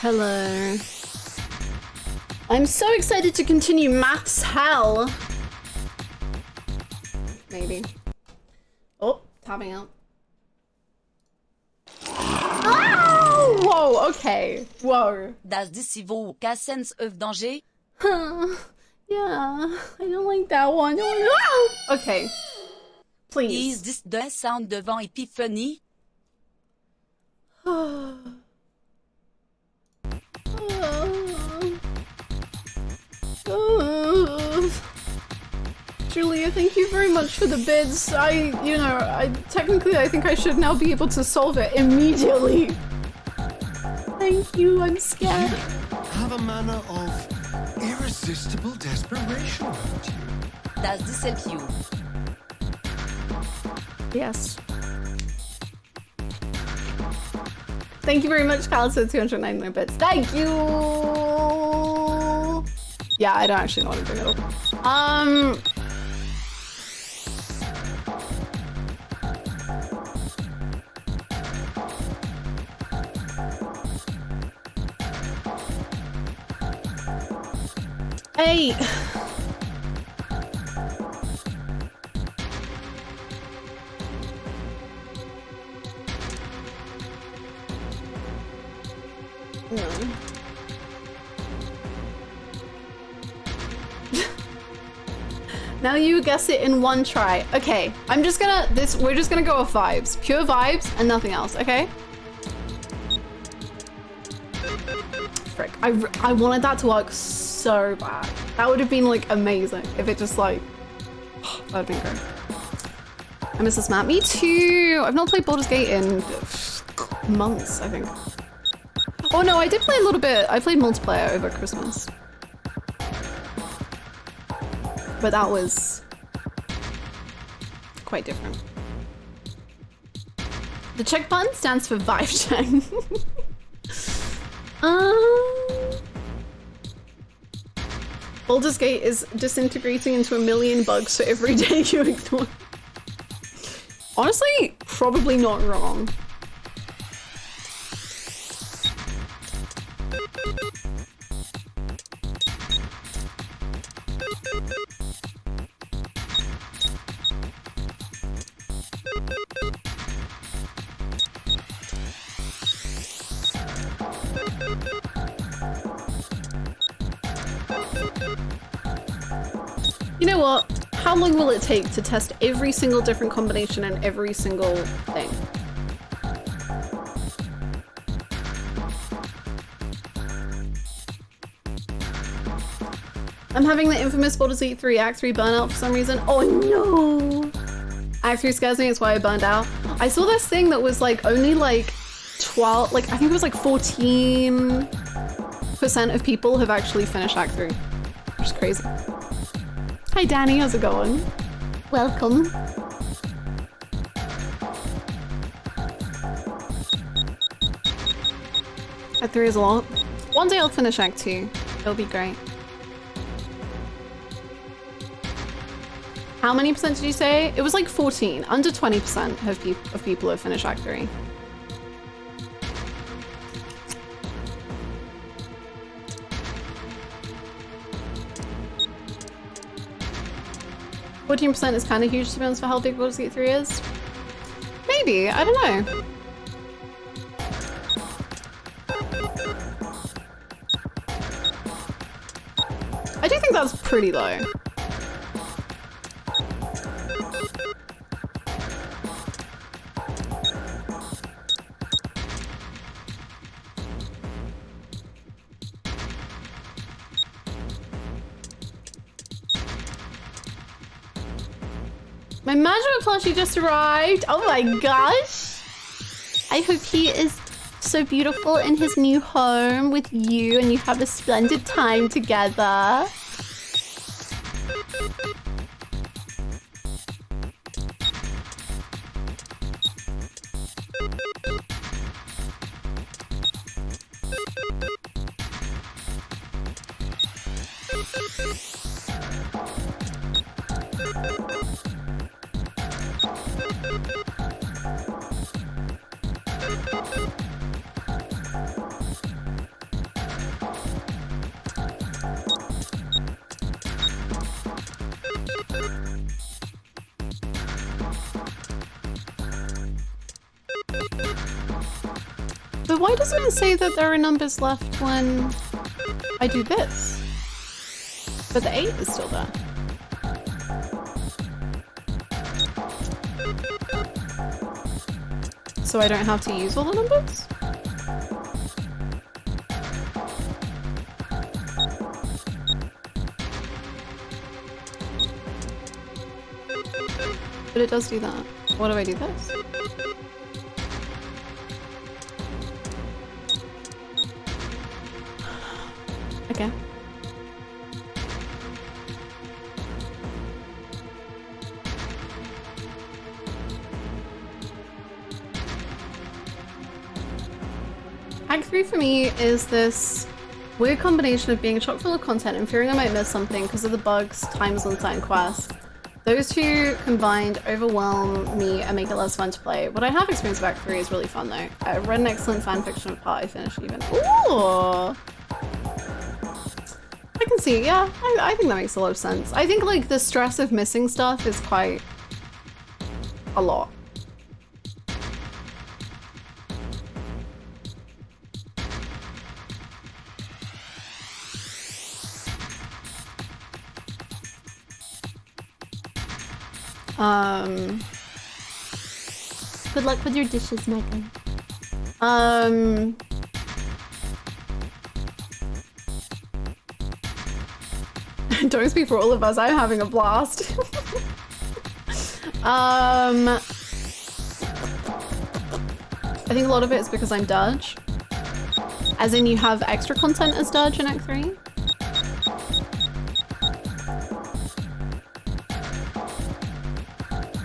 Hello. I'm so excited to continue Maths Hell. Maybe. Oh, tapping out. Oh! Whoa, okay. Whoa. Das décivo cas sense of danger? Yeah, I don't like that one. Oh, okay. Please. Is this the sound devant Epiphany? Julia, thank you very much for the bids. Technically I think I should now be able to solve it immediately. Thank you, I'm scared. Have a manner of irresistible desperation about you. Does this help you? Yes. Thank you very much, Kyle, for 299 bits. Thank you! Yeah, I don't actually know what I'm doing at all. Hey! No. Now you guess it in one try. Okay, we're just gonna go with vibes. Pure vibes and nothing else, okay? Frick, I wanted that to work so bad. That would have been like amazing if it just like, that would have been great. I miss this map. Me too! I've not played Baldur's Gate in months, I think. Oh no, I did play a little bit. I played multiplayer over Christmas. But that was quite different. The check button stands for vibe check. Baldur's Gate is disintegrating into a million bugs for every day you ignore. Honestly, probably not wrong. You know what? How long will it take to test every single different combination and every single thing? I'm having the infamous Baldur's Gate 3 Act 3 burnout for some reason. Oh no! Act 3 scares me, it's why I burned out. I saw this thing that was like only like 12, like I think it was like 14% of people have actually finished Act 3. Which is crazy. Hi Danny, how's it going? Welcome. Act 3 is a lot. One day I'll finish Act 2. It'll be great. How many percent did you say? It was like 14. Under 20% of people have finished Act 3. %14 is kind of huge to be honest for how big Baldur's Gate 3 is. Maybe, I don't know. I do think that's pretty low. My Majima plushie just arrived. Oh my gosh. I hope he is so beautiful in his new home with you and you have a splendid time together. But why doesn't it say that there are numbers left when I do this? But the 8 is still there. So I don't have to use all the numbers? But it does do that. What do I do this? Okay. Act 3 for me is this weird combination of being chock full of content and fearing I might miss something because of the bugs, times on certain quests. Those two combined overwhelm me and make it less fun to play. What I have experienced with Act 3 is really fun though. I read an excellent fanfiction of part I finished even. Ooh! I can see, yeah, I think that makes a lot of sense. I think like the stress of missing stuff is quite a lot. Good luck with your dishes, Megan. Don't speak for all of us, I'm having a blast. I think a lot of it is because I'm Dudge. As in you have extra content as Dudge in Act 3.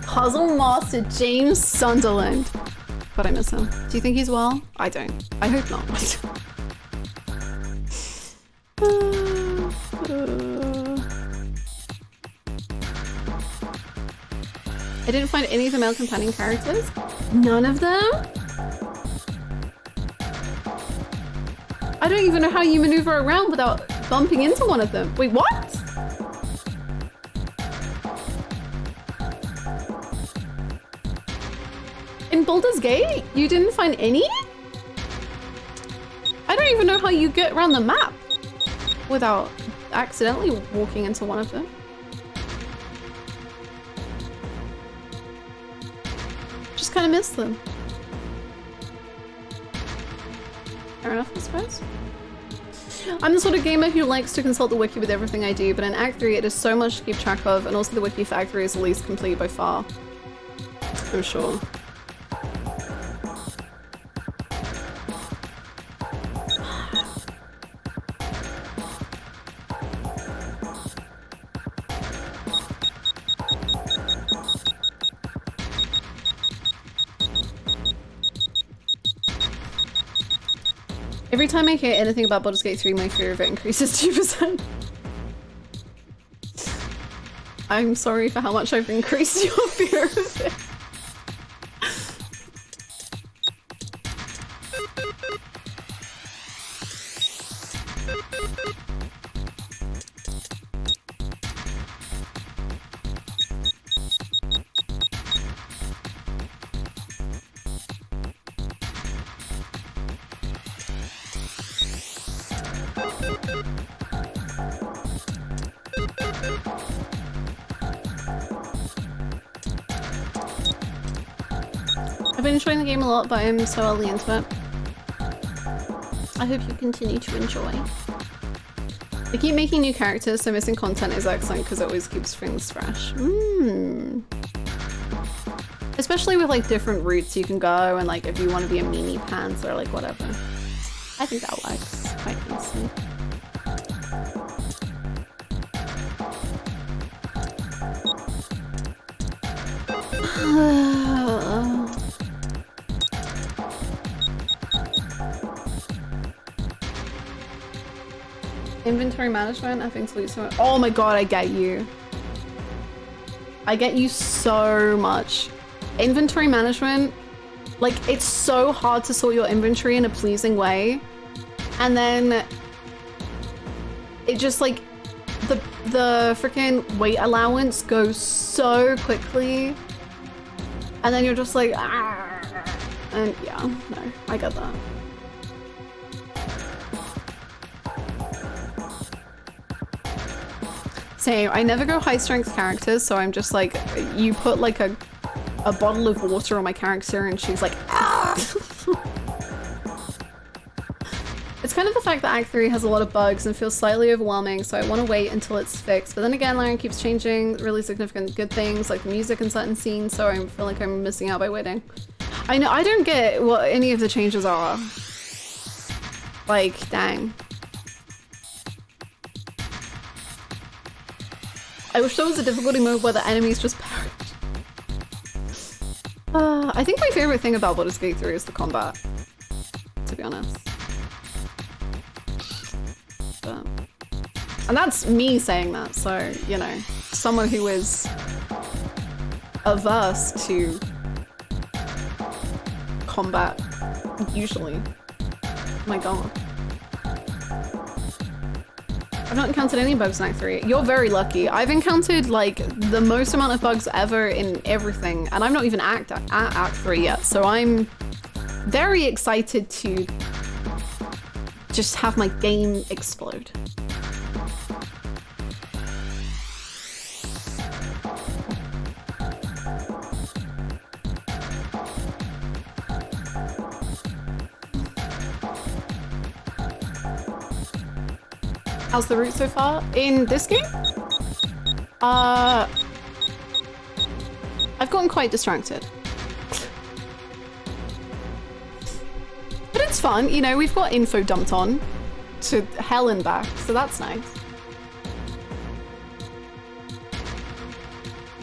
Puzzle Master James Sunderland. But I miss him. Do you think he's well? I don't. I hope not. I didn't find any of the male companion characters. None of them? I don't even know how you maneuver around without bumping into one of them. Wait, what? In Baldur's Gate? You didn't find any? I don't even know how you get around the map without accidentally walking into one of them. Just kind of miss them. Fair enough, I suppose. I'm the sort of gamer who likes to consult the wiki with everything I do, but in Act 3 it is so much to keep track of, and also the wiki for Act 3 is the least complete by far. I'm sure. Every time I hear anything about Baldur's Gate 3, my fear of it increases 2%. I'm sorry for how much I've increased your fear of it. I've been enjoying the game a lot, but I'm so early into it. I hope you continue to enjoy. They keep making new characters, so missing content is excellent because it always keeps things fresh. Especially with like different routes you can go, and like if you want to be a mini pants or like whatever. I think that works quite nicely. Inventory management, I think so. Oh my god, I get you. I get you so much. Inventory management, like it's so hard to sort your inventory in a pleasing way. And then it just like the freaking weight allowance goes so quickly. And then you're just like, ah. And yeah, no, I get that. Same. I never go high strength characters, so I'm just like, you put like a bottle of water on my character and she's like, ah! It's kind of the fact that Act 3 has a lot of bugs and feels slightly overwhelming, so I want to wait until it's fixed. But then again, Larian keeps changing really significant good things, like the music in certain scenes, so I feel like I'm missing out by waiting. I know, I don't get what any of the changes are. Like, dang. I wish there was a difficulty mode where the enemies just perish. I think my favorite thing about Baldur's Gate 3 is the combat, to be honest. But, and that's me saying that, so, you know, someone who is averse to combat, usually. Oh my god. I've not encountered any bugs in Act 3. You're very lucky. I've encountered like the most amount of bugs ever in everything, and I'm not even at Act 3 yet, so I'm very excited to just have my game explode. How's the route so far? In this game? I've gotten quite distracted. But it's fun, you know, we've got info dumped on to hell and back, so that's nice.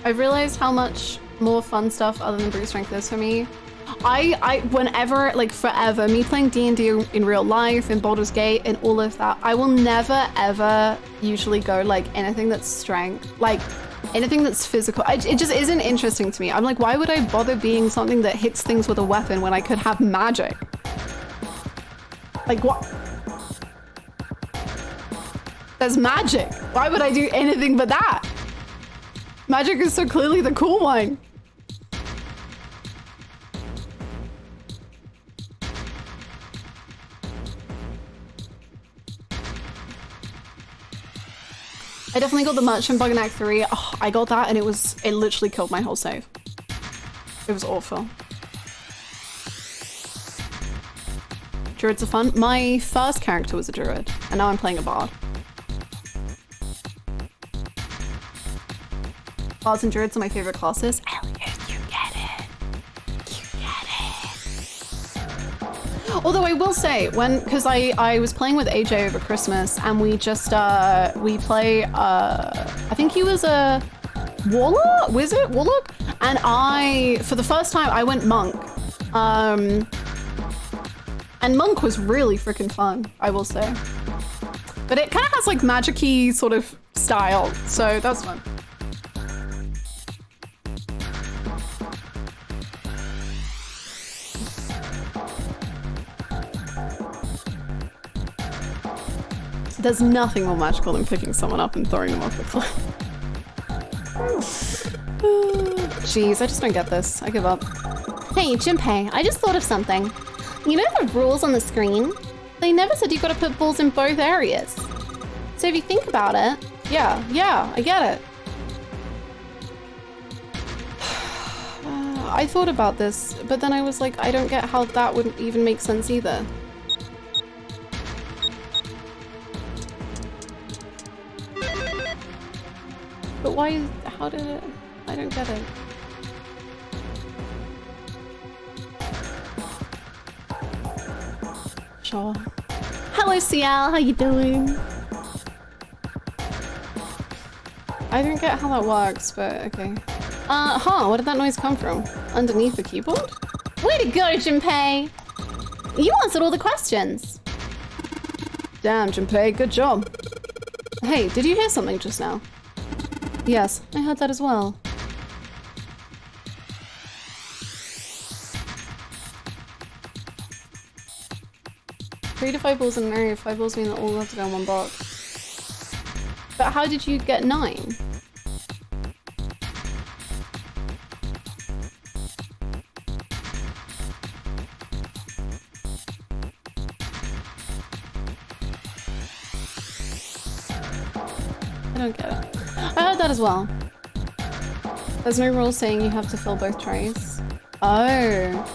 I've realized how much more fun stuff other than brute strength is for me. I whenever, like forever, me playing D&D in real life, in Baldur's Gate, and all of that, I will never ever usually go like anything that's strength, like anything that's physical. It just isn't interesting to me. I'm like, why would I bother being something that hits things with a weapon when I could have magic? Like what? There's magic. Why would I do anything but that? Magic is so clearly the cool one. I definitely got the merchant bug in Act 3. Oh, I got that and it literally killed my whole save. It was awful. Druids are fun. My first character was a druid, and now I'm playing a bard. Bards and druids are my favorite classes. Elliot, you get it. You get it. Although I will say, because I was playing with AJ over Christmas, and we just, we play, I think he was a warlock? Wizard? Warlock? And for the first time, I went monk. And monk was really freaking fun, I will say. But it kind of has like magic-y sort of style, so that's fun. There's nothing more magical than picking someone up and throwing them off the cliff. Jeez, I just don't get this. I give up. Hey, Junpei, I just thought of something. You know the rules on the screen? They never said you gotta put balls in both areas. So if you think about it, yeah, I get it. I thought about this, but then I was like, I don't get how that wouldn't even make sense either. But why, how did it, I don't get it. Sure. Hello, CL, how you doing? I don't get how that works, but okay. Where did that noise come from? Underneath the keyboard? Way to go, Junpei! You answered all the questions. Damn, Junpei, good job. Hey, did you hear something just now? Yes, I heard that as well. Three to 5 balls in an area, 5 balls mean that all have to go in one box. But how did you get 9? I don't get it. I heard that as well. There's no rule saying you have to fill both trays. Oh.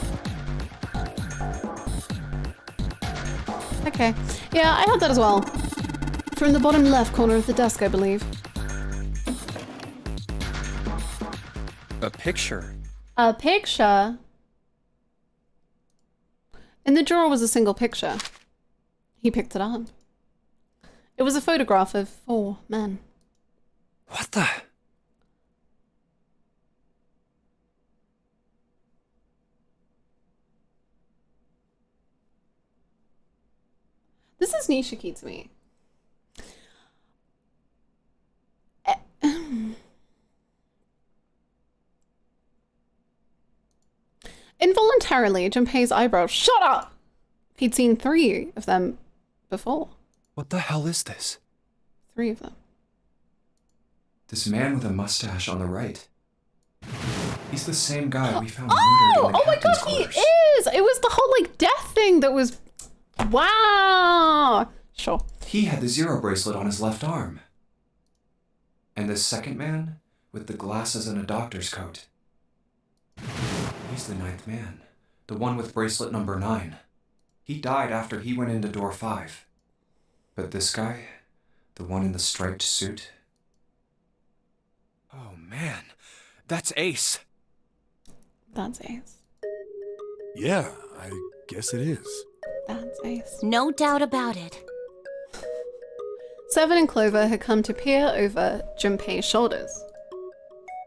Okay. Yeah, I heard that as well. From the bottom left corner of the desk, I believe. A picture. A picture? In the drawer was a single picture. He picked it up. It was a photograph of 4 men. What the? This is Nishiki to me. Involuntarily, Junpei's eyebrows shut up! He'd seen 3 of them before. What the hell is this? 3 of them. This man with a mustache on the right. He's the same guy we found murdered in the Oh my god, captain's he quarters. is! It was the whole, like, death thing that was... Wow! Sure. He had the Zero bracelet on his left arm. And this second man, with the glasses and a doctor's coat. He's the 9th man. The one with bracelet number 9. He died after he went into door 5. But this guy, the one in the striped suit... Oh man, that's Ace. That's Ace. Yeah, I guess it is. That's Ace. No doubt about it. Seven and Clover had come to peer over Junpei's shoulders.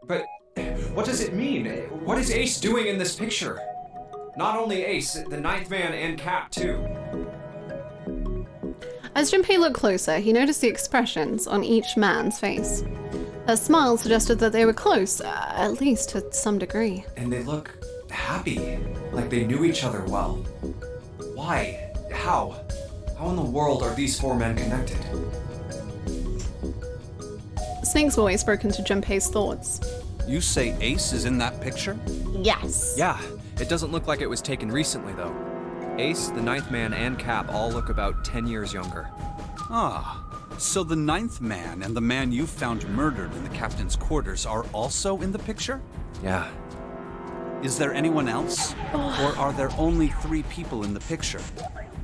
But what does it mean? What is Ace doing in this picture? Not only Ace, the 9th man and Cap too. As Junpei looked closer, he noticed the expressions on each man's face. Their smiles suggested that they were close, at least to some degree. And they look happy, like they knew each other well. Why? How? How in the world are these 4 men connected? Snake's voice broke into Junpei's thoughts. You say Ace is in that picture? Yes. Yeah, it doesn't look like it was taken recently, though. Ace, the 9th man, and Cap all look about 10 years younger. Ah, so the 9th man and the man you found murdered in the captain's quarters are also in the picture? Yeah. Is there anyone else? Or are there only 3 people in the picture?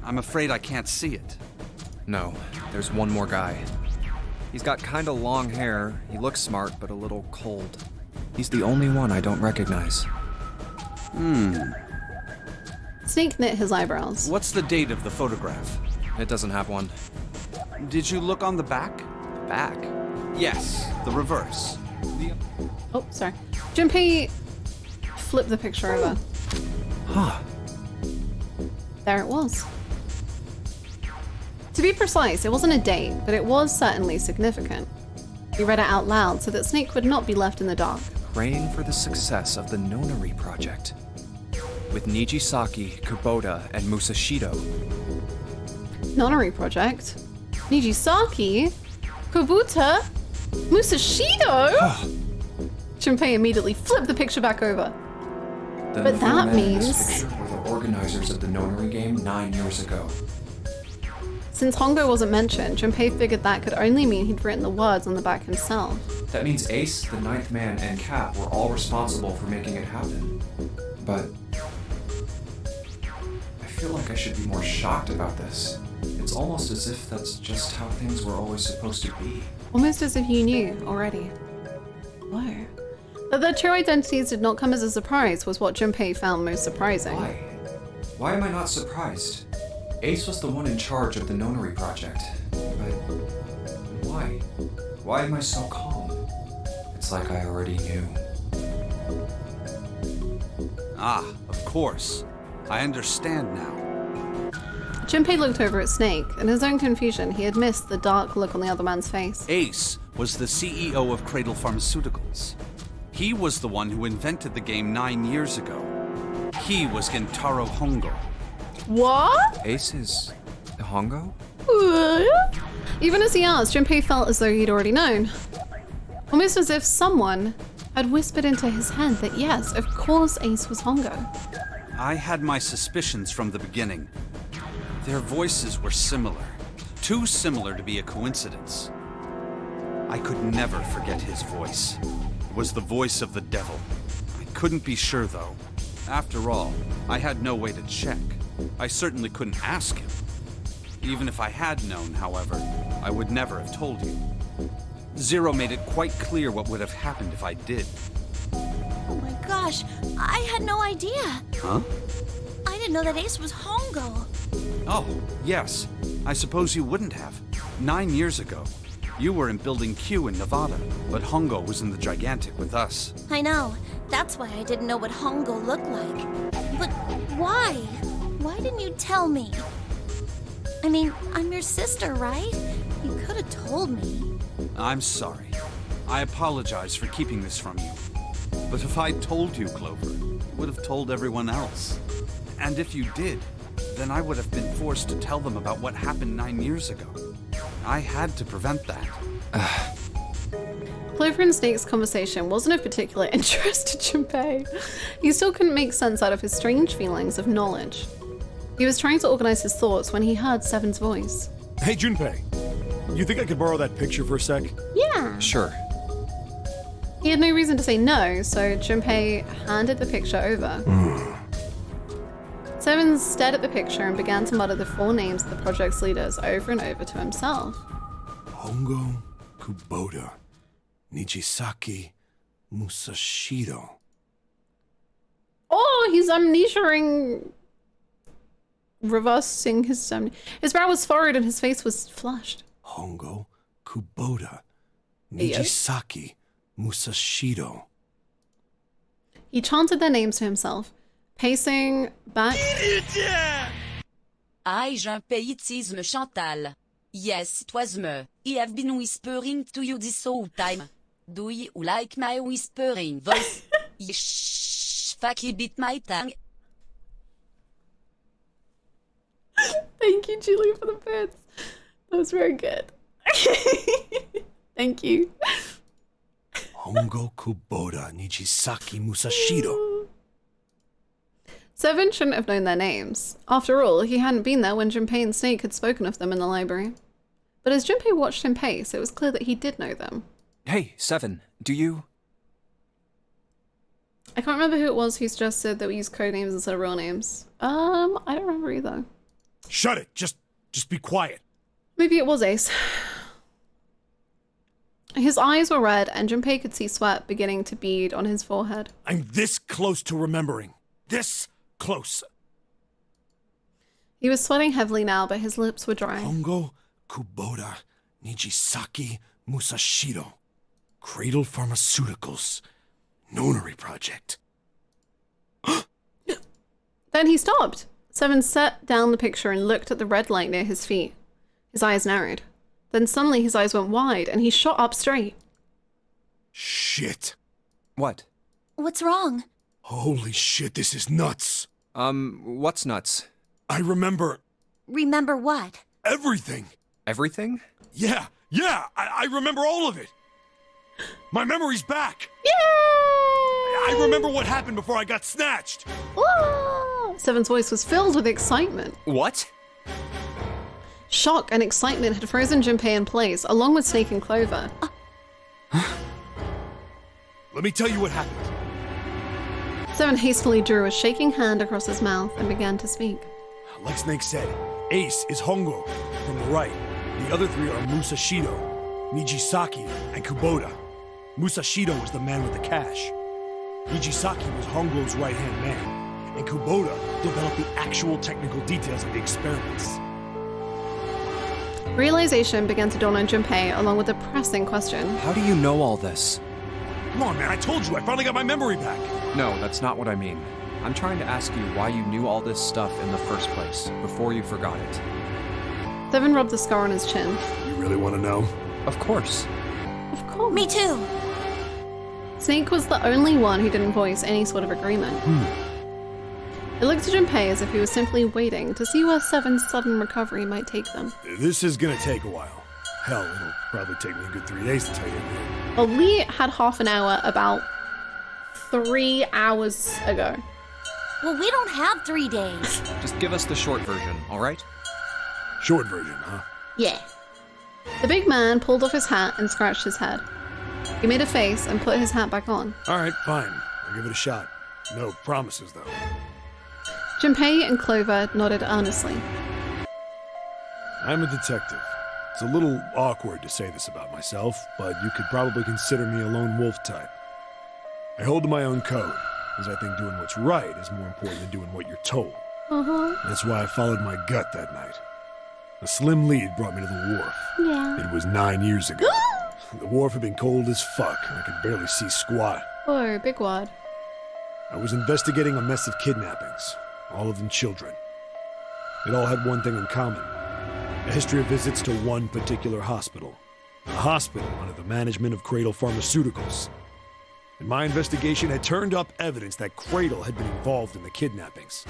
I'm afraid I can't see it. No, there's one more guy. He's got kinda long hair, he looks smart, but a little cold. He's the only one I don't recognize. Snake knit his eyebrows. What's the date of the photograph? It doesn't have one. Did you look on the back? Back? Yes, the reverse. Oh, sorry. Junpei flipped the picture over. Huh. There it was. To be precise, it wasn't a date, but it was certainly significant. He read it out loud so that Snake would not be left in the dark. Praying for the success of the Nonari project. With Nijisaki, Kubota, and Musashido. Nonary project? Nijisaki? Kabuta? Musashido? Junpei immediately flipped the picture back over. Then But the 4 that men in this means... picture were the organizers of the Nonary game 9 years ago. Since Hongo wasn't mentioned, Junpei figured that could only mean he'd written the words on the back himself. That means Ace, the 9th man, and Cap were all responsible for making it happen. But I feel like I should be more shocked about this. It's almost as if that's just how things were always supposed to be. Almost as if you knew already. Whoa. That their true identities did not come as a surprise was what Junpei found most surprising. Why? Why am I not surprised? Ace was the one in charge of the Nonary project. But why? Why am I so calm? It's like I already knew. Ah, of course. I understand now. Junpei looked over at Snake. In his own confusion, he had missed the dark look on the other man's face. Ace was the CEO of Cradle Pharmaceuticals. He was the one who invented the game 9 years ago. He was Gentaro Hongo. What? Ace is Hongo? Even as he asked, Junpei felt as though he'd already known. Almost as if someone had whispered into his head that yes, of course Ace was Hongo. I had my suspicions from the beginning. Their voices were similar. Too similar to be a coincidence. I could never forget his voice. It was the voice of the devil. I couldn't be sure, though. After all, I had no way to check. I certainly couldn't ask him. Even if I had known, however, I would never have told you. Zero made it quite clear what would have happened if I did. Oh my gosh, I had no idea. Huh? I didn't know that Ace was Hongo. Oh, yes. I suppose you wouldn't have. 9 years ago, you were in Building Q in Nevada, but Hongo was in the Gigantic with us. I know. That's why I didn't know what Hongo looked like. But why? Why didn't you tell me? I mean, I'm your sister, right? You could have told me. I'm sorry. I apologize for keeping this from you. But if I'd told you, Clover, you would have told everyone else. And if you did, then I would have been forced to tell them about what happened 9 years ago. I had to prevent that. Clover and Snake's conversation wasn't of particular interest to Junpei. He still couldn't make sense out of his strange feelings of knowledge. He was trying to organize his thoughts when he heard Seven's voice. Hey, Junpei. You think I could borrow that picture for a sec? Yeah. Sure. He had no reason to say no, so Junpei handed the picture over. Seven stared at the picture and began to mutter the 4 names of the project's leaders over and over to himself. Hongo, Kubota, Nijisaki, Musashiro. Oh, he's amnesiaing... reversing his amnesia. His brow was furrowed and his face was flushed. Hongo, Kubota, Nijisaki, Musashiro. He chanted their names to himself, pacing back. I Junpeitisme Chantal. Yes, it was me. I have been whispering to you this whole time. Do you like my whispering voice? Shh, fuck, you bit my tongue. Thank you, Julie, for the bits. That was very good. Thank you. Hongo, Kubota, Nijisaki, Musashiro. Seven shouldn't have known their names. After all, he hadn't been there when Junpei and Snake had spoken of them in the library. But as Junpei watched him pace, it was clear that he did know them. Hey, Seven, do you... I can't remember who it was who suggested that we use code names instead of real names. I don't remember either. Shut it! Just be quiet. Maybe it was Ace. His eyes were red and Junpei could see sweat beginning to bead on his forehead. I'm this close to remembering. This close. He was sweating heavily now, but his lips were dry. Hongo, Kubota, Nijisaki, Musashiro. Cradle Pharmaceuticals. Nonary Project. Then he stopped. Seven set down the picture and looked at the red light near his feet. His eyes narrowed. Then suddenly his eyes went wide and he shot up straight. Shit. What? What's wrong? Holy shit, this is nuts. What's nuts? I remember... Remember what? Everything. Everything? Yeah, I remember all of it. My memory's back. Yay! I remember what happened before I got snatched. Whoa! Seven's voice was filled with excitement. What? Shock and excitement had frozen Junpei in place, along with Snake and Clover. Let me tell you what happened. Seven hastily drew a shaking hand across his mouth and began to speak. Like Snake said, Ace is Hongo from the right. The other 3 are Musashiro, Nijisaki, and Kubota. Musashiro was the man with the cash. Nijisaki was Hongo's right-hand man, and Kubota developed the actual technical details of the experiments. Realization began to dawn on Junpei, along with a pressing question. How do you know all this? Come on, man, I told you, I finally got my memory back. No, that's not what I mean. I'm trying to ask you why you knew all this stuff in the first place, before you forgot it. Seven rubbed the scar on his chin. You really want to know? Of course. Of course. Me too. Snake was the only one who didn't voice any sort of agreement. It looked to Junpei as if he was simply waiting to see where Seven's sudden recovery might take them. This is gonna take a while. Hell, it'll probably take me a good 3 days to tell you everything. Well, we had half an hour about 3 hours ago. Well, we don't have 3 days. Just give us the short version, all right? Short version, huh? Yeah. The big man pulled off his hat and scratched his head. He made a face and put his hat back on. Alright, fine. I'll give it a shot. No promises, though. Junpei and Clover nodded earnestly. I'm a detective. It's a little awkward to say this about myself, but you could probably consider me a lone wolf type. I hold to my own code, as I think doing what's right is more important than doing what you're told. That's why I followed my gut that night. A slim lead brought me to the wharf. Yeah. It was 9 years ago. The wharf had been cold as fuck, and I could barely see squat. Oh, big wad. I was investigating a mess of kidnappings, all of them children. It all had one thing in common. A history of visits to one particular hospital. A hospital under the management of Cradle Pharmaceuticals. And my investigation had turned up evidence that Cradle had been involved in the kidnappings.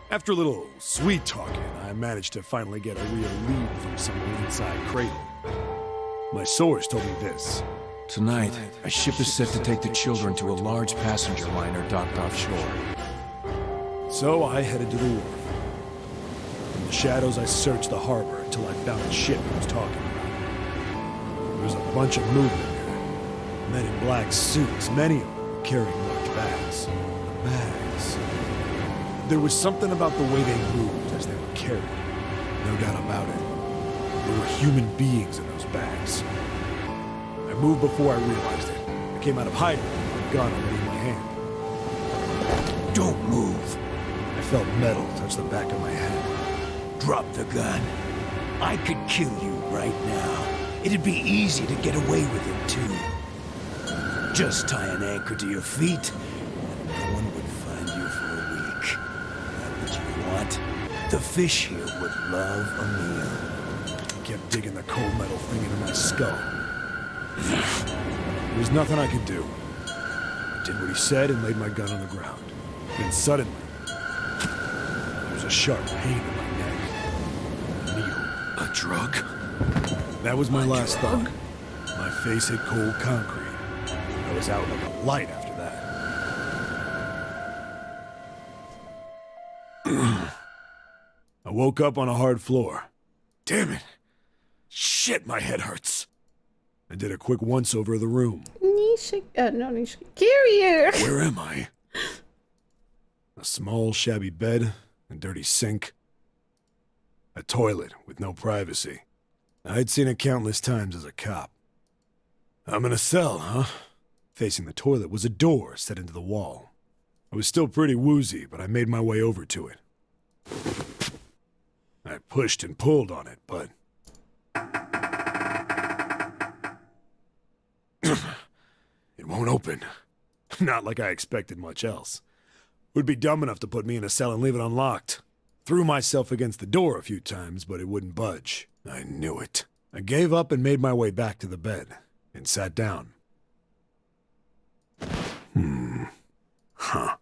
After a little sweet talking, I managed to finally get a real lead from someone inside Cradle. My source told me this. Tonight, a ship is set to take the children to a large passenger liner docked offshore. So I headed to the wharf. In the shadows, I searched the harbor until I found the ship I was talking about. There was a bunch of movement there. Men in black suits, many of them were carrying large bags. The bags. There was something about the way they moved as they were carried. No doubt about it. There were human beings in those bags. I moved before I realized it. I came out of hiding with my gun already in my hand. Don't move. I felt metal touch the back of my head. Drop the gun. I could kill you right now. It'd be easy to get away with it, too. Just tie an anchor to your feet, and no one would find you for a week. That's what you want. The fish here would love a meal. I kept digging the cold metal thing into my skull. There was nothing I could do. I did what he said and laid my gun on the ground. Then suddenly, there was a sharp pain in my neck. A needle. A drug? That was my last thought. My face hit cold concrete. I was out like a light after that. I woke up on a hard floor. Damn it. Shit, my head hurts. I did a quick once-over of the room. Carrier! Where am I? A small, shabby bed, a dirty sink, a toilet with no privacy. I'd seen it countless times as a cop. I'm in a cell, huh? Facing the toilet was a door set into the wall. I was still pretty woozy, but I made my way over to it. I pushed and pulled on it, but... it won't open. Not like I expected much else. Would be dumb enough to put me in a cell and leave it unlocked. Threw myself against the door a few times, but it wouldn't budge. I knew it. I gave up and made my way back to the bed, and sat down. Huh.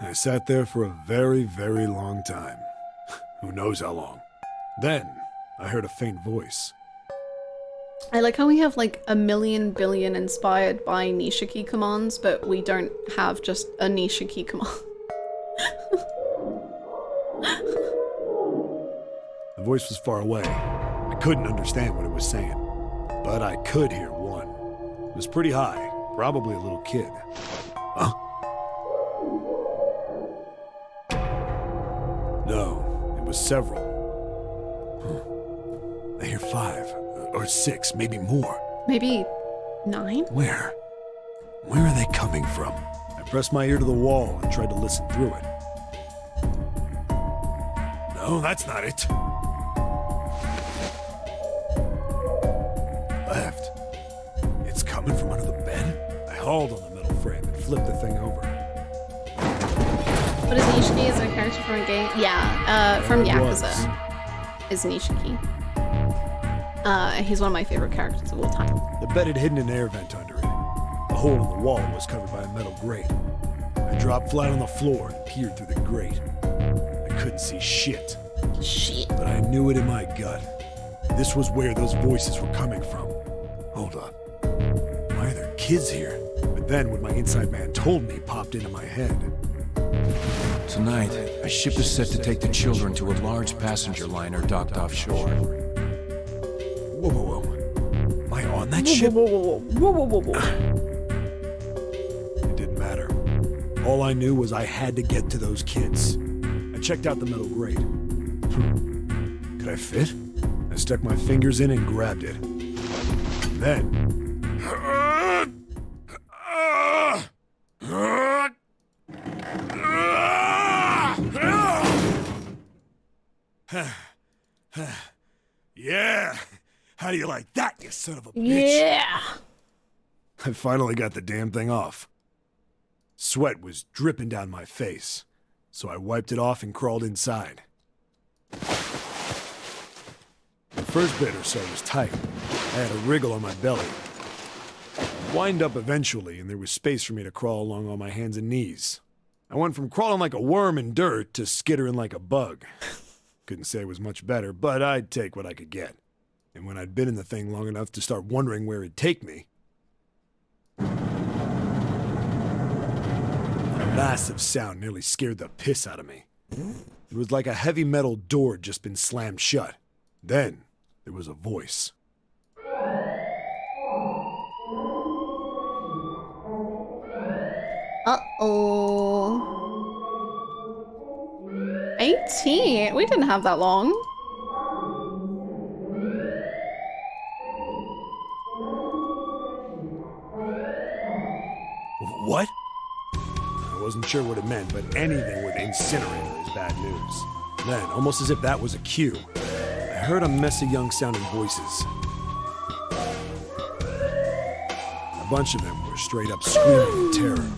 I sat there for a very, very long time. Who knows how long. Then, I heard a faint voice. I like how we have like a million billion inspired by Nishiki commands, but we don't have just a Nishiki command. The voice was far away. I couldn't understand what it was saying. But I could hear one. It was pretty high, probably a little kid. Huh? No, it was several. I hear 5, or 6, maybe more. Maybe 9? Where? Where are they coming from? I pressed my ear to the wall and tried to listen through it. No, that's not it. Left. It's coming from under the bed? I hauled on the metal frame and flipped the thing over. What is Nishiki? Is a character from a game? Yeah, from Yakuza is Nishiki. He's one of my favorite characters of all time. The bed had hidden an air vent under it. The hole in the wall was covered by a metal grate. I dropped flat on the floor and peered through the grate. I couldn't see shit. But I knew it in my gut. This was where those voices were coming from. Hold up. Why are there kids here? But then what my inside man told me popped into my head. Tonight, a ship is set to take the children to a large passenger liner docked offshore. Whoa, whoa, whoa. Am I on that ship? It didn't matter. All I knew was I had to get to those kids. I checked out the metal grate. Could I fit? I stuck my fingers in and grabbed it. Then... Yeah! How do you like that, you son of a bitch? Yeah! I finally got the damn thing off. Sweat was dripping down my face, so I wiped it off and crawled inside. The first bit or so was tight. I had a wriggle on my belly. I'd wind up eventually, and there was space for me to crawl along on my hands and knees. I went from crawling like a worm in dirt to skittering like a bug. Couldn't say it was much better, but I'd take what I could get. And when I'd been in the thing long enough to start wondering where it'd take me, a massive sound nearly scared the piss out of me. It was like a heavy metal door had just been slammed shut. Then, there was a voice. Uh-oh. 18? We didn't have that long. What? I wasn't sure what it meant, but anything with incinerator is bad news. Then, almost as if that was a cue, I heard a mess of young-sounding voices. A bunch of them were straight up screaming in terror.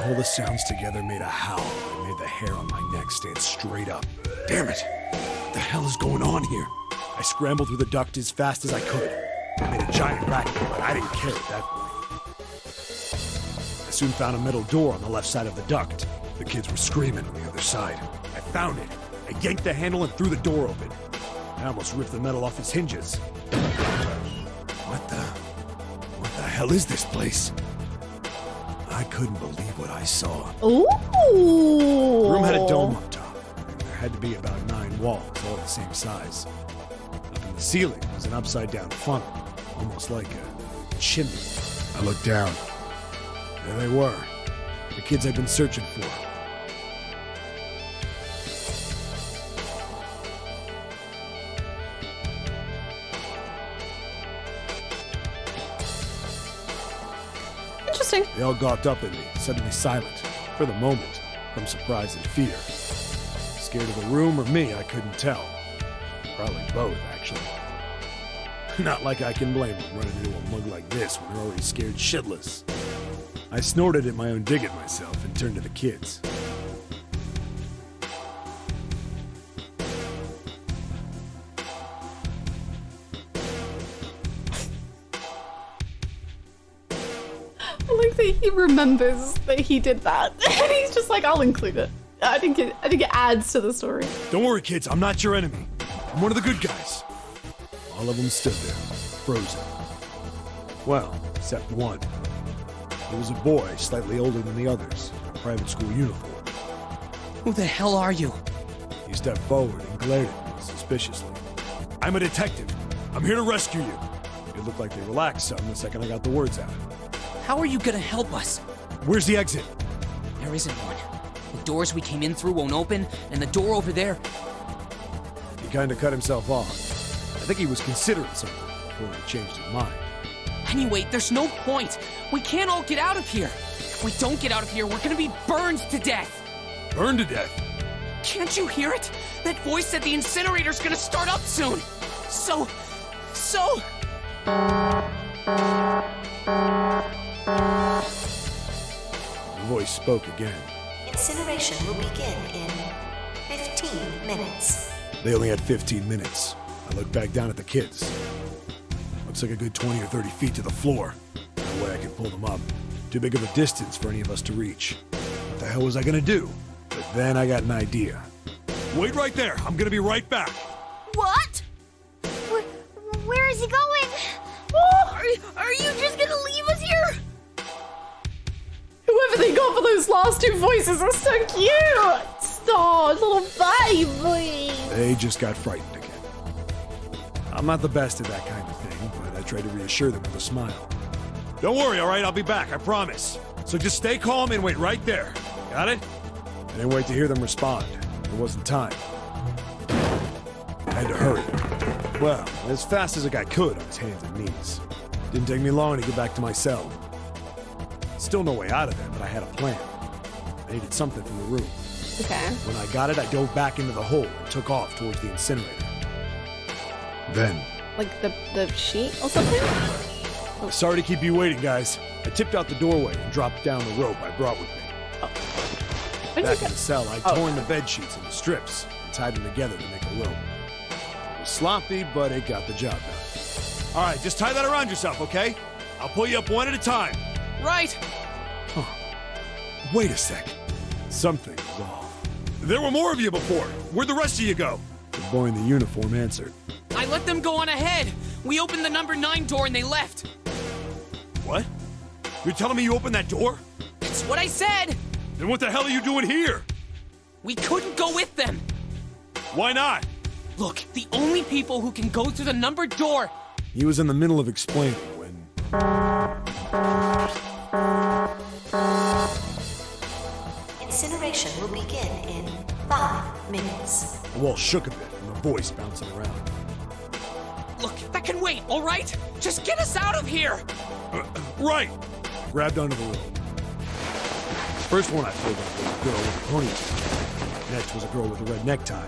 All the sounds together made a howl that made the hair on my neck stand straight up. Damn it! What the hell is going on here? I scrambled through the duct as fast as I could. I made a giant racket, but I didn't care at that point. I soon found a metal door on the left side of the duct. The kids were screaming on the other side. I found it. I yanked the handle and threw the door open. I almost ripped the metal off its hinges. What the hell is this place? I couldn't believe what I saw. Ooh! The room had a dome up top. There had to be about 9 walls, all the same size. Up in the ceiling was an upside-down funnel, almost like a chimney. I looked down. There they were, the kids I'd been searching for. Interesting. They all gawked up at me, suddenly silent, for the moment, from surprise and fear. Scared of the room or me, I couldn't tell. Probably both, actually. Not like I can blame them running into a mug like this when they're already scared shitless. I snorted at my own dig at myself and turned to the kids. I like that he remembers that he did that. And he's just like, I'll include it. I think it adds to the story. Don't worry, kids, I'm not your enemy. I'm one of the good guys. All of them stood there, frozen. Well, except one. He was a boy, slightly older than the others, in a private school uniform. Who the hell are you? He stepped forward and glared at me suspiciously. I'm a detective. I'm here to rescue you. It looked like they relaxed some the second I got the words out. How are you gonna help us? Where's the exit? There isn't one. The doors we came in through won't open, and the door over there... He kinda cut himself off. I think he was considering something before he changed his mind. Anyway, there's no point. We can't all get out of here. If we don't get out of here, we're gonna be burned to death. Burned to death? Can't you hear it? That voice said the incinerator's gonna start up soon. So... The voice spoke again. Incineration will begin in 15 minutes. They only had 15 minutes. I looked back down at the kids. Looks like a good 20 or 30 feet to the floor. No way I could pull them up. Too big of a distance for any of us to reach. What the hell was I gonna do? But then I got an idea. Wait right there. I'm gonna be right back. What? Where is he going? Oh, are you just gonna leave us here? Whoever everything up for those last two voices are so cute. Oh, little baby. They just got frightened again. I'm not the best at that kind of thing, but I try to reassure them with a smile. Don't worry, all right? I'll be back, I promise. So just stay calm and wait right there. Got it? I didn't wait to hear them respond. There wasn't time. I had to hurry. Well, as fast as a guy could on his hands and knees. Didn't take me long to get back to my cell. Still no way out of it, but I had a plan. I needed something from the room. Okay. When I got it, I dove back into the hole and took off towards the incinerator. Then... Like the sheet or something? Oh. Sorry to keep you waiting, guys. I tipped out the doorway and dropped down the rope I brought with me. Oh. Back in the cell, I torn the bed sheets into strips and tied them together to make a rope. It was sloppy, but it got the job done. All right, just tie that around yourself, okay? I'll pull you up one at a time. Right. Huh. Wait a sec. Something was off. There were more of you before. Where'd the rest of you go? The boy in the uniform answered. I let them go on ahead. We opened the number 9 door and they left. What? You're telling me you opened that door? That's what I said. Then what the hell are you doing here? We couldn't go with them. Why not? Look, the only people who can go through the numbered door... He was in the middle of explaining when... Incineration will begin in 5 minutes. The wall shook a bit and the voice bouncing around. Look, that can wait, all right? Just get us out of here! Right! Grabbed onto the rope. First one I pulled up was a girl with a ponytail. Next was a girl with a red necktie.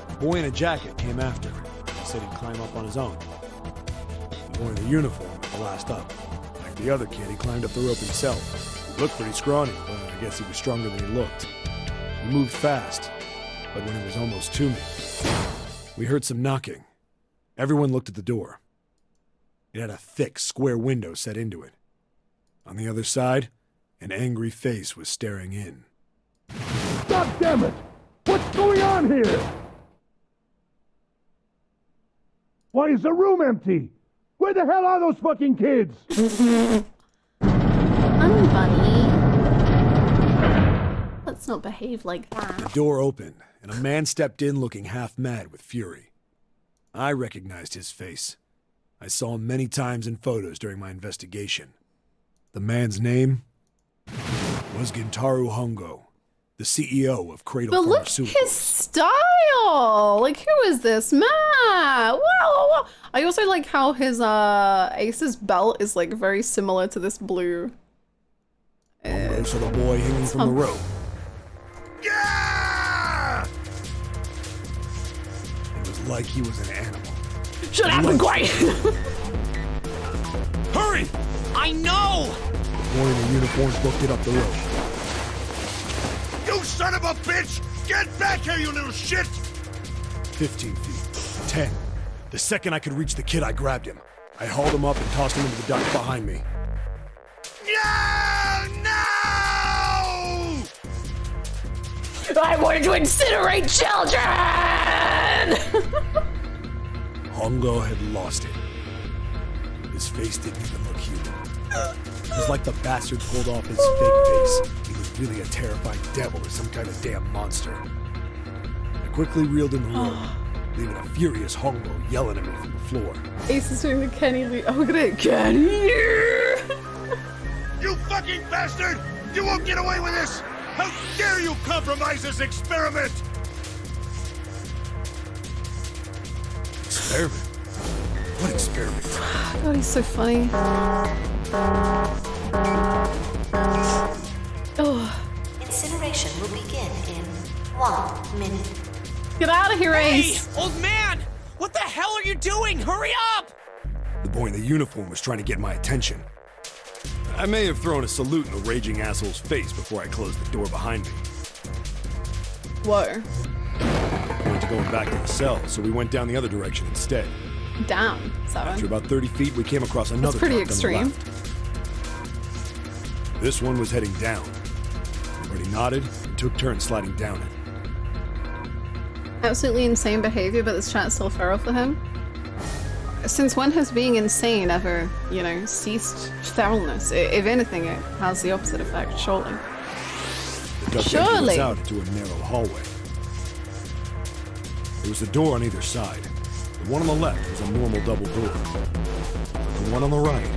A boy in a jacket came after her. He said he'd climb up on his own. The boy in the uniform was the last up. Like the other kid, he climbed up the rope himself. He looked pretty scrawny, but I guess he was stronger than he looked. He moved fast, but when he was almost to me, we heard some knocking. Everyone looked at the door. It had a thick, square window set into it. On the other side, an angry face was staring in. God damn it! What's going on here? Why is the room empty? Where the hell are those fucking kids? Bunny. Let's not behave like that. The door opened, and a man stepped in looking half mad with fury. I recognized his face. I saw him many times in photos during my investigation. The man's name was Gintaro Hongo, the CEO of Cradle But look at Pharmaceuticals. his style! Like, who is this man? Wow! I also like how his Ace's belt is like very similar to this blue. Hongo saw the boy hanging from the rope. Yeah! It was like he was an animal. Shut up and quiet! Hurry! I know! The boy in the uniform booked it up the rope. You son of a bitch! Get back here, you little shit! 15 feet. 10. The second I could reach the kid, I grabbed him. I hauled him up and tossed him into the duct behind me. No! I wanted to incinerate children! Hongo had lost it. His face didn't even look human. It was like the bastard pulled off his fake face. He was really a terrifying devil or some kind of damn monster. I quickly reeled in the rope, leaving a furious Hongo yelling at me from the floor. Ace is doing the Kenny Lee. Oh, look at it. Kenny! You fucking bastard! You won't get away with this! How dare you compromise this experiment! Experiment? What experiment? God, he's so funny. Oh. Incineration will begin in 1 minute. Get out of here, Hey, Ace! old man! What the hell are you doing? Hurry up! The boy in the uniform was trying to get my attention. I may have thrown a salute in the raging asshole's face before I closed the door behind me. Whoa. Point to going back to the cell, so we went down the other direction instead. Down. After 7. about 30 feet, we came across another That's pretty truck on the extreme. left. This one was heading down. Everybody nodded and took turns sliding down it. Absolutely insane behavior, but this chat's still feral for him. Since when has being insane ever, you know, ceased feralness? If anything, it has the opposite effect, surely. ducked Surely. us out into a narrow hallway. There was a door on either side. The one on the left was a normal double door. The one on the right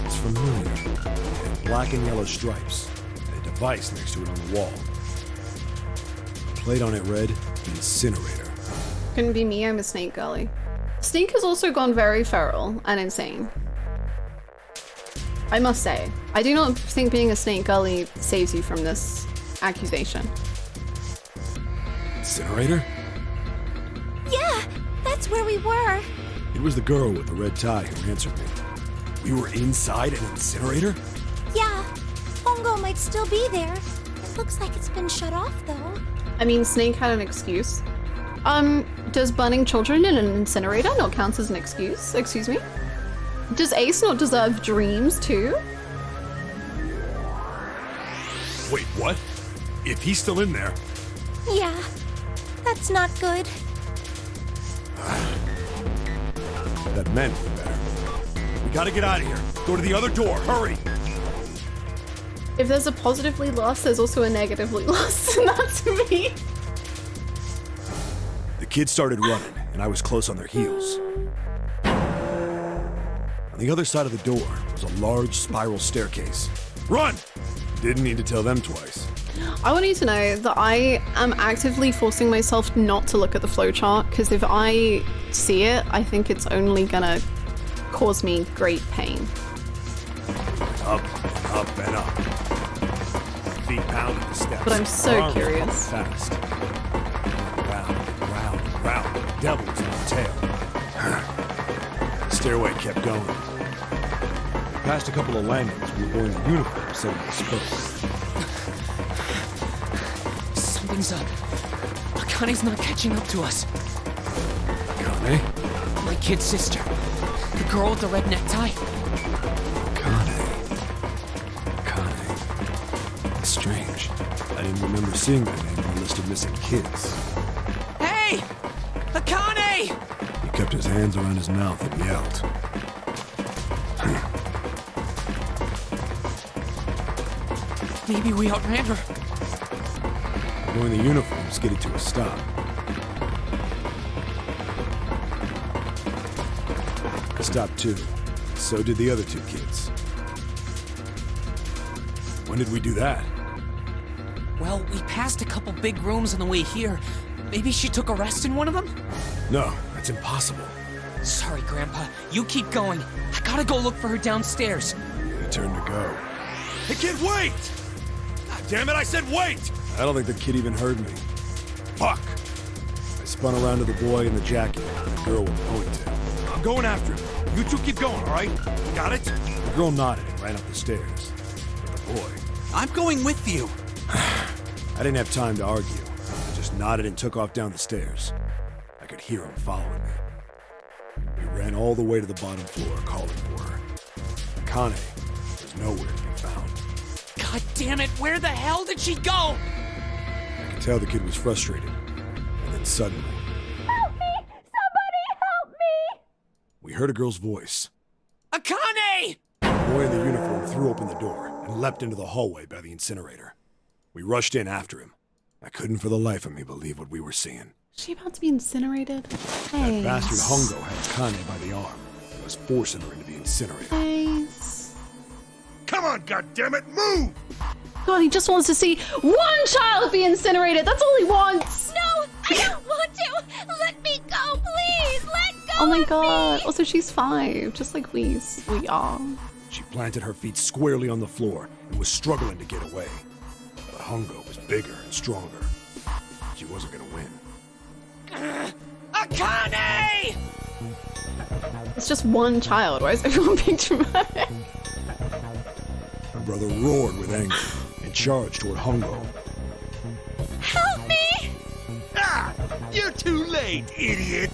was familiar. It had black and yellow stripes, and a device next to it on the wall. The plate on it read, Incinerator. Couldn't be me, I'm a snake girly. Snake has also gone very feral and insane. I must say, I do not think being a snake girly saves you from this accusation. Incinerator? Yeah, that's where we were. It was the girl with the red tie who answered me. We were inside an incinerator? Yeah, Hongo might still be there. It looks like it's been shut off, though. I mean, Snake had an excuse. Does burning children in an incinerator not count as an excuse? Excuse me? Does Ace not deserve dreams too? Wait, what? If he's still in there... Yeah, that's not good. That meant we're better. We gotta get out of here. Go to the other door, hurry! If there's a positively lost, there's also a negatively lost, and that's me. The kids started running, and I was close on their heels. On the other side of the door was a large spiral staircase. Run! Didn't need to tell them twice. I want you to know that I am actively forcing myself not to look at the flowchart, because if I see it, I think it's only gonna cause me great pain. Up and up and up. Feet pounding the steps. But I'm so Arms curious. Fast. Round, round, round. Devils in the tail. The stairway kept going. Past a couple of landings, we were wearing the uniform set in the spoke. Something's up. Akane's not catching up to us. Akane? My kid sister. The girl with the red necktie. It's strange. I didn't remember seeing that name on the list of missing kids. Hey! Akane! He kept his hands around his mouth and yelled. Maybe we outran her. Wearing the uniform skidded to a stop. I stopped too. So did the other two kids. When did we do that? Well, we passed a couple big rooms on the way here. Maybe she took a rest in one of them? No, that's impossible. Sorry, Grandpa. You keep going. I gotta go look for her downstairs. He turned to go. Hey, kid, wait! God damn it, I said wait! I don't think the kid even heard me. Fuck! I spun around to the boy in the jacket and the girl with the ponytail. I'm going after him. You two keep going, all right? Got it? The girl nodded and ran up the stairs. But the boy... I'm going with you. I didn't have time to argue. I just nodded and took off down the stairs. I could hear him following me. We ran all the way to the bottom floor, calling for her. Akane was nowhere to be found. God damn it, where the hell did she go? I could tell the kid was frustrated. And then suddenly... Help me! Somebody help me! We heard a girl's voice. Akane! The boy in the uniform threw open the door and leapt into the hallway by the incinerator. We rushed in after him. I couldn't for the life of me believe what we were seeing. Is she about to be incinerated? Hey. That bastard Hongo had Akane by the arm and was forcing her into the incinerator. Ace. Come on, goddammit, move! God, he just wants to see one child be incinerated. That's all he wants. No, I don't want to. Let me go, please. Let go. Oh my God. Also, she's 5, just like we are. She planted her feet squarely on the floor and was struggling to get away. But Hongo was bigger and stronger. She wasn't gonna win. Akane! It's just one child. Why is everyone being dramatic? Her brother roared with anger and charged toward Hongo. Help me! Ah! You're too late, idiot!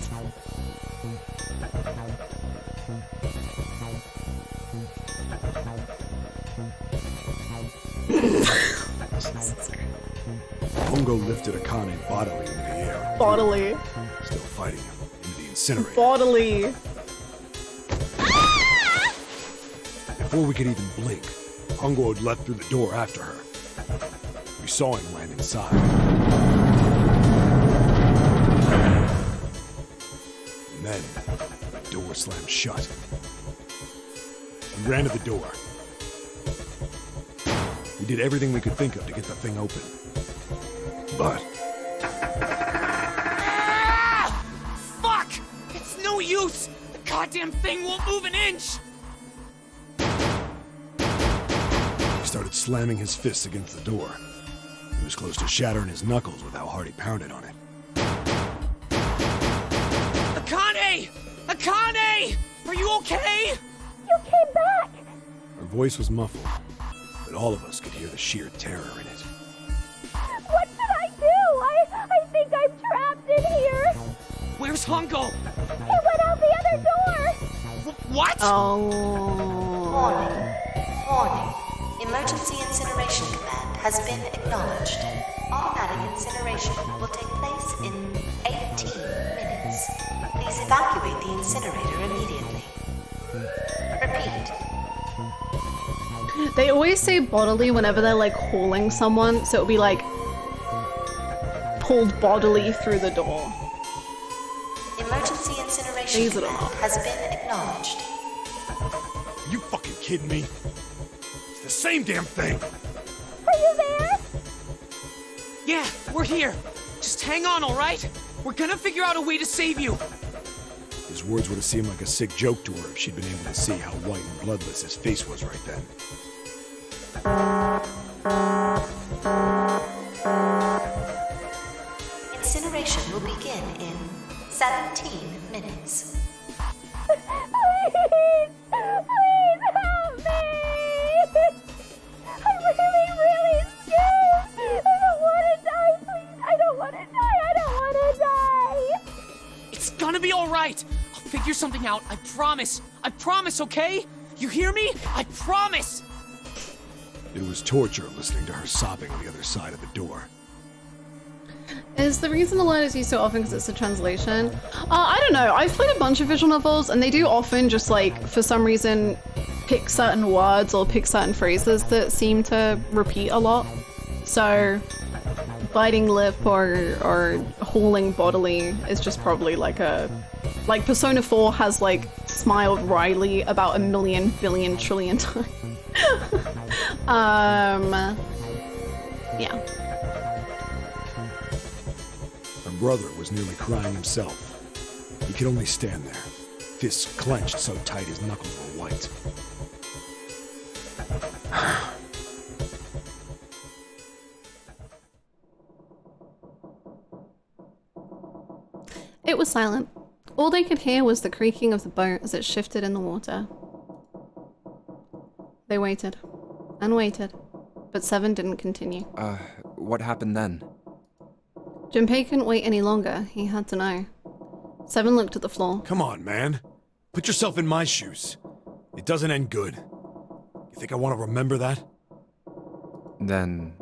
Hongo lifted Akane bodily into the air. Bodily. Still fighting him into the incinerator. Bodily. Before we could even blink, Hongo had leapt through the door after her. We saw him land inside. And then, the door slammed shut. We ran to the door. We did everything we could think of to get the thing open. But... Ah! Fuck! It's no use! The goddamn thing won't move an inch! He started slamming his fists against the door. He was close to shattering his knuckles with how hard he pounded on it. Akane! Akane! Are you okay? You came back! Her voice was muffled, but all of us could hear the sheer terror in it. What should I do? I think I'm trapped in here. Where's Hongo? He went out the other door. What? Warning. Warning. Emergency incineration command has been acknowledged. Automatic incineration will take place in 18 minutes. Please evacuate the incinerator immediately. Repeat. They always say bodily whenever they're like hauling someone, so it'll be like pulled bodily through the door. Emergency incineration command has been acknowledged. Are you fucking kidding me? It's the same damn thing! Are you there? Yeah, we're here. Just hang on, alright? We're gonna figure out a way to save you. His words would have seemed like a sick joke to her if she'd been able to see how white and bloodless his face was right then. Incineration will begin in 17 minutes. Please! Please help me! I'm really scared! I don't want to die, please! I don't want to die! I don't want to die! It's gonna be alright. I'll figure something out. I promise. I promise, okay? You hear me? I promise! It was torture listening to her sobbing on the other side of the door. Is the reason the word is used so often because it's a translation? I don't know. I've played a bunch of visual novels and they do often just like, for some reason, pick certain words or pick certain phrases that seem to repeat a lot. So, biting lip or hauling bodily is just probably like a... Like Persona 4 has like smiled wryly about 1 million billion trillion times. Yeah. Her brother was nearly crying himself. He could only stand there, fists clenched so tight his knuckles were white. It was silent. All they could hear was the creaking of the boat as it shifted in the water. They waited and waited, but Seven didn't continue. What happened then? Junpei couldn't wait any longer. He had to know. Seven looked at the floor. Come on, man. Put yourself in my shoes. It doesn't end good. You think I want to remember that? Then...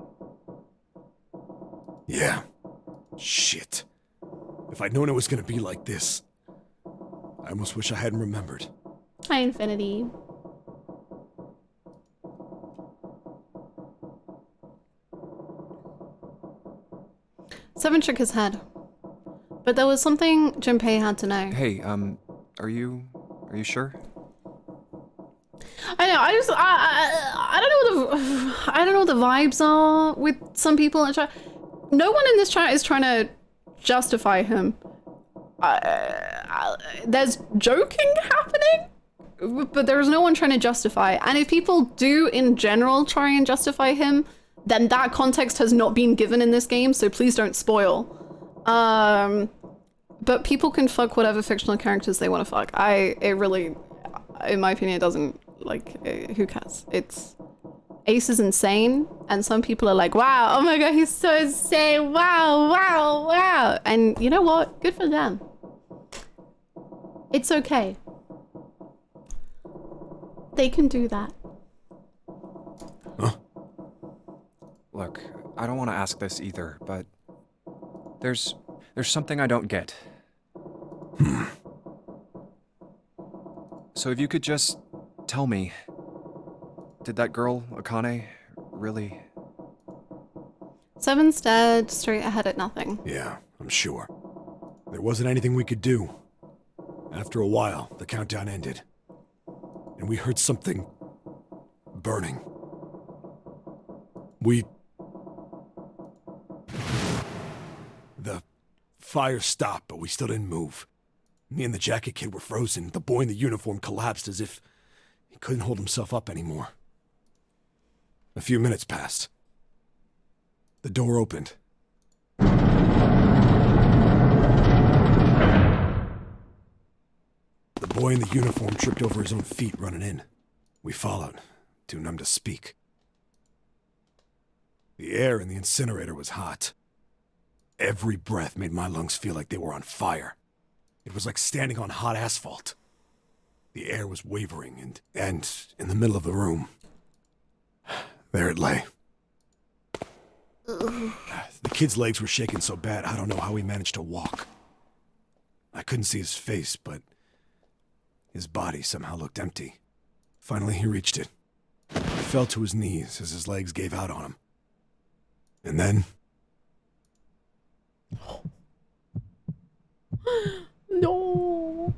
Yeah. Shit. If I'd known it was gonna be like this, I almost wish I hadn't remembered. Hi, Infinity. Seven shook his head. But there was something Junpei had to know. Hey, are you sure? I know, I don't know what the vibes are with some people in chat. No one in this chat is trying to justify him. There's joking happening, but there's no one trying to justify. And if people do in general try and justify him, then that context has not been given in this game, so please don't spoil. But people can fuck whatever fictional characters they want to fuck. It really, in my opinion, it doesn't, like, who cares? Ace is insane, and some people are like, wow, oh my god, he's so insane, wow, wow, wow. And you know what? Good for them. It's okay. They can do that. Huh? Look, I don't want to ask this either, but there's something I don't get. So if you could just tell me, did that girl, Akane, really... Seven stared straight ahead at nothing. Yeah, I'm sure. There wasn't anything we could do. After a while, the countdown ended. And we heard something burning. The fire stopped, but we still didn't move. Me and the jacket kid were frozen. The boy in the uniform collapsed as if he couldn't hold himself up anymore. A few minutes passed. The door opened. The boy in the uniform tripped over his own feet running in. We followed, too numb to speak. The air in the incinerator was hot. Every breath made my lungs feel like they were on fire. It was like standing on hot asphalt. The air was wavering, and in the middle of the room, there it lay. The kid's legs were shaking so bad, I don't know how he managed to walk. I couldn't see his face, but his body somehow looked empty. Finally, he reached it. He fell to his knees as his legs gave out on him. And then... No.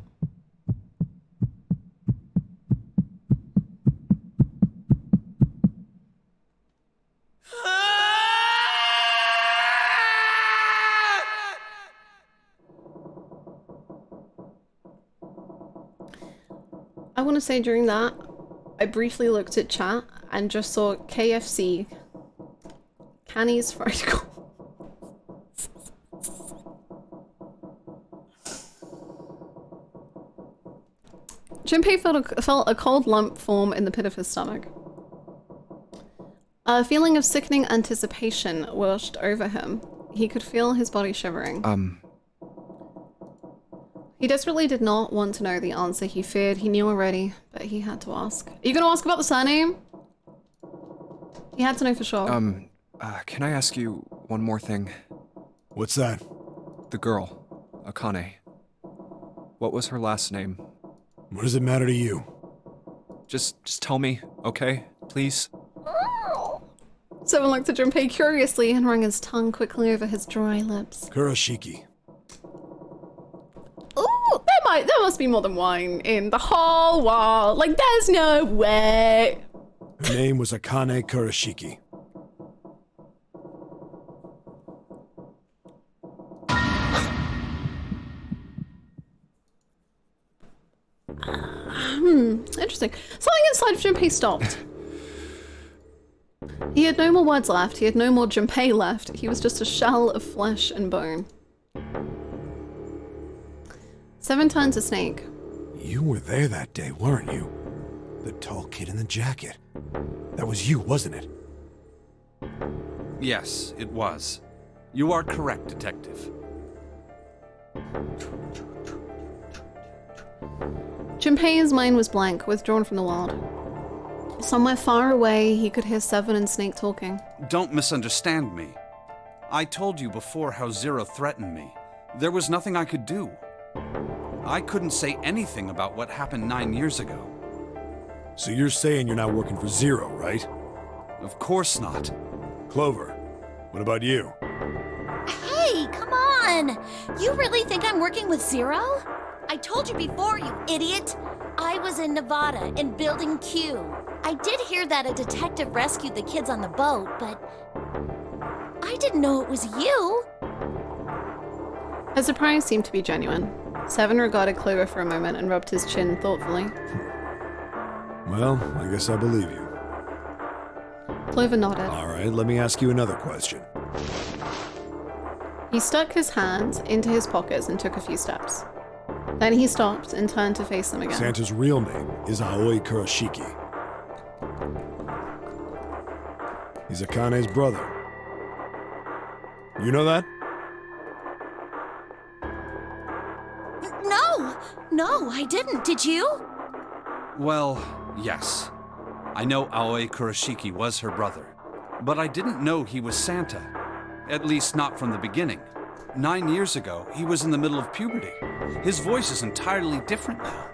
I want to say during that, I briefly looked at chat and just saw KFC, Canny's Fried Corn. Junpei felt a cold lump form in the pit of his stomach. A feeling of sickening anticipation washed over him. He could feel his body shivering. He desperately did not want to know the answer he feared he knew already, but he had to ask. Are you gonna ask about the surname? He had to know for sure. Can I ask you one more thing? What's that? The girl, Akane. What was her last name? What does it matter to you? Just tell me, okay? Please? Someone looked at Junpei curiously and ran his tongue quickly over his dry lips. Kurashiki. Ooh, there must be more than one in the whole world. Like, there's no way. Her name was Akane Kurashiki. Interesting. Something inside of Junpei stopped. He had no more words left. He had no more Junpei left. He was just a shell of flesh and bone. Seven turned to Snake. You were there that day, weren't you? The tall kid in the jacket. That was you, wasn't it? Yes, it was. You are correct, Detective. Junpei's mind was blank, withdrawn from the world. Somewhere far away, he could hear Seven and Snake talking. Don't misunderstand me. I told you before how Zero threatened me. There was nothing I could do. I couldn't say anything about what happened 9 years ago. So you're saying you're not working for Zero, right? Of course not. Clover, what about you? Hey, come on! You really think I'm working with Zero? I told you before, you idiot! I was in Nevada, in Building Q. I did hear that a detective rescued the kids on the boat, but I didn't know it was you. Her surprise seemed to be genuine. Seven regarded Clover for a moment and rubbed his chin thoughtfully. Well, I guess I believe you. Clover nodded. All right, let me ask you another question. He stuck his hands into his pockets and took a few steps. Then he stopped and turned to face them again. Santa's real name is Aoi Kurashiki. He's Akane's brother. You know that? No, I didn't. Did you? Well, yes. I know Aoi Kurashiki was her brother, but I didn't know he was Santa. At least not from the beginning. 9 years ago, he was in the middle of puberty. His voice is entirely different now.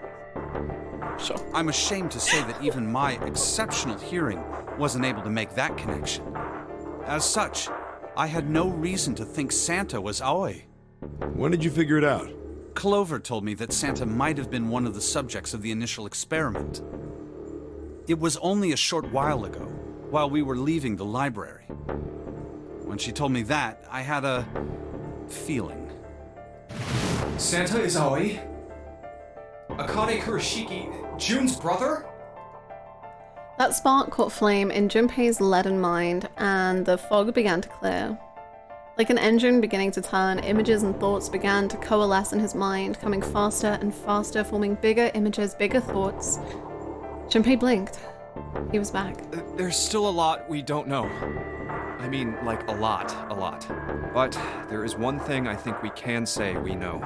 So I'm ashamed to say that even my exceptional hearing wasn't able to make that connection. As such, I had no reason to think Santa was Aoi. When did you figure it out? Clover told me that Santa might have been one of the subjects of the initial experiment. It was only a short while ago, while we were leaving the library. When she told me that, I had a feeling. Santa is Aoi? Akane Kurashiki, June's brother? That spark caught flame in Junpei's leaden mind, and the fog began to clear. Like an engine beginning to turn, images and thoughts began to coalesce in his mind, coming faster and faster, forming bigger images, bigger thoughts. Junpei blinked. He was back. There's still a lot we don't know. I mean, like a lot. But there is one thing I think we can say we know.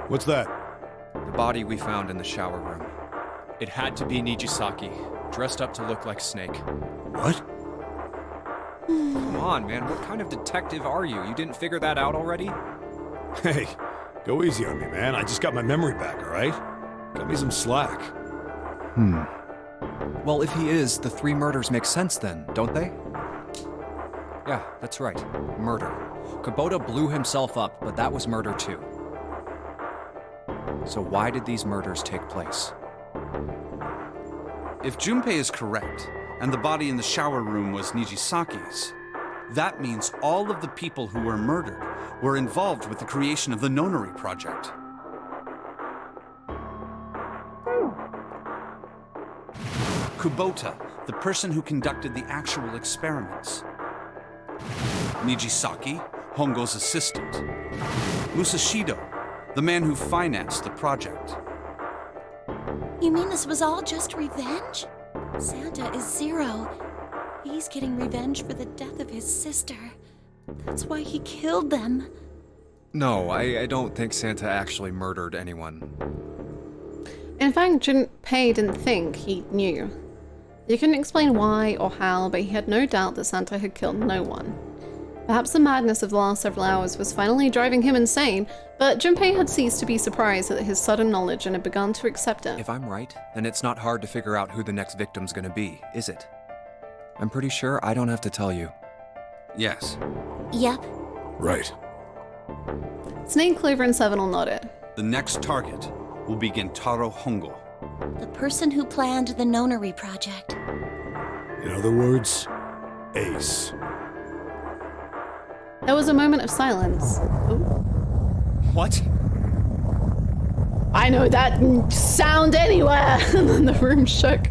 What's that? The body we found in the shower room. It had to be Nijisaki, dressed up to look like Snake. What? Come on, man, what kind of detective are you? You didn't figure that out already? Hey, go easy on me, man. I just got my memory back, alright? Cut me some slack. Well, if he is, the 3 murders make sense then, don't they? Yeah, that's right. Murder. Kubota blew himself up, but that was murder too. So why did these murders take place? If Junpei is correct, and the body in the shower room was Nijisaki's, that means all of the people who were murdered were involved with the creation of the Nonary Project. Kubota, the person who conducted the actual experiments. Nijisaki, Hongo's assistant. Musashido, the man who financed the project. You mean this was all just revenge? Santa is Zero. He's getting revenge for the death of his sister. That's why he killed them. No, I don't think Santa actually murdered anyone. In fact, Junpei didn't think he knew. He couldn't explain why or how, but he had no doubt that Santa had killed no one. Perhaps the madness of the last several hours was finally driving him insane, but Junpei had ceased to be surprised at his sudden knowledge and had begun to accept it. If I'm right, then it's not hard to figure out who the next victim's gonna be, is it? I'm pretty sure I don't have to tell you. Yes. Yep. Right. Snake, Clover, and Seven all nodded. The next target will be Gentaro Hongo. The person who planned the Nonary Project. In other words, Ace. There was a moment of silence. Ooh. What? I know that sound anywhere! And then the room shook.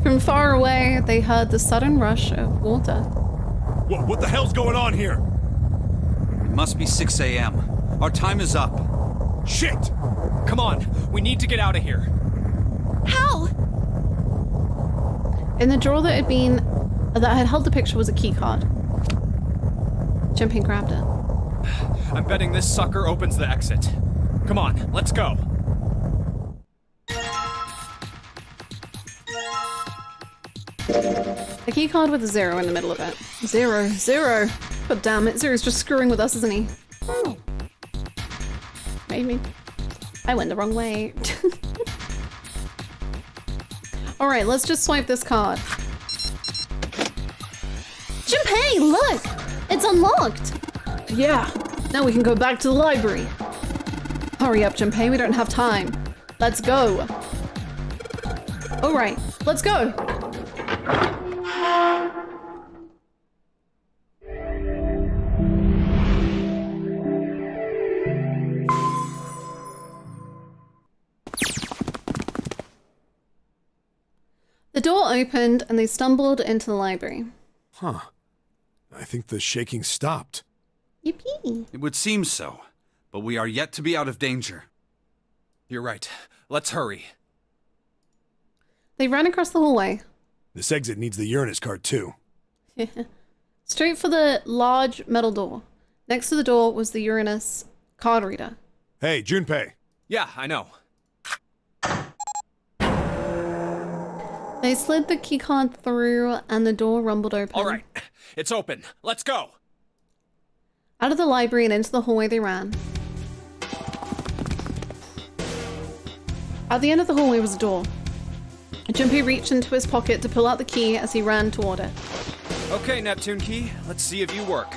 From far away, they heard the sudden rush of water. What the hell's going on here? It must be 6 a.m. Our time is up. Shit! Come on, we need to get out of here. How? In the drawer that had held the picture was a key card. Junpei grabbed it. I'm betting this sucker opens the exit. Come on, let's go. A key card with a 0 in the middle of it. 0, 0. God damn it, Zero's just screwing with us, isn't he? Oh. Maybe. I went the wrong way. Alright, let's just swipe this card. Junpei, look! It's unlocked! Yeah, now we can go back to the library. Hurry up, Junpei, we don't have time. Let's go. Alright, let's go. The door opened and they stumbled into the library. Huh. I think the shaking stopped. Yippee. It would seem so, but we are yet to be out of danger. You're right. Let's hurry. They ran across the hallway. This exit needs the Uranus card too. Straight for the large metal door. Next to the door was the Uranus card reader. Hey, Junpei. Yeah, I know. They slid the keycard through and the door rumbled open. All right, it's open. Let's go. Out of the library and into the hallway they ran. At the end of the hallway was a door. Junpei reached into his pocket to pull out the key as he ran toward it. Okay, Neptune Key, let's see if you work.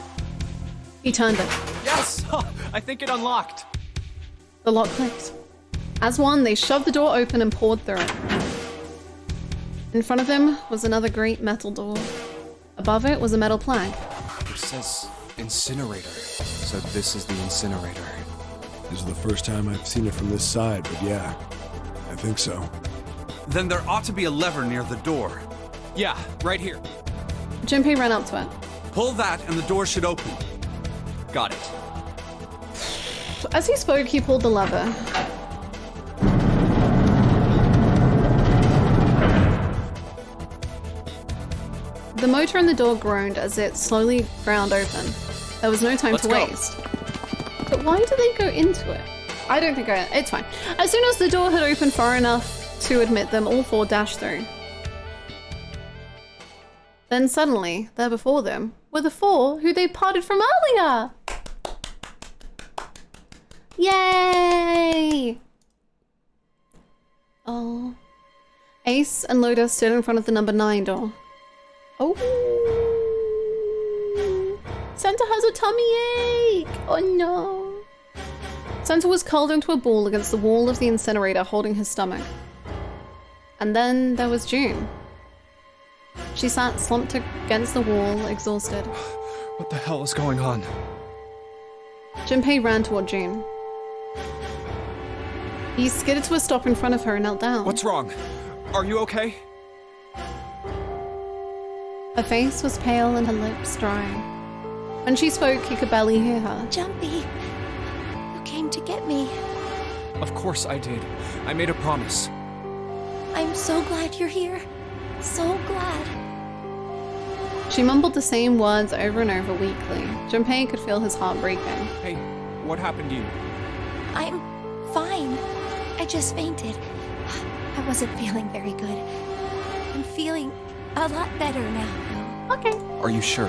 He turned it. Yes! I think it unlocked. The lock clicked. As one, they shoved the door open and poured through it. In front of them was another great metal door. Above it was a metal plaque. It says incinerator. So this is the incinerator. This is the first time I've seen it from this side, but yeah, I think so. Then there ought to be a lever near the door. Yeah, right here. Junpei ran up to it. Pull that and the door should open. Got it. As he spoke, he pulled the lever. The motor in the door groaned as it slowly ground open. There was no time to waste. But why did they go into it? I don't think it's fine. As soon as the door had opened far enough to admit them, all four dashed through. Then suddenly, there before them were the four who they parted from earlier! Yay! Oh. Ace and Loda stood in front of the number 9 door. Oh. Santa has a tummy ache! Oh no. Santa was curled into a ball against the wall of the incinerator, holding his stomach. And then there was June. She sat slumped against the wall, exhausted. What the hell is going on? Junpei ran toward June. He skidded to a stop in front of her and knelt down. What's wrong? Are you okay? Her face was pale and her lips dry. When she spoke, he could barely hear her. Jumpy, you came to get me. Of course I did. I made a promise. I'm so glad you're here. So glad. She mumbled the same words over and over weakly. Junpei could feel his heart breaking. Hey, what happened to you? I'm fine. I just fainted. I wasn't feeling very good. I'm feeling a lot better now, though. Okay. Are you sure?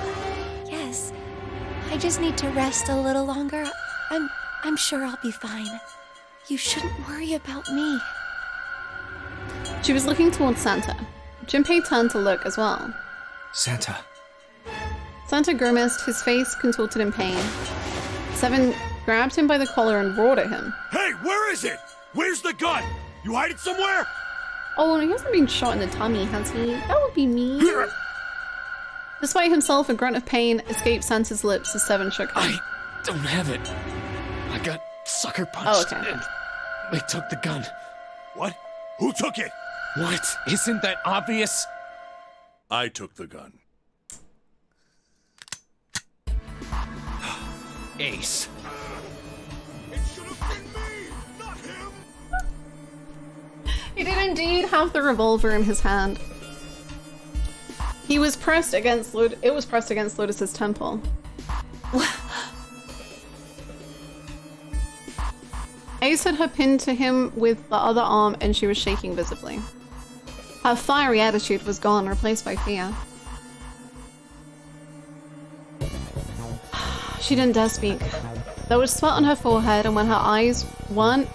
Yes. I just need to rest a little longer. I'm sure I'll be fine. You shouldn't worry about me. She was looking towards Santa. Junpei turned to look as well. Santa. Santa grimaced, his face contorted in pain. Seven grabbed him by the collar and roared at him. Hey, where is it? Where's the gun? You hide it somewhere? Oh, he hasn't been shot in the tummy, has he? That would be mean. Despite himself, a grunt of pain escaped Santa's lips as Seven shook him. I don't have it. I got sucker punched. Oh, okay. And they took the gun. What? Who took it? What? Isn't that obvious? I took the gun. Ace. It should have been me, not him. He did indeed have the revolver in his hand. It was pressed against Lotus's temple. Ace had her pinned to him with the other arm and she was shaking visibly. Her fiery attitude was gone, replaced by fear. She didn't dare speak. There was sweat on her forehead, and when her eyes weren't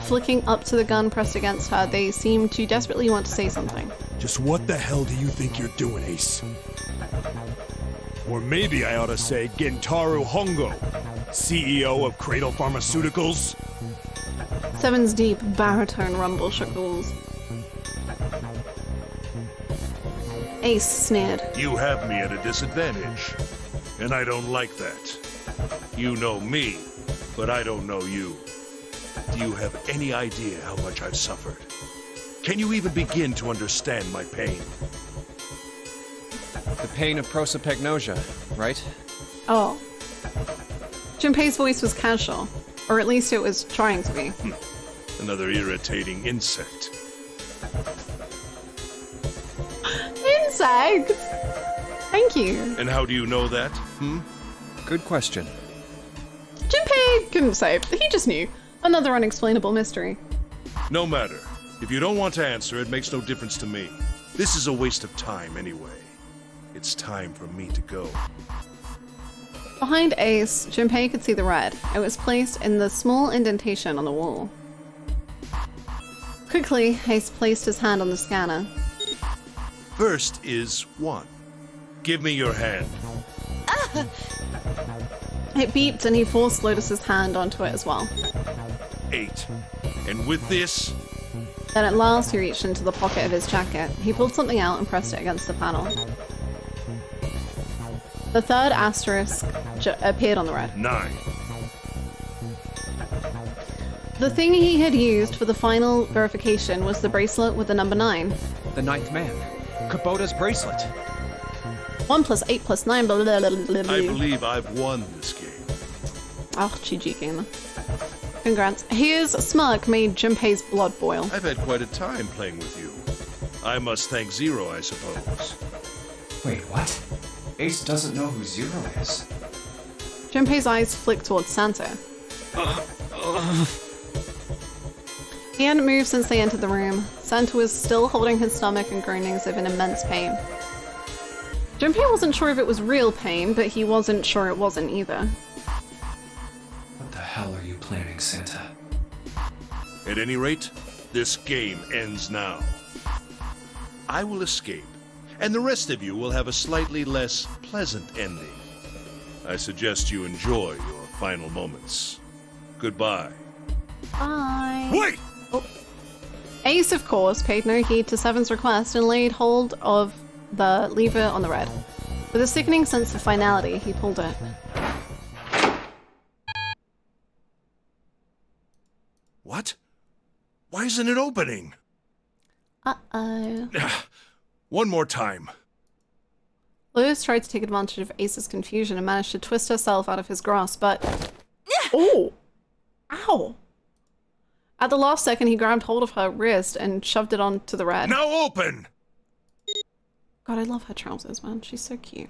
flicking up to the gun pressed against her, they seemed to desperately want to say something. Just what the hell do you think you're doing, Ace? Or maybe I ought to say Gentaro Hongo, CEO of Cradle Pharmaceuticals. Seven's deep baritone rumble shook the walls. Ace sneered. You have me at a disadvantage, and I don't like that. You know me, but I don't know you. Do you have any idea how much I've suffered? Can you even begin to understand my pain? The pain of prosopagnosia, right? Oh. Junpei's voice was casual, or at least it was trying to be. Another irritating insect. Insect? Thank you. And how do you know that? Good question. Junpei couldn't say. He just knew. Another unexplainable mystery. No matter. If you don't want to answer, it makes no difference to me. This is a waste of time anyway. It's time for me to go. Behind Ace, Junpei could see the red. It was placed in the small indentation on the wall. Quickly, Ace placed his hand on the scanner. First is 1. Give me your hand. It beeped and he forced Lotus's hand onto it as well. 8. And with this... Then at last he reached into the pocket of his jacket. He pulled something out and pressed it against the panel. The third asterisk appeared on the red. 9. The thing he had used for the final verification was the bracelet with the number 9. The 9th man. Kubota's bracelet. 1 + 8 + 9 blah, blah, blah, blah, blah. I believe I've won this game. Oh, GG gamer. Congrats. His smirk made Junpei's blood boil. I've had quite a time playing with you. I must thank Zero, I suppose. Wait, what? Ace doesn't know who Zero is. Junpei's eyes flicked towards Santa. He hadn't moved since they entered the room. Santa was still holding his stomach and groaning as if in immense pain. Junpei wasn't sure if it was real pain, but he wasn't sure it wasn't either. What the hell are you planning, Santa? At any rate, this game ends now. I will escape, and the rest of you will have a slightly less pleasant ending. I suggest you enjoy your final moments. Goodbye. Bye. Wait! Oh. Ace, of course, paid no heed to Seven's request and laid hold of the lever on the red. With a sickening sense of finality, he pulled it. What? Why isn't it opening? Uh-oh. One more time. Lotus tried to take advantage of Ace's confusion and managed to twist herself out of his grasp, but... Oh! Ow! At the last second, he grabbed hold of her wrist and shoved it onto the red. Now open! God, I love her trousers, man. She's so cute.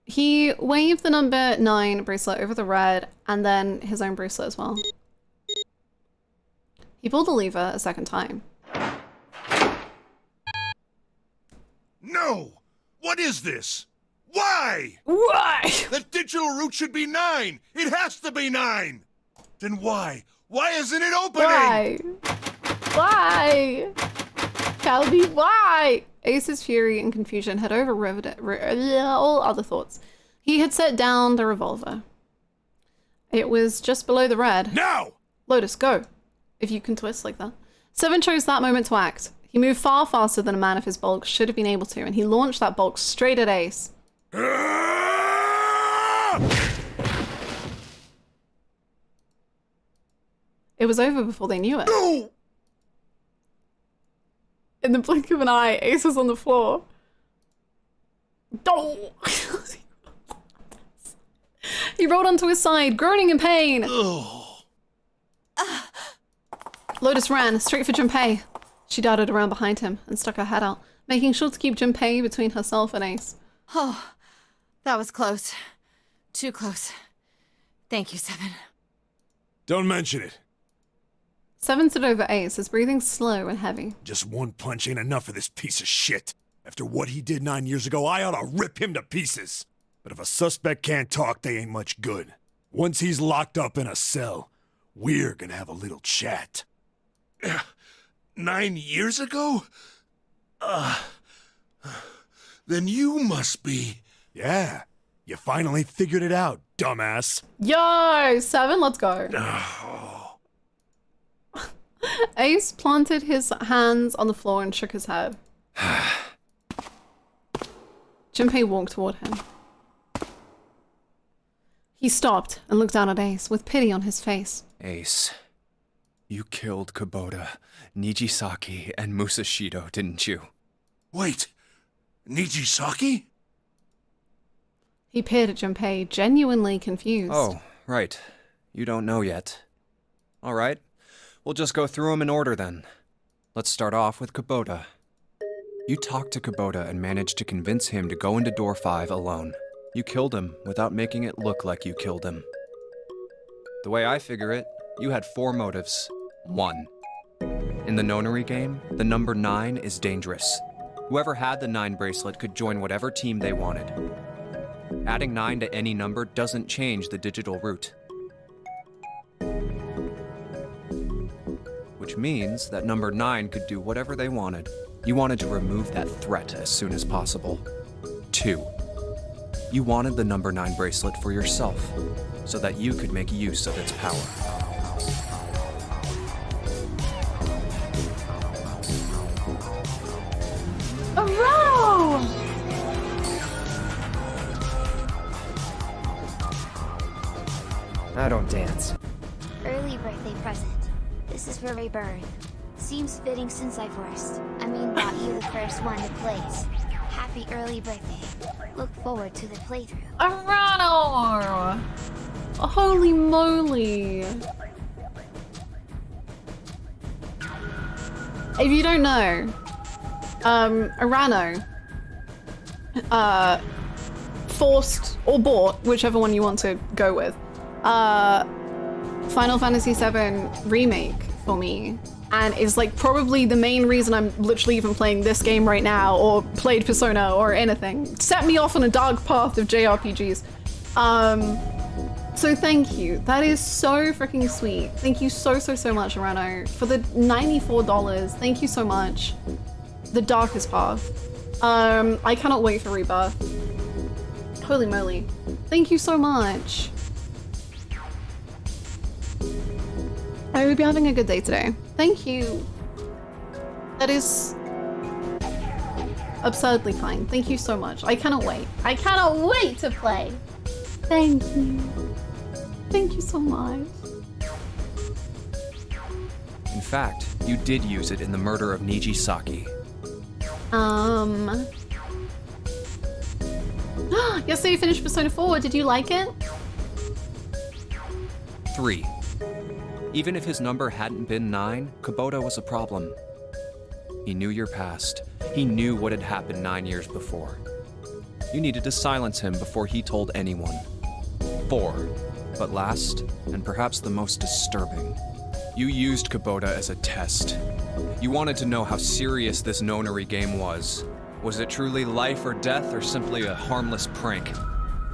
He waved the number 9 bracelet over the red and then his own bracelet as well. He pulled the lever a second time. No! What is this? Why? Why? The digital root should be 9! It has to be 9! Then why? Why isn't it opening? Why? Why? Tell me why? Ace's fury and confusion had overridden all other thoughts. He had set down the revolver. It was just below the red. Now! Lotus, go. If you can twist like that. Seven chose that moment to act. He moved far faster than a man of his bulk should have been able to, and he launched that bulk straight at Ace. It was over before they knew it. No! In the blink of an eye, Ace was on the floor. Oh! He rolled onto his side, groaning in pain. Lotus ran straight for Junpei. She darted around behind him and stuck her head out, making sure to keep Junpei between herself and Ace. Oh, that was close. Too close. Thank you, Seven. Don't mention it. Seven stood over Ace, his breathing slow and heavy. Just one punch ain't enough for this piece of shit. After what he did 9 years ago, I ought to rip him to pieces. But if a suspect can't talk, they ain't much good. Once he's locked up in a cell, we're gonna have a little chat. 9 years ago? Then you must be... Yeah, you finally figured it out, dumbass. Yo, Seven, let's go. Ace planted his hands on the floor and shook his head. Junpei walked toward him. He stopped and looked down at Ace with pity on his face. Ace, you killed Kubota, Nijisaki, and Musashido, didn't you? Wait, Nijisaki? He peered at Junpei, genuinely confused. Oh, right. You don't know yet. All right. We'll just go through them in order then. Let's start off with Kubota. You talked to Kubota and managed to convince him to go into door 5 alone. You killed him without making it look like you killed him. The way I figure it, you had 4 motives. 1. In the nonary game, the number 9 is dangerous. Whoever had the 9 bracelet could join whatever team they wanted. Adding 9 to any number doesn't change the digital root. Which means that number 9 could do whatever they wanted. You wanted to remove that threat as soon as possible. 2. You wanted the number 9 bracelet for yourself. so that you could make use of its power. A row! I don't dance. Early birthday present. This is for Rayburn. Seems fitting since I bought you the first one to place. Happy early birthday. Look forward to the playthrough. Arano! Holy moly. If you don't know, Arano, forced or bought, whichever one you want to go with, Final Fantasy VII Remake for me, and is like probably the main reason I'm literally even playing this game right now, or played Persona or anything. Set me off on a dark path of JRPGs. So thank you. That is so freaking sweet. Thank you so much, Arano, for the $94. Thank you so much. The darkest path. I cannot wait for Rebirth. Holy moly. Thank you so much. I hope you're having a good day today. Thank you. That is absurdly kind. Thank you so much. I cannot wait. I cannot wait to play. Thank you. Thank you so much. In fact, you did use it in the murder of Nijisaki. Yesterday you finished Persona 4. Did you like it? 3. Even if his number hadn't been 9, Kubota was a problem. He knew your past. He knew what had happened 9 years before. You needed to silence him before he told anyone. 4. But last, and perhaps the most disturbing, you used Kubota as a test. You wanted to know how serious this nonary game was. Was it truly life or death, or simply a harmless prank?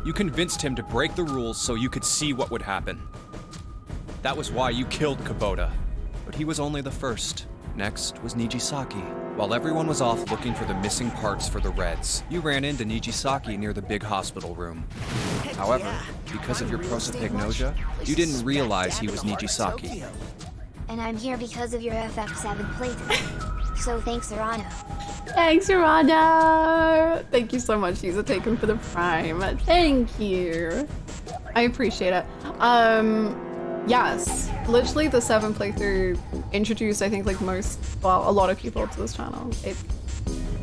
You convinced him to break the rules so you could see what would happen. That was why you killed Kubota. But he was only the first. Next was Nijisaki. While everyone was off looking for the missing parts for the Reds, you ran into Nijisaki near the big hospital room. However, because of your prosopagnosia, you didn't realize he was Nijisaki. And I'm here because of your FF7 playthrough. So thanks, Arano. Thanks, Urana! Thank you so much, User Taken, for the Prime. Thank you. I appreciate it. Yes, literally the 7 playthrough introduced, I think, like a lot of people to this channel. It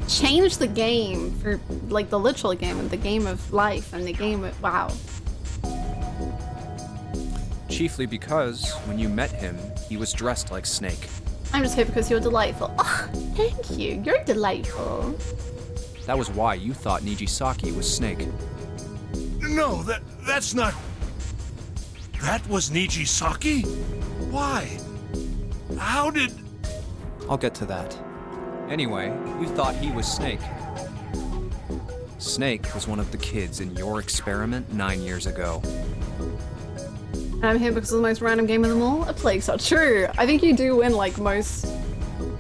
changed the game for, like, the literal game and the game of life and the game of, wow. Chiefly because, when you met him, he was dressed like Snake. I'm just here because you're delightful. Oh, thank you. You're delightful. That was why you thought Nijisaki was Snake. No, that's not... That was Nijisaki? Why? How did... I'll get to that. Anyway, you thought he was Snake. Snake was one of the kids in your experiment 9 years ago. And I'm here because of the most random game of them all. A Plague Shot. True. I think you do win like most...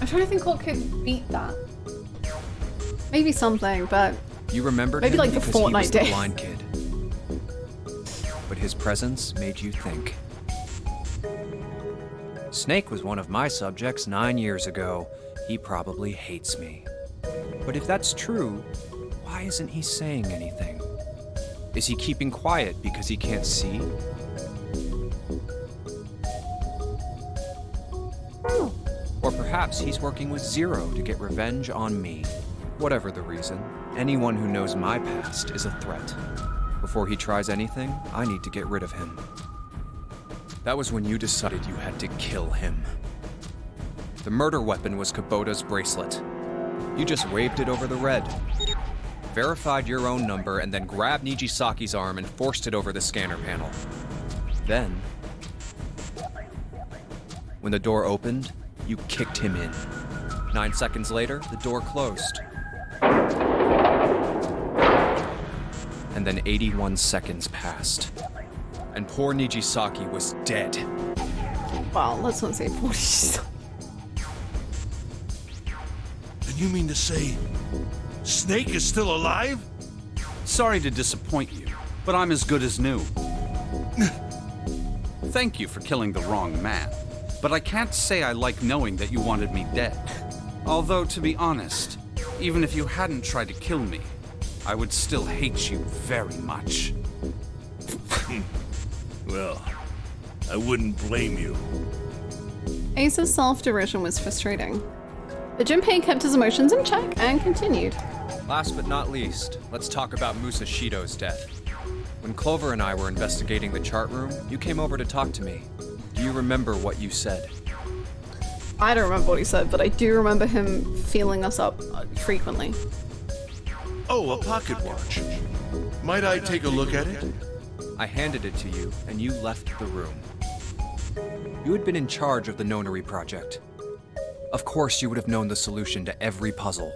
I'm trying to think what could beat that. Maybe something, but... You remembered maybe him like the because he was Fortnite the day. blind kid. But his presence made you think. Snake was one of my subjects 9 years ago. He probably hates me. But if that's true, why isn't he saying anything? Is he keeping quiet because he can't see? Or perhaps he's working with Zero to get revenge on me. Whatever the reason, anyone who knows my past is a threat. Before he tries anything, I need to get rid of him. That was when you decided you had to kill him. The murder weapon was Kubota's bracelet. You just waved it over the red, verified your own number, and then grabbed Nijisaki's arm and forced it over the scanner panel. Then, when the door opened, you kicked him in. 9 seconds later, the door closed. And then 81 seconds passed. And poor Nijisaki was dead. Well, let's not say poor Nijisaki. Then you mean to say Snake is still alive? Sorry to disappoint you, but I'm as good as new. Thank you for killing the wrong man, but I can't say I like knowing that you wanted me dead. Although, to be honest, even if you hadn't tried to kill me, I would still hate you very much. Well, I wouldn't blame you. Ace's self-derision was frustrating. But Junpei kept his emotions in check and continued. Last but not least, let's talk about Musashido's death. When Clover and I were investigating the chart room, you came over to talk to me. Do you remember what you said? I don't remember what he said, but I do remember him feeling us up frequently. Oh, a pocket watch. Might I take a look at it? I handed it to you, and you left the room. You had been in charge of the Nonary project. Of course you would have known the solution to every puzzle,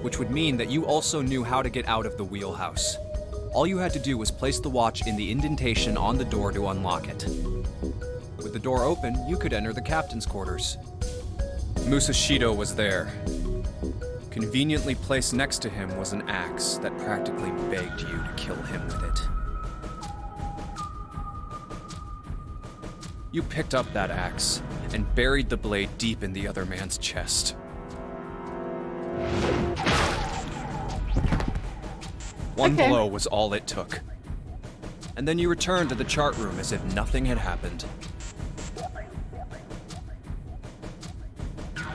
which would mean that you also knew how to get out of the wheelhouse. All you had to do was place the watch in the indentation on the door to unlock it. With the door open, you could enter the captain's quarters. Musashido was there. Conveniently placed next to him was an axe that practically begged you to kill him with it. You picked up that axe and buried the blade deep in the other man's chest. One blow was all it took. And then you returned to the chart room as if nothing had happened.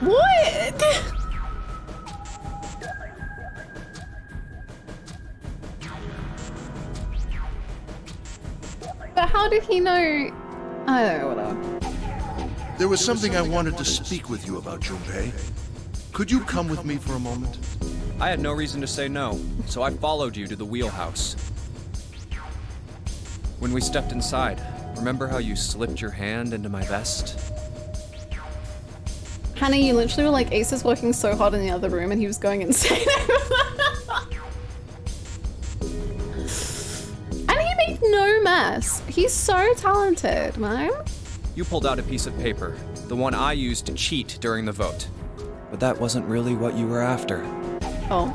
What? But how did he know? I don't know, whatever. There was something I wanted to speak with you about, Junpei. Could you come with me for a moment? I had no reason to say no, so I followed you to the wheelhouse. When we stepped inside, remember how you slipped your hand into my vest? Hannah, you literally were like, Ace is working so hard in the other room and he was going insane. And he made no mess. He's so talented, man. You pulled out a piece of paper, the one I used to cheat during the vote. But that wasn't really what you were after. Oh.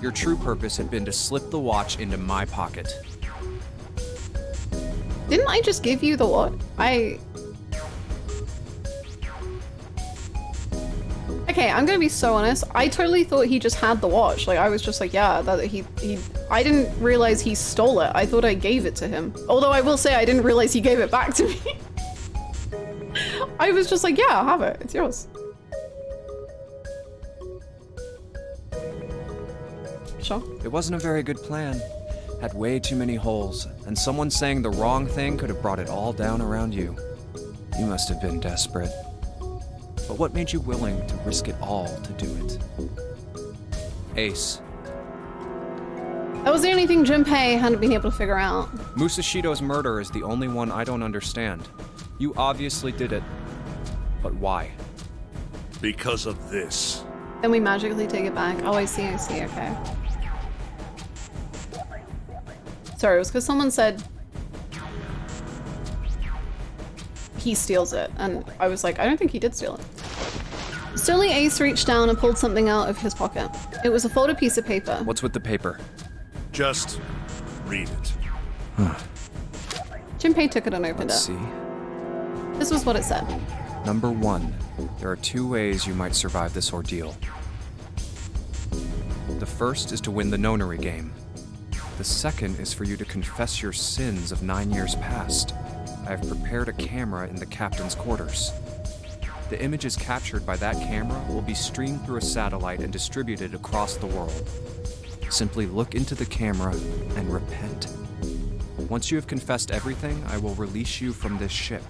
Your true purpose had been to slip the watch into my pocket. Didn't I just give you the what? Okay, I'm gonna be so honest. I totally thought he just had the watch. Like, I was just like, yeah, that I didn't realize he stole it. I thought I gave it to him. Although I will say I didn't realize he gave it back to me. I was just like, yeah, have it. It's yours. Sure. It wasn't a very good plan. Had way too many holes, and someone saying the wrong thing could have brought it all down around you. You must have been desperate. But what made you willing to risk it all to do it? Ace. That was the only thing Junpei hadn't been able to figure out. Musashido's murder is the only one I don't understand. You obviously did it. But why? Because of this. Then we magically take it back. Oh, I see, okay. Sorry, it was because someone said he steals it, and I was like, I don't think he did steal it. Slowly, Ace reached down and pulled something out of his pocket. It was a folded piece of paper. What's with the paper? Just read it. Junpei took it and opened Let's it. see. This was what it said. Number 1, there are 2 ways you might survive this ordeal. The first is to win the Nonary game. The second is for you to confess your sins of 9 years past. I have prepared a camera in the captain's quarters. The images captured by that camera will be streamed through a satellite and distributed across the world. Simply look into the camera and repent. Once you have confessed everything, I will release you from this ship.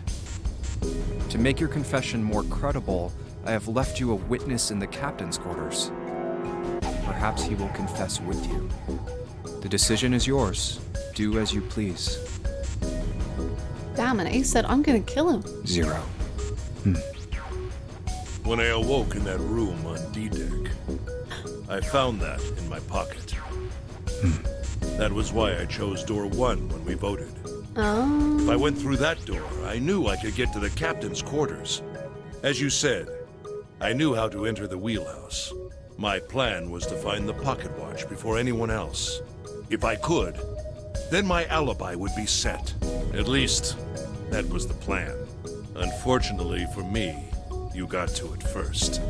To make your confession more credible, I have left you a witness in the captain's quarters. Perhaps he will confess with you. The decision is yours. Do as you please. Damn, and Ace said, I'm gonna kill him. 0. When I awoke in that room on D-Deck, I found that in my pocket. That was why I chose door 1 when we voted. Oh. If I went through that door, I knew I could get to the captain's quarters. As you said, I knew how to enter the wheelhouse. My plan was to find the pocket watch before anyone else. If I could, then my alibi would be set. At least, That was the plan. Unfortunately for me, you got to it first.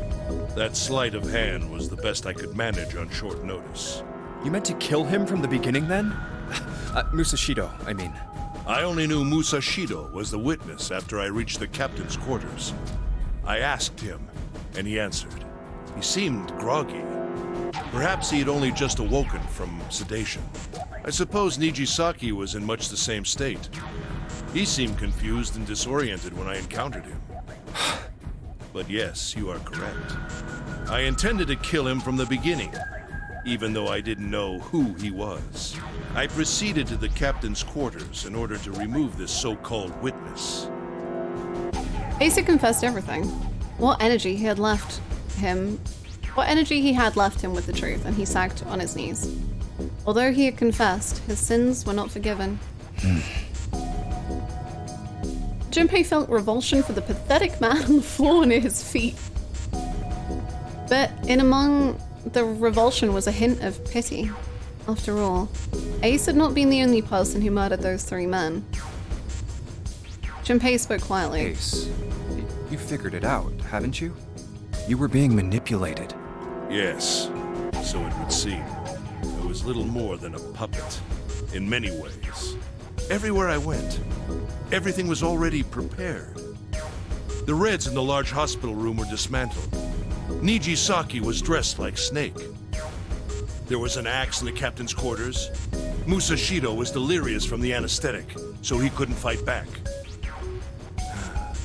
That sleight of hand was the best I could manage on short notice. You meant to kill him from the beginning then? Musashido, I mean. I only knew Musashido was the witness after I reached the captain's quarters. I asked him, and he answered. He seemed groggy. Perhaps he had only just awoken from sedation. I suppose Nijisaki was in much the same state. He seemed confused and disoriented when I encountered him. But yes, you are correct. I intended to kill him from the beginning, even though I didn't know who he was. I proceeded to the captain's quarters in order to remove this so-called witness. Ace had confessed everything. What energy he had left him with the truth, and he sagged on his knees. Although he had confessed, his sins were not forgiven. Junpei felt revulsion for the pathetic man on the floor near his feet. But in among the revulsion was a hint of pity. After all, Ace had not been the only person who murdered those 3 men. Junpei spoke quietly. Ace, you figured it out, haven't you? You were being manipulated. Yes, so it would seem. I was little more than a puppet, in many ways. Everywhere I went, everything was already prepared. The Reds in the large hospital room were dismantled. Nijisaki was dressed like Snake. There was an axe in the captain's quarters. Musashido was delirious from the anesthetic, so he couldn't fight back.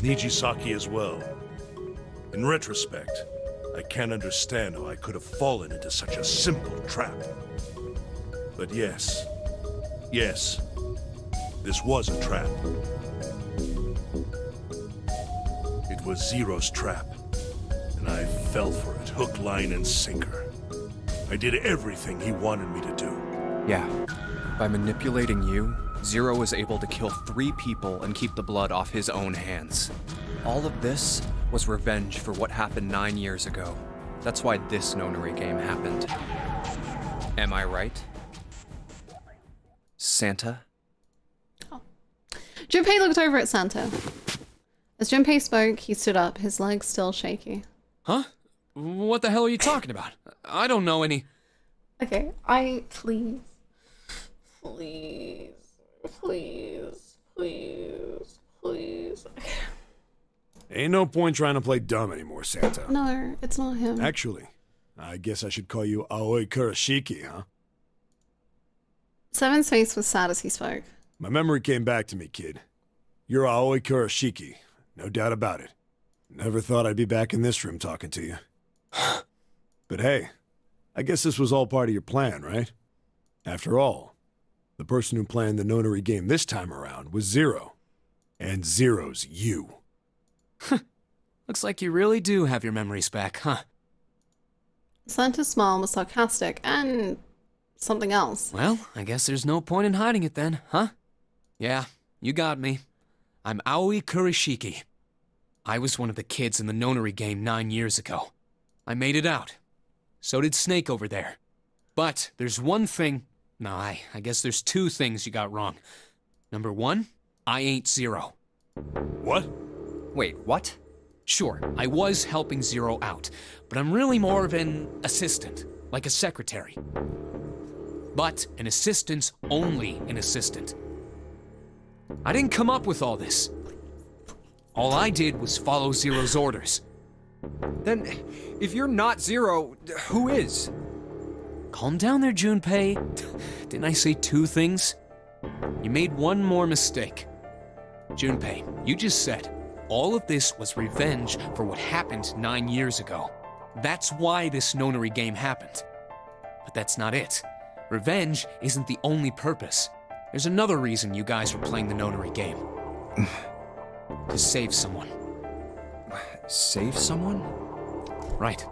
Nijisaki as well. In retrospect, I can't understand how I could have fallen into such a simple trap. But yes, this was a trap. It was Zero's trap, and I fell for it, hook, line, and sinker. I did everything he wanted me to do. Yeah, by manipulating you, Zero was able to kill 3 people and keep the blood off his own hands. All of this was revenge for what happened 9 years ago. That's why this nonary game happened. Am I right? Santa? Junpei looked over at Santa. As Junpei spoke, he stood up, his legs still shaky. Huh? What the hell are you talking about? I don't know any... Okay, please. Ain't no point trying to play dumb anymore, Santa. No, it's not him. Actually, I guess I should call you Aoi Kurashiki, huh? Seven's face was sad as he spoke. My memory came back to me, kid. You're Aoi Kurashiki, no doubt about it. Never thought I'd be back in this room talking to you. But hey, I guess this was all part of your plan, right? After all, the person who planned the nonary game this time around was Zero. And Zero's you. Looks like you really do have your memories back, huh? Santa's smile was sarcastic and something else. Well, I guess there's no point in hiding it then, huh? Yeah, you got me. I'm Aoi Kurashiki. I was one of the kids in the nonary game 9 years ago. I made it out. So did Snake over there. But there's one thing... No, I guess there's 2 things you got wrong. Number 1, I ain't Zero. What? Wait, what? Sure, I was helping Zero out, but I'm really more of an assistant, like a secretary. But an assistant's only an assistant. I didn't come up with all this. All I did was follow Zero's orders. Then, if you're not Zero, who is? Calm down there, Junpei. Didn't I say 2 things? You made one more mistake. Junpei, you just said all of this was revenge for what happened 9 years ago. That's why this nonary game happened. But that's not it. Revenge isn't the only purpose. There's another reason you guys were playing the nonary game. To save someone. Save someone? Right.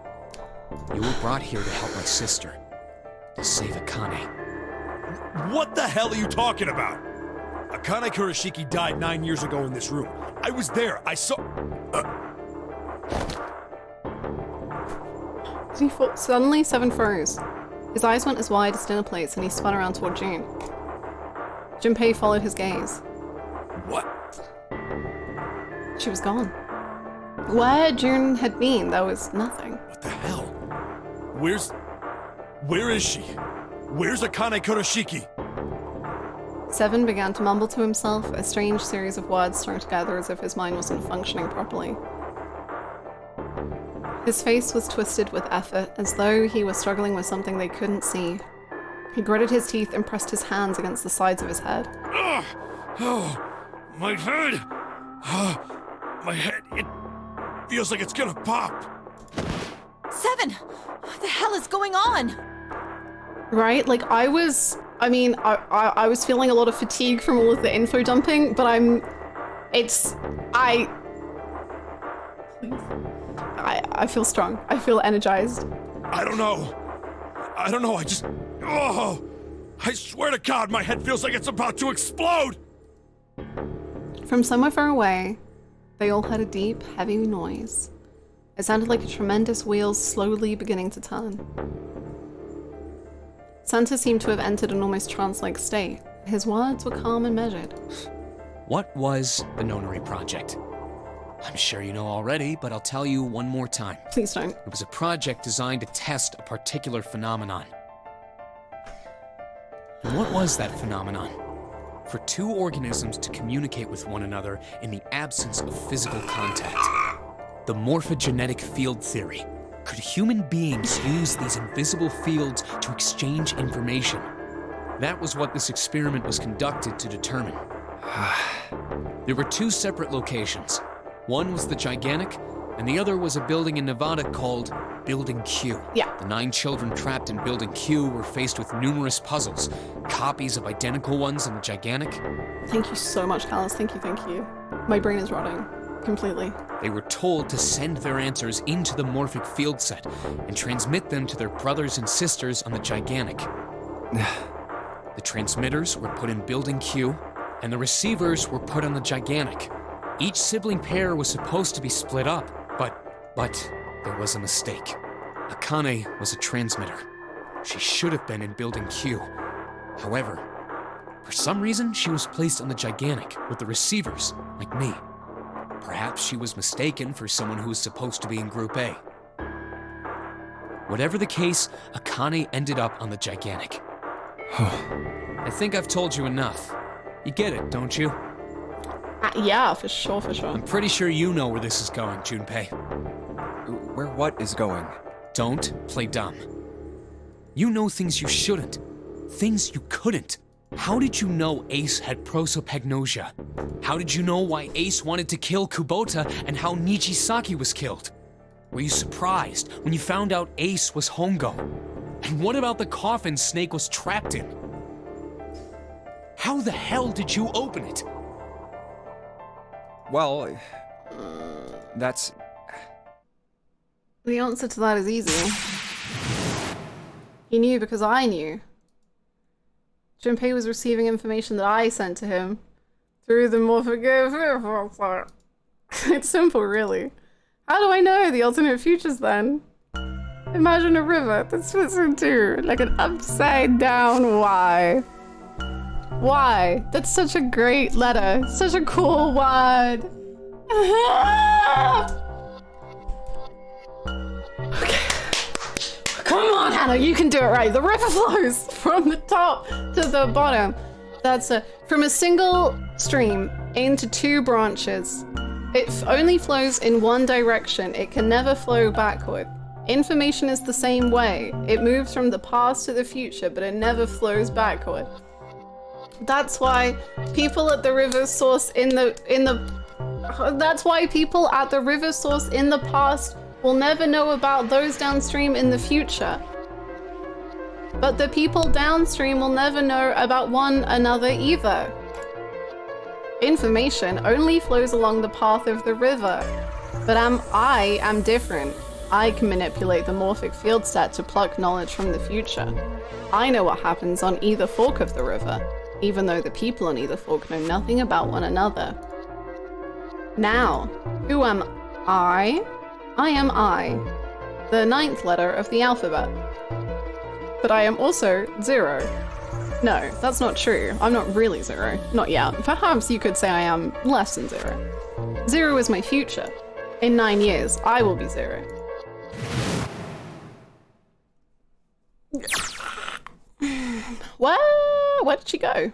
You were brought here to help my sister. To save Akane. What the hell are you talking about? Akane Kurashiki died 9 years ago in this room. I was there. I saw... Suddenly, Seven froze. His eyes went as wide as dinner plates and he spun around toward June. Junpei followed his gaze. What? She was gone. Where June had been, there was nothing. What the hell? Where is she? Where's Akane Kuroshiki? Seven began to mumble to himself, a strange series of words strung together as if his mind wasn't functioning properly. His face was twisted with effort, as though he was struggling with something they couldn't see. He gritted his teeth and pressed his hands against the sides of his head. Oh, my head! My head, it feels like it's gonna pop! Seven! What the hell is going on? Right? Like, I was feeling a lot of fatigue from all of the info dumping, but I feel strong. I feel energized. I don't know, I swear to God, my head feels like it's about to explode! From somewhere far away, they all heard a deep, heavy noise. It sounded like a tremendous wheels slowly beginning to turn. Santa seemed to have entered an almost trance-like state. His words were calm and measured. What was the Nonary Project? I'm sure you know already, but I'll tell you one more time. Please don't. It was a project designed to test a particular phenomenon. And what was that phenomenon? For two organisms to communicate with one another in the absence of physical contact. The morphogenetic field theory. Could human beings use these invisible fields to exchange information? That was what this experiment was conducted to determine. There were two separate locations. One was the Gigantic, and the other was a building in Nevada called Building Q. Yeah. The 9 children trapped in Building Q were faced with numerous puzzles, copies of identical ones in the Gigantic. Thank you so much, Callus. Thank you. My brain is rotting. Completely. They were told to send their answers into the morphic field set and transmit them to their brothers and sisters on the Gigantic. The transmitters were put in Building Q, and the receivers were put on the Gigantic. Each sibling pair was supposed to be split up, but there was a mistake. Akane was a transmitter. She should have been in Building Q. However, for some reason, she was placed on the Gigantic with the receivers, like me. Perhaps she was mistaken for someone who was supposed to be in Group A. Whatever the case, Akane ended up on the Gigantic. I think I've told you enough. You get it, don't you? Yeah, for sure. I'm pretty sure you know where this is going, Junpei. Where what is going? Don't play dumb. You know things you shouldn't. Things you couldn't. How did you know Ace had prosopagnosia? How did you know why Ace wanted to kill Kubota and how Nijisaki was killed? Were you surprised when you found out Ace was Hongo? And what about the coffin Snake was trapped in? How the hell did you open it? Well, that's... The answer to that is easy. He knew because I knew. Junpei was receiving information that I sent to him through the morphic. It's simple, really. How do I know the alternate futures then? Imagine a river that splits in two, like an upside down Y. Why? That's such a great letter. Such a cool word. Okay. Come on, Hannah, you can do it right. The river flows from the top to the bottom. That's from a single stream into 2 branches. It only flows in one direction. It can never flow backward. Information is the same way. It moves from the past to the future, but it never flows backward. That's why people at the river source that's why people at the river source in the past will never know about those downstream in the future. But the people downstream will never know about one another either. Information only flows along the path of the river, but I am different. I can manipulate the morphic field set to pluck knowledge from the future. I know what happens on either fork of the river, even though the people on either fork know nothing about one another. Now, who am I? I am I, the 9th letter of the alphabet. But I am also 0. No, that's not true. I'm not really 0. Not yet. Perhaps you could say I am less than 0. Zero is my future. In 9 years, I will be Zero. Where did she go?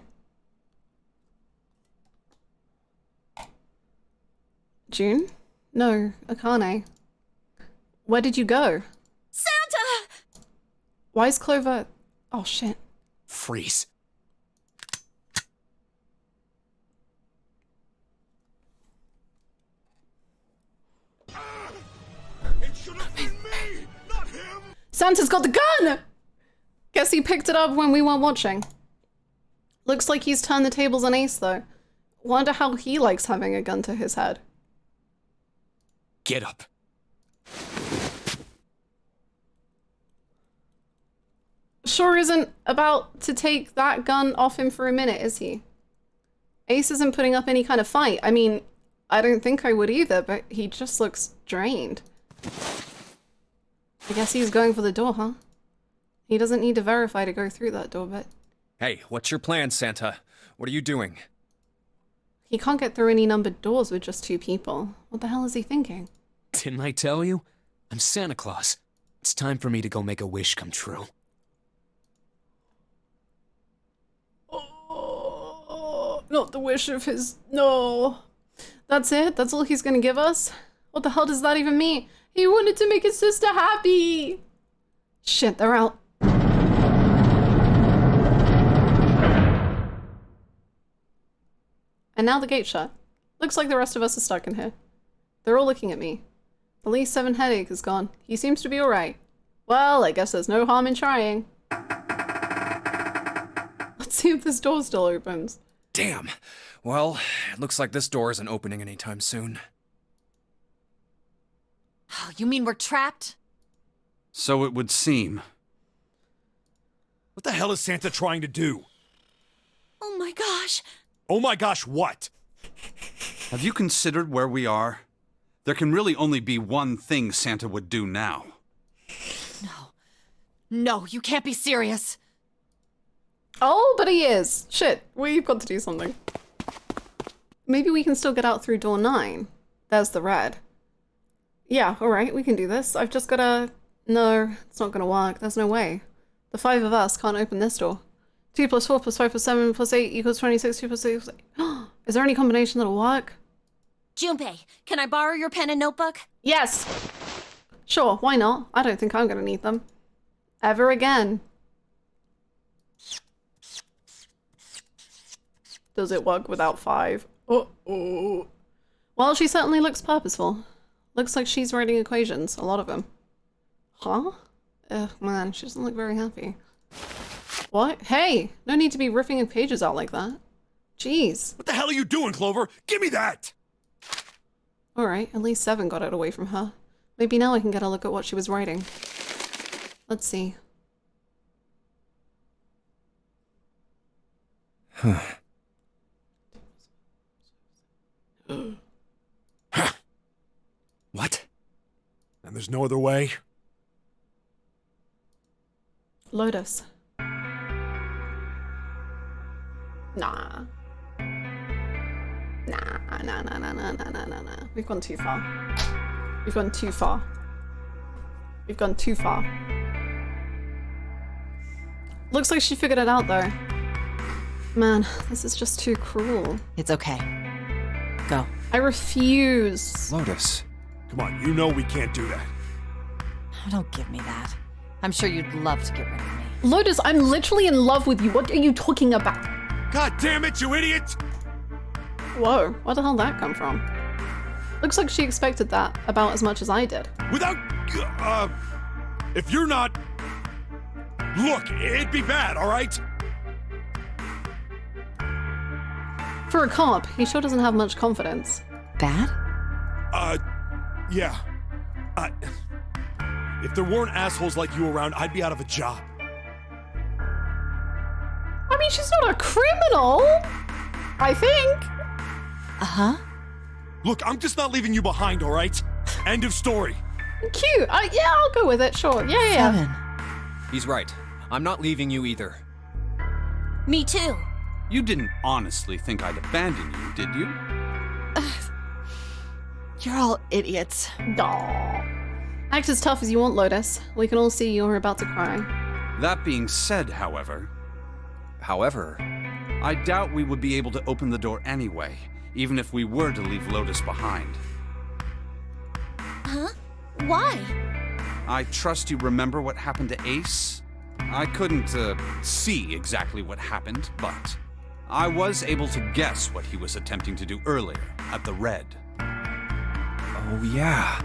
June? No, Akane. Where did you go? Santa! Why is Clover... Oh, shit. Freeze. Santa's got the gun! Guess he picked it up when we weren't watching. Looks like he's turned the tables on Ace, though. Wonder how he likes having a gun to his head. Get up. Sure isn't about to take that gun off him for a minute, is he? Ace isn't putting up any kind of fight. I mean, I don't think I would either, but he just looks drained. I guess he's going for the door, huh? He doesn't need to verify to go through that door, but... Hey, what's your plan, Santa? What are you doing? He can't get through any numbered doors with just 2 people. What the hell is he thinking? Didn't I tell you? I'm Santa Claus. It's time for me to go make a wish come true. Oh, not the wish of his... No. That's it? That's all he's gonna give us? What the hell does that even mean? He wanted to make his sister happy! Shit, they're out. And now the gate's shut. Looks like the rest of us are stuck in here. They're all looking at me. At least 7 headache is gone. He seems to be alright. Well, I guess there's no harm in trying. Let's see if this door still opens. Damn. Well, it looks like this door isn't opening anytime soon. Oh, you mean we're trapped? So it would seem. What the hell is Santa trying to do? Oh my gosh. Oh my gosh, what? Have you considered where we are? There can really only be one thing Santa would do now. No, you can't be serious. Oh, but he is. Shit, we've got to do something. Maybe we can still get out through door 9. There's the red. Yeah, alright, we can do this. I've just gotta... No, it's not gonna work. There's no way. The 5 of us can't open this door. 2 plus 4 plus 5 plus 7 plus 8 equals 26. 2 plus 6 plus 8. Is there any combination that'll work? Junpei, can I borrow your pen and notebook? Yes! Sure, why not? I don't think I'm gonna need them. Ever again. Does it work without 5? Uh-oh. Well, she certainly looks purposeful. Looks like she's writing equations, a lot of them. Huh? Ugh, man, she doesn't look very happy. What? Hey! No need to be ripping pages out like that. Jeez. What the hell are you doing, Clover? Give me that! Alright, at least 7 got it away from her. Maybe now I can get a look at what she was writing. Let's see. What? And there's no other way? Lotus. Nah. Nah. We've gone too far. We've gone too far. We've gone too far. Looks like she figured it out though. Man, this is just too cruel. It's okay. Go. I refuse. Lotus. Come on, you know we can't do that. Oh, don't give me that. I'm sure you'd love to get rid of me. Lotus, I'm literally in love with you. What are you talking about? God damn it, you idiot! Whoa, where the hell did that come from? Looks like she expected that about as much as I did. Without... if you're not... Look, it'd be bad, alright? For a cop, he sure doesn't have much confidence. Bad? Yeah. If there weren't assholes like you around, I'd be out of a job. I mean, she's not a criminal, I think. Uh-huh. Look, I'm just not leaving you behind, alright? End of story. Cute. Yeah, I'll go with it, sure. Yeah. 7. He's right. I'm not leaving you either. Me too. You didn't honestly think I'd abandon you, did you? You're all idiots. Act as tough as you want, Lotus. We can all see you're about to cry. That being said, however, I doubt we would be able to open the door anyway, even if we were to leave Lotus behind. Huh? Why? I trust you remember what happened to Ace? I couldn't see exactly what happened, but I was able to guess what he was attempting to do earlier at the Red. Oh, yeah.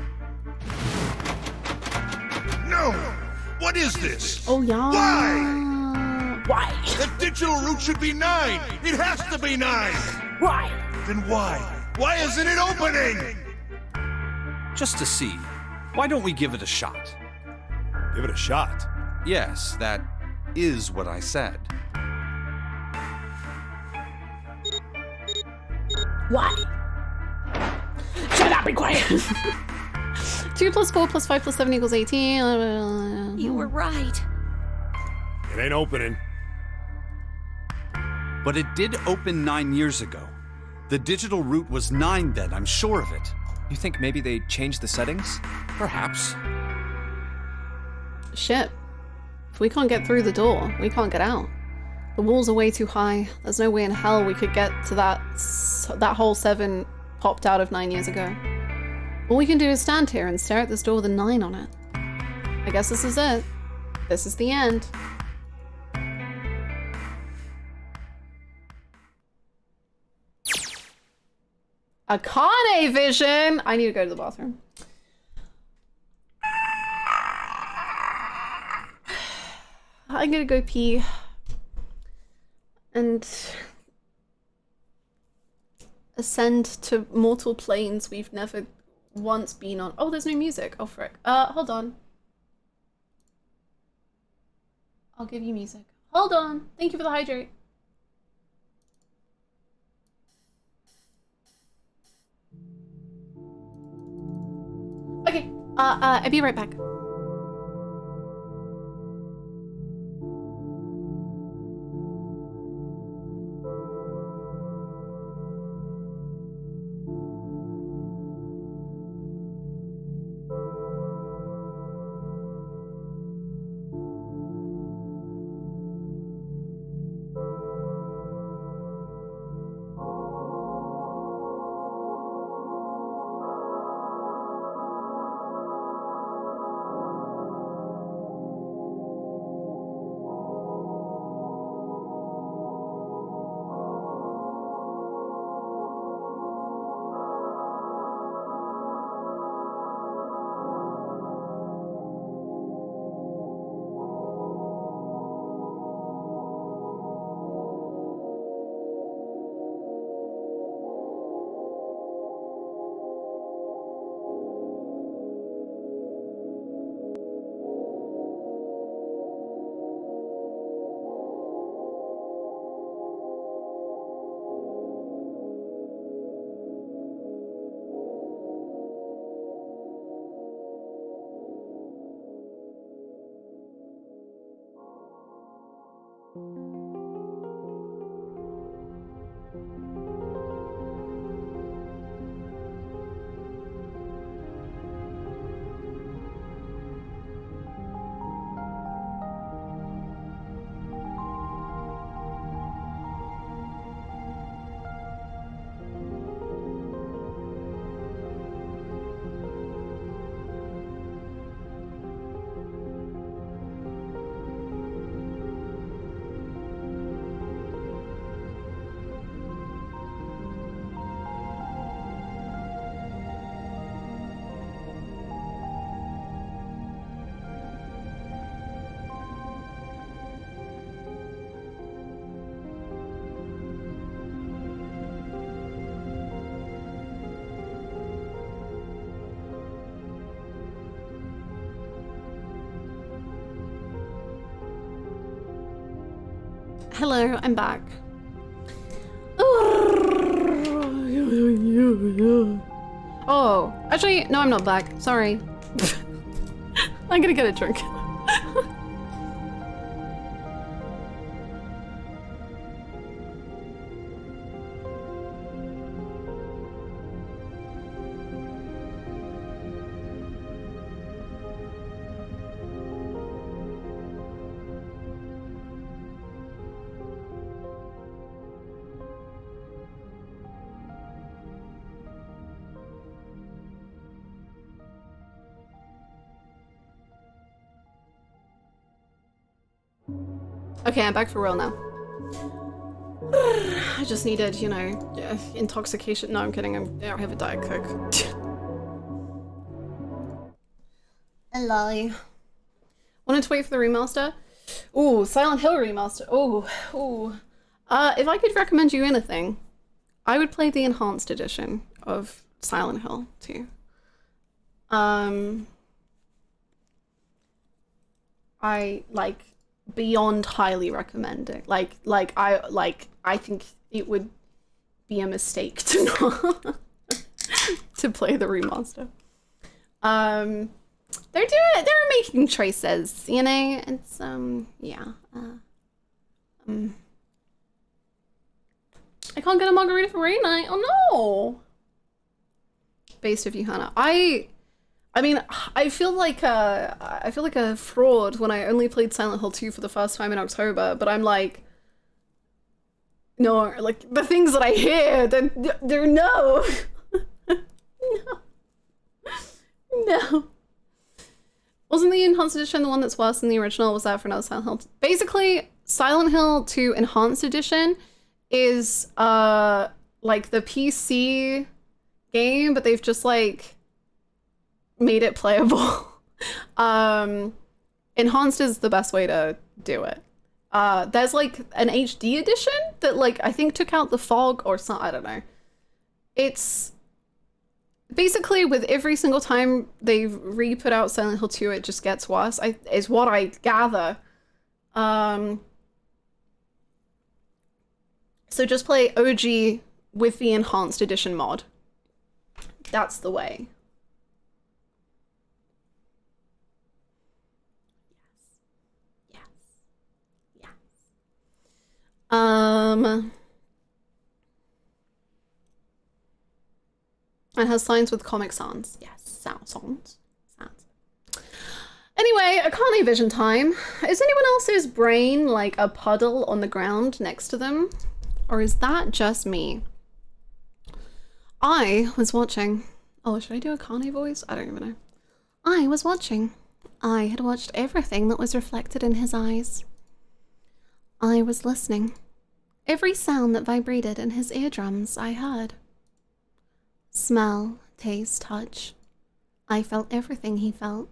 No! What is this? Oh, yeah. Why? The digital root should be 9! It has to be 9! Why? Then why? Why isn't it opening? Just to see. Why don't we give it a shot? Give it a shot? Yes, that is what I said. Why? Shut up, be quiet! 2 + 4 + 5 + 7 = 18. You were right. It ain't opening. But it did open 9 years ago. The digital root was 9 then, I'm sure of it. You think maybe they changed the settings? Perhaps. Shit. If we can't get through the door, we can't get out. The walls are way too high. There's no way in hell we could get to that whole 7 popped out of 9 years ago. All we can do is stand here and stare at this door with a 9 on it. I guess this is it. This is the end. Akane vision! I need to go to the bathroom. I'm gonna go pee. And ascend to mortal planes we've never once been on. Oh, there's no music. Oh, frick. Hold on. I'll give you music. Hold on. Thank you for the hydrate. Okay. I'll be right back. Hello, I'm back. Oh, actually, no, I'm not back. Sorry. I'm gonna get a drink. Okay, I'm back for real now. I just needed, you know, intoxication. No, I'm kidding. I have a Diet Coke. Hello. Wanted to wait for the remaster? Ooh, Silent Hill remaster. Ooh. If I could recommend you anything, I would play the enhanced edition of Silent Hill 2. I like beyond highly recommend it. I think it would be a mistake to not to play the remaster. They're making choices, you know. It's yeah. I can't get a margarita for rain night. Oh no. Based of you, Hannah. I mean, I feel like a fraud when I only played Silent Hill 2 for the first time in October, but I'm like, no, like the things that I hear, they're no. No. Wasn't the enhanced edition the one that's worse than the original? Was that for another Silent Hill? Basically, Silent Hill 2 enhanced edition is like the PC game, but they've just like made it playable. Enhanced is the best way to do it. There's like an HD edition that like I think took out the fog or something. I don't know. It's basically with every single time they re-put out Silent Hill 2, it just gets worse. Is what I gather. So just play OG with the enhanced edition mod. That's the way. Yes. It has signs with Comic Sans. Yes, sounds. Anyway, Akane vision time. Is anyone else's brain like a puddle on the ground next to them? Or is that just me? I was watching. Oh, should I do a Akane voice? I don't even know. I was watching. I had watched everything that was reflected in his eyes. I was listening. Every sound that vibrated in his eardrums I heard. Smell, taste, touch. I felt everything he felt.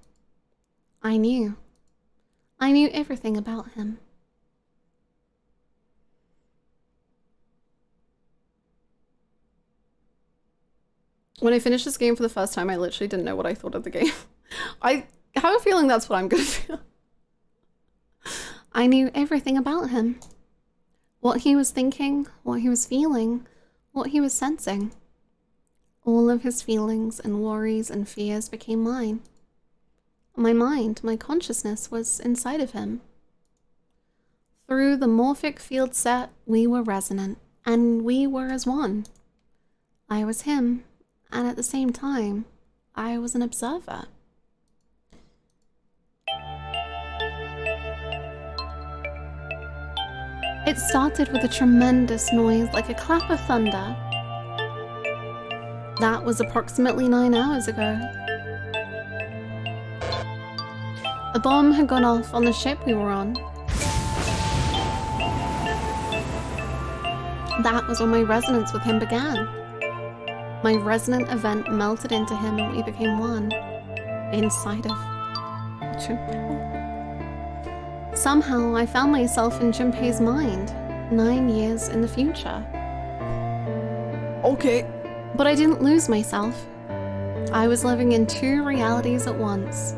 I knew. I knew everything about him. When I finished this game for the first time, I literally didn't know what I thought of the game. I have a feeling that's what I'm gonna feel. I knew everything about him. What he was thinking, what he was feeling, what he was sensing. All of his feelings and worries and fears became mine. My mind, my consciousness was inside of him. Through the morphic field set, we were resonant, and we were as one. I was him, and at the same time, I was an observer. It started with a tremendous noise like a clap of thunder. That was approximately 9 hours ago. A bomb had gone off on the ship we were on. That was when my resonance with him began. My resonant event melted into him and we became one, inside of Junpei. Somehow I found myself in Junpei's mind, 9 years in the future. Okay. But I didn't lose myself. I was living in 2 realities at once.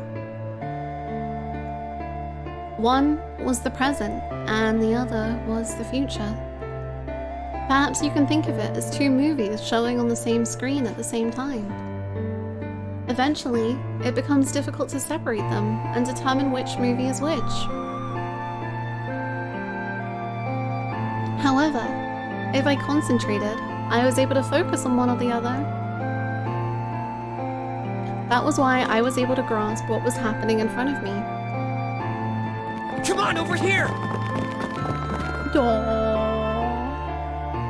One was the present, and the other was the future. Perhaps you can think of it as 2 movies showing on the same screen at the same time. Eventually, it becomes difficult to separate them and determine which movie is which. However, if I concentrated, I was able to focus on one or the other. That was why I was able to grasp what was happening in front of me. Come on, over here!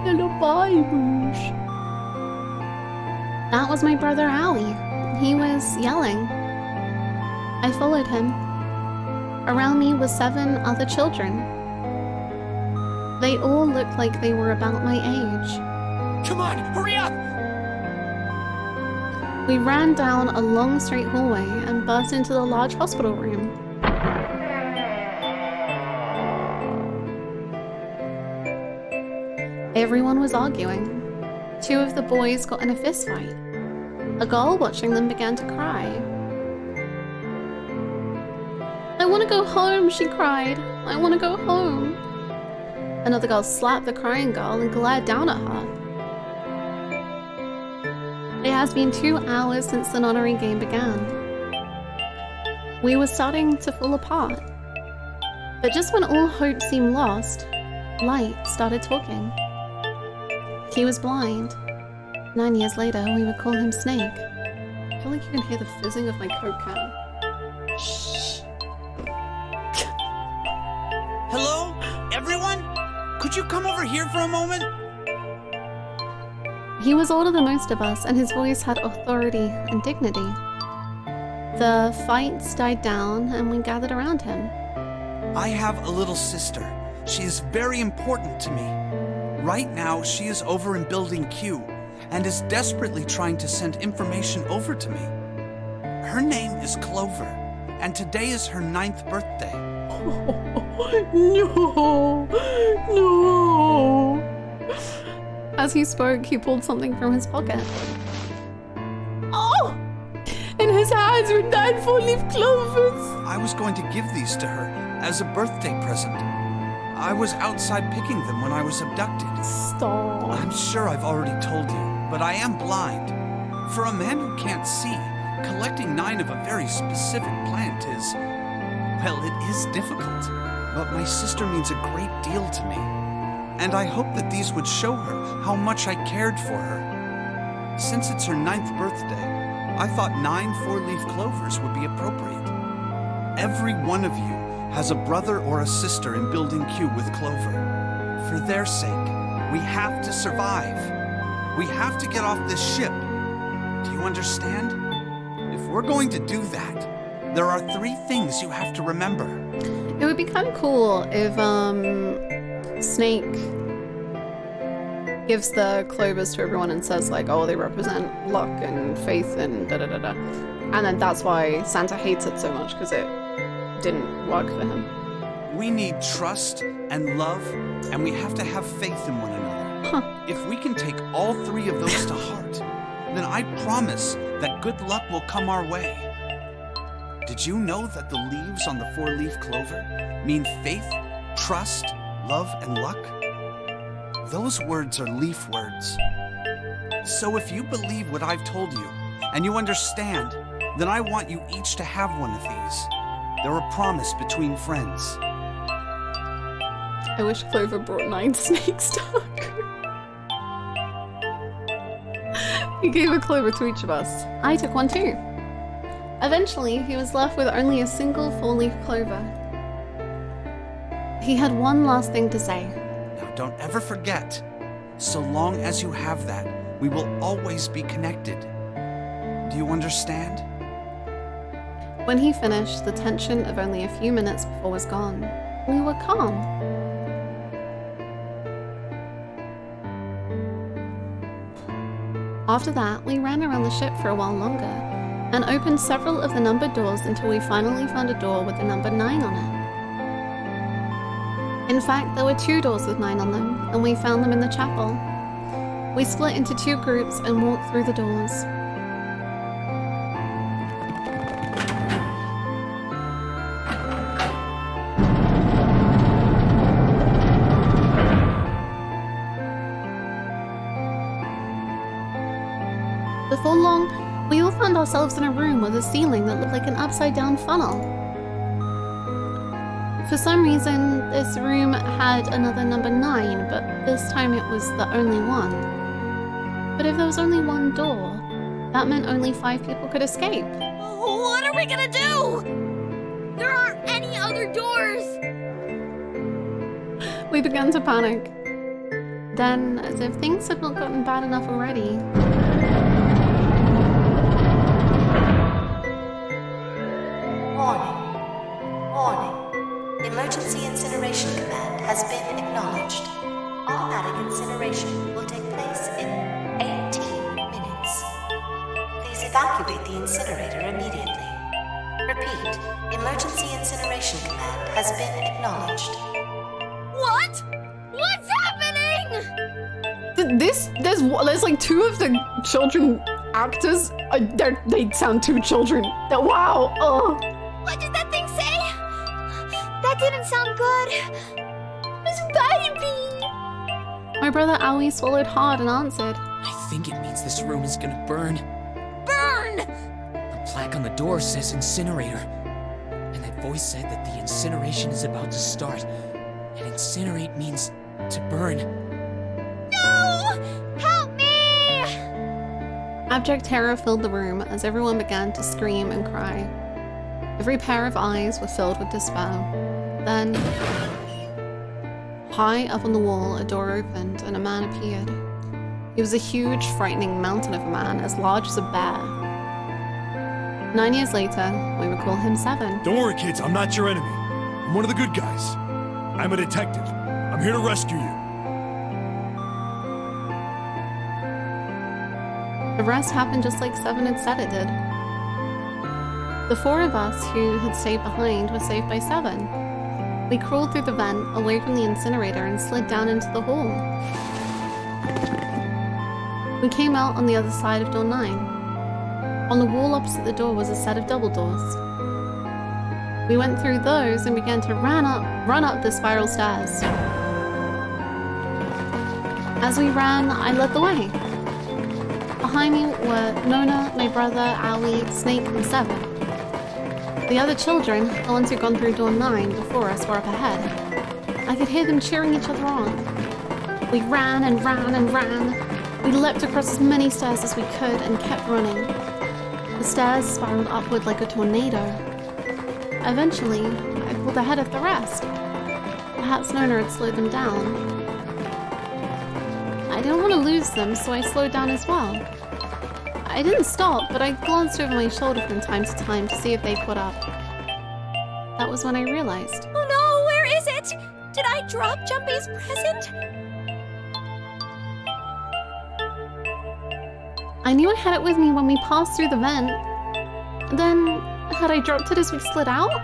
Hello, bye, Rouge. That was my brother Howie. He was yelling. I followed him. Around me was 7 other children. They all looked like they were about my age. Come on, hurry up! We ran down a long straight hallway and burst into the large hospital room. Everyone was arguing. 2 of the boys got in a fist fight. A girl watching them began to cry. "I want to go home," she cried. "I want to go home." Another girl slapped the crying girl and glared down at her. It has been 2 hours since the nonary game began. We were starting to fall apart. But just when all hope seemed lost, Light started talking. He was blind. 9 years later, we would call him Snake. I feel like you can hear the fizzing of my Coke can. Shh. Hello? Everyone? Could you come over here for a moment? He was older than most of us, and his voice had authority and dignity. The fights died down, and we gathered around him. I have a little sister. She is very important to me. Right now, she is over in Building Q and is desperately trying to send information over to me. Her name is Clover, and today is her 9th birthday. No! No! As he spoke, he pulled something from his pocket. Oh! In his hands were 9 4-leaf clovers! I was going to give these to her as a birthday present. I was outside picking them when I was abducted. Stop. I'm sure I've already told you, but I am blind. For a man who can't see, collecting 9 of a very specific plant is, well, it is difficult. But my sister means a great deal to me. And I hope that these would show her how much I cared for her. Since it's her 9th birthday, I thought 9 4-leaf clovers would be appropriate. Every one of you has a brother or a sister in Building Q with Clover. For their sake, we have to survive. We have to get off this ship. Do you understand? If we're going to do that, there are 3 things you have to remember. It would be kind of cool if, Snake gives the clovers to everyone and says, like, oh, they represent luck and faith and da-da-da-da. And then that's why Santa hates it so much, because it didn't work for him. We need trust and love, and we have to have faith in one another. Huh. If we can take all 3 of those to heart, then I promise that good luck will come our way. Did you know that the leaves on the 4-leaf clover mean faith, trust, love, and luck? Those words are leaf words. So if you believe what I've told you, and you understand, then I want you each to have one of these. They're a promise between friends. I wish Clover brought 9 snakes to her. He gave a clover to each of us. I took one too. Eventually, he was left with only a single 4-leaf clover. He had one last thing to say. Now don't ever forget, so long as you have that, we will always be connected. Do you understand? When he finished, the tension of only a few minutes before was gone. We were calm. After that, we ran around the ship for a while longer, and opened several of the numbered doors until we finally found a door with the number 9 on it. In fact, there were 2 doors with 9 on them, and we found them in the chapel. We split into 2 groups and walked through the doors. Before long, we all found ourselves in a room with a ceiling that looked like an upside-down funnel. For some reason, this room had another number 9, but this time it was the only one. But if there was only one door, that meant only 5 people could escape. What are we gonna do? There aren't any other doors! We began to panic. Then, as if things had not gotten bad enough already, Warning. Warning. Emergency Incineration Command has been acknowledged. evacuate the incinerator immediately. Repeat, emergency incineration command has been acknowledged. What? What's happening? There's like two of the children actors. They sound too children. Wow. What did that thing say? That didn't sound good. It's baby. My brother Aoi swallowed hard and answered. I think it means this room is gonna burn. Burn! The plaque on the door says incinerator. And that voice said that the incineration is about to start. And incinerate means to burn. No! Help me! Abject terror filled the room as everyone began to scream and cry. Every pair of eyes were filled with despair. Then, high up on the wall, a door opened and a man appeared. He was a huge, frightening mountain of a man, as large as a bear. 9 years later, we would call him 7. Don't worry, kids. I'm not your enemy. I'm one of the good guys. I'm a detective. I'm here to rescue you. The rest happened just like 7 had said it did. The 4 of us who had stayed behind were saved by 7. We crawled through the vent, away from the incinerator, and slid down into the hall. We came out on the other side of door 9. On the wall opposite the door was a set of double doors. We went through those and began to run up the spiral stairs. As we ran, I led the way. Behind me were Nona, my brother, Aoi, Snake, and 7. The other children, the ones who'd gone through door 9 before us, were up ahead. I could hear them cheering each other on. We ran and ran and ran. We leapt across as many stairs as we could and kept running. The stairs spiraled upward like a tornado. Eventually, I pulled ahead of the rest. Perhaps Nona had slowed them down. I didn't want to lose them, so I slowed down as well. I didn't stop, but I glanced over my shoulder from time to time to see if they caught up. That was when I realized. Oh no, where is it? Did I drop Jumpy's present? I knew I had it with me when we passed through the vent. Then, had I dropped it as we slid out?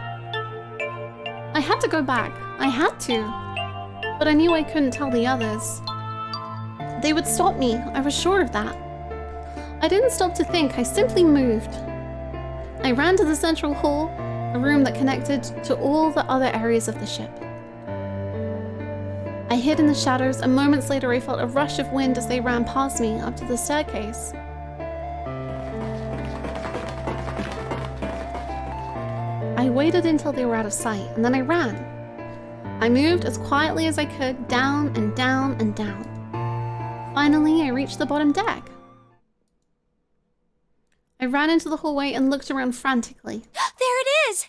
I had to go back. I had to. But I knew I couldn't tell the others. They would stop me. I was sure of that. I didn't stop to think. I simply moved. I ran to the central hall, a room that connected to all the other areas of the ship. I hid in the shadows, and moments later I felt a rush of wind as they ran past me up to the staircase. I waited until they were out of sight, and then I ran. I moved as quietly as I could, down and down and down. Finally, I reached the bottom deck. I ran into the hallway and looked around frantically. There it is!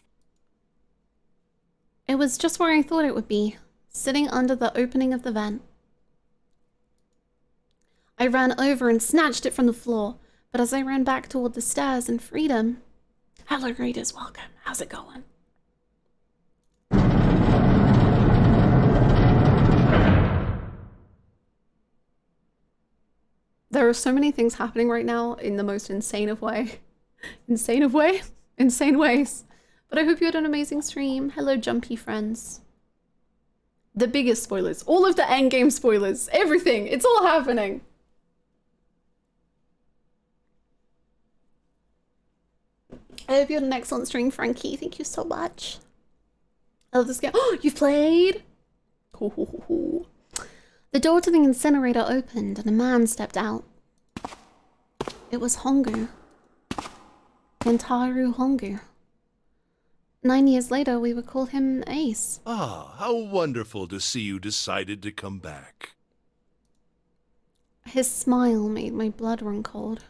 It was just where I thought it would be, sitting under the opening of the vent. I ran over and snatched it from the floor, but as I ran back toward the stairs and freedom... Hello, readers, welcome. How's it going? There are so many things happening right now in the most insane of ways. Insane ways. But I hope you had an amazing stream. Hello, Jumpy friends. The biggest spoilers. All of the endgame spoilers. Everything. It's all happening. I hope you had an excellent stream, Frankie. Thank you so much. I love this game. Oh, you've played? The door to the incinerator opened and a man stepped out. It was Hongu. Kentaro Hongu. 9 years later, we would call him Ace. Ah, how wonderful to see you decided to come back. His smile made my blood run cold.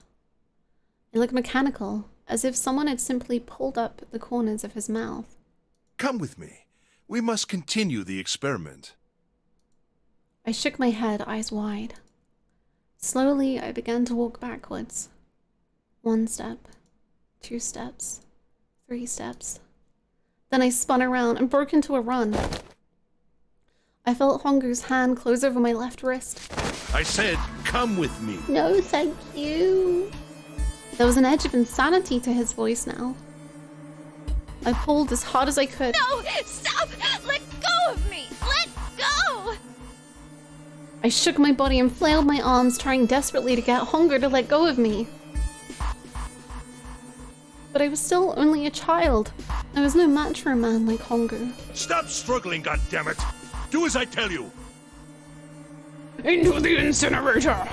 It looked mechanical, as if someone had simply pulled up the corners of his mouth. Come with me. We must continue the experiment. I shook my head, eyes wide. Slowly, I began to walk backwards. 1 step, 2 steps, 3 steps. Then I spun around and broke into a run. I felt Hongu's hand close over my left wrist. I said, come with me. No, thank you. There was an edge of insanity to his voice now. I pulled as hard as I could. No! Stop! Let go of me! Let go! I shook my body and flailed my arms, trying desperately to get Hongo to let go of me. But I was still only a child. I was no match for a man like Hongo. Stop struggling, goddammit! Do as I tell you! Into the incinerator!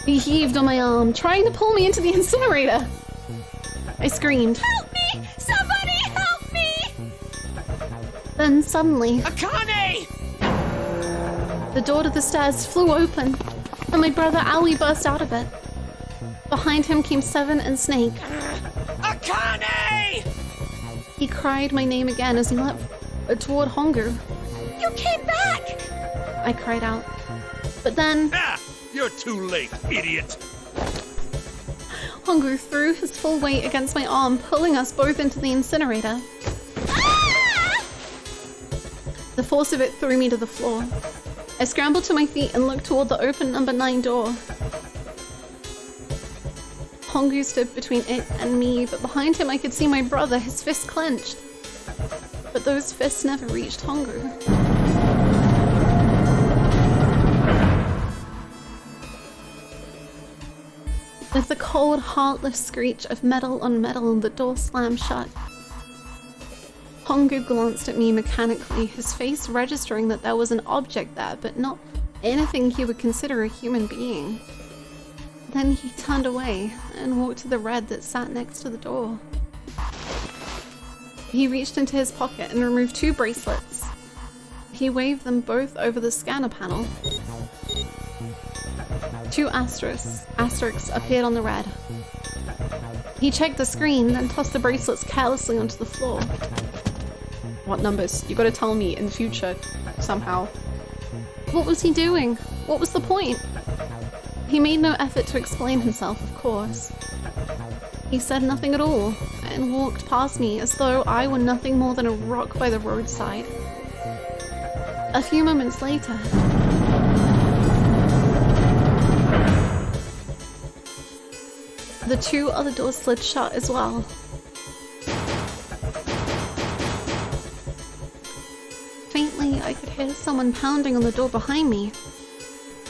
He heaved on my arm, trying to pull me into the incinerator. I screamed. Help me! Somebody help me! Then suddenly... Akane! The door to the stairs flew open, and my brother Aoi burst out of it. Behind him came Seven and Snake. Akane! He cried my name again as he leapt toward Hongo. You came back! I cried out. But then... Ah! You're too late, idiot! Hongo threw his full weight against my arm, pulling us both into the incinerator. Ah! The force of it threw me to the floor. I scrambled to my feet and looked toward the open number 9 door. Hongo stood between it and me, but behind him I could see my brother, his fists clenched. But those fists never reached Hongo. With the cold, heartless screech of metal on metal, the door slammed shut. Hongo glanced at me mechanically, his face registering that there was an object there, but not anything he would consider a human being. Then he turned away and walked to the red that sat next to the door. He reached into his pocket and removed 2 bracelets. He waved them both over the scanner panel. 2 asterisks appeared on the red. He checked the screen, then tossed the bracelets carelessly onto the floor. What numbers? You gotta tell me in the future, somehow. What was he doing? What was the point? He made no effort to explain himself, of course. He said nothing at all, and walked past me as though I were nothing more than a rock by the roadside. A few moments later... the 2 other doors slid shut as well. Faintly, I could hear someone pounding on the door behind me.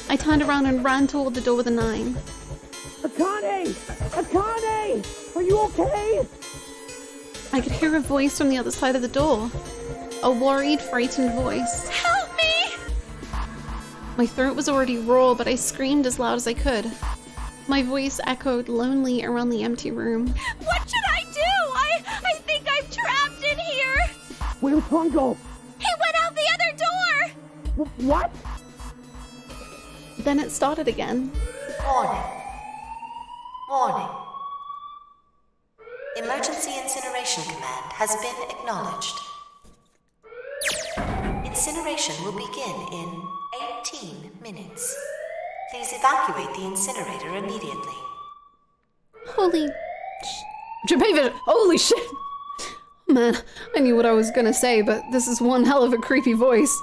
I turned around and ran toward the door with a 9. Akane! Akane! Are you okay? I could hear a voice from the other side of the door. A worried, frightened voice. Help me! My throat was already raw, but I screamed as loud as I could. My voice echoed lonely around the empty room. What should I do? I think I'm trapped in here! Where's Hongo? He went out the other door! What? Then it started again. Warning. Warning. Emergency Incineration Command has been acknowledged. Incineration will begin in 18 minutes. Please evacuate the incinerator immediately. Holy... Junpei vision! Holy shit! Man, I knew what I was gonna say, but this is one hell of a creepy voice.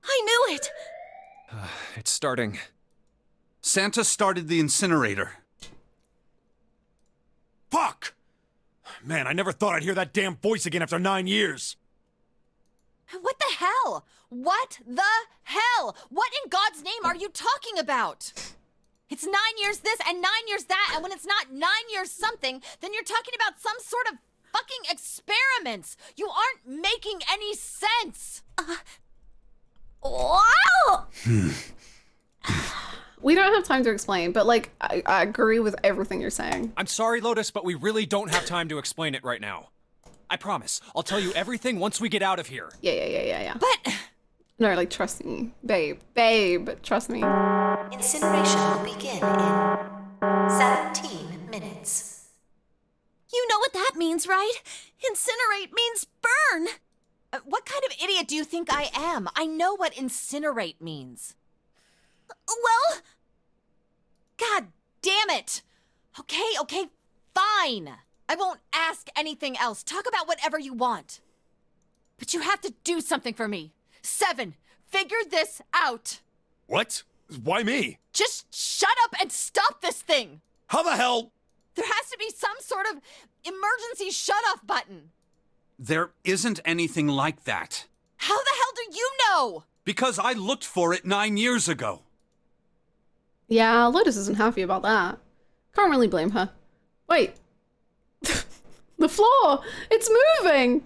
I knew it! It's starting. Santa started the incinerator. Fuck! Man, I never thought I'd hear that damn voice again after 9 years. What the hell? What the hell? What in God's name are you talking about? It's 9 years this and 9 years that, and when it's not 9 years something, then you're talking about some sort of fucking experiments. You aren't making any sense. Wow! We don't have time to explain, but like, I agree with everything you're saying. I'm sorry, Lotus, but we really don't have time to explain it right now. I promise. I'll tell you everything once we get out of here. Yeah. But... No, like, trust me. Babe, trust me. Incineration will begin in 17 minutes. You know what that means, right? Incinerate means burn! What kind of idiot do you think I am? I know what incinerate means. Well... God damn it! Okay, fine. I won't ask anything else. Talk about whatever you want. But you have to do something for me. 7, figure this out. What? Why me? Just shut up and stop this thing. How the hell? There has to be some sort of emergency shut-off button. There isn't anything like that. How the hell do you know? Because I looked for it 9 years ago. Yeah, Lotus isn't happy about that. Can't really blame her. Wait. The floor! It's moving!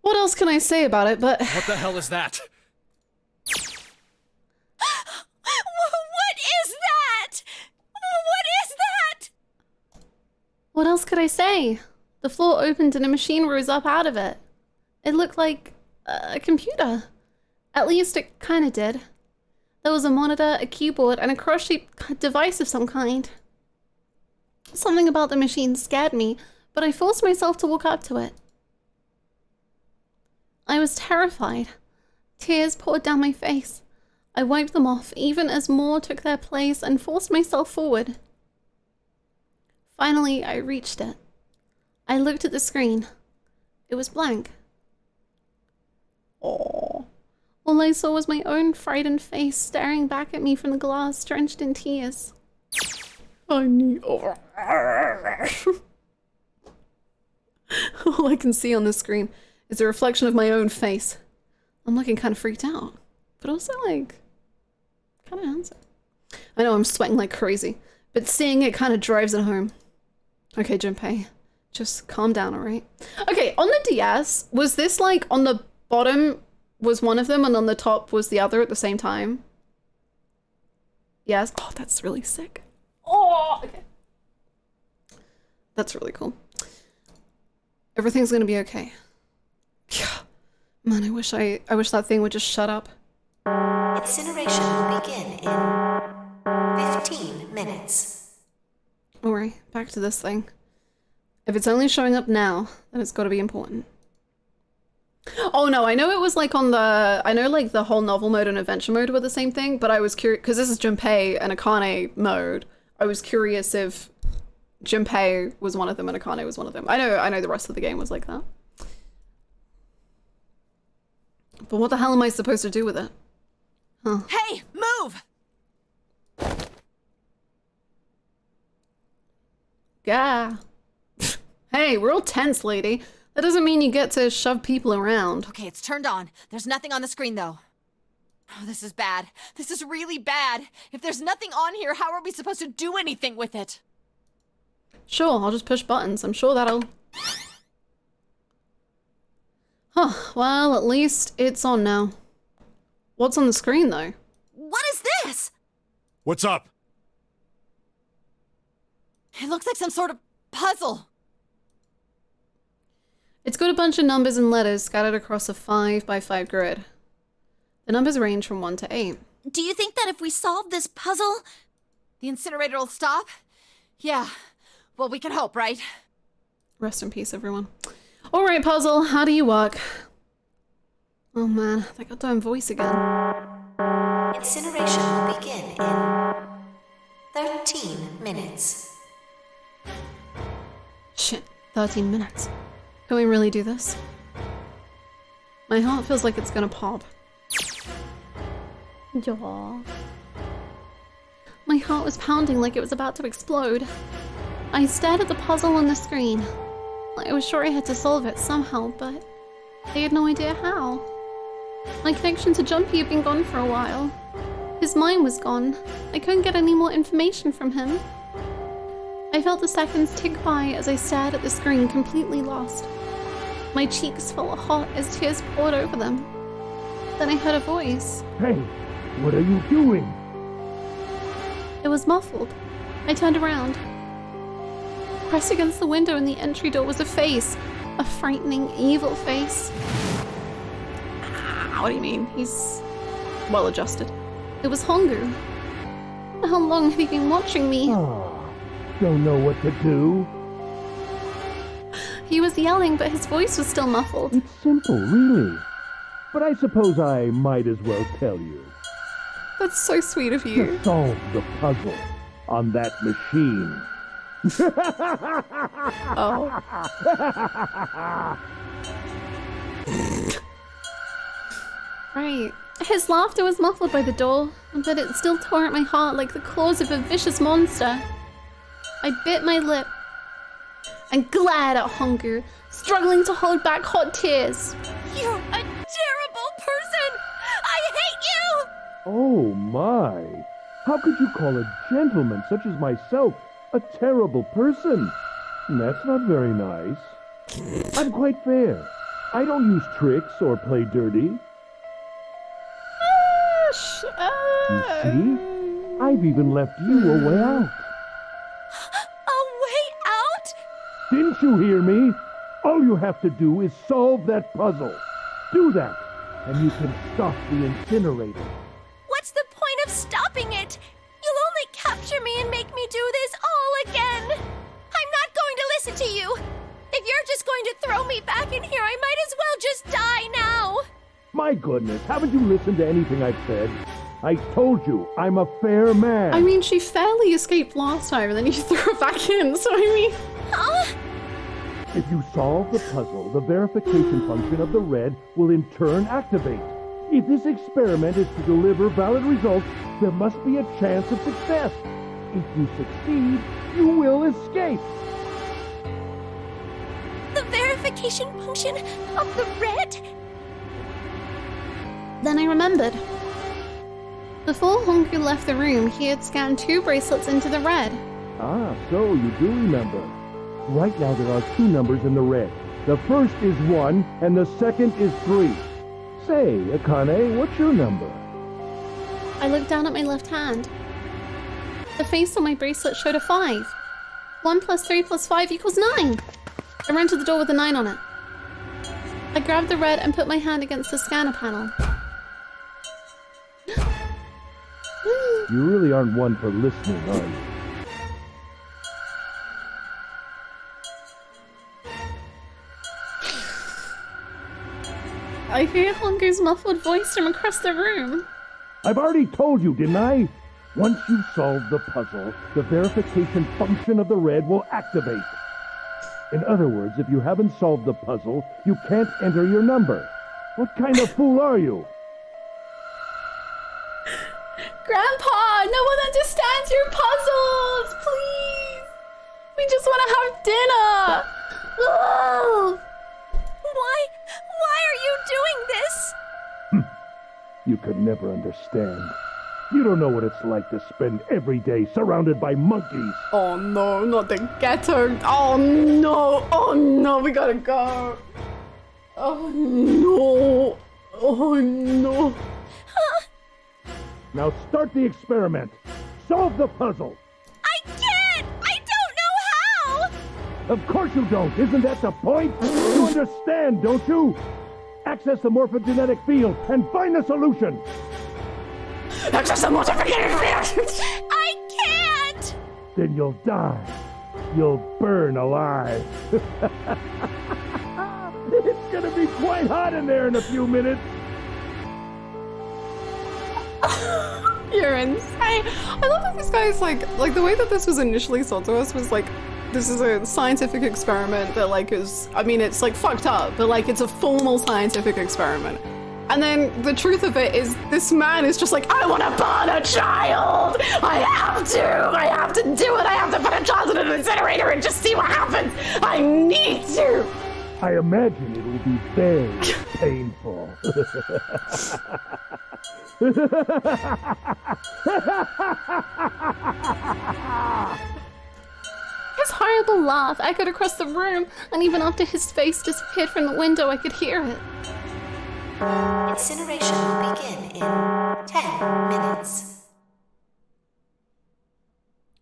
What else can I say about it, but... What the hell is that? What is that? What is that? What else could I say? The floor opened and a machine rose up out of it. It looked like a computer. At least it kind of did. There was a monitor, a keyboard, and a cross-shaped device of some kind. Something about the machine scared me, but I forced myself to walk up to it. I was terrified. Tears poured down my face. I wiped them off, even as more took their place, and forced myself forward. Finally, I reached it. I looked at the screen. It was blank. Aww. All I saw was my own frightened face staring back at me from the glass, drenched in tears. I need... All I can see on the screen is a reflection of my own face. I'm looking kind of freaked out, but also like kind of handsome. I know I'm sweating like crazy, but seeing it kind of drives it home. Okay, Junpei, just calm down, all right? Okay, on the DS, was this like on the bottom was one of them and on the top was the other at the same time? Yes. Oh, that's really sick. Oh, okay. That's really cool. Everything's gonna be okay. Yeah. Man, I wish that thing would just shut up. Incineration will begin in 15 minutes. Alright, back to this thing. If it's only showing up now, then it's gotta be important. Oh no, I know it was like on the... I know like the whole novel mode and adventure mode were the same thing, but I was curious... Because this is Junpei and Akane mode. I was curious if Junpei was one of them and Akane was one of them. I know the rest of the game was like that. But what the hell am I supposed to do with it? Huh. Hey, move! Yeah. Hey, we're all tense, lady. That doesn't mean you get to shove people around. Okay, it's turned on. There's nothing on the screen, though. Oh, this is bad. This is really bad. If there's nothing on here, how are we supposed to do anything with it? Sure, I'll just push buttons. I'm sure that'll... Huh, well, at least it's on now. What's on the screen, though? What is this? What's up? It looks like some sort of puzzle. It's got a bunch of numbers and letters scattered across a 5x5 grid. The numbers range from 1 to 8. Do you think that if we solve this puzzle, the incinerator will stop? Yeah. Well, we can hope, right? Rest in peace, everyone. Alright, puzzle, how do you work? Oh man, that goddamn voice again. Incineration will begin in 13 minutes. Shit, 13 minutes. Can we really do this? My heart feels like it's gonna pop. Yaw. My heart was pounding like it was about to explode. I stared at the puzzle on the screen. I was sure I had to solve it somehow, but I had no idea how. My connection to Jumpy had been gone for a while. His mind was gone. I couldn't get any more information from him. I felt the seconds tick by as I stared at the screen, completely lost. My cheeks felt hot as tears poured over them. Then I heard a voice. Hey, what are you doing? It was muffled. I turned around. Pressed against the window in the entry door was a face. A frightening, evil face. What do you mean? He's well adjusted. It was Hongu. How long had he been watching me? Oh, don't know what to do. He was yelling, but his voice was still muffled. It's simple, really. But I suppose I might as well tell you. That's so sweet of you. To solve the puzzle on that machine. Oh. Right. His laughter was muffled by the door, but it still tore at my heart like the claws of a vicious monster. I bit my lip and glared at Hongu, struggling to hold back hot tears. You're a terrible person! I hate you! Oh my! How could you call a gentleman such as myself a terrible person? That's not very nice. I'm quite fair. I don't use tricks or play dirty. You see? I've even left you a way out. A way out? Didn't you hear me? All you have to do is solve that puzzle. Do that, and you can stop the incinerator. What's the point of stopping it? You'll only capture me and make me do this all again. I'm not going to listen to you. If you're just going to throw me back in here, I might as well just die now. My goodness, haven't you listened to anything I've said? I told you, I'm a fair man. I mean, she fairly escaped last time, and then you threw her back in, so I mean... Huh? If you solve the puzzle, the verification function of the red will in turn activate. If this experiment is to deliver valid results, there must be a chance of success. If you succeed, you will escape. The verification function of the red? Then I remembered. Before Hongu left the room, he had scanned 2 bracelets into the red. Ah, so you do remember. Right now there are 2 numbers in the red. The first is 1, and the second is 3. Say, Akane, what's your number? I looked down at my left hand. The face on my bracelet showed a 5. 1 plus 3 plus 5 equals 9. I ran to the door with a 9 on it. I grabbed the red and put my hand against the scanner panel. You really aren't one for listening, are you? I hear Hongu's muffled voice from across the room. I've already told you, didn't I? Once you solve the puzzle, the verification function of the red will activate. In other words, if you haven't solved the puzzle, you can't enter your number. What kind of fool are you? Grandpa, no one understands your puzzles! Please! We just want to have dinner! Oh! Why are you doing this? You could never understand. You don't know what it's like to spend every day surrounded by monkeys. Oh no, not the ghetto. Oh no, we gotta go. Oh no, oh no. Now start the experiment. Solve the puzzle. I can't! I don't know how! Of course you don't. Isn't that the point? You understand, don't you? Access the morphogenetic field and find the solution. Access the morphogenetic field! I can't! Then you'll die. You'll burn alive. It's gonna be quite hot in there in a few minutes. You're insane. I love that this guy is like the way that this was initially sold to us was like, this is a scientific experiment that like is, I mean, it's like fucked up, but like it's a formal scientific experiment. And then the truth of it is this man is just like, I want to burn a child! I have to do it! I have to put a child in an incinerator and just see what happens! I need to! I imagine it will be very painful. His horrible laugh echoed across the room, and even after his face disappeared from the window, I could hear it. Incineration will begin in 10 minutes.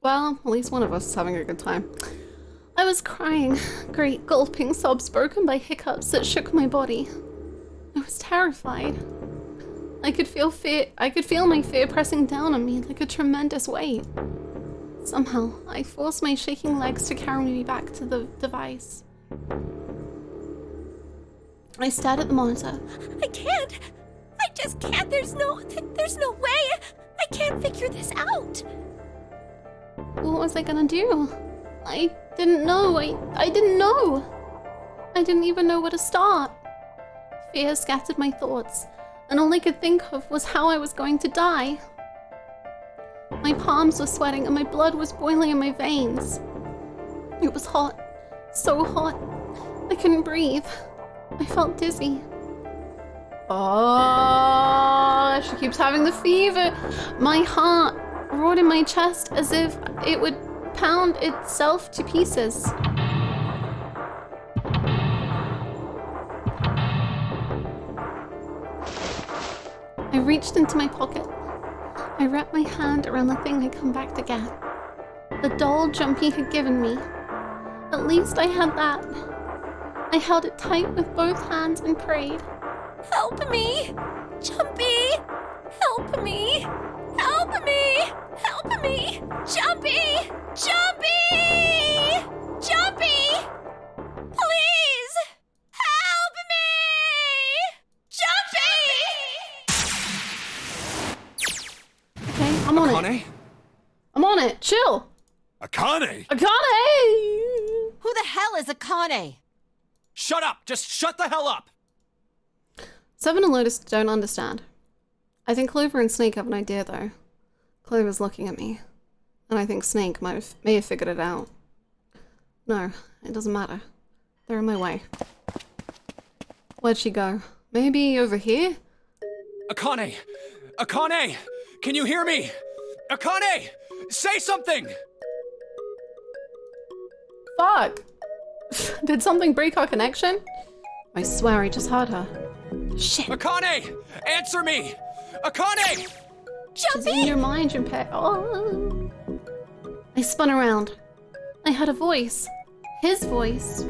Well, at least one of us is having a good time. I was crying, great gulping sobs broken by hiccups that shook my body. I was terrified. I could feel my fear pressing down on me like a tremendous weight. Somehow, I forced my shaking legs to carry me back to the device. I stared at the monitor. I can't! I just can't! There's no way! I can't figure this out! What was I gonna do? I didn't know. I didn't know. I didn't even know where to start. Fear scattered my thoughts, and all I could think of was how I was going to die. My palms were sweating and my blood was boiling in my veins. It was hot, so hot. I couldn't breathe. I felt dizzy. Oh, she keeps having the fever. My heart roared in my chest as if it would pound itself to pieces. I reached into my pocket. I wrapped my hand around the thing I'd come back to get. The doll Jumpy had given me. At least I had that. I held it tight with both hands and prayed. Help me! Jumpy! Help me! Help me! Help me! Jumpy! Jumpy! Jumpy! Please! Help me! Jumpy! Okay, I'm on it. I'm on it. Chill. Akane! Akane! Who the hell is Akane? Shut up! Just shut the hell up! Seven and Lotus don't understand. I think Clover and Snake have an idea, though. Clover's looking at me, and I think Snake may have figured it out. No, it doesn't matter. They're in my way. Where'd she go? Maybe over here? Akane! Akane! Can you hear me? Akane! Say something! Fuck! Did something break our connection? I swear I just heard her. Shit. Akane! Answer me! Akane! She's in your mind, Junpei. Oh. I spun around. I heard a voice. His voice.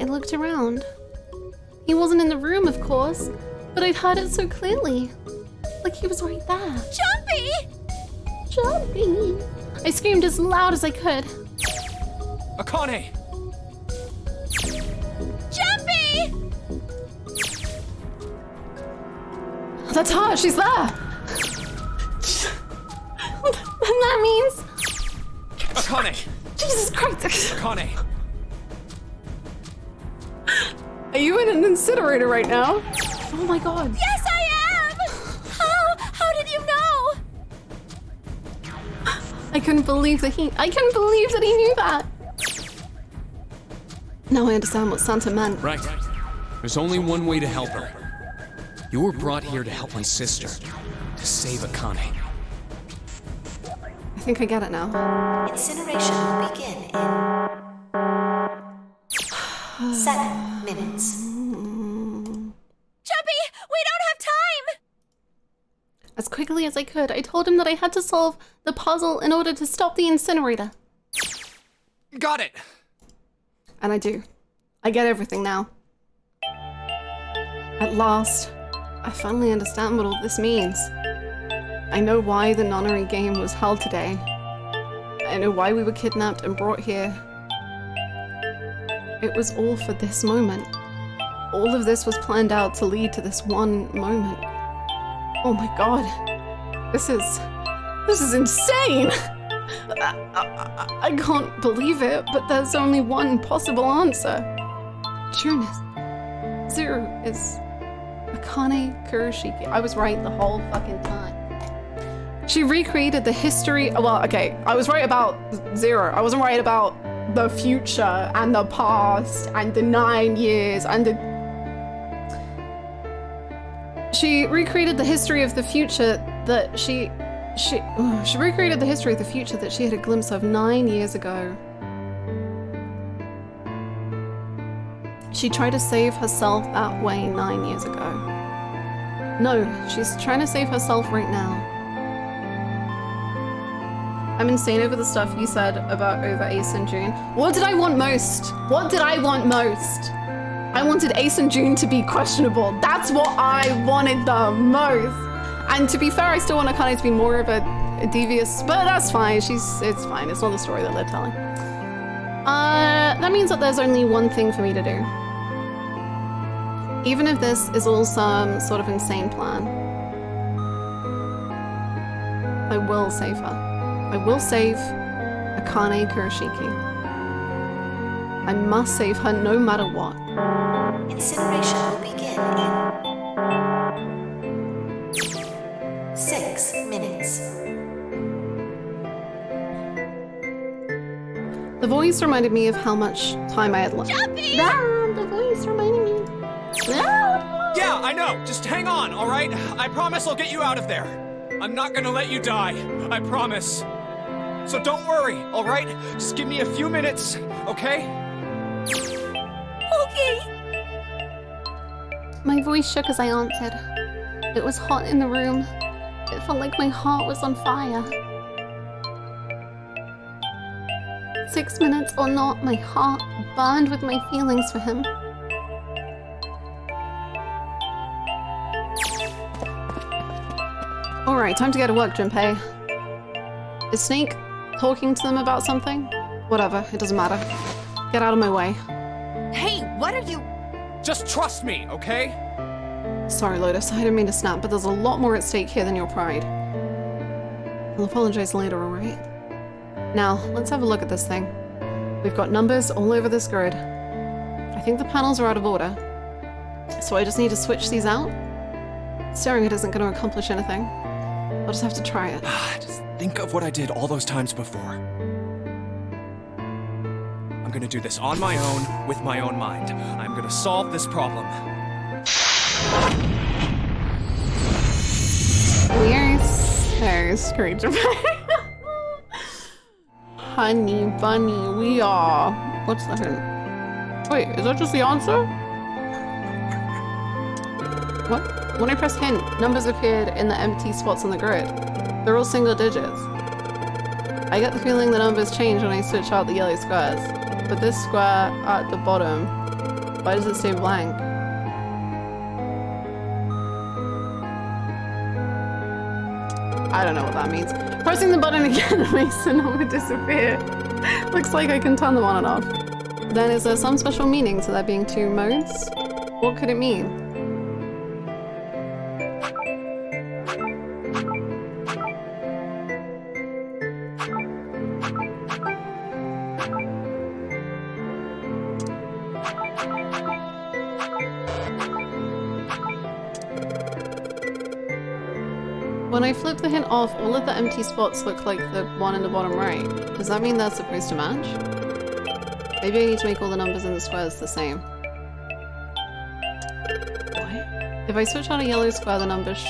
I looked around. He wasn't in the room, of course, but I'd heard it so clearly. Like he was right there. Jumpy! Jumpy! I screamed as loud as I could. Akane! Jumpy! That's her! She's there! And that means... Akane! Jesus Christ! Akane! Are you in an incinerator right now? Oh my god. Yes, I am! How did you know? I couldn't believe that he knew that. Now I understand what Santa meant. Right. There's only one way to help her. You were brought here to help my sister. To save Akane. I think I get it now. Incineration will begin in 7 minutes. Jumpy, we don't have time! As quickly as I could, I told him that I had to solve the puzzle in order to stop the incinerator. Got it! And I do. I get everything now. At last, I finally understand what all this means. I know why the nunnery game was held today. I know why we were kidnapped and brought here. It was all for this moment. All of this was planned out to lead to this one moment. Oh my god. This is insane! I can't believe it, but there's only one possible answer. Trueness. Zero is Akane Kuroshiki. I was right the whole fucking time. She recreated the history. Well, okay, I was right about Zero. I wasn't right about the future and the past and the 9 years and the... She recreated the history of the future that she recreated the history of the future that she had a glimpse of 9 years ago. She tried to save herself that way 9 years ago. No, she's trying to save herself right now. I'm insane over the stuff you said about over Ace and June. What did I want most? What did I want most? I wanted Ace and June to be questionable. That's what I wanted the most. And to be fair, I still want Akane to be more of a devious, but that's fine. It's fine. It's not the story that they're telling. That means that there's only one thing for me to do. Even if this is all some sort of insane plan, I will save her. I will save Akane Kuroshiki. I must save her no matter what. Incineration will begin in 6 minutes. The voice reminded me of how much time I had left. The voice reminded me. Yeah, I know. Just hang on, all right? I promise I'll get you out of there. I'm not gonna let you die. I promise. So don't worry, all right? Just give me a few minutes, okay? Okay. My voice shook as I answered. It was hot in the room. It felt like my heart was on fire. 6 minutes or not, my heart burned with my feelings for him. Alright, time to go to work, Junpei. Is Snake talking to them about something? Whatever, it doesn't matter. Get out of my way. Hey, what are you... Just trust me, okay? Sorry, Lotus, I didn't mean to snap, but there's a lot more at stake here than your pride. I'll apologize later, alright? Now, let's have a look at this thing. We've got numbers all over this grid. I think the panels are out of order. So I just need to switch these out? Staring at it isn't going to accomplish anything. I'll just have to try it. Just think of what I did all those times before. I'm gonna do this on my own, with my own mind. I'm gonna solve this problem. We are so screwed, Junpei. Honey bunny, we are. What's the hint? Wait, is that just the answer? What? When I press hint, numbers appeared in the empty spots on the grid. They're all single digits. I get the feeling the numbers change when I switch out the yellow squares. But this square at the bottom, why does it stay blank? I don't know what that means. Pressing the button again makes the number disappear. Looks like I can turn them on and off. Then is there some special meaning to there being two modes? What could it mean? When I flip the hint off, all of the empty spots look like the one in the bottom right. Does that mean they're supposed to match? Maybe I need to make all the numbers in the squares the same. What? If I switch out a yellow square, the numbers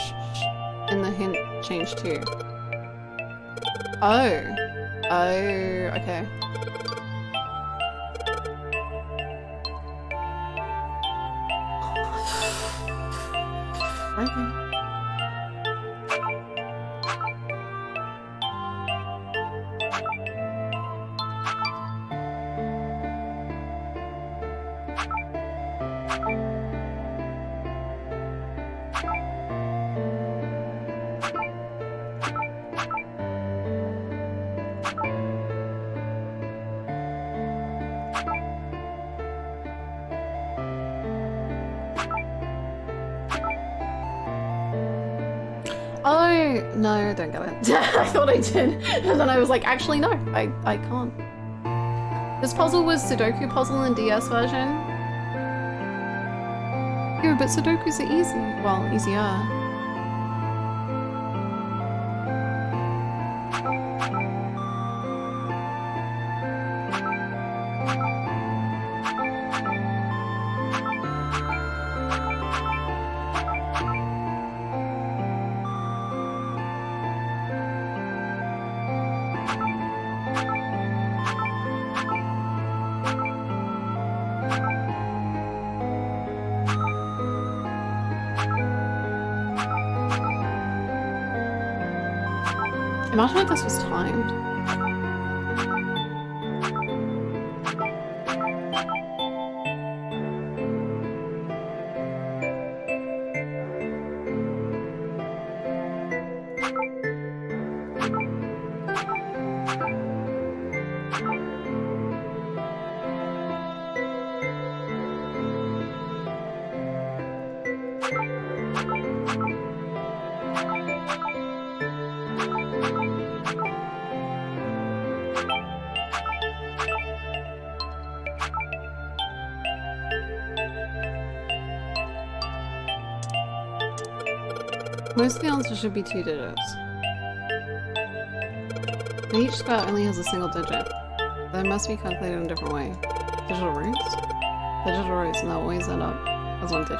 in the hint change too. Oh. Oh, okay. Okay. Oh, no, don't get it. I thought I did. And then I was like, actually, no, I can't. This puzzle was Sudoku puzzle in DS version. Yeah, but Sudokus are easy. Well, easier. Imagine if this was timed. Most of the answers should be 2 digits. But each square only has a single digit. They must be calculated in a different way. Digital roots? Digital roots, and they'll always end up as 1 digit.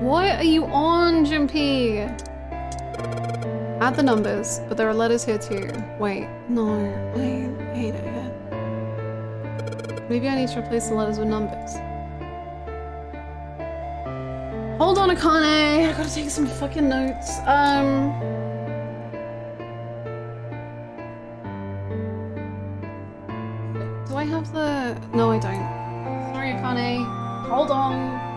What are you on, Jimpy? Add the numbers, but there are letters here too. Wait, no, wait, hate it here. Maybe I need to replace the letters with numbers. Hold on, Akane. I gotta take some fucking notes. Do I have the... No, I don't. Sorry, Akane. Hold on.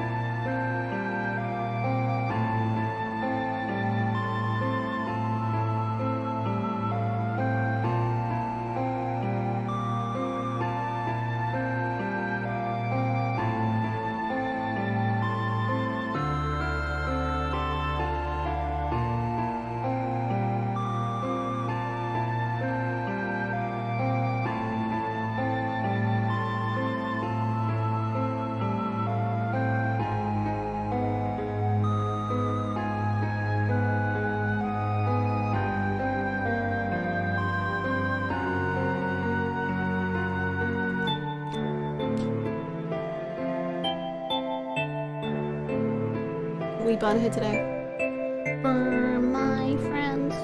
We burn here today. For my friends.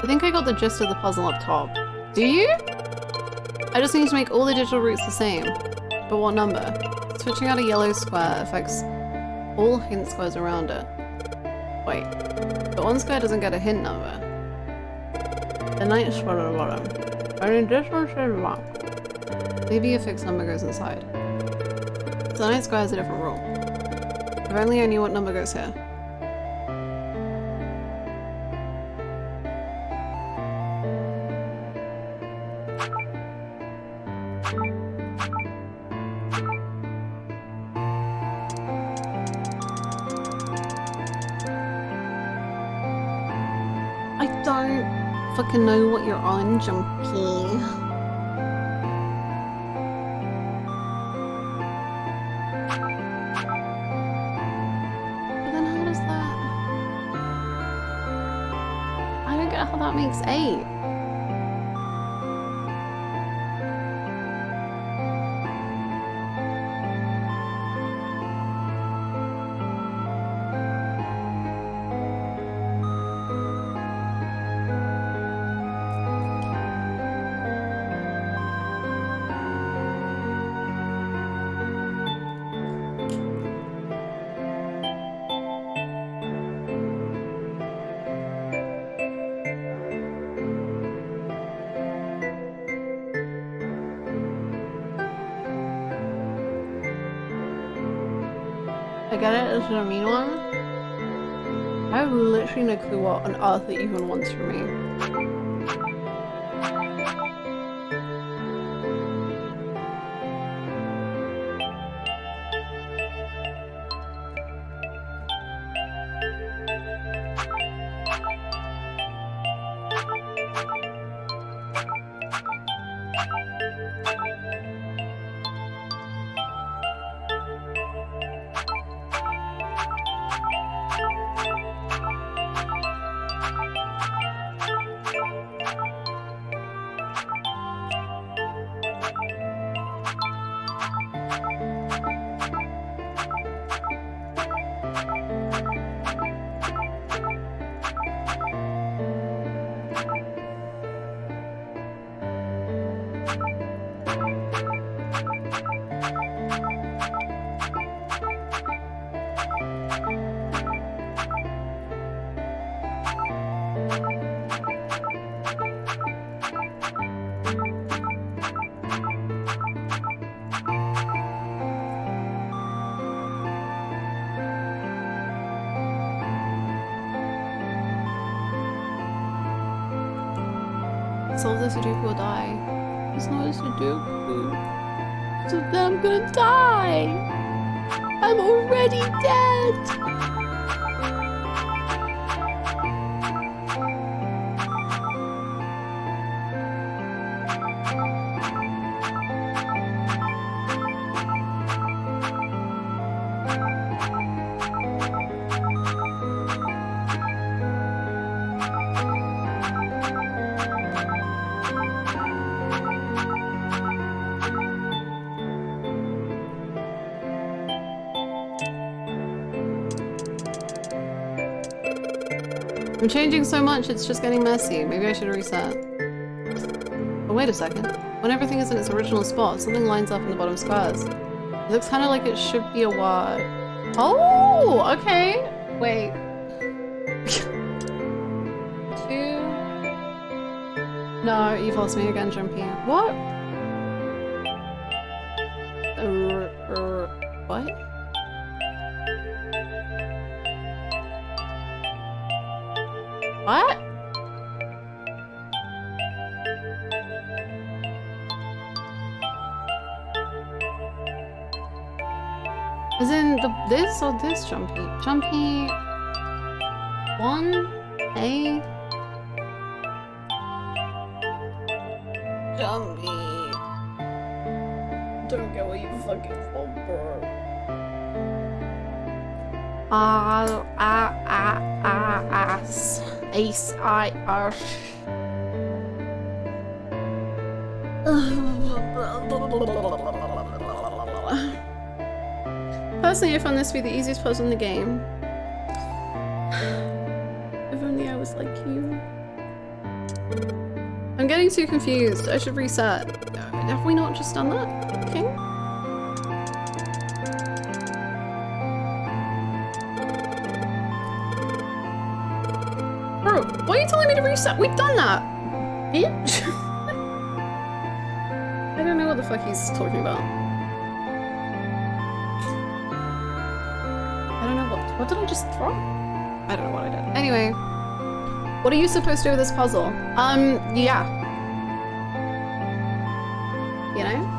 I think I got the gist of the puzzle up top. Do you? I just need to make all the digital roots the same. But what number? Switching out a yellow square affects all hint squares around it. Wait, but one square doesn't get a hint number. The ninth square at the bottom. Only this one says wrong. Maybe a fixed number goes inside. So the ninth square has a different rule. If only I knew what number goes here. Fucking know what you're on, Jumpy. But then how does that... I don't get how that makes 8. I get it, this is a mean one. I have literally no clue what on earth it even wants from me. solve the Sudoku or die. It's not a Sudoku. So then I'm gonna die. I'm already dead. I'm changing so much, it's just getting messy. Maybe I should reset. But wait a second. When everything is in its original spot, something lines up in the bottom squares. It looks kind of like it should be a word. Oh, okay. Wait. 2. No, you've lost me again, Jumpy. What? What? What? As in this or this Jumpy? Jumpy 1A? Jumpy. Don't get what you fucking for, bro. Ace, I, Personally, I found this to be the easiest puzzle in the game. If only I was like you. I'm getting too confused. I should reset. Have we not just done that? Okay. Bro, why are you telling me to reset? We've done that! Bitch! I don't know what the fuck he's talking about. I don't know what did I just throw? I don't know what I did. Anyway. What are you supposed to do with this puzzle? Yeah. You know?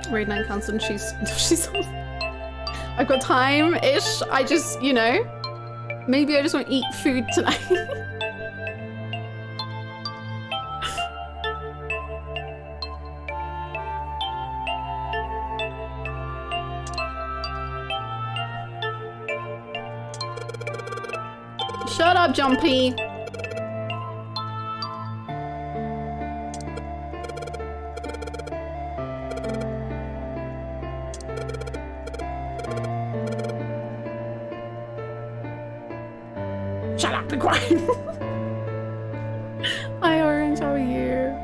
Raid 9 cancelled and she's I've got time-ish. I just, you know, maybe I just want to eat food tonight. Shut up, Jumpy. Shut up and cry. Hi, Orange, how are you?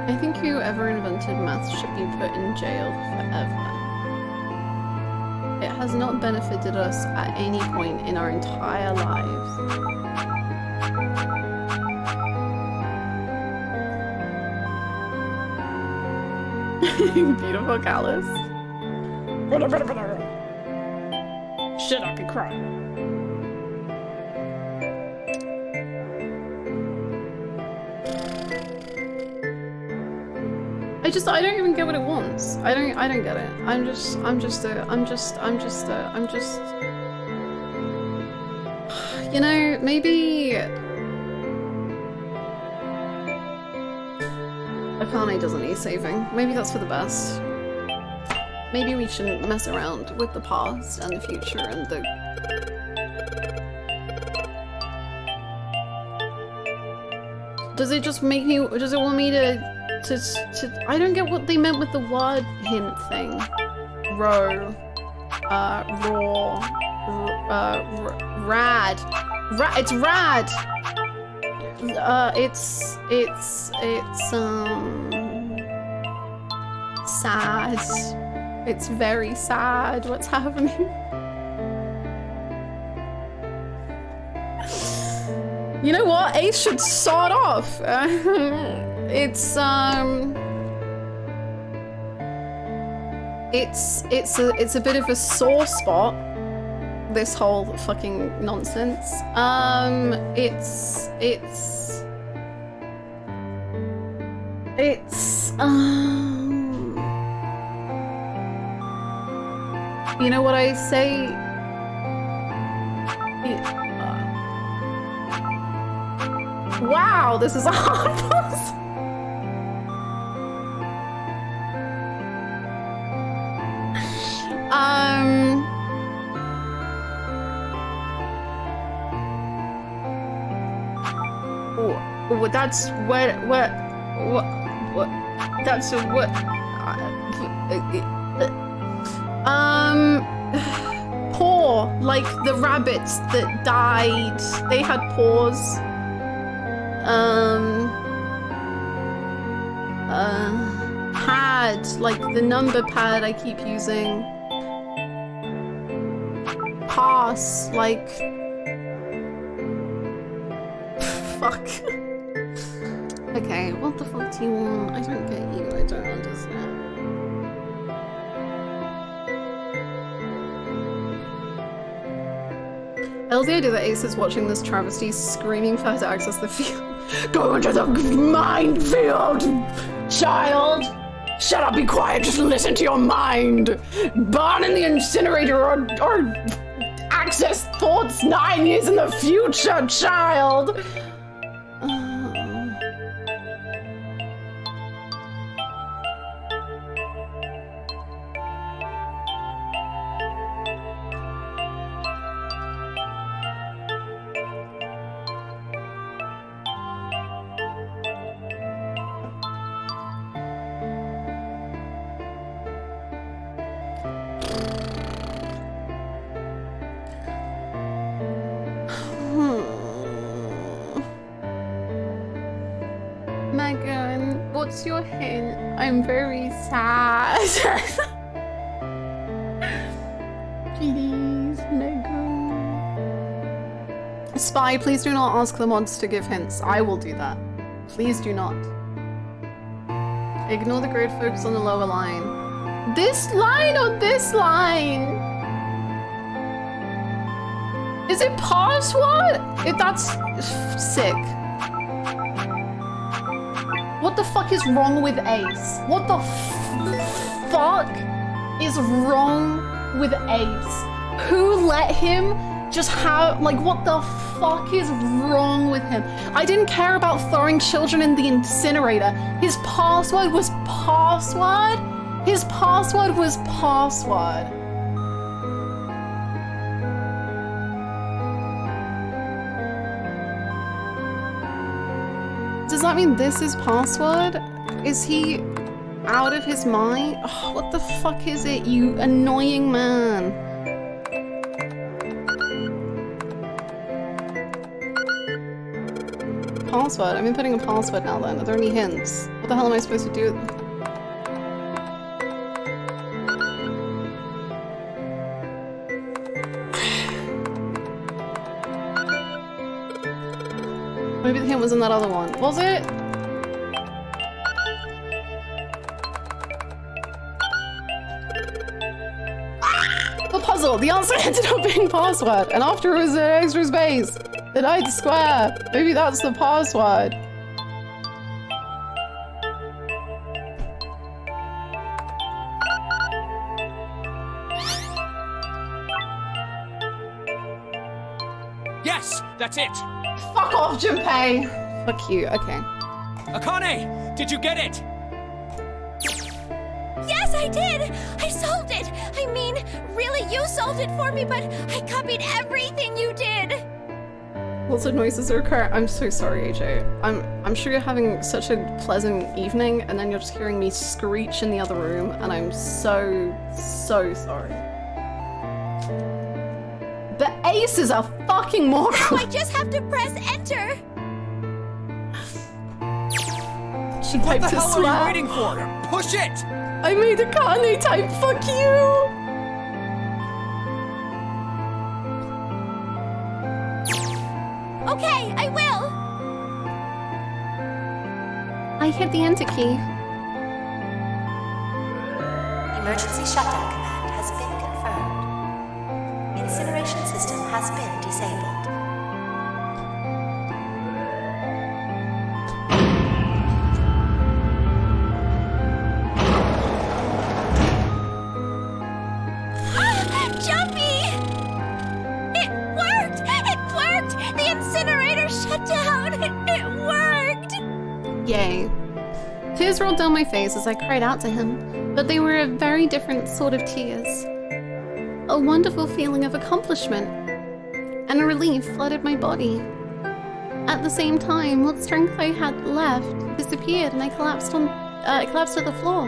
I think whoever invented maths should be put in jail forever. It has not benefited us at any point in our entire lives. Beautiful callus. Shit, I could cry. I don't even get what it wants. I don't get it. I'm just you know, maybe Akane doesn't need saving. Maybe that's for the best. Maybe we shouldn't mess around with the past and the future and the... Does it just make me... Does it want me to I don't get what they meant with the word hint thing. Raw. Rad. It's rad! It's sad. It's very sad what's happening. You know what? Ace should sod off. It's a bit of a sore spot, this whole fucking nonsense. You know what I say? Wow, this is a hard boss. That's what that's what paw, like the rabbits that died, they had paws. Pad, like the number pad I keep using. Pass, like fuck. Okay, what the fuck do you want? I don't get you, I don't understand. I love the idea that Ace is watching this travesty, screaming for her to access the field. Go into the mind field, child! Shut up, be quiet, just listen to your mind! Burn in the incinerator or access thoughts 9 years in the future, child! Megan, what's your hint? I'm very sad. Please, Megan. Spy, please do not ask the mods to give hints. I will do that. Please do not. Ignore the grid, focus on the lower line. This line or this line? Is it password? That's sick. What the fuck is wrong with Ace? What the fuck is wrong with Ace? Who let him just have, like, what the fuck is wrong with him? I didn't care about throwing children in the incinerator. His password was password? His password was password. Does that mean this is password? Is he out of his mind? Oh, what the fuck is it, you annoying man? Password? I'm inputting a password now then. Are there any hints? What the hell am I supposed to do? Maybe the hint was in that other one. Was it? puzzle. The answer ended up being password, and after it was an extra space. Then I had to square. Maybe that's the password. Yes, that's it. Fuck off, Junpei. Fuck you. Okay. Akane, did you get it? Yes, I did! I solved it! I mean, really, you solved it for me, but I copied everything you did! Lots of noises occur. I'm so sorry, AJ. I'm sure you're having such a pleasant evening, and then you're just hearing me screech in the other room, and I'm so sorry. The ace is a fucking moron! Now I just have to press enter! She typed What the a hell swear. are you waiting for? Push it! I made a Kane type, fuck you! Okay, I will! I hit the enter key. Emergency shutdown command has been confirmed. Incineration system has been disabled. Jumpy! It worked! It worked! The incinerator shut down! It worked! Yay. Tears rolled down my face as I cried out to him, but they were a very different sort of tears. A wonderful feeling of accomplishment and a relief flooded my body. At the same time, what strength I had left disappeared and I collapsed to the floor.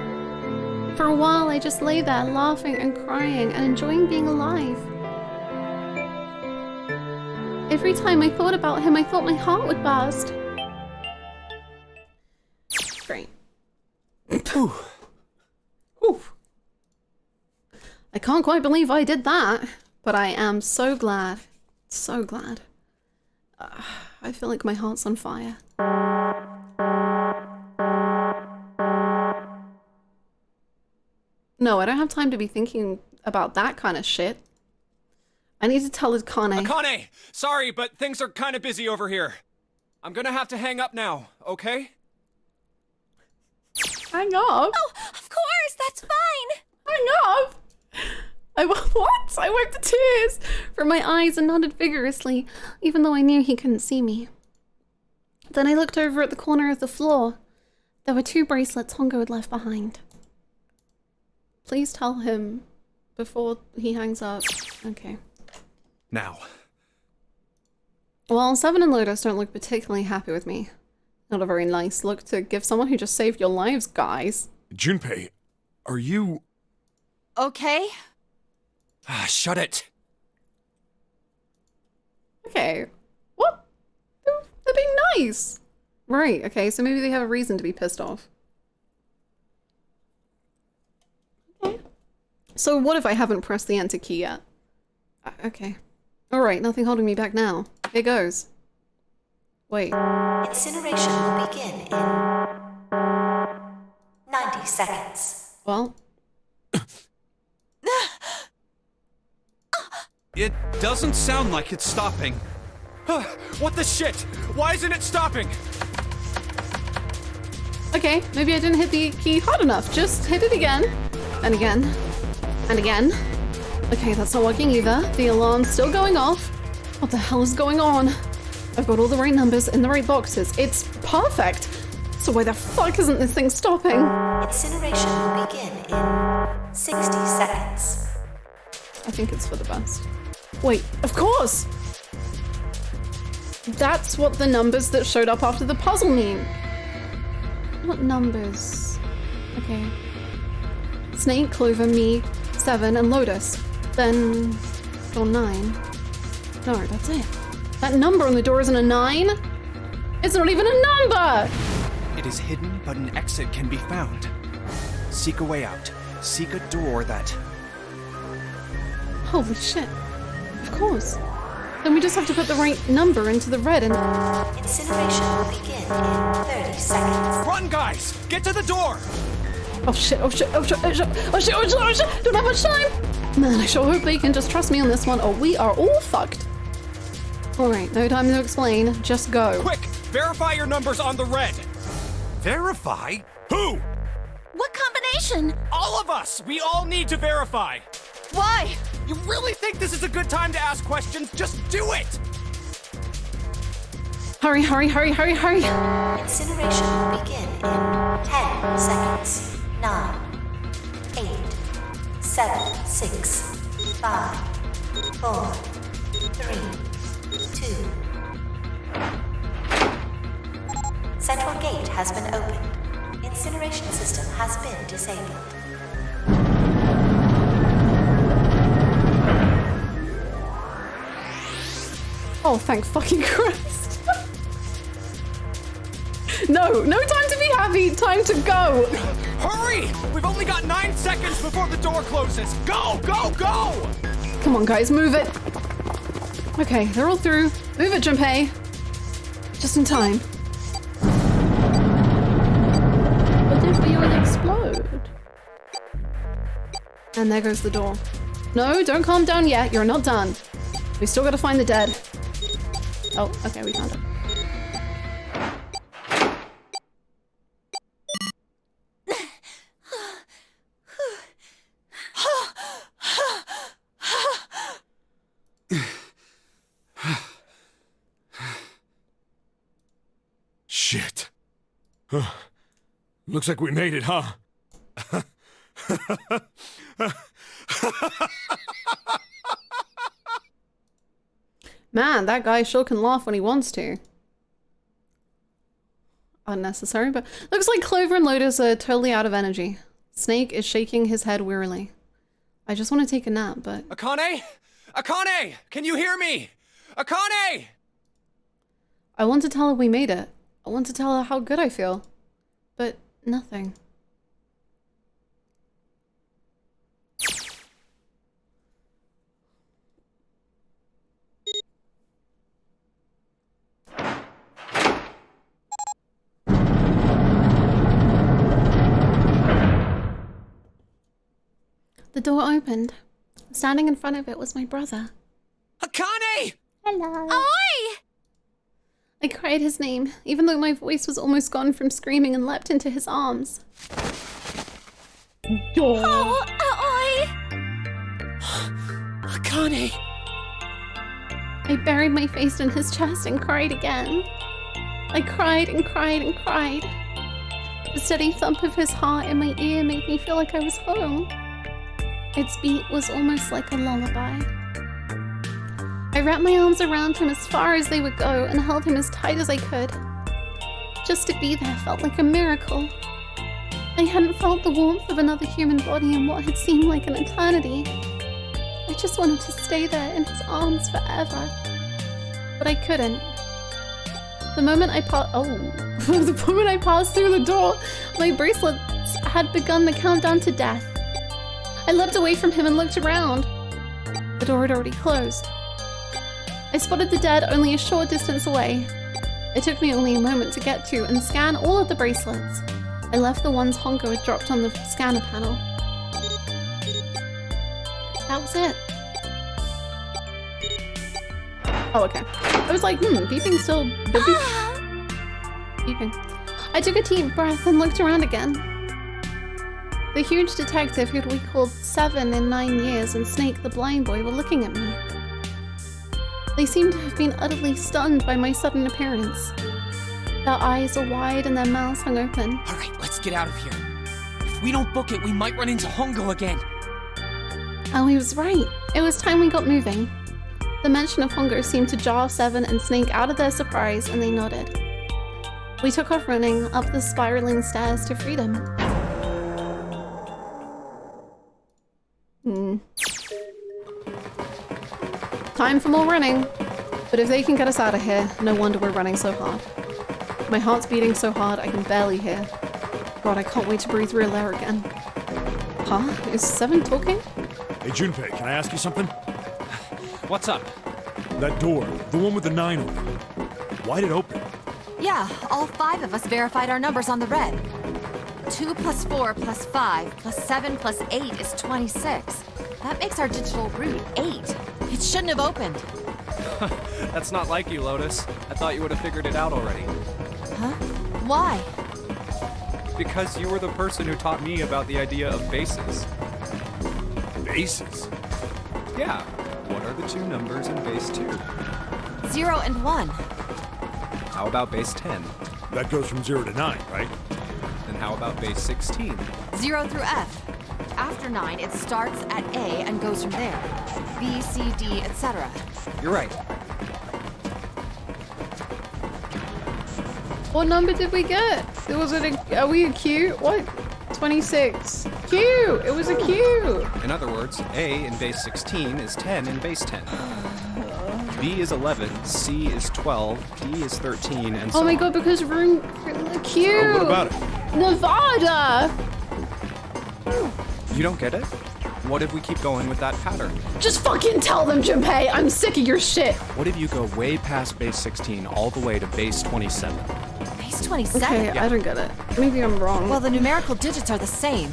For a while, I just lay there laughing and crying and enjoying being alive. Every time I thought about him, I thought my heart would burst. Great. Oof. I can't quite believe I did that, but I am so glad. So glad. I feel like my heart's on fire. No, I don't have time to be thinking about that kind of shit. I need to tell Akane. Akane! Sorry, but things are kind of busy over here. I'm gonna have to hang up now, okay? Hang up? Oh, of course, that's fine! Hang up? What? I wiped the tears from my eyes and nodded vigorously, even though I knew he couldn't see me. Then I looked over at the corner of the floor. There were 2 bracelets Hongo had left behind. Please tell him before he hangs up. Okay. Now. Well, Seven and Lotus don't look particularly happy with me. Not a very nice look to give someone who just saved your lives, guys. Junpei, are you... Okay? Shut it. Okay. What? They're being nice. Right, okay, so maybe they have a reason to be pissed off. Okay. So what if I haven't pressed the enter key yet? Okay. Alright, nothing holding me back now. Here goes. Wait. Incineration will begin in 90 seconds. Well. It doesn't sound like it's stopping. What the shit? Why isn't it stopping? Okay, maybe I didn't hit the key hard enough. Just hit it again. And again. And again. Okay, that's not working either. The alarm's still going off. What the hell is going on? I've got all the right numbers in the right boxes. It's perfect. So why the fuck isn't this thing stopping? Incineration will begin in 60 seconds. I think it's for the best. Wait, of course! That's what the numbers that showed up after the puzzle mean. What numbers? Okay. Snake, Clover, me, 7, and Lotus. Then... or 9. No, that's it. That number on the door isn't a 9? It's not even a number! It is hidden, but an exit can be found. Seek a way out. Seek a door that... Holy shit. Of course. Then we just have to put the right number into the red and... Incineration will begin in 30 seconds. Run, guys! Get to the door! Oh shit, oh shit, oh shit, oh shit, oh shit, oh shit, oh shit! Don't have much time! Man, I sure hope they can just trust me on this one, or we are all fucked. Alright, no time to explain. Just go. Quick! Verify your numbers on the red! Verify? Who? What combination? All of us! We all need to verify! Why? You really think this is a good time to ask questions? Just do it! Hurry, hurry, hurry, hurry, hurry! Incineration will begin in 10 seconds. 9, 8, 7, 6, 5, 4, 3, 2. Central gate has been opened. Incineration system has been disabled. Oh, thank fucking Christ. No time to be happy, time to go. Hurry! We've only got 9 seconds before the door closes. Go, go, go! Come on, guys, move it. Okay, they're all through. Move it, Junpei. Just in time. What if we all explode? And there goes the door. No, don't calm down yet. You're not done. We still gotta find the dead. Oh, okay, we found it. Shit. Looks like we made it, huh? Man, that guy sure can laugh when he wants to. Unnecessary, but looks like Clover and Lotus are totally out of energy. Snake is shaking his head wearily. I just want to take a nap, but... Akane? Akane! Can you hear me? Akane! I want to tell her we made it. I want to tell her how good I feel. But nothing. The door opened. Standing in front of it was my brother. Akane! Hello. Oi! I cried his name, even though my voice was almost gone from screaming, and leapt into his arms. Oh, oi! Akane! I buried my face in his chest and cried again. I cried and cried and cried. The steady thump of his heart in my ear made me feel like I was home. Its beat was almost like a lullaby. I wrapped my arms around him as far as they would go and held him as tight as I could. Just to be there felt like a miracle. I hadn't felt the warmth of another human body in what had seemed like an eternity. I just wanted to stay there in his arms forever. But I couldn't. The moment I passed through the door, my bracelets had begun the countdown to death. I leapt away from him and looked around. The door had already closed. I spotted the dead only a short distance away. It took me only a moment to get to and scan all of the bracelets. I left the ones Hongo had dropped on the scanner panel. That was it. Oh, okay. I was like, beeping still... beeping. I took a deep breath and looked around again. The huge detective who'd recalled 7 in 9 years and Snake the blind boy were looking at me. They seemed to have been utterly stunned by my sudden appearance. Their eyes were wide and their mouths hung open. Alright, let's get out of here. If we don't book it, we might run into Hongo again. Oh, he was right. It was time we got moving. The mention of Hongo seemed to jar 7 and Snake out of their surprise, and they nodded. We took off running up the spiraling stairs to freedom. Time for more running. But if they can get us out of here, no wonder we're running so hard. My heart's beating so hard I can barely hear. God, I can't wait to breathe real air again. Huh? Is 7 talking? Hey, Junpei, can I ask you something? What's up? That door, the one with the 9 on it. Why'd it open? Yeah, all 5 of us verified our numbers on the red. 2 plus 4 plus 5 plus 7 plus 8 is 26. That makes our digital route 8. It shouldn't have opened. That's not like you, Lotus. I thought you would have figured it out already. Huh? Why? Because you were the person who taught me about the idea of bases. Bases? Yeah. What are the two numbers in base 2? 0 and 1. How about base 10? That goes from 0 to 9, right? Then how about base 16? 0 through F. After 9, it starts at A and goes from there. B, C, D, etc. You're right. What number did we get? Are we a Q? What? 26. Q! It was a Q! In other words, A in base 16 is 10 in base 10. B is 11, C is 12, D is 13, and so on. Oh my god, because room Q! Oh, what about it? Nevada! You don't get it? What if we keep going with that pattern? Just fucking tell them, Junpei! I'm sick of your shit! What if you go way past base 16 all the way to base 27? Base 27? Okay, I don't get it. Maybe I'm wrong. Well, the numerical digits are the same.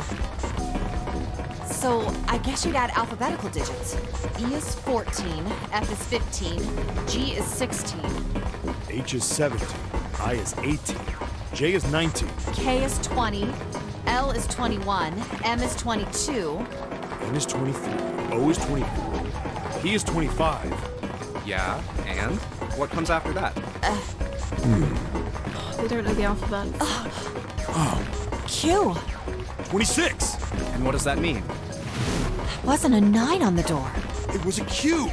So, I guess you'd add alphabetical digits. E is 14, F is 15, G is 16. H is 17, I is 18, J is 19. K is 20, L is 21, M is 22. N is 23, O is 24, P is 25. Yeah, and? What comes after that? They don't know the alphabet. Q. 26. And what does that mean? Wasn't a 9 on the door. It was a Q.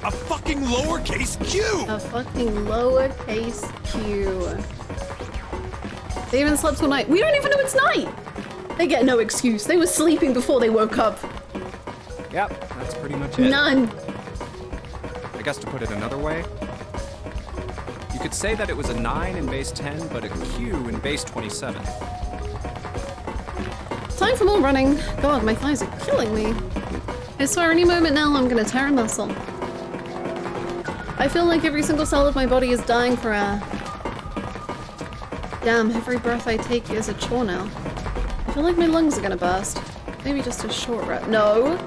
A fucking lowercase q! A fucking lowercase q. They even slept all night. We don't even know it's night! They get no excuse. They were sleeping before they woke up. Yep, that's pretty much it. None. I guess to put it another way, you could say that it was a 9 in base 10, but a Q in base 27. Time for more running. God, my thighs are killing me. I swear any moment now I'm gonna tear a muscle. I feel like every single cell of my body is dying for air. Damn, every breath I take is a chore now. I feel like my lungs are gonna burst. Maybe just a short rest. No.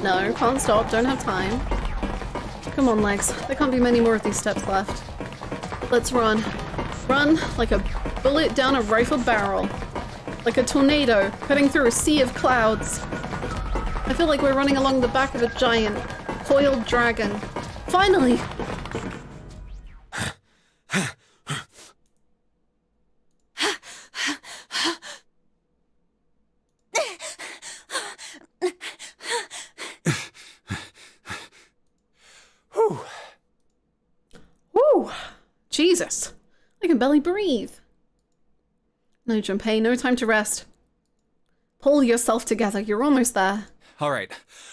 No, can't stop, don't have time. Come on, legs. There can't be many more of these steps left. Let's run. Run like a bullet down a rifle barrel. Like a tornado cutting through a sea of clouds. I feel like we're running along the back of a giant, coiled dragon. Finally! Whew. Whew! Jesus! I can barely breathe. No, Junpei, no time to rest. Pull yourself together, you're almost there. All right,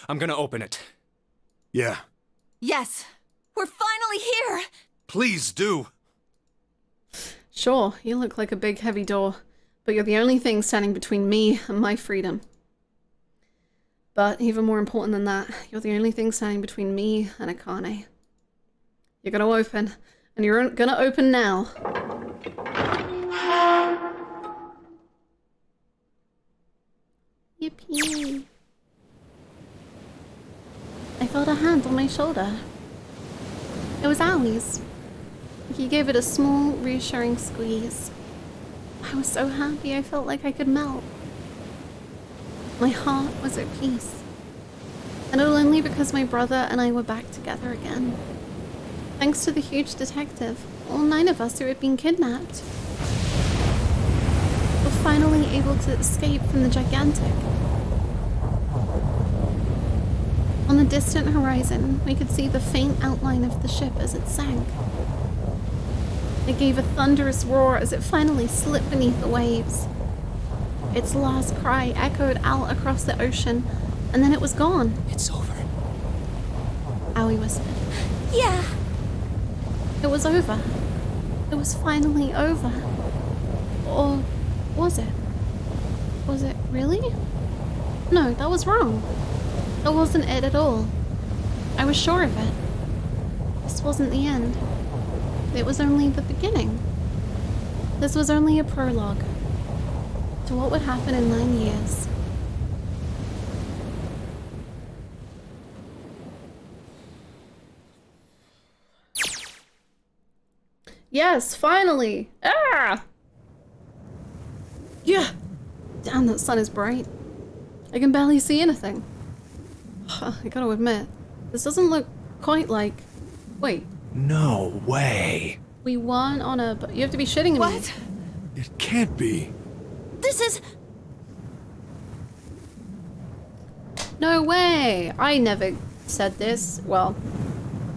I'm gonna open it. Yeah. Yes! We're finally here! Please do. Sure, you look like a big heavy door, but you're the only thing standing between me and my freedom. But even more important than that, you're the only thing standing between me and Akane. You're gonna open, and you're gonna open now. Yippee. I felt a hand on my shoulder. It was Aoi's. He gave it a small, reassuring squeeze. I was so happy I felt like I could melt. My heart was at peace. And all only because my brother and I were back together again. Thanks to the huge detective, all 9 of us who had been kidnapped were finally able to escape from the gigantic. On the distant horizon, we could see the faint outline of the ship as it sank. It gave a thunderous roar as it finally slipped beneath the waves. Its last cry echoed out across the ocean, and then it was gone. It's over. Aoi whispered. Yeah. It was over. It was finally over. Or was it? Was it really? No, that was wrong. That wasn't it at all. I was sure of it. This wasn't the end. It was only the beginning. This was only a prologue to what would happen in 9 years. Yes, finally! Ah! Yeah! Damn, that sun is bright. I can barely see anything. I gotta admit, this doesn't look quite like... Wait. No way. We won on a... You have to be shitting me. What? It can't be. This is... No way! I never said this. Well,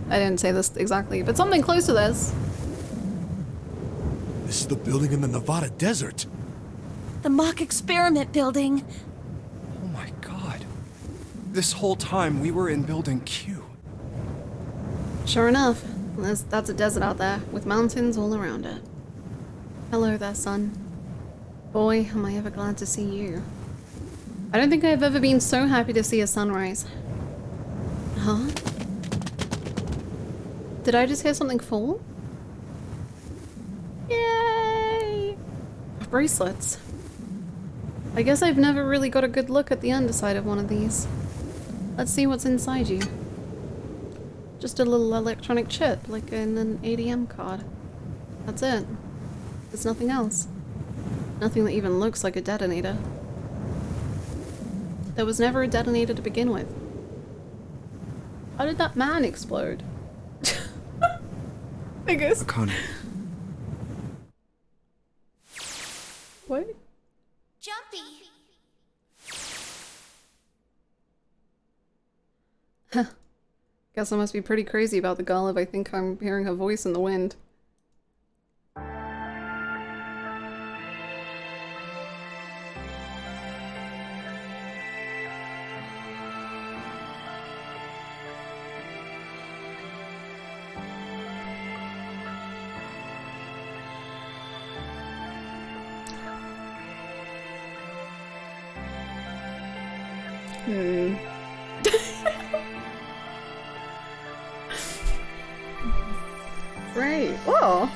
I didn't say this exactly, but something close to this. This is the building in the Nevada desert. The mock experiment building. Oh my god. This whole time we were in Building Q. Sure enough, that's a desert out there, with mountains all around it. Hello there, son. Boy, am I ever glad to see you. I don't think I've ever been so happy to see a sunrise. Huh? Did I just hear something fall? Yay! Bracelets. I guess I've never really got a good look at the underside of one of these. Let's see what's inside you. Just a little electronic chip, like in an ATM card. That's it. There's nothing else. Nothing that even looks like a detonator. There was never a detonator to begin with. How did that man explode? I guess. Akane. What? Jumpy. Huh. Guess I must be pretty crazy about the girl if I think I'm hearing her voice in the wind. Right. Whoa.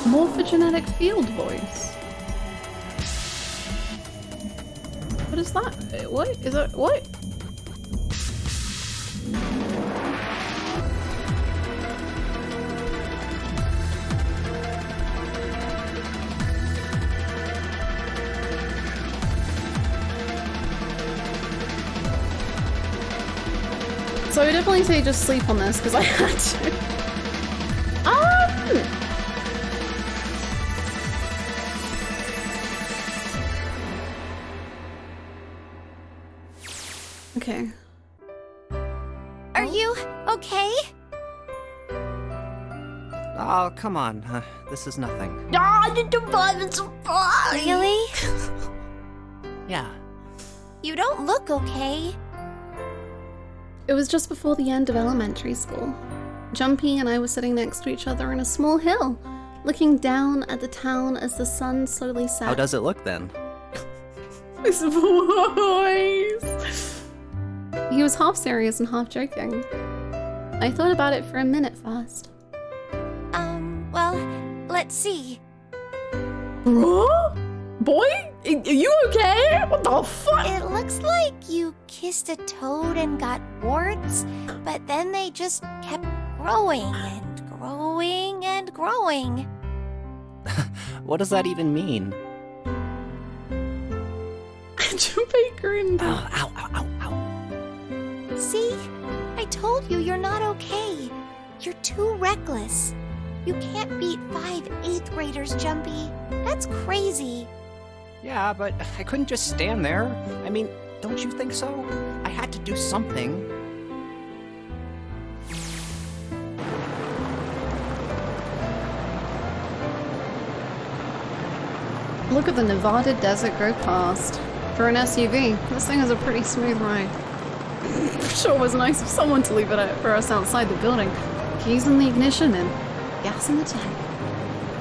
Morphogenetic field voice. What is that? What is that? What? So I would definitely say just sleep on this because I had to. Okay. Are you okay? Oh, come on. This is nothing. Really? Yeah. You don't look okay. It was just before the end of elementary school. Jumpy and I were sitting next to each other on a small hill, looking down at the town as the sun slowly set. How does it look then? His voice! He was half serious and half joking. I thought about it for a minute first. Well, let's see. Bro? Boy? Are you okay? What the fuck? It looks like you kissed a toad and got warts, but then they just kept growing and growing and growing. What does that even mean? Junpei grinned. Ow, ow, ow, ow. See? I told you you're not okay. You're too reckless. You can't beat 5 8th graders, Jumpy. That's crazy. Yeah, but I couldn't just stand there. I mean, don't you think so? I had to do something. look at the Nevada desert go past. For an SUV, this thing is a pretty smooth ride. Sure was nice of someone to leave it for us outside the building. Keys in the ignition and gas in the tank.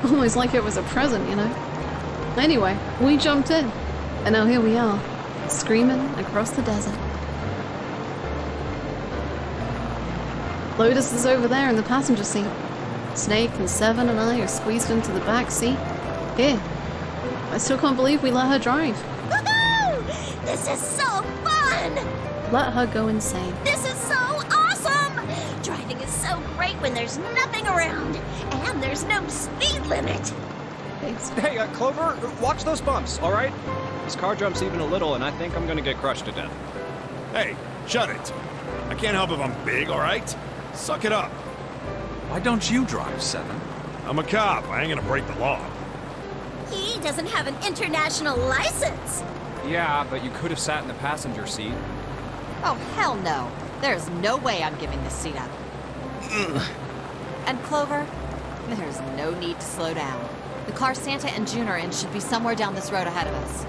Almost like it was a present, you know? Anyway, we jumped in, and now here we are, screaming across the desert. Lotus is over there in the passenger seat. Snake and Seven and I are squeezed into the back seat. Here. I still can't believe we let her drive. Woohoo! This is so fun! Let her go insane. This is so awesome! Driving is so great when there's nothing around, and there's no speed limit. Hey, Clover, watch those bumps, all right? This car jumps even a little, and I think I'm gonna get crushed to death. Hey, shut it. I can't help if I'm big, all right? Suck it up. Why don't you drive, Seven? I'm a cop. I ain't gonna break the law. He doesn't have an international license. Yeah, but you could have sat in the passenger seat. Oh, hell no. There's no way I'm giving this seat up. And Clover, there's no need to slow down. The car Santa and June are in should be somewhere down this road ahead of us.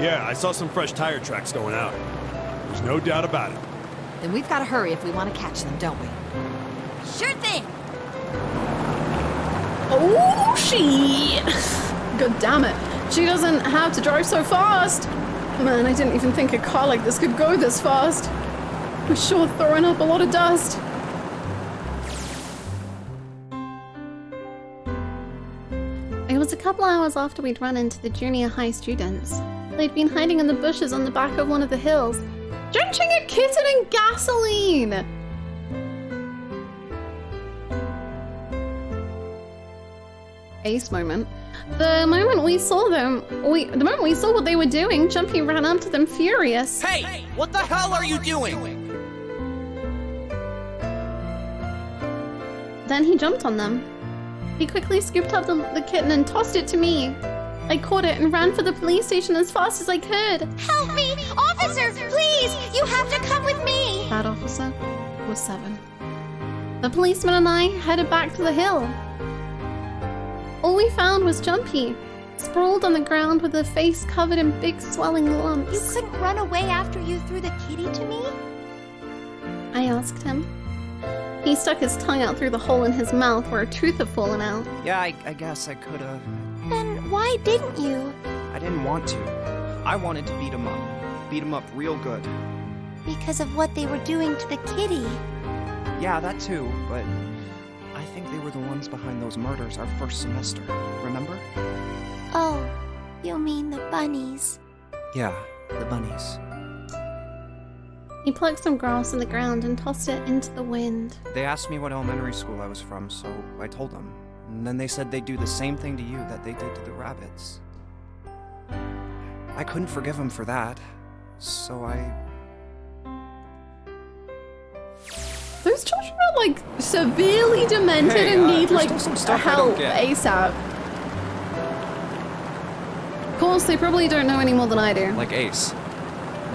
Yeah, I saw some fresh tire tracks going out. There's no doubt about it. Then we've got to hurry if we want to catch them, don't we? Sure thing. Oh, shit! God damn it. She doesn't have to drive so fast. Man, I didn't even think a car like this could go this fast. We're sure throwing up a lot of dust. It was a couple hours after we'd run into the junior high students. They'd been hiding in the bushes on the back of one of the hills, drenching a kitten in gasoline! Ace moment. The moment we saw what they were doing, Jumpy ran up to them furious. Hey! What the hell are you doing? Then he jumped on them. He quickly scooped up the kitten and tossed it to me. I caught it and ran for the police station as fast as I could. Help me! Officer, please! You have to come with me! That officer was Seven. The policeman and I headed back to the hill. All we found was Jumpy, sprawled on the ground with her face covered in big swelling lumps. You couldn't run away after you threw the kitty to me? I asked him. He stuck his tongue out through the hole in his mouth where a tooth had fallen out. Yeah, I guess I could've. Then why didn't you? I didn't want to. I wanted to beat him up. Beat him up real good. Because of what they were doing to the kitty. Yeah, that too, but I think they were the ones behind those murders our first semester, remember? Oh, you mean the bunnies. Yeah, the bunnies. He plucked some grass in the ground and tossed it into the wind. They asked me what elementary school I was from, so I told them. And then they said they'd do the same thing to you that they did to the rabbits. I couldn't forgive them for that, so I... Those children are like severely demented and need like help ASAP. Of course, they probably don't know any more than I do. Like Ace.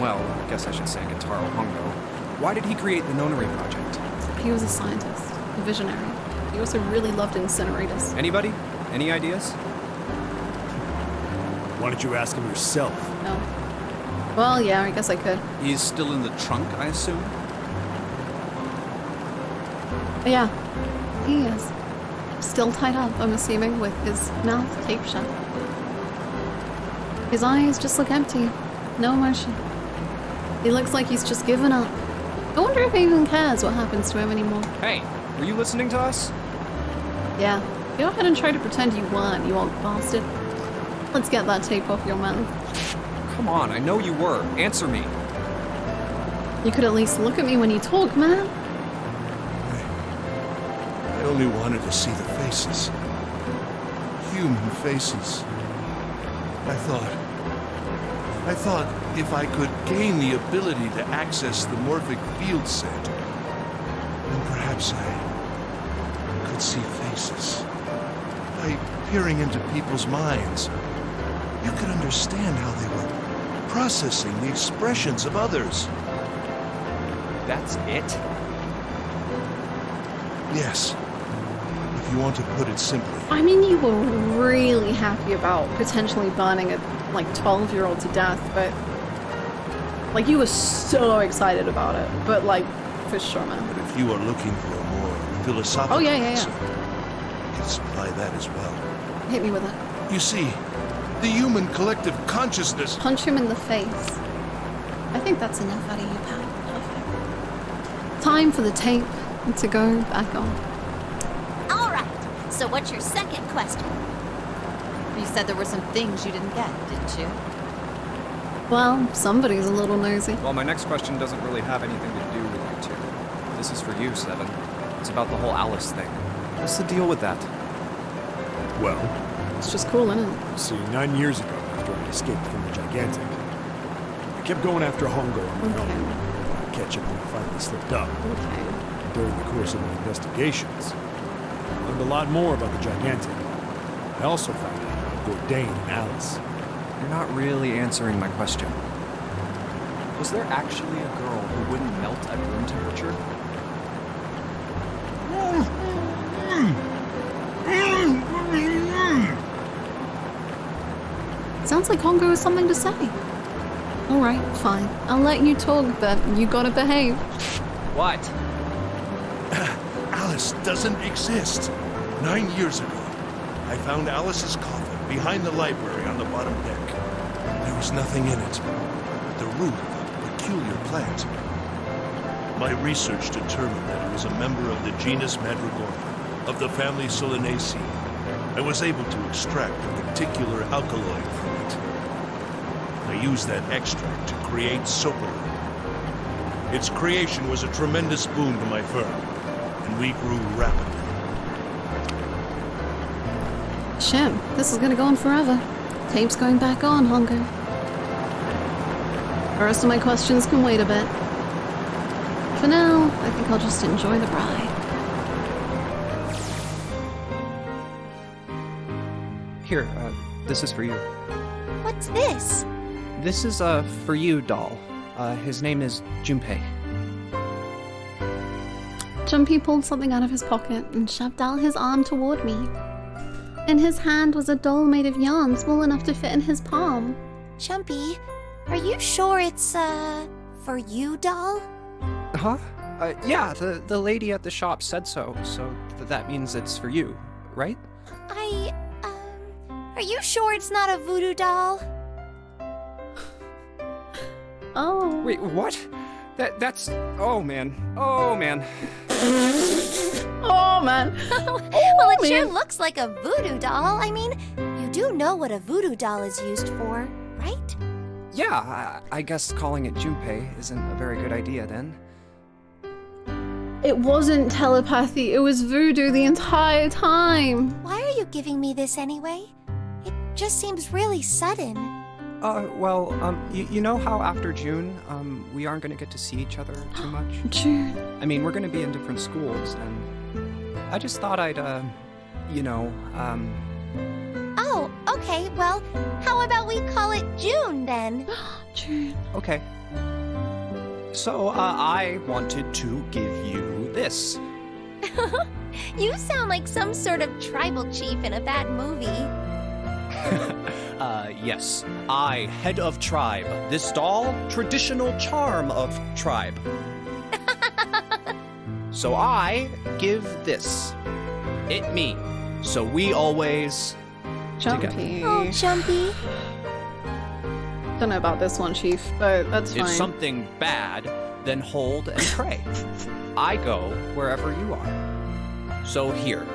Well, I guess I should say Gentaro Hongo. Why did he create the Nonary Project? He was a scientist, a visionary. He also really loved incinerators. Anybody? Any ideas? Why don't you ask him yourself? No. Well, yeah, I guess I could. He's still in the trunk, I assume? Yeah, he is. Still tied up, I'm assuming, with his mouth taped shut. His eyes just look empty. No emotion. He looks like he's just given up. I wonder if he even cares what happens to him anymore. Hey, were you listening to us? Yeah. Go ahead and try to pretend you weren't, you old bastard. Let's get that tape off your mouth. Come on, I know you were. Answer me. You could at least look at me when you talk, man. I only wanted to see the faces. Human faces. I thought if I could gain the ability to access the morphic field center, then perhaps I could see faces. By peering into people's minds, you could understand how they were processing the expressions of others. That's it? Yes. if you want to put it simply. I mean, you were really happy about potentially burning a, like, 12-year-old to death, but... Like, you were so excited about it, but, like, for sure, man. But if you are looking for a more philosophical answer, I can supply that as well. Hit me with it. You see, the human collective consciousness... Punch him in the face. I think that's enough out of you, pal. Perfect. Time for the tape to go back on. All right. So what's your second question? You said there were some things you didn't get, didn't you? Well, somebody's a little nosy. Well, my next question doesn't really have anything to do with you two. This is for you, Seven. It's about the whole Alice thing. What's the deal with that? Well, it's just cool, isn't it? See, 9 years ago, after I escaped from the Gigantic, I kept going after Hongo on my own. I catch him when I finally slipped up. During the course of my investigations, I learned a lot more about the Gigantic. I also found out about Bourdain and Alice. You're not really answering my question. Was there actually a girl who wouldn't melt at room temperature? Sounds like Hongo has something to say. Alright, fine. I'll let you talk, but you gotta behave. What? Alice doesn't exist. 9 years ago, I found Alice's coffin behind the library on the bottom deck. There was nothing in it but the root of a peculiar plant. My research determined that it was a member of the genus Mandragora, of the family Solanaceae. I was able to extract a particular alkaloid from it. I used that extract to create Soparu. Its creation was a tremendous boon to my firm, and we grew rapidly. Shit, this is gonna go on forever. Tape's going back on, Hongo. The rest of my questions can wait a bit. For now, I think I'll just enjoy the ride. Here, this is for you. What's this? This is a for you doll. His name is Junpei. Jumpy pulled something out of his pocket and shoved out his arm toward me. In his hand was a doll made of yarn small enough to fit in his palm. Jumpy, are you sure it's, for you, doll? Huh? Yeah, the lady at the shop said so, so that means it's for you, right? Are you sure it's not a voodoo doll? Oh. Wait, what? That's... Oh, man. Oh, man. Oh, man. Well, it sure looks like a voodoo doll. I mean, you do know what a voodoo doll is used for, right? Yeah, I guess calling it Junpei isn't a very good idea then. It wasn't telepathy, it was voodoo the entire time. Why are you giving me this anyway? It just seems really sudden. Well, you know how after June, we aren't gonna get to see each other too much? June. I mean, we're gonna be in different schools, and I just thought I'd, Oh, okay, well, how about we call it June then? June. Okay. So, I wanted to give you this. You sound like some sort of tribal chief in a bad movie. Yes. I, head of tribe. This doll, traditional charm of tribe. So I give this. It me. So we always... Jumpy. Together. Oh, Jumpy. Don't know about this one, Chief, but that's fine. If something bad, then hold and pray. I go wherever you are. So here,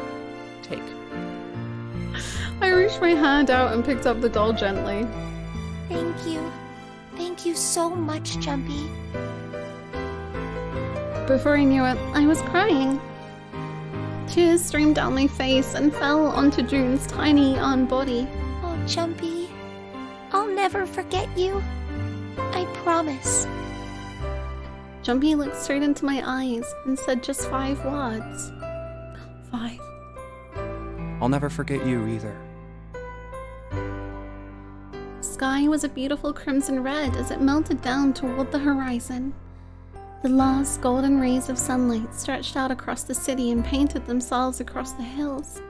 take. I reached my hand out and picked up the doll gently. Thank you. Thank you so much, Jumpy. Before I knew it, I was crying. Tears streamed down my face and fell onto June's tiny body. Oh, Jumpy. I'll never forget you. I promise. Jumpy looked straight into my eyes and said just 5 words. 5. I'll never forget you either. The sky was a beautiful crimson red as it melted down toward the horizon. The last golden rays of sunlight stretched out across the city and painted themselves across the hills.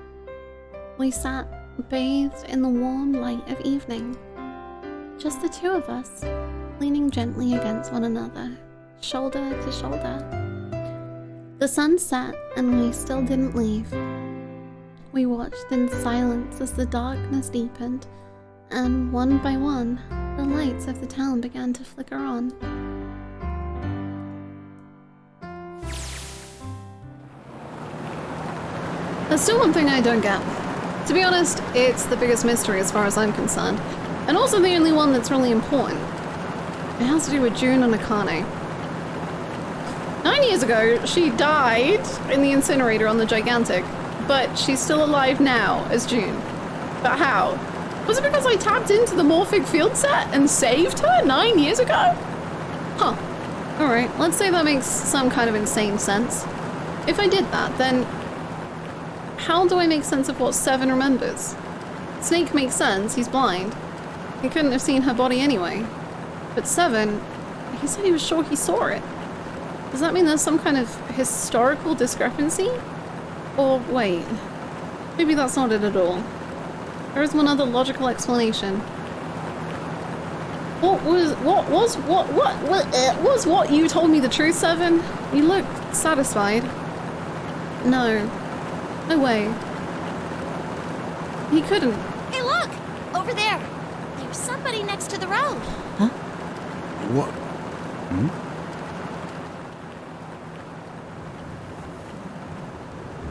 We sat, bathed in the warm light of evening. Just the two of us, leaning gently against one another, shoulder to shoulder. The sun set and we still didn't leave. We watched in silence as the darkness deepened, and one by one, the lights of the town began to flicker on. There's still one thing I don't get. To be honest, it's the biggest mystery as far as I'm concerned, and also the only one that's really important. It has to do with June and Akane. 9 years ago, she died in the incinerator on the Gigantic, but she's still alive now as June. But how? Was it because I tapped into the Morphic field set and saved her 9 years ago? Huh. Alright, let's say that makes some kind of insane sense. If I did that, then how do I make sense of what Seven remembers? Snake makes sense, he's blind. He couldn't have seen her body anyway. But Seven, he said he was sure he saw it. Does that mean there's some kind of historical discrepancy? Or wait, maybe that's not it at all. There is one other logical explanation. Was what you told me the truth, Seven? You look satisfied. No. No way. He couldn't. Hey, look! Over there! There's somebody next to the road. Huh? What? Hmm?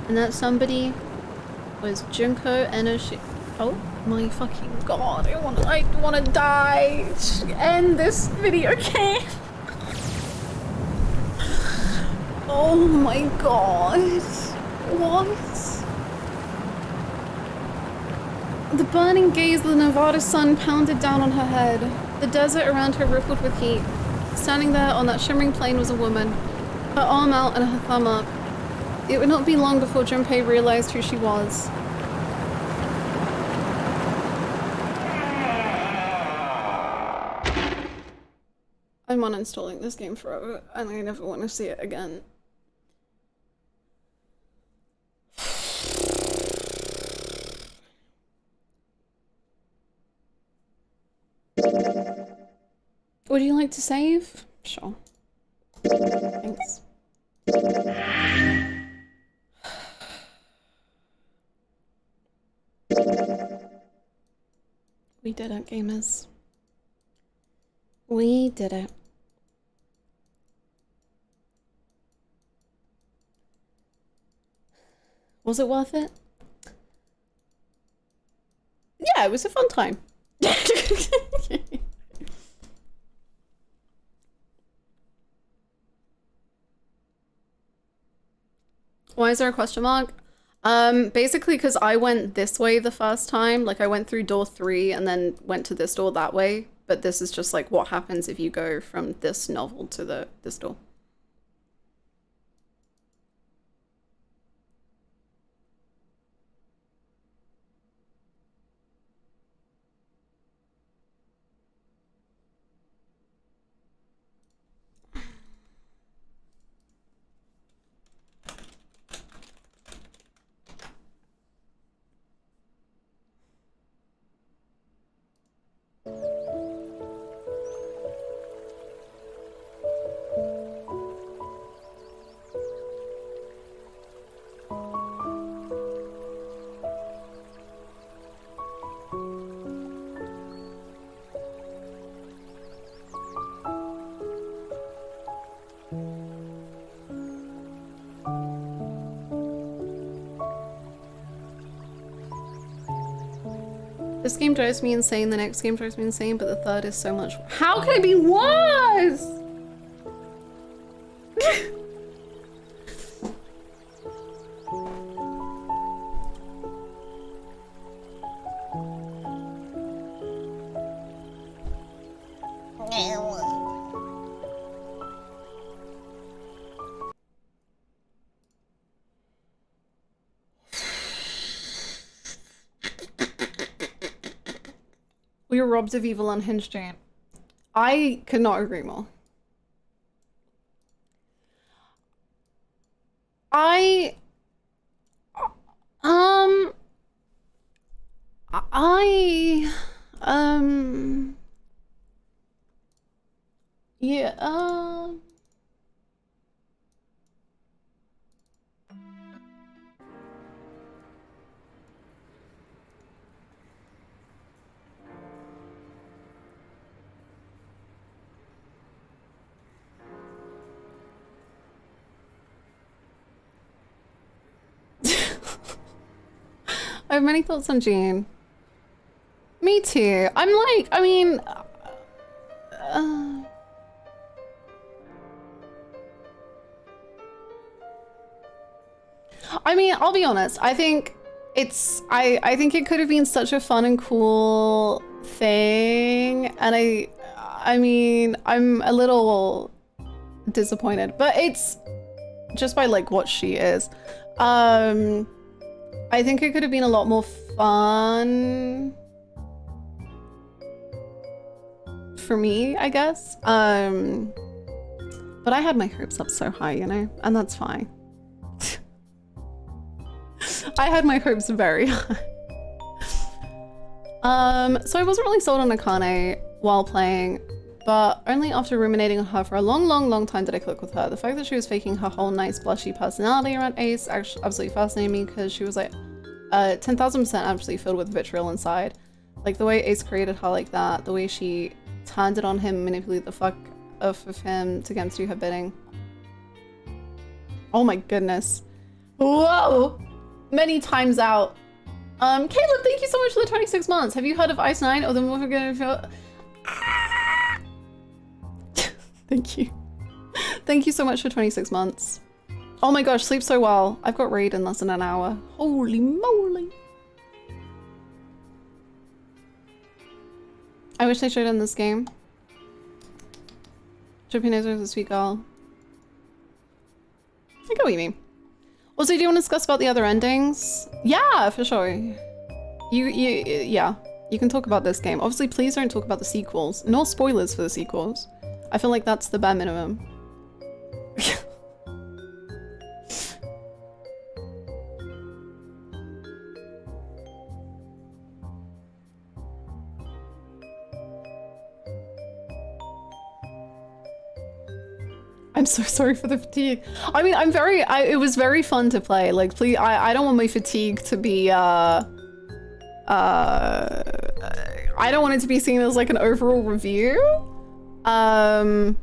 And that somebody was Junko Enoshi. Oh my fucking god, I wanna die. End this video game. Oh my god. What? The burning gaze of the Nevada sun pounded down on her head. The desert around her rippled with heat. Standing there on that shimmering plain was a woman, her arm out and her thumb up. It would not be long before Junpei realized who she was. I'm uninstalling this game forever, and I never want to see it again. Would you like to save? Sure. Thanks. We did it, gamers. We did it. Was it worth it? Yeah, it was a fun time. Why is there a question mark? Basically because I went this way the first time. Like I went through door 3 and then went to this door that way. But this is just like what happens if you go from this novel to this door. This game drives me insane, the next game drives me insane, but the third is so much. How can it be worse? We were robbed of evil unhinged giant. I could not agree more. Yeah, I have many thoughts on Jean. Me too. I'm like, I mean, I'll be honest. I think I think it could have been such a fun and cool thing, and I mean, I'm a little disappointed, but it's just by like what she is. I think it could have been a lot more fun for me, I guess. But I had my hopes up so high, you know, and that's fine. I had my hopes very high. So I wasn't really sold on Akane while playing, but only after ruminating on her for a long time did I click with her. The fact that she was faking her whole nice blushy personality around Ace actually absolutely fascinated me, because she was like 10,000% absolutely filled with vitriol inside. Like the way Ace created her like that, the way she turned it on him, manipulated the fuck off of him to get him to do her bidding. Oh my goodness. Whoa! Many times out. Caleb, thank you so much for the 26 months. Have you heard of Ice 9 or the movie gonna feel? Thank you. Thank you so much for 26 months. Oh my gosh, sleep so well. I've got raid in less than an hour. Holy moly. I wish they showed in this game. Japanese is a sweet girl. I get what you mean. Also, do you want to discuss about the other endings? Yeah, for sure. Yeah, you can talk about this game. Obviously, please don't talk about the sequels. No spoilers for the sequels. I feel like that's the bare minimum. I'm so sorry for the fatigue. I mean, it was very fun to play. Like, please, I don't want my fatigue to be, I don't want it to be seen as like an overall review. But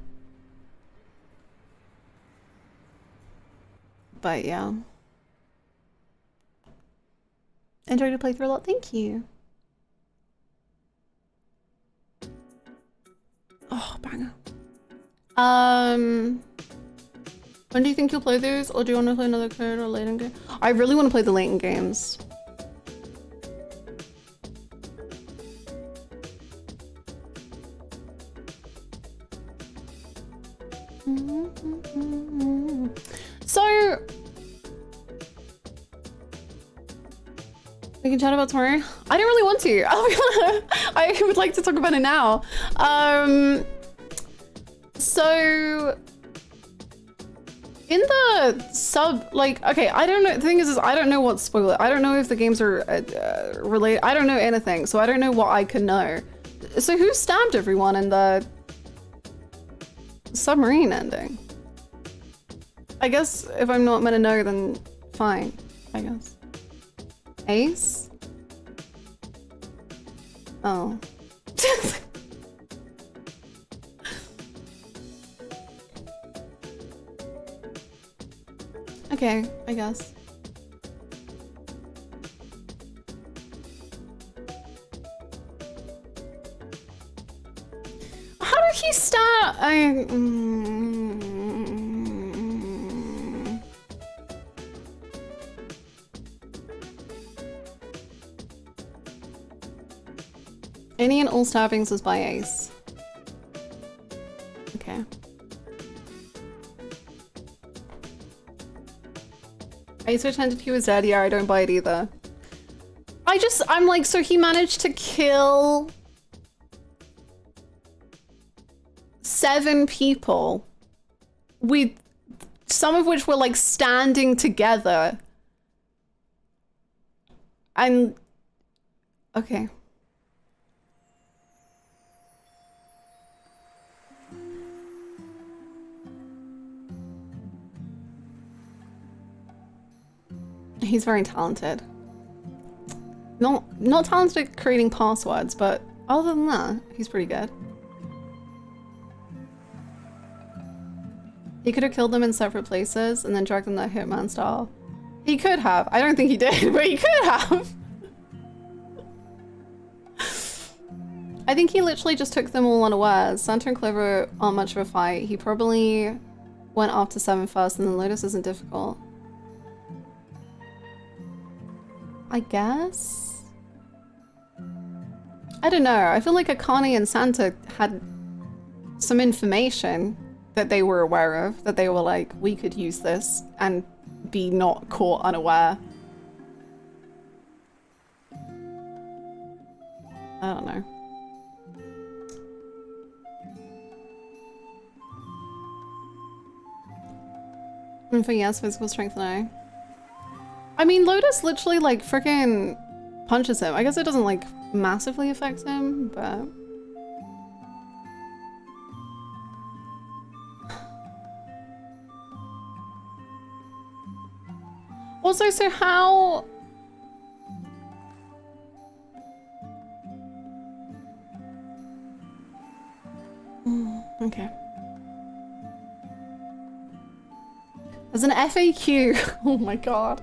yeah. Enjoyed the playthrough a lot, thank you. Oh, banger. When do you think you'll play these, or do you want to play another code or Layton game? I really want to play the Layton games. So we can chat about tomorrow. I don't really want to. I would like to talk about it now. So in the sub, like, okay, I don't know. The thing is I don't know what spoiler. I don't know if the games are related. I don't know anything, so I don't know what I can know. So who stabbed everyone in the submarine ending? I guess if I'm not meant to know, then fine, I guess. Ace? Oh. Okay, I guess. How did he start? Any and all stabbings was by Ace. Okay. Ace pretended he was dead. Yeah, I don't buy it either. I'm like, so he managed to kill 7 people with some of which were like standing together. And okay. He's very talented. Not talented at creating passwords, but other than that, he's pretty good. He could have killed them in separate places and then dragged them that Hitman style. He could have. I don't think he did, but he could have. I think he literally just took them all unawares. Santa and Clover aren't much of a fight. He probably went after 7 first, and then Lotus isn't difficult. I guess? I don't know. I feel like Akane and Santa had some information that they were aware of, that they were like, we could use this and be not caught unaware. I don't know. And for yes, physical strength, no. I mean, Lotus literally like freaking punches him. I guess it doesn't like massively affect him, but... Also, so how... Okay. There's an FAQ. Oh my god.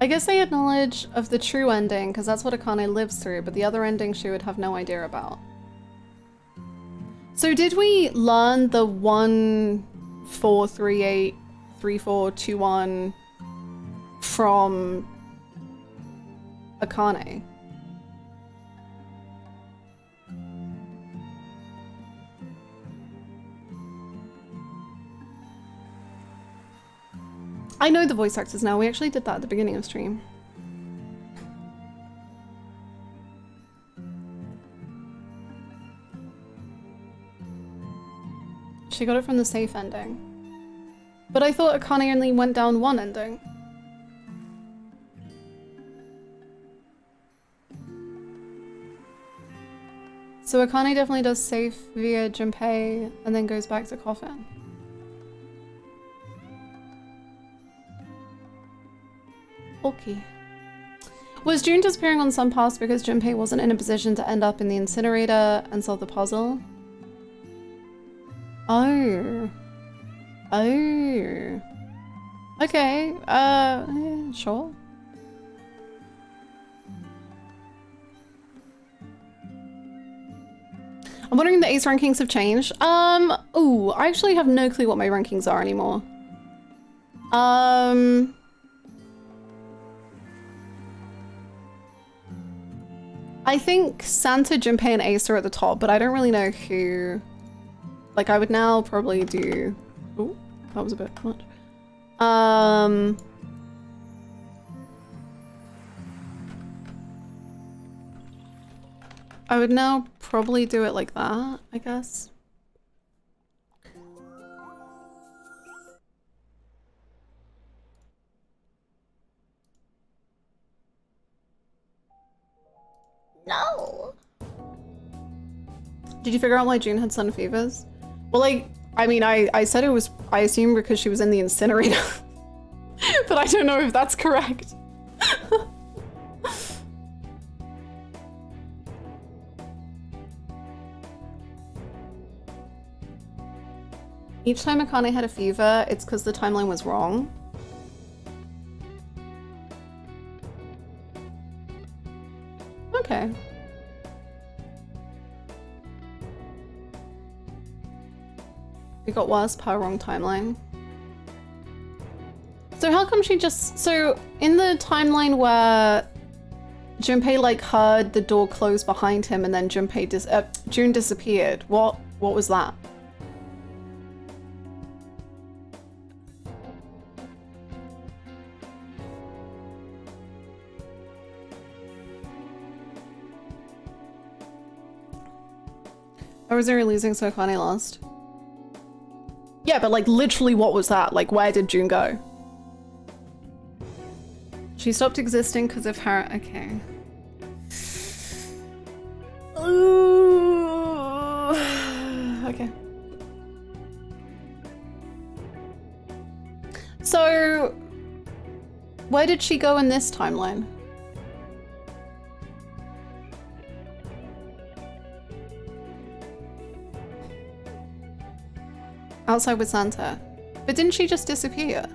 I guess they had knowledge of the true ending, because that's what Akane lives through, but the other ending she would have no idea about. So did we learn the 14383421 from Akane? I know the voice actors now. We actually did that at the beginning of stream. She got it from the safe ending. But I thought Akane only went down one ending. So Akane definitely does safe via Junpei and then goes back to Coffin. Okay. Was June disappearing on some paths because Junpei wasn't in a position to end up in the incinerator and solve the puzzle? Oh. Oh. Okay. Yeah, sure. I'm wondering if the Ace rankings have changed. Ooh, I actually have no clue what my rankings are anymore. I think Santa, Junpei, and Ace are at the top, but I don't really know who. Like, I would now probably do... Ooh, that was a bit much. I would now probably do it like that, I guess. No. Did you figure out why June had sun fevers? Well, like, I mean, I said it was, I assume because she was in the incinerator. But I don't know if that's correct. Each time Akane had a fever, it's because the timeline was wrong. Okay. It got worse per wrong timeline. So how come she just... So in the timeline where Junpei like heard the door close behind him and then June disappeared, what was that? Or was Zero losing so Akane lost? Yeah, but like literally what was that? Like where did June go? She stopped existing because of her, okay. Okay. So, where did she go in this timeline? Outside with Santa. But didn't she just disappear?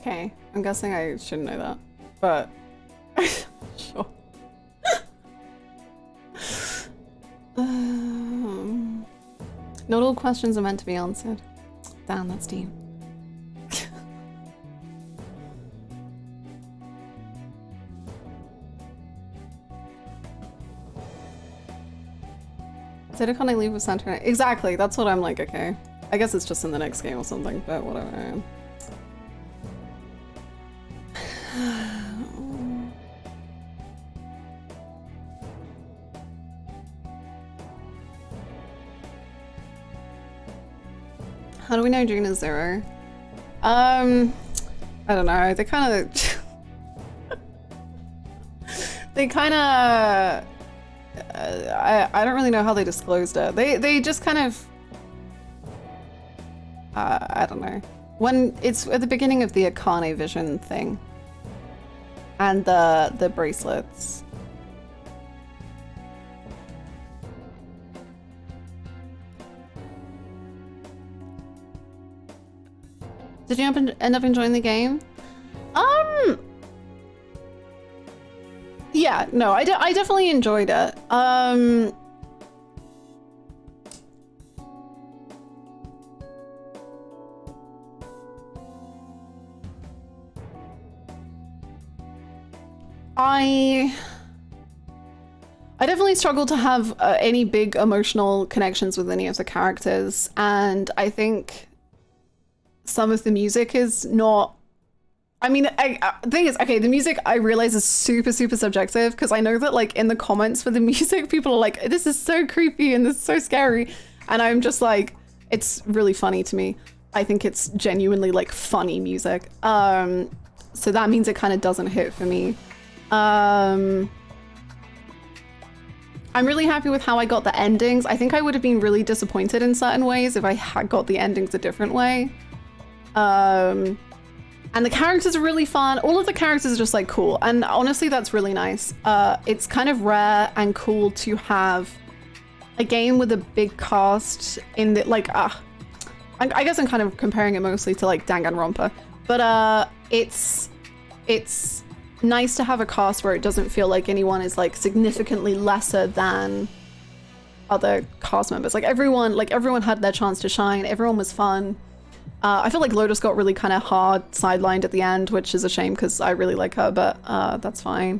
Okay, I'm guessing I shouldn't know that, but sure. Not all questions are meant to be answered. Damn, that's deep. Did I leave with Santa? Exactly, that's what I'm like, okay. I guess it's just in the next game or something, but whatever. How do we know June is Zero? I don't know. They kind of... they kind of... I don't really know how they disclosed it. They just kind of... I don't know. When it's at the beginning of the Akane vision thing. And the bracelets. Did you end up enjoying the game? Yeah, no, I definitely enjoyed it. I definitely struggled to have any big emotional connections with any of the characters, and I think some of the music is not... I mean, the thing is, okay, the music I realize is super, super subjective, because I know that like in the comments for the music, people are like, this is so creepy and this is so scary. And I'm just like, it's really funny to me. I think it's genuinely like funny music. So that means it kind of doesn't hit for me. I'm really happy with how I got the endings. I think I would have been really disappointed in certain ways if I had got the endings a different way. And the characters are really fun. All of the characters are just like cool. And honestly, that's really nice. It's kind of rare and cool to have a game with a big cast in the, like, I guess I'm kind of comparing it mostly to like Danganronpa, but it's nice to have a cast where it doesn't feel like anyone is like significantly lesser than other cast members. Like everyone had their chance to shine. Everyone was fun. I feel like Lotus got really kind of hard sidelined at the end, which is a shame because I really like her, but that's fine.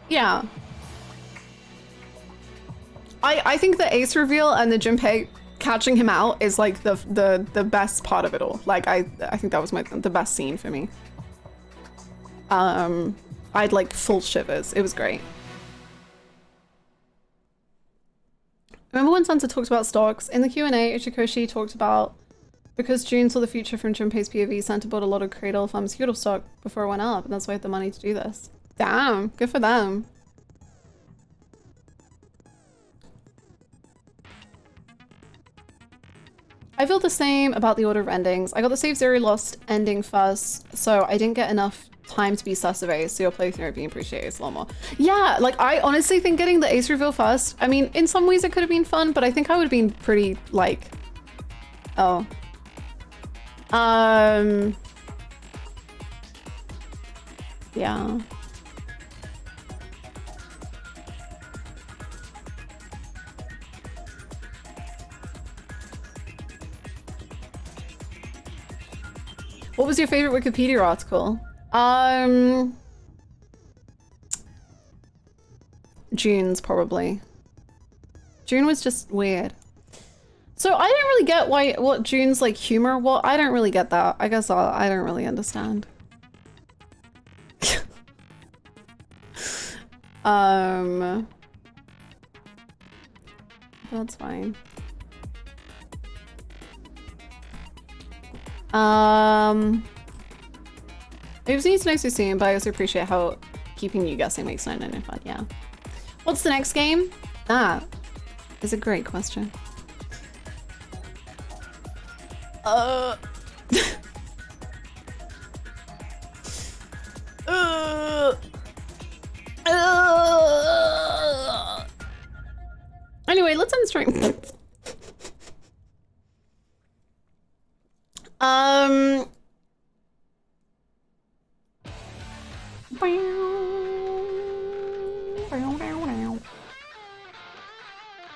Yeah. I think the Ace reveal and the Junpei catching him out is like the best part of it all. Like I think that was the best scene for me. I had like full shivers. It was great. Remember when Santa talked about stocks? In the Q&A, Ichikoshi talked about, because June saw the future from Junpei's POV, Santa bought a lot of Cradle pharmaceutical stock before it went up, and that's why he had the money to do this. Damn, good for them. I feel the same about the order of endings. I got the Save Zero Lost ending first, so I didn't get enough time to be sus of Ace, so your playthrough being appreciated a lot more. Yeah, like I honestly think getting the Ace reveal first, I mean, in some ways it could have been fun, but I think I would have been pretty like, oh. Yeah. What was your favorite Wikipedia article? June's probably. June was just weird. So I don't really get what June's like humor. Well, I don't really get that. I guess I don't really understand. That's fine. Oopsies, nice to see you, but I also appreciate how keeping you guessing makes 999 fun. Yeah. What's the next game? That is a great question. Anyway, let's end the stream.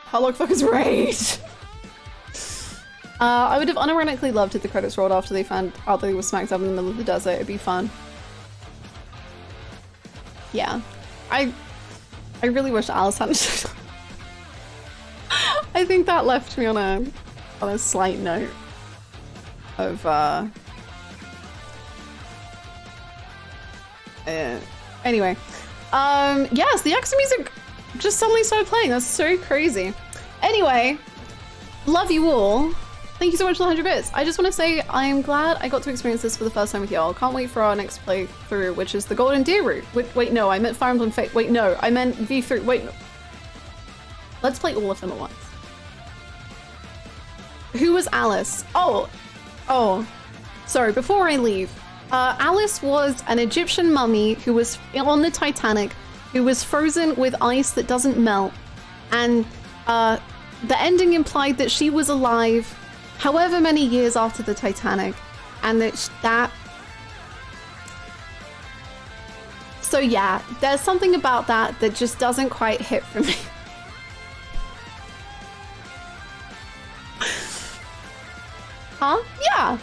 Hollow fuck is right. I would have unironically loved if the credits rolled after they found out that he was smacked up in the middle of the desert. It'd be fun. Yeah. I really wish Alice hadn't. I think that left me on a slight note of anyway. Yes, the extra music just suddenly started playing. That's so crazy. Anyway, love you all. Thank you so much for the 100 bits. I just want to say I'm glad I got to experience this for the first time with y'all. Can't wait for our next playthrough, which is the Golden Deer route. Wait, no, I meant Fire Emblem Fate. Wait, no, I meant V3. Wait, no. Let's play all of them at once. Who was Alice? Oh, sorry, before I leave. Alice was an Egyptian mummy who was on the Titanic, who was frozen with ice that doesn't melt. And the ending implied that she was alive however many years after the Titanic. And that... So yeah, there's something about that that just doesn't quite hit for me. Huh? Yeah.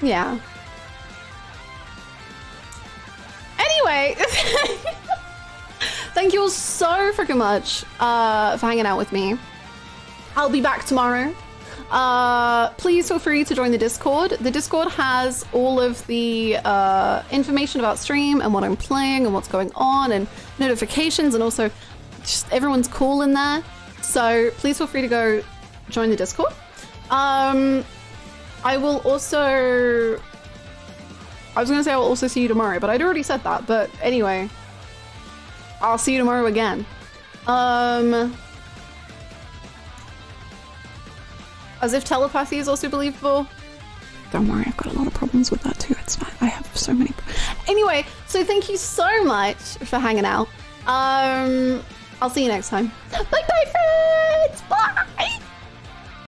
Yeah. Anyway, thank you all so freaking much for hanging out with me. I'll be back tomorrow. Please feel free to join the Discord. The Discord has all of the information about stream and what I'm playing and what's going on and notifications, and also just everyone's cool in there. So please feel free to go join the Discord. I will also... I was gonna say I'll also see you tomorrow, but I'd already said that. But anyway, I'll see you tomorrow again. As if telepathy is also believable. Don't worry, I've got a lot of problems with that too. It's fine. I have so many. Anyway, so thank you so much for hanging out. I'll see you next time. Bye bye, friends. Bye.